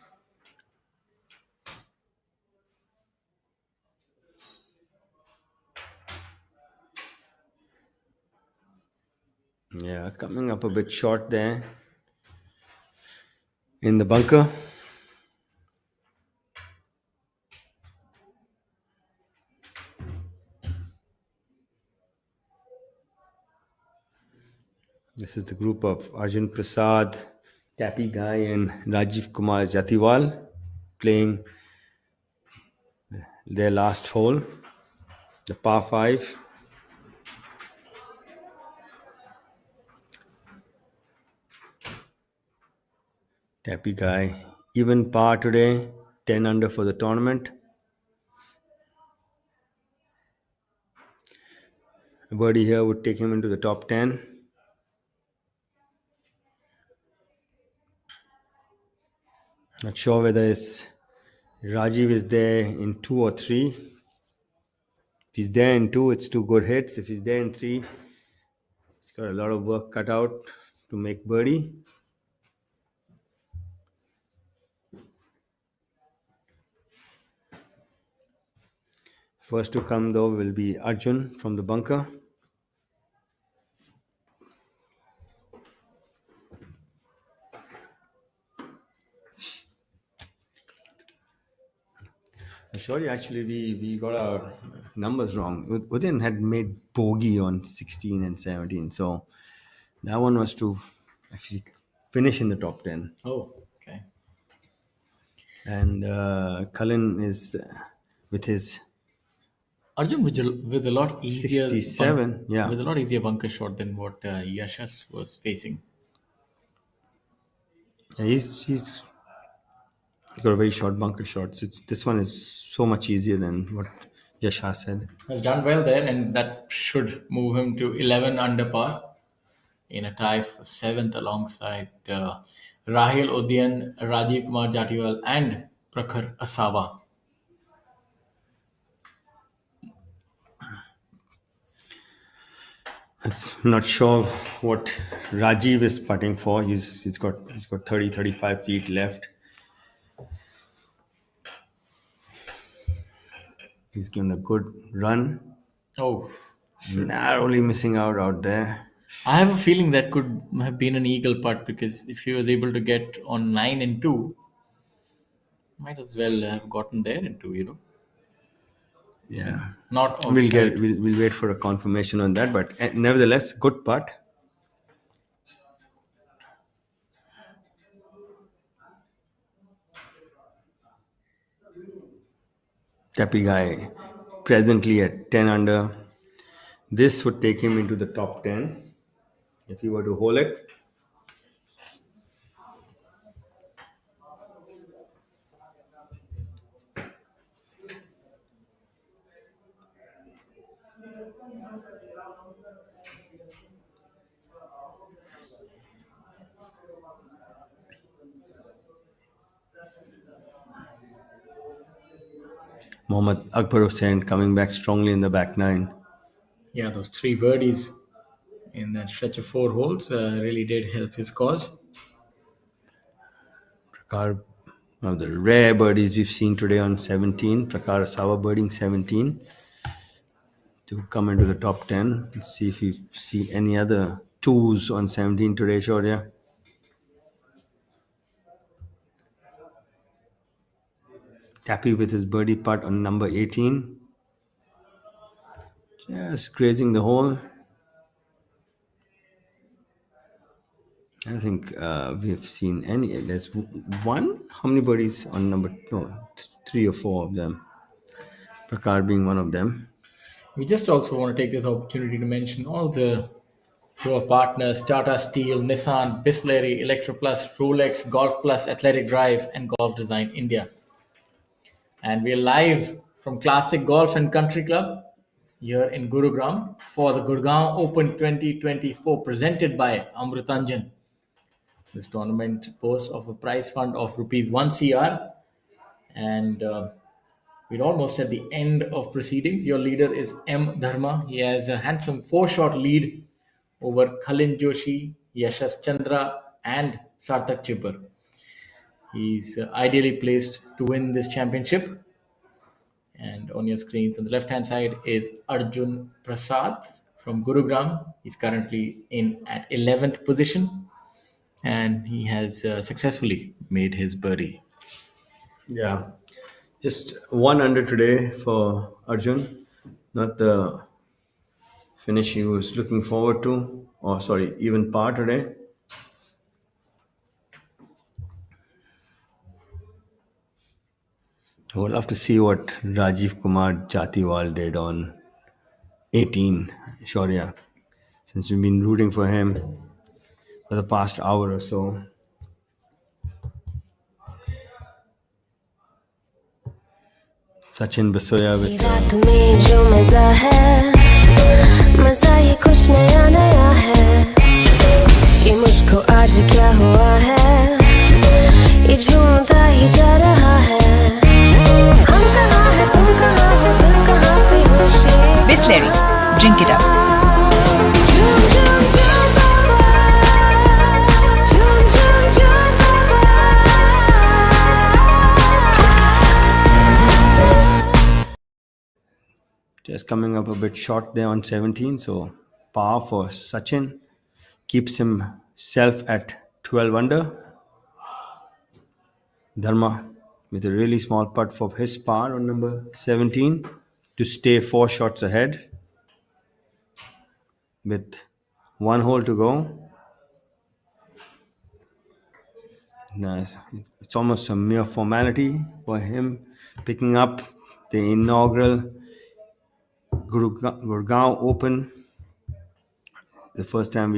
Yeah, coming up a bit short there in the bunker. This is the group of Arjun Prasad, Tappy Guy, and Rajiv Kumar Jatiwal playing their last hole, the par 5. Tappy Guy, even par today, 10 under for the tournament. A birdie here would take him into the top 10. Not sure whether Rajiv is there in 2 or 3. If he's there in 2, it's 2 good hits. If he's there in 3, he's got a lot of work cut out to make birdie. First to come though will be Arjun from the bunker. Sorry, actually, we got our numbers wrong. Udin had made bogey on 16 and 17, so that one was to actually finish in the top 10. Oh, okay. And Cullen is with his Arjun with a lot easier 67, yeah. with a lot easier bunker shot than what Yashas was facing. Yeah, he's got a very short bunker shot. So this one is so much easier than what Yasha said. Has done well there, and that should move him to 11 under par in a tie for 7th alongside Rahil Udian, Rajiv Kumar Jatiwal, and Prakhar Asawa. I'm not sure what Rajiv is putting for. He's got 35 feet left. He's given a good run. Oh, narrowly missing out there. I have a feeling that could have been an eagle putt, because if he was able to get on 9 and 2, might as well have gotten there in 2, Yeah. Not we'll wait for a confirmation on that, but nevertheless, good putt. Tappy Guy presently at 10 under. This would take him into the top 10 if he were to hold it. Mohammad Akbar Hussain coming back strongly in the back 9. Yeah, those 3 birdies in that stretch of 4 holes really did help his cause. Prakar, one of the rare birdies we've seen today on 17. Prakar Asawa birding 17 to come into the top 10. Let's see if we see any other twos on 17 today, Shaurya. Happy with his birdie putt on number 18. Just grazing the hole. I don't think we've seen any. There's one. How many birdies on number? No, three or four of them. Prakar being one of them. We just also want to take this opportunity to mention all the tour partners: Tata Steel, Nissan, Bisleri, Electroplus, Rolex, Golf Plus, Athletic Drive, and Golf Design India. And we're live from Classic Golf and Country Club here in Gurugram for the Gurgaon Open 2024 presented by Amrutanjan. This tournament boasts of a prize fund of rupees 1 CR, and we're almost at the end of proceedings. Your leader is M. Dharma. He has a handsome 4-shot lead over Khalin Joshi, Yashas Chandra, and Sarthak Chipper. He's ideally placed to win this championship. And on your screens on the left hand side is Arjun Prasad from Gurugram. He's currently in at 11th position, and he has successfully made his birdie. Yeah, just 1 under today for Arjun. Not the finish he was looking forward to. Or sorry, even par today. I would love to see what Rajiv Kumar Jatiwal did on 18, Shaurya, since we've been rooting for him for the past hour or so. Sachin Basoya with रात में जो मजा है मजा ये कुछ नया नया है ये मुझको आज क्या हुआ है ये झूमता ही जा रहा है हम कहाँ है तुम कहाँ हो दिल कहाँ पे होशे Bisleri, drink it up. झूम झूम झूम बाबा झूम झूम झूम बाबा just coming up a bit short there on 17. So par for Sachin keeps himself at 12 under. Dharma with a really small putt for his par on number 17 to stay 4 shots ahead with 1 hole to go. Nice. It's almost a mere formality for him picking up the inaugural Gurgaon Open. The first time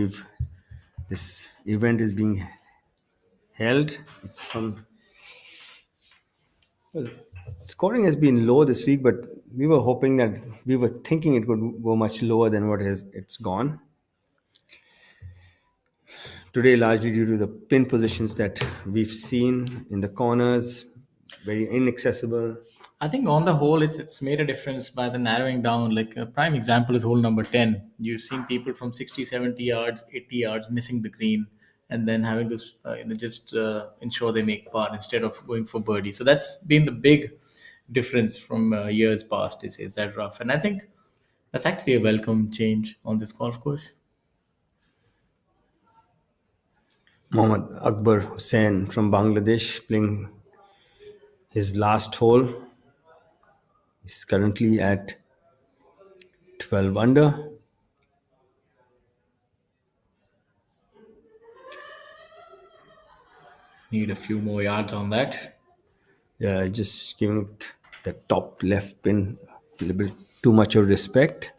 this event is being held. It's from well, scoring has been low this week, but we were thinking it could go much lower than it's gone. Today, largely due to the pin positions that we've seen in the corners, very inaccessible. I think on the whole, it's made a difference by the narrowing down. Like a prime example is hole number 10. You've seen people from 60, 70 yards, 80 yards missing the green and then having to just ensure they make par instead of going for birdie. So that's been the big difference from years past is that rough. And I think that's actually a welcome change on this golf course. Mohammad Akbar Hussain from Bangladesh playing his last hole. He's currently at 12 under. Need a few more yards on that. Yeah, just giving it the top left pin a little bit too much of respect.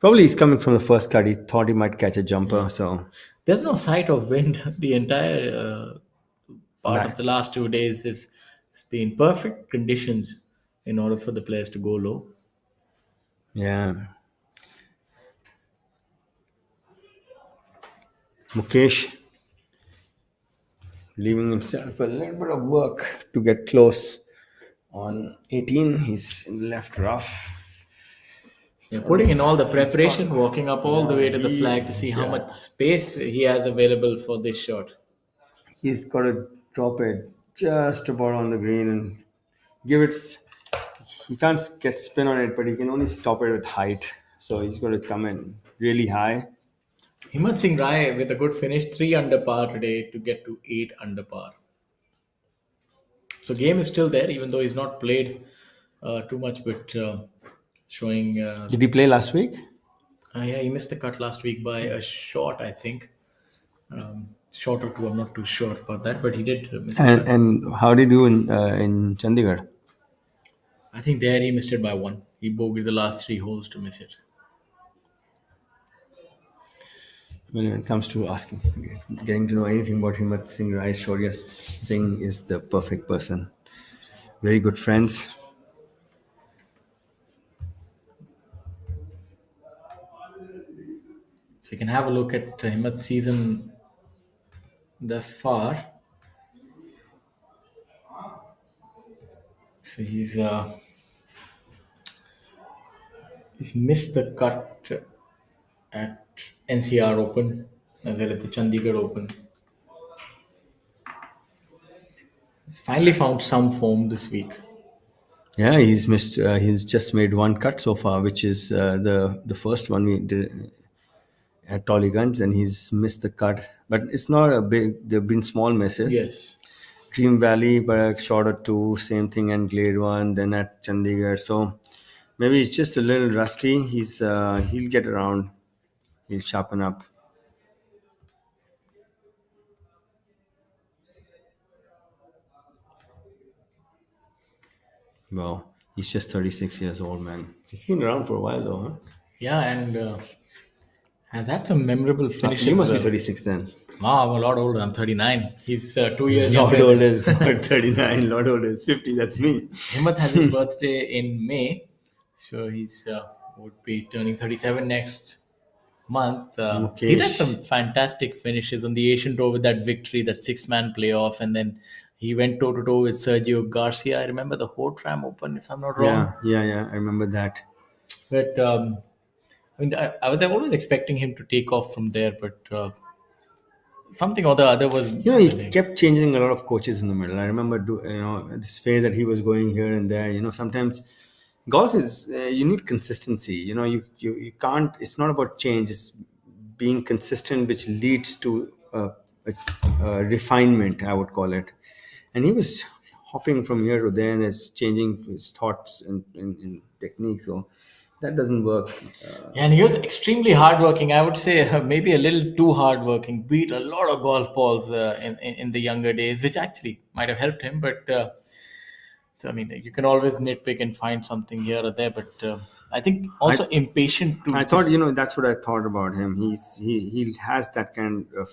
Probably he's coming from the first cut. He thought he might catch a jumper, so There's no sight of wind. The entire part of the last 2 days it's been perfect conditions in order for the players to go low. yeah. Mukesh leaving himself a little bit of work to get close on 18. He's in the left rough. Yeah, putting in all the preparation, walking up all the way to the flag to see how much space he has available for this shot. He's got to drop it just about on the green and give it he can't get spin on it, but he can only stop it with height. So he's going to come in really high. Himmat Singh Rai with a good finish, 3 under par today to get to 8 under par. So game is still there, even though he's not played too much, but showing. Did he play last week? Yeah, he missed the cut last week by a shot, I think. Shot or two, I'm not too sure about that, but he did miss the cut. And how did he do in Chandigarh? I think there he missed it by one. He bogeyed the last 3 holes to miss it. When it comes to asking, getting to know anything about Himmat Singh Rai, Shaurya Singh is the perfect person. Very good friends. So you can have a look at Himmat's season thus far. So he's missed the cut at NCR Open as well as the Chandigarh Open. He's finally found some form this week. Yeah, he's missed. He's just made one cut so far, which is the first one we did at Tollygunge, and he's missed the cut. But it's not a big. There've been small misses. Yes. Dream Valley, but a shot or two. Same thing, and Glade one. Then at Chandigarh. So maybe it's just a little rusty. He'll get around. He'll sharpen up. Wow, he's just 36 years old, man. He's been around for a while, though, huh? Yeah, and has had some memorable finishes. You must be 36 then. Wow, I'm a lot older. I'm 39. He's 2 years Lot younger. older is not 39. Lot older is 50. That's me. Himmat has his birthday in May, so he's would be turning 37 next month. He's had some fantastic finishes on the Asian Tour with that victory, that 6-man playoff, and then he went toe to toe with Sergio Garcia. I remember the Hortram Open, if I'm not wrong. Yeah. I remember that. But I mean, I was always expecting him to take off from there, but something or the other was. He kept changing a lot of coaches in the middle. I remember, this phase that he was going here and there. Sometimes golf is you need consistency. You can't. It's not about change. It's being consistent, which leads to a refinement, I would call it. And he was hopping from here to there and it's changing his thoughts and technique. So that doesn't work. And he was extremely hardworking. I would say maybe a little too hardworking. Beat a lot of golf balls in the younger days, which actually might have helped him. But so, I mean, you can always nitpick and find something here or there. But I think also impatient. I thought, that's what I thought about him. He has that kind of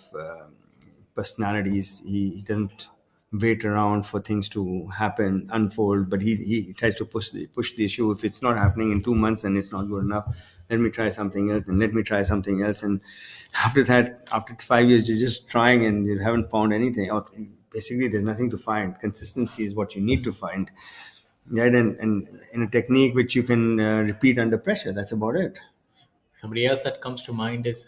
personalities. He doesn't wait around for things to happen, unfold, but he tries to push the issue. If it's not happening in 2 months, then it's not good enough. Let me try something else, and let me try something else. And after that, after 5 years, you're just trying and you haven't found anything. Or basically, there's nothing to find. Consistency is what you need to find, right? And in a technique which you can repeat under pressure. That's about it. Somebody else that comes to mind is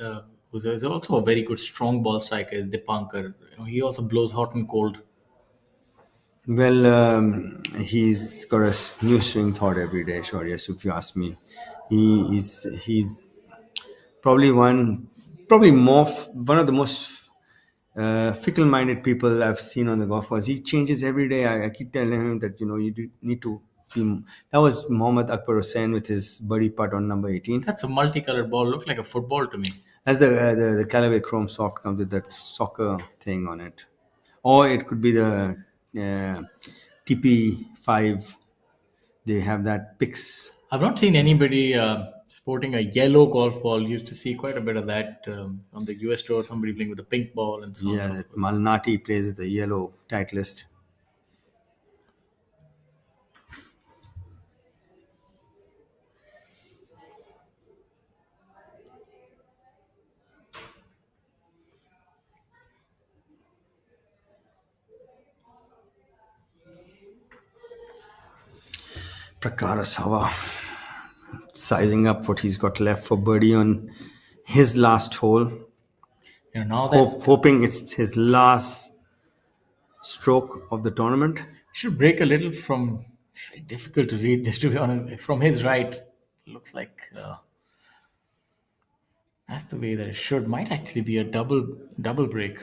who's also a very good strong ball striker, is Dipankar. He also blows hot and cold. Well, he's got a new swing thought every day, Shaurya. So if you ask me, he's probably one of the most fickle-minded people I've seen on the golf course. He changes every day. I keep telling him that you need to be. That was Mohammad Akbar Hussain with his birdie putt on number 18. That's a multicolored ball. Looks like a football to me. That's the Callaway Chrome Soft comes with that soccer thing on it, or it could be the TP5. They have that Pix. I've not seen anybody sporting a yellow golf ball. Used to see quite a bit of that on the US tour. Somebody playing with a pink ball and so on. Yeah, Malnati plays with a yellow Titleist. Prakash Hava sizing up what he's got left for birdie on his last hole. Now that hoping it's his last stroke of the tournament. Should break a little from It's very difficult to read this, to be honest. From his right, looks like that's the way that it should. Might actually be a double break.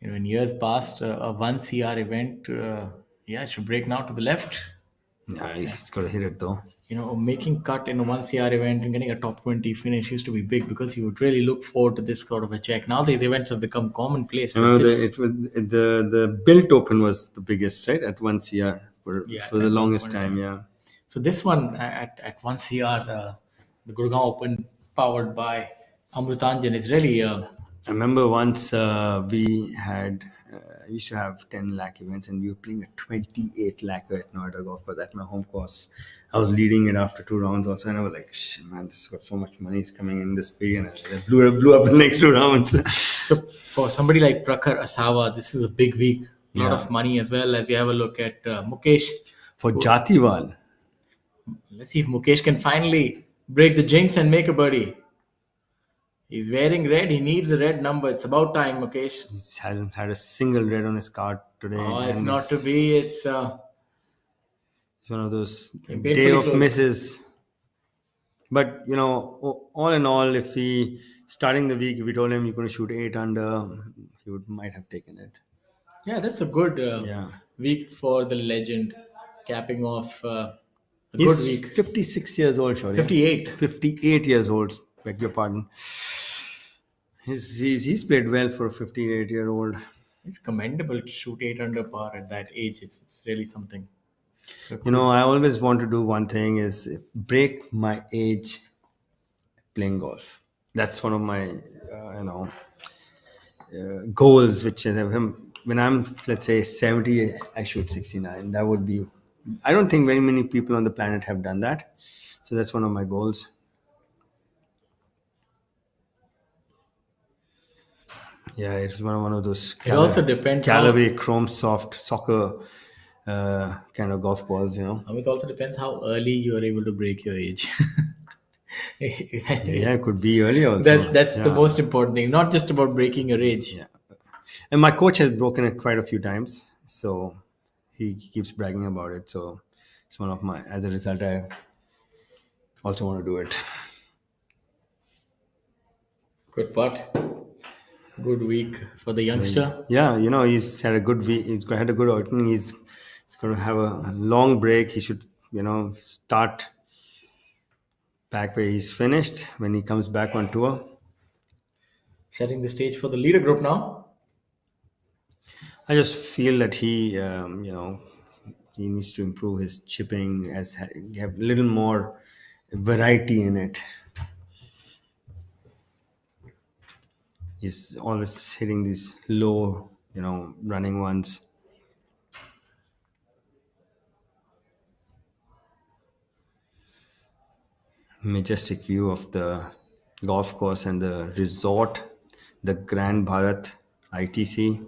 In years past, a 1 CR event, yeah, it should break now to the left. Yeah, he's got to hit it though. Making cut in a 1 CR event and getting a top 20 finish used to be big because you would really look forward to this sort of a check. Now these events have become commonplace. I But remember this, it was the Built Open was the biggest, right? At 1 CR for the at longest one time. Yeah. So this one at 1 CR, the Gurgaon Open, powered by Amrutanjan, is really I remember once we used to have 10 lakh events and we were playing a 28 lakh at Noida Golf Course at my home course. I was leading it after 2 rounds also, and I was like, man, this has got so much money is coming in this big, and I blew up the next 2 rounds. So for somebody like Prakhar Asawa, this is a big week. A lot Yeah. of money as well. As we have a look at Mukesh. For Jatiwal. Let's see if Mukesh can finally break the jinx and make a birdie. He's wearing red. He needs a red number. It's about time, Mukesh. He hasn't had a single red on his card today. Oh, it's and not to be. It's It's one of those painfully day of close. misses. But all in all, if he starting the week, if we told him you're going to shoot 8 under, he might have taken it. Yeah, that's a good Yeah. week for the legend, capping off a He's good week. 56 years old, Shaurya. 58. 58 years old. Beg your pardon. He's played well for a 58-year-old. It's commendable to shoot 8 under par at that age. It's really something. So I always want to do one thing is break my age playing golf. That's one of my, goals, which is when I'm, let's say, 70, I shoot 69. That would be, I don't think very many people on the planet have done that. So that's one of my goals. Yeah, it's one of those It also depends how- Callaway Chrome Soft soccer kind of golf balls, It also depends how early you are able to break your age. Yeah, it could be early also. That's the Yeah. most important thing. Not just about breaking your age. Yeah. And my coach has broken it quite a few times, so he keeps bragging about it. So it's one of my. As a result, I also want to do it. Good putt. Good week for the youngster. Yeah, he's had a good week. He's had a good outing. He's going to have a long break. He should, start back where he's finished when he comes back on tour. Setting the stage for the leader group now. I just feel that he needs to improve his chipping, have a little more variety in it. He's always hitting these low, running ones. Majestic view of the golf course and the resort, the Grand Bharat ITC.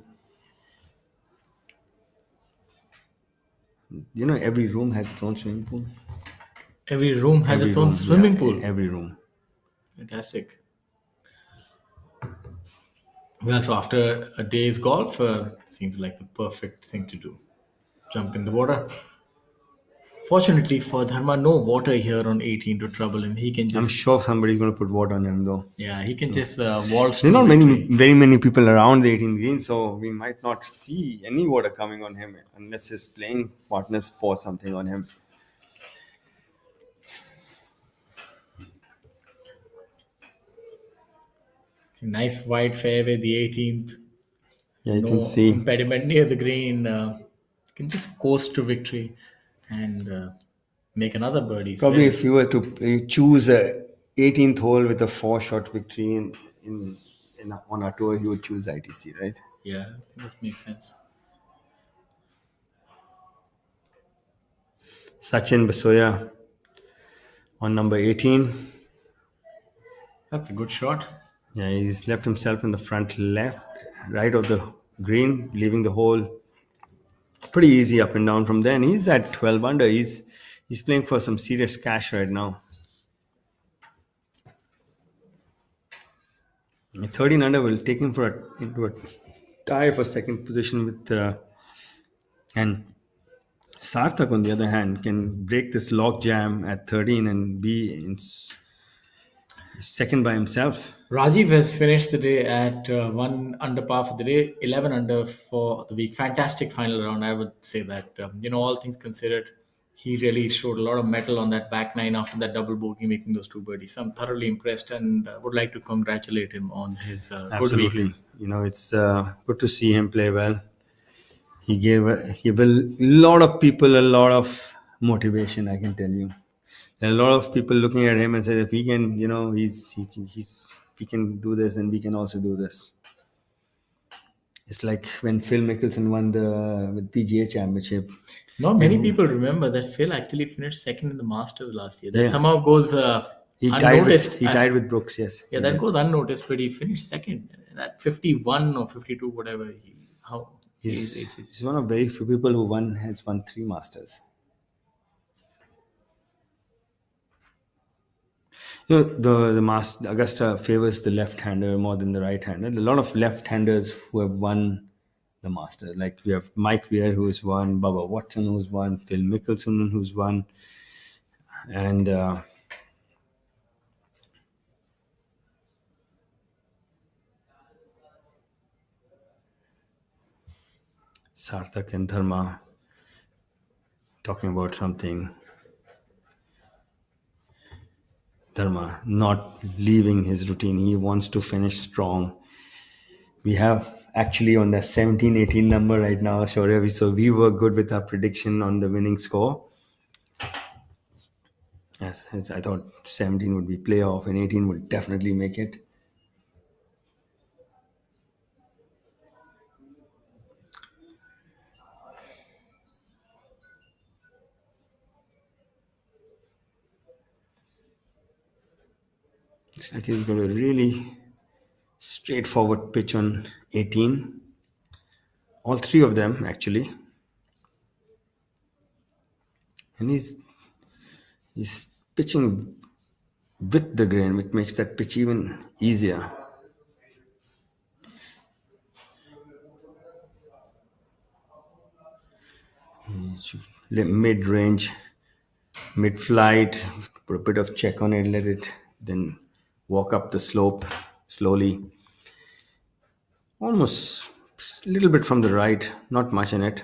Every room has its own swimming pool. Every room has its own swimming pool. Every room. Fantastic. Well, so after a day's golf, seems like the perfect thing to do. Jump in the water. Fortunately for Dharma, no water here on 18 to trouble him. He can just. I'm sure somebody's going to put water on him though. Yeah, he can just waltz. There are not very many people around the 18th green, so we might not see any water coming on him unless his playing partners pour something on him. Nice wide fairway, the 18th. Yeah, you No can see. impediment near the green. Can just coast to victory and make another birdie. Probably if you were to choose a 18th hole with a 4-shot victory on our tour, he would choose ITC, right? Yeah, I think that makes sense. Sachin Basoya on number 18. That's a good shot. Yeah, he's left himself in the right of the green, leaving the hole pretty easy up and down from there. And he's at 12 under. He's playing for some serious cash right now. 13 under will take him into a tie for second position with and Sarthak, on the other hand, can break this log jam at 13 and be in second by himself. Rajiv has finished the day at 1 under par for the day, 11 under for the week. Fantastic final round, I would say that. All things considered, he really showed a lot of mettle on that back nine after that double bogey, making those two birdies. So I'm thoroughly impressed and would like to congratulate him on his good week. Absolutely. It's good to see him play well. He will lot of people a lot of motivation, I can tell you. There are a lot of people looking at him and say, if he can, we can do this and we can also do this. It's like when Phil Mickelson won the PGA Championship. Not many people remember that Phil actually finished second in the Masters last year. That Yeah. somehow goes He unnoticed. tied with Brooks, yes. Yeah, that goes unnoticed, but he finished second at 51 or 52, whatever. He's one of very few people who has won 3 Masters. The Augusta favors the left-hander more than the right-hander. A lot of left-handers who have won the Master. Like we have Mike Weir who's won, Bubba Watson who's won, Phil Mickelson who's won, and Sarthak and Dharma talking about something. Dharma not leaving his routine. He wants to finish strong. We have actually on the 17-18 number right now, Shaurya. So we were good with our prediction on the winning score. Yes, I thought 17 would be playoff and 18 would definitely make it. It's like he's got a really straightforward pitch on 18. All 3 of them, actually. And he's pitching with the grain, which makes that pitch even easier. Mid-range, mid-flight, put a bit of check on it, let it then walk up the slope slowly. Almost a little bit from the right, not much in it.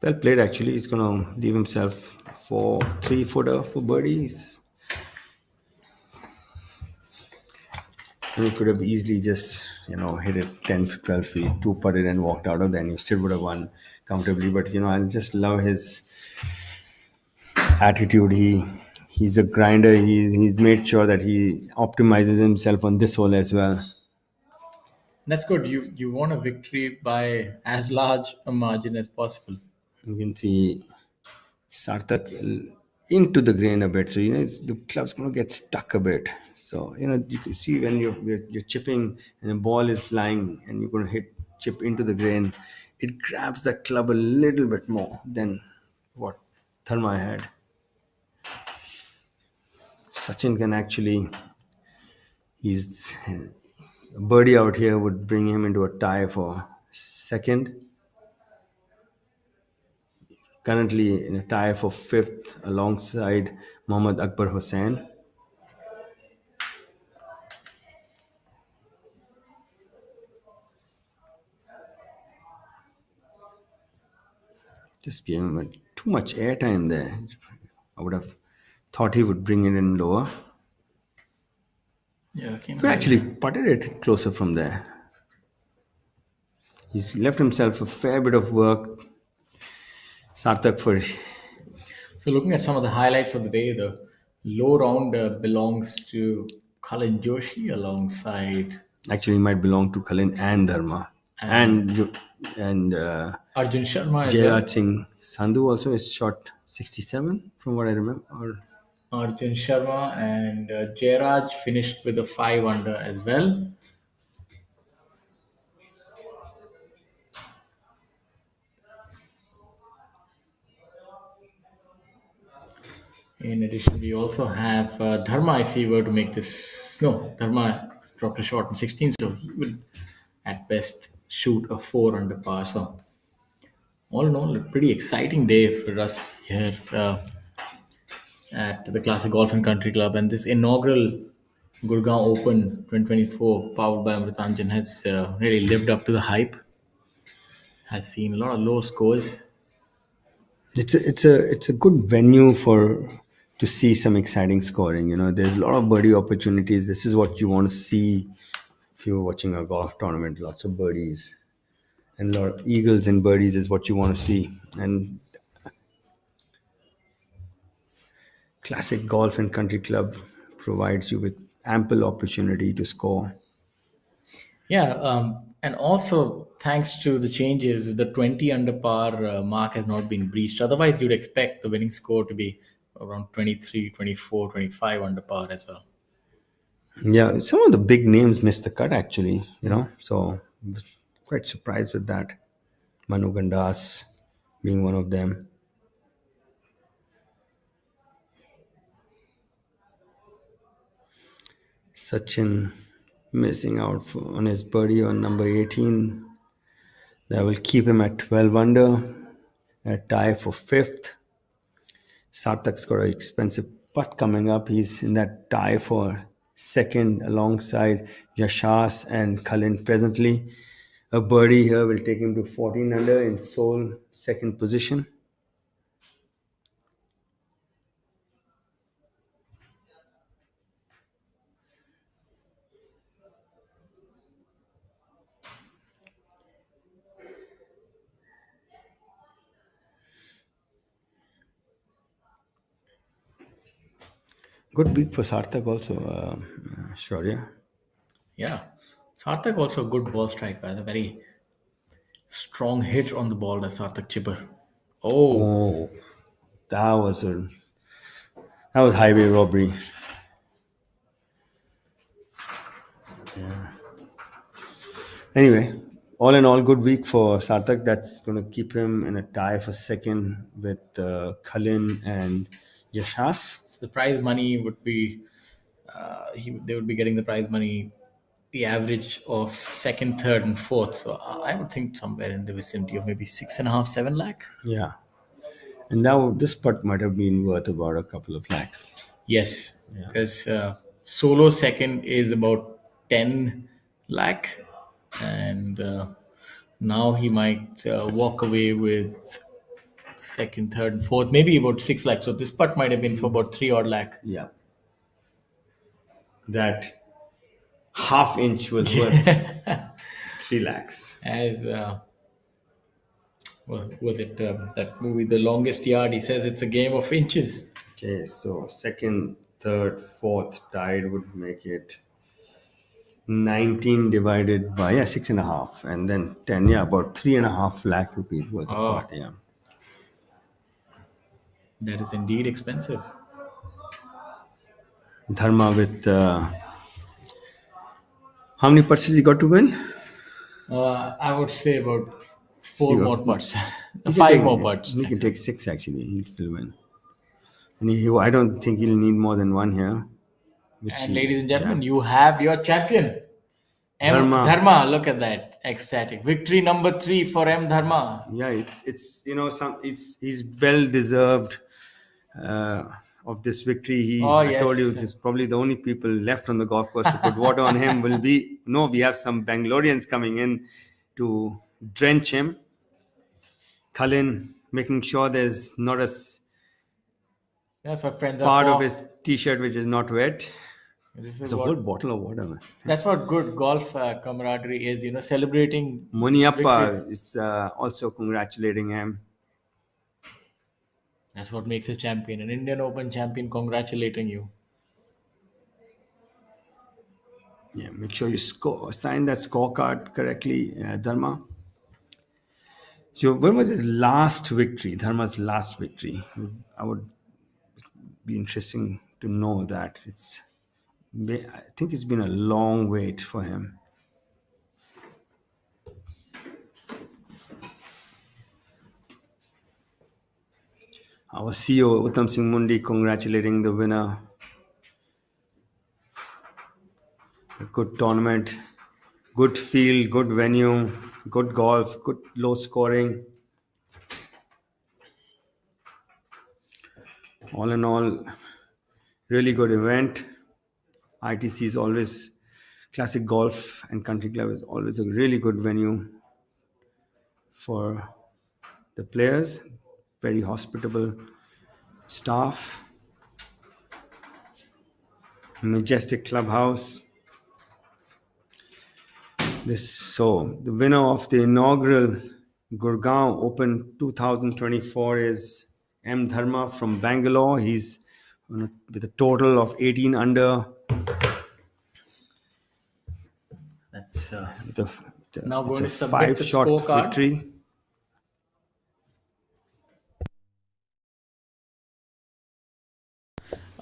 Well played, actually. He's going to leave himself for 3-footer for birdies. And he could have easily just, hit it 10 to 12 feet, 2-putted and walked out of there, and he still would have won comfortably. But, I just love his attitude. He's a grinder. He's made sure that he optimizes himself on this hole as well. That's good. You won a victory by as large a margin as possible. You can see Sarthak into the grain a bit. So, the club's going to get stuck a bit. So, you can see when you're chipping and the ball is lying and you're going to chip into the grain, it grabs the club a little bit more than what Dharma had. Sachin can actually, a birdie out here would bring him into a tie for second. Currently in a tie for 5th alongside Mohammad Akbar Hussain. Just gave him too much airtime there. I would have thought he would bring it in lower. Yeah, He actually putted it closer from there. He's left himself a fair bit of work. Sarthak for. So looking at some of the highlights of the day, the low round belongs to Kalin Joshi alongside. Actually, might belong to Kalin and Dharma. And Arjun Sharma as well. Jairaj Singh Sandhu also is shot 67 from what I remember. Arjun Sharma and Jairaj finished with a 5 under as well. In addition, we also have Dharma if he were to make this. No, Dharma dropped a shot in 16, so he would at best shoot a 4 under par. So all in all, a pretty exciting day for us here at the Classic Golf and Country Club. And this inaugural Gurgaon Open 2024, powered by Amrutanjan, has really lived up to the hype. Has seen a lot of low scores. It's a good venue for to see some exciting scoring. There's a lot of birdie opportunities. This is what you want to see if you're watching a golf tournament. Lots of birdies and a lot of eagles and birdies is what you want to see. And Classic Golf and Country Club provides you with ample opportunity to score. Yeah, and also thanks to the changes, the 20 under par mark has not been breached. Otherwise, you'd expect the winning score to be around 23, 24, 25 under par as well. Yeah, some of the big names missed the cut actually, so I was quite surprised with that. Manu Gandas being one of them. Sachin missing out on his birdie on number 18. That will keep him at 12 under, a tie for fifth. Sarthak's got an expensive putt coming up. He's in that tie for second alongside Yashas and Kalin presently. A birdie here will take him to 14 under in sole second position. Good week for Sarthak also, Shaurya. Yeah, Sarthak also a good ball striker. A very strong hit on the ball, the Sarthak chipper. Oh, that was highway robbery. Yeah. Anyway, all in all, good week for Sarthak. That's going to keep him in a tie for second with Kalin and Yashas. So the prize money would be, they would be getting the prize money, the average of second, third, and fourth. So I would think somewhere in the vicinity of maybe 6.5, 7 lakh. Yeah. And now this putt might have been worth about a couple of lakhs. Yes, because solo second is about 10 lakh, and now he might walk away with second, third, and fourth, maybe about 6 lakh. So this putt might have been for about 3 odd lakh. Yeah. That half inch was worth 3 lakhs. As was it that movie, The Longest Yard? He says it's a game of inches. Okay, so second, third, fourth tied would make it 19 divided by 6.5, and then 10. Yeah, about 3.5 lakh rupees worth of pot. Yeah. That is indeed expensive. Dharma with how many putts has he got to win? I would say about 4 more putts. He 5 more putts. He can take 6 actually. He'll still win. And I don't think he'll need more than 1 here. And ladies and gentlemen, you have your champion, M. Dharma. Look at that, ecstatic victory number 3 for M. Dharma. Yeah, it's he's well deserved of this victory. I told you, this is probably the only people left on the golf course to put water on him. We have some Bangaloreans coming in to drench him. Kalin making sure there's not a That's what friends part are for. of his t-shirt which is not wet. It's a whole bottle of water, man. That's what good golf camaraderie is, celebrating. Moniappa is also congratulating him. That's what makes a champion, an Indian Open champion congratulating you. Yeah, make sure you sign that scorecard correctly, Dharma. So when was his last victory? Dharma's last victory. I would be interesting to know that. I think it's been a long wait for him. Our CEO Uttam Singh Mundi congratulating the winner. A good tournament. Good field, good venue, good golf, good low scoring. All in all, really good event. ITC is always, Classic Golf and Country Club is always a really good venue for the players. Very hospitable staff. Majestic clubhouse. The winner of the inaugural Gurgaon Open 2024 is M. Dharma from Bangalore. He's with a total of 18 under. That's With a, now it's going a to submit the 5-shot scorecard. victory.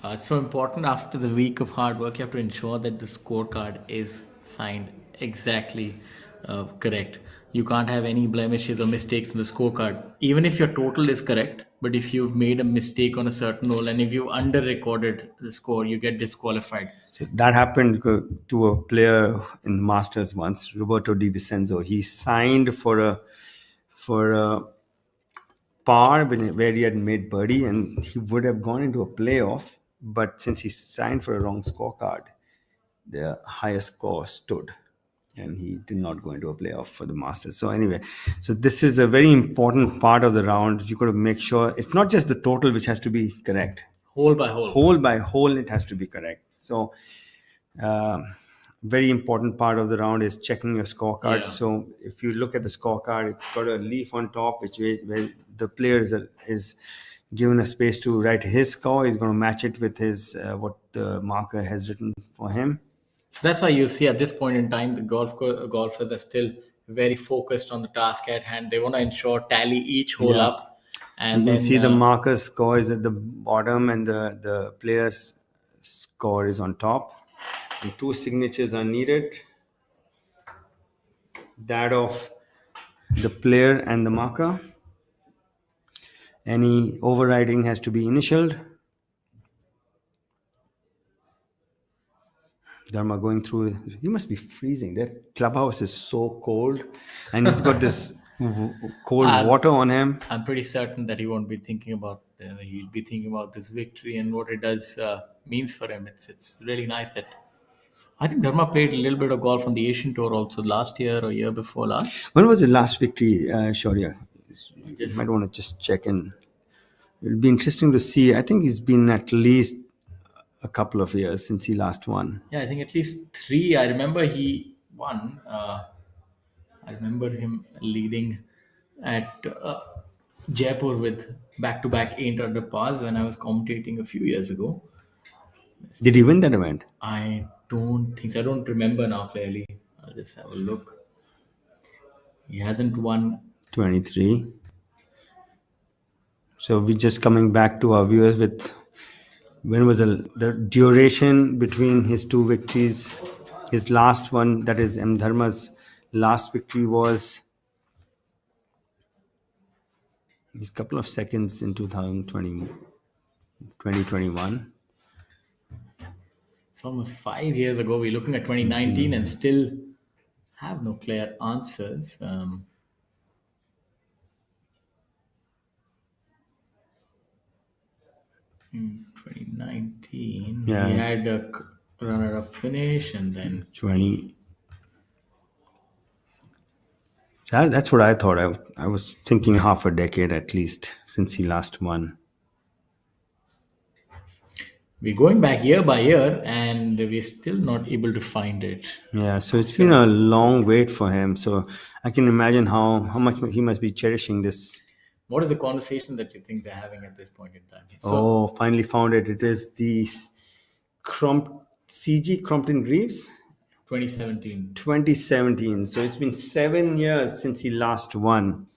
It's so important after the week of hard work. You have to ensure that the scorecard is signed exactly correct. You can't have any blemishes or mistakes in the scorecard, even if your total is correct. But if you've made a mistake on a certain hole and if you under recorded the score, you get disqualified. So that happened to a player in the Masters once, Roberto Di Vincenzo. He signed for a par where he had made birdie, and he would have gone into a playoff. But since he signed for a wrong scorecard, the highest score stood, and he did not go into a playoff for the Masters. So anyway, so this is a very important part of the round. You got to make sure it's not just the total which has to be correct. Hole by hole. Hole by hole, it has to be correct. So very important part of the round is checking your scorecard. Yeah. So if you look at the scorecard, it's got a leaf on top, where the player is given a space to write his score. He's going to match it with his what the marker has written for him. So that's why you see at this point in time, the golfers are still very focused on the task at hand. They want to ensure tally each hole up. And you can then, see the marker's score is at the bottom and the player's score is on top. And 2 signatures are needed. That of the player and the marker. Any overriding has to be initialed. Dharma going through, you must be freezing. That clubhouse is so cold, and he's got this cold water on him. I'm pretty certain that he won't be thinking about. He'll be thinking about this victory and what it does means for him. It's really nice that I think Dharma played a little bit of golf on the Asian Tour also last year or year before last. When was the last victory, Shaurya? You might want to just check in. It'll be interesting to see. I think he's been at least a couple of years since he last won. Yeah, I think at least 3. I remember he won. I remember him leading at Jaipur with back-to-back 8 under pars when I was commentating a few years ago. Did he win that event? I don't think so. I don't remember now clearly. I'll just have a look. He hasn't won. 23. So we're just coming back to our viewers with when was the duration between his 2 victories. His last one, that is M. Dharma's last victory, was his couple of seconds in 2021. It's almost 5 years ago. We're looking at 2019 and still have no clear answers. 2019, he had a runner-up finish, and then 20. That's what I thought. I was thinking half a decade at least since he last won. We're going back year by year, and we're still not able to find it. Yeah, so it's been a long wait for him. So I can imagine how much he must be cherishing this. What is the conversation that you think they're having at this point in time? Finally found it. It is the CG Crompton Greaves. 2017. So it's been 7 years since he last won.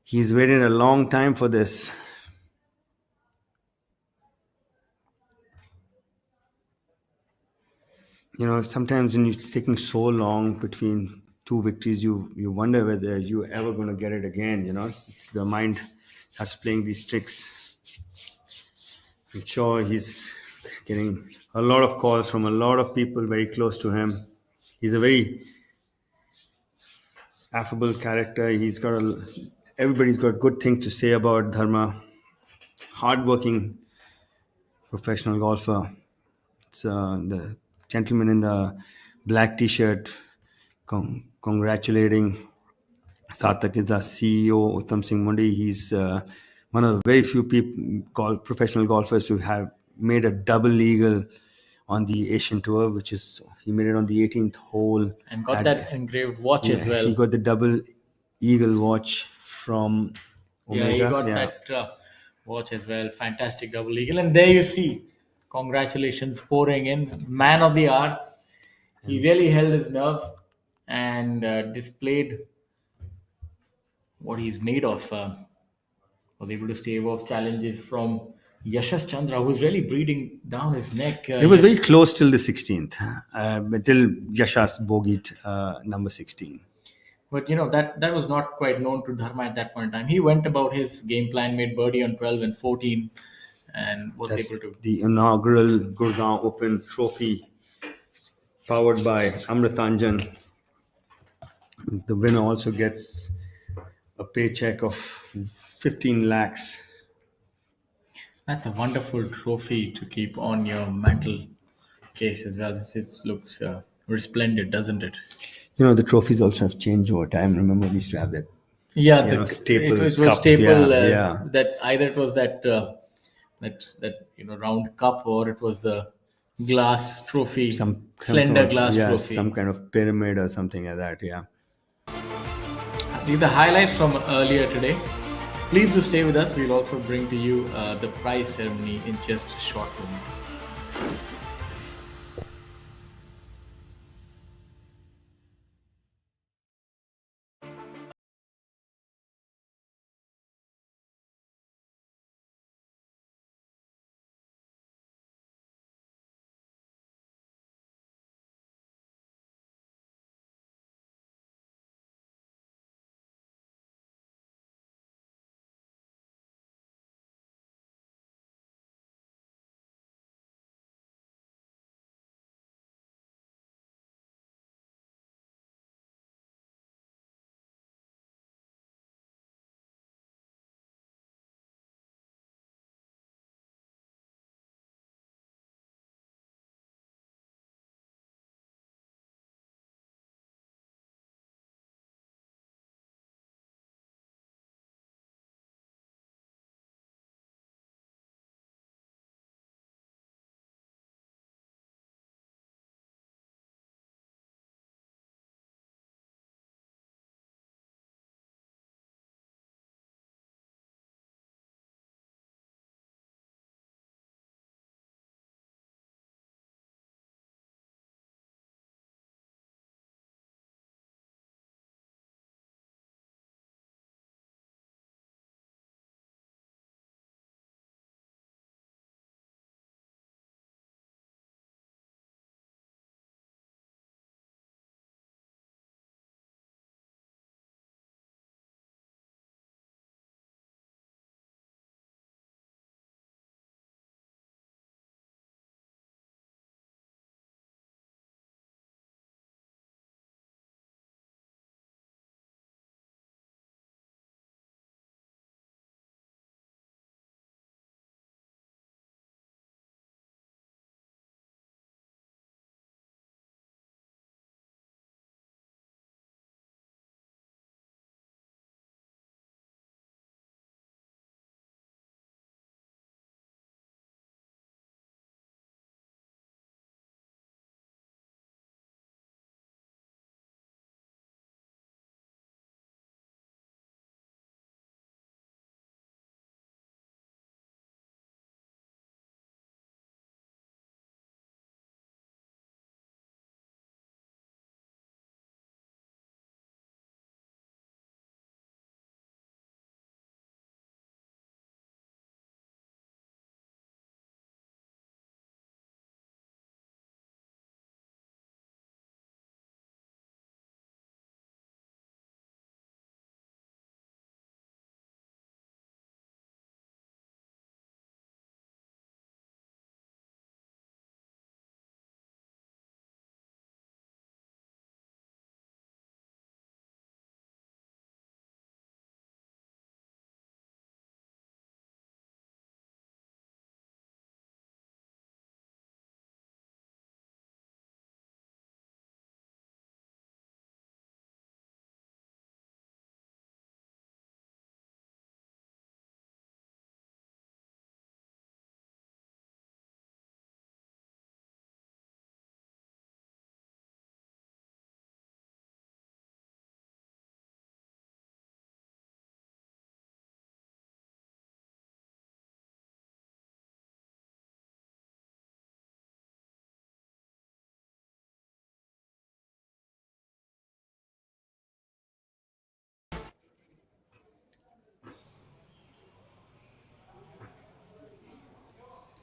He's waited a long time for this. You know, sometimes when it's taking so long between 2 victories, you wonder whether you're ever going to get it again. You know, it's the mind that's playing these tricks. I'm sure he's getting a lot of calls from a lot of people very close to him. He's a very affable character. Everybody's got good things to say about Dharma. Hardworking professional golfer. It's the gentleman in the black T-shirt congratulating Sarthak is the CEO. Uttam Singh Mundi. He's one of the very few professional golfers to have made a double eagle on the Asian Tour, which is he made it on the 18th hole and got that engraved watch as well. He got the double eagle watch from Omega. Yeah, he got that watch as well. Fantastic double eagle, and there you see, congratulations pouring in. Man of the hour. He really held his nerve and displayed what he's made of. Was able to stave off challenges from Yashas Chandra, who's really breathing down his neck. It was very close till the 16th, till Yashas bogeyed number 16. But that was not quite known to Dharma at that point in time. He went about his game plan, made birdie on 12 and 14, and was able to. The inaugural Gurgaon Open Trophy, powered by Amrutanjan. The winner also gets a paycheck of 15 lakhs. That's a wonderful trophy to keep on your mantle case as well. It looks resplendent, doesn't it? The trophies also have changed over time. Remember, we used to have that. Yeah, staple. It was cup. staple. Yeah. That either it was that round cup, or it was the glass trophy, slender glass trophy. Some kind of pyramid or something like that. Yeah. These are highlights from earlier today. Please do stay with us. We'll also bring to you the prize ceremony in just a short moment.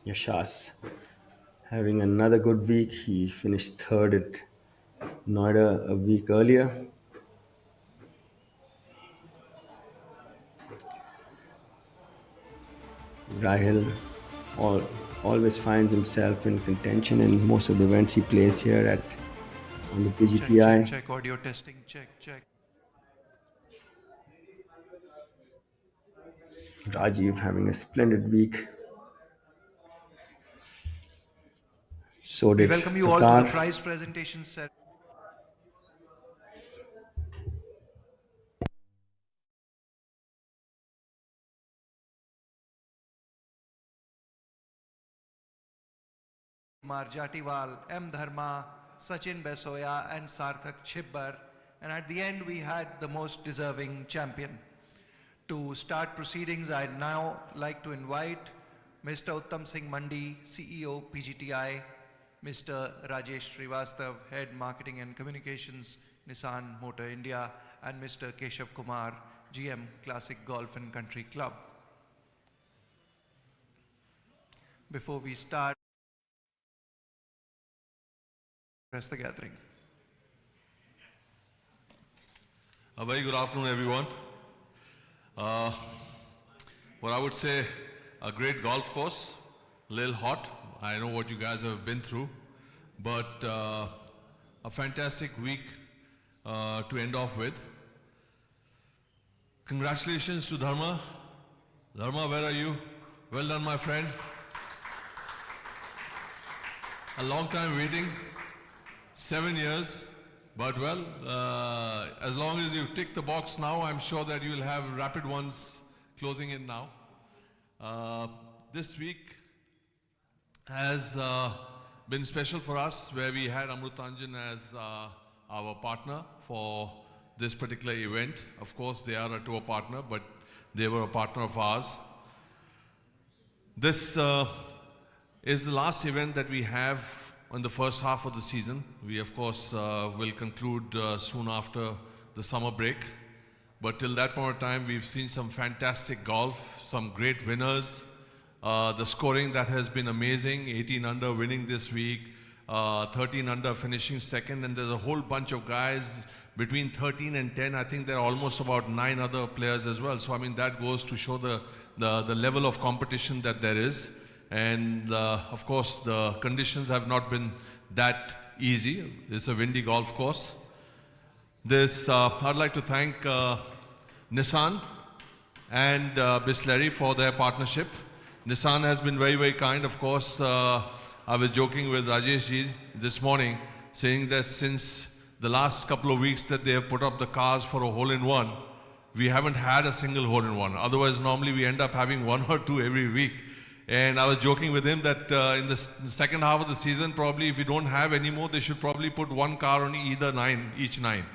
Yashas having another good week. He finished third at Noida a week earlier. Rahil always finds himself in contention in most of the events he plays here at on the PGTI. Check, audio testing, check. Rajiv having a splendid week. So We did welcome you all to the Qatar. prize presentation set. Kumar Jatiwal, M. Dharma, Sachin Besoya, and Sarthak Chibbar. And at the end, we had the most deserving champion. To start proceedings, I'd now like to invite Mr. Uttam Singh Mandi, CEO PGTI, Mr. Rajesh Srivastav, Head Marketing and Communications, Nissan Motor India, and Mr. Keshav Kumar, GM Classic Golf and Country Club. Before we start, press the gathering. A very good afternoon, everyone. What I would say, a great golf course, a little hot. I know what you guys have been through, but a fantastic week to end off with. Congratulations to Dharma. Dharma, where are you? Well done, my friend. A long time waiting, 7 years. But well, as long as you tick the box now, I'm sure that you'll have rapid ones closing in now. This week has been special for us, where we had Amrutanjan as our partner for this particular event. Of course, they are a tour partner, but they were a partner of ours. This is the last event that we have on the first half of the season. We, of course, will conclude soon after the summer break. But till that point of time, we've seen some fantastic golf, some great winners. The scoring that has been amazing, 18 under winning this week, 13 under finishing second, and there's a whole bunch of guys between 13 and 10. I think there are almost about 9 other players as well. So, I mean, that goes to show the level of competition that there is. And of course, the conditions have not been that easy. It's a windy golf course. I'd like to thank Nissan and Bisleri for their partnership. Nissan has been very, very kind. Of course, I was joking with Rajesh ji this morning, saying that since the last couple of weeks that they have put up the cars for a hole-in-one, we haven't had a single hole-in-one. Otherwise, normally we end up having 1 or 2 every week. And I was joking with him that in the second half of the season, probably if we don't have any more, they should probably put 1 car on each 9.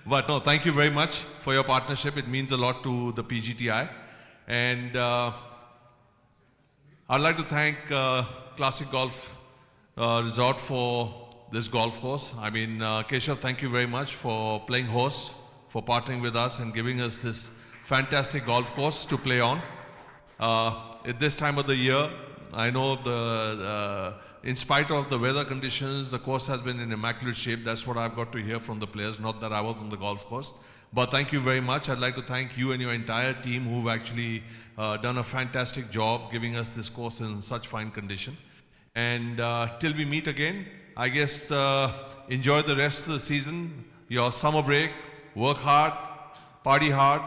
But no, thank you very much for your partnership. It means a lot to the PGTI. And I'd like to thank Classic Golf Resort for this golf course. I mean, Keshav, thank you very much for playing host, for partnering with us and giving us this fantastic golf course to play on. At this time of the year, I know in spite of the weather conditions, the course has been in immaculate shape. That's what I've got to hear from the players, not that I was on the golf course. But thank you very much. I'd like to thank you and your entire team who've actually done a fantastic job giving us this course in such fine condition. And till we meet again, I guess enjoy the rest of the season, your summer break, work hard, party hard,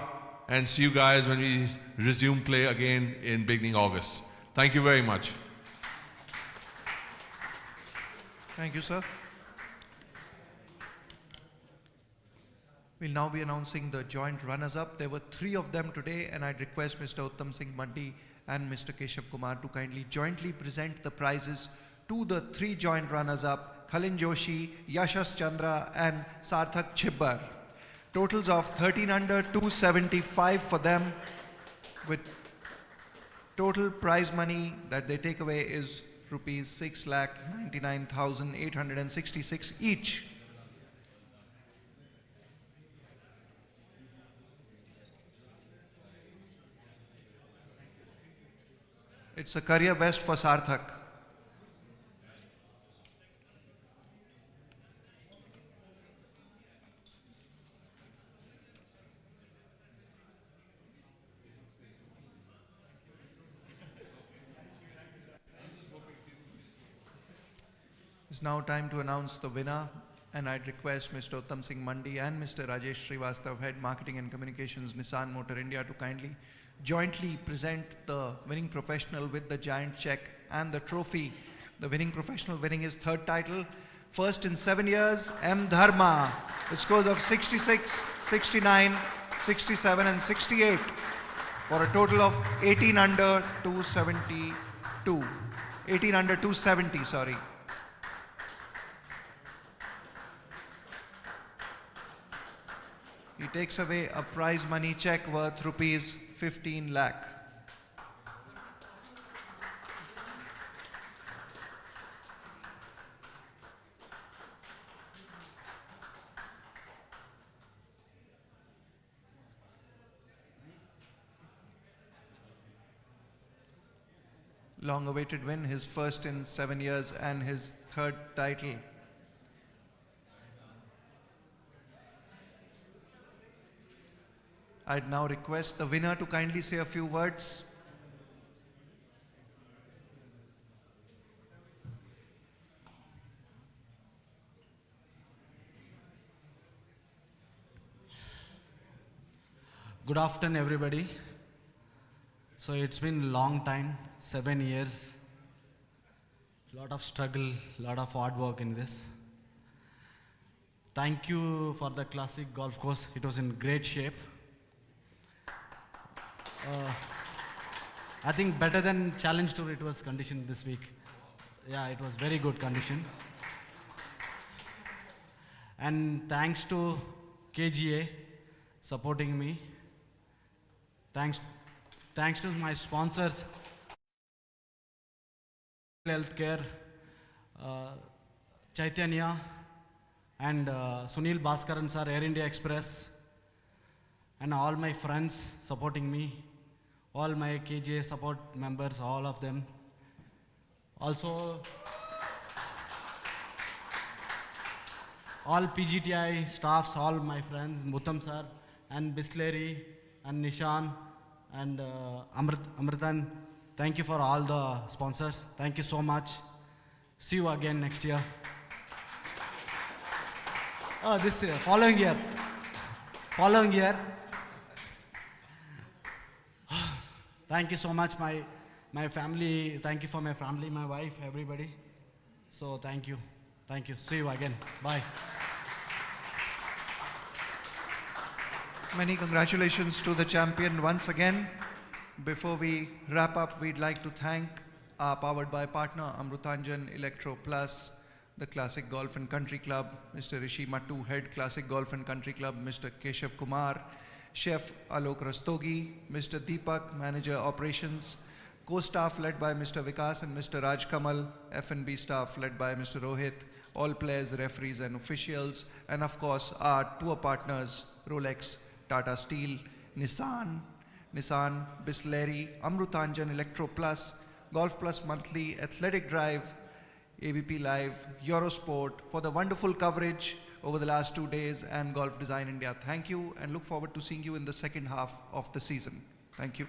and see you guys when we resume play again in beginning August. Thank you very much. Thank you, sir. We'll now be announcing the joint runners-up. There were 3 of them today, and I'd request Mr. Uttam Singh Mandi and Mr. Keshav Kumar to kindly jointly present the prizes to the 3 joint runners-up, Khalin Joshi, Yashas Chandra, and Sarthak Chibbar. Totals of 13 under, 275 for them, with total prize money that they take away is rupees 6,99,866 each. It's a career best for Sarthak. It's now time to announce the winner, and I'd request Mr. Uttam Singh Mandi and Mr. Rajesh Srivastav, Head Marketing and Communications, Nissan Motor India, to kindly jointly present the winning professional with the giant check and the trophy. The winning professional winning his third title. First in 7 years, M. Dharma, with scores of 66, 69, 67 and 68 for a total of 18 under 272. 18 under 270, sorry. He takes away a prize money check worth rupees 15 lakh. Long awaited win, his first in 7 years and his third title. I'd now request the winner to kindly say a few words. Good afternoon, everybody. So it's been a long time, 7 years. Lot of struggle, lot of hard work in this. Thank you for the classic golf course. It was in great shape. I think better than Challenge Tour it was conditioned this week. Yeah, it was very good condition. And thanks to KGA supporting me. Thanks to my sponsors, Healthcare, Chaitanya, and Sunil Bhaskaran sir, Air India Express, and all my friends supporting me, all my KGA support members, all of them. Also, all PGTI staffs, all my friends, Mutam sir, and Bisleri, and Nishan, and Amrutan. Thank you for all the sponsors. Thank you so much. See you again next year. Oh, this year, following year. Following year. Thank you so much, my family. Thank you for my family, my wife, everybody. So thank you. Thank you. See you again. Bye. Many congratulations to the champion once again. Before we wrap up, we'd like to thank our powered by partner Amrutanjan Electro Plus, the Classic Golf and Country Club, Mr. Rishi Mattu, Head Classic Golf and Country Club, Mr. Keshav Kumar, Chef Alok Rastogi, Mr. Deepak, Manager Operations, co-staff led by Mr. Vikas and Mr. Raj Kamal, F&B staff led by Mr. Rohit, all players, referees and officials, and of course our tour partners, Rolex, Tata Steel, Nissan, Bisleri, Amrutanjan Electro Plus, Golf Plus Monthly, Athletic Drive, ABP Live, Eurosport for the wonderful coverage over the last 2 days, and Golf Design India. Thank you and look forward to seeing you in the second half of the season. Thank you.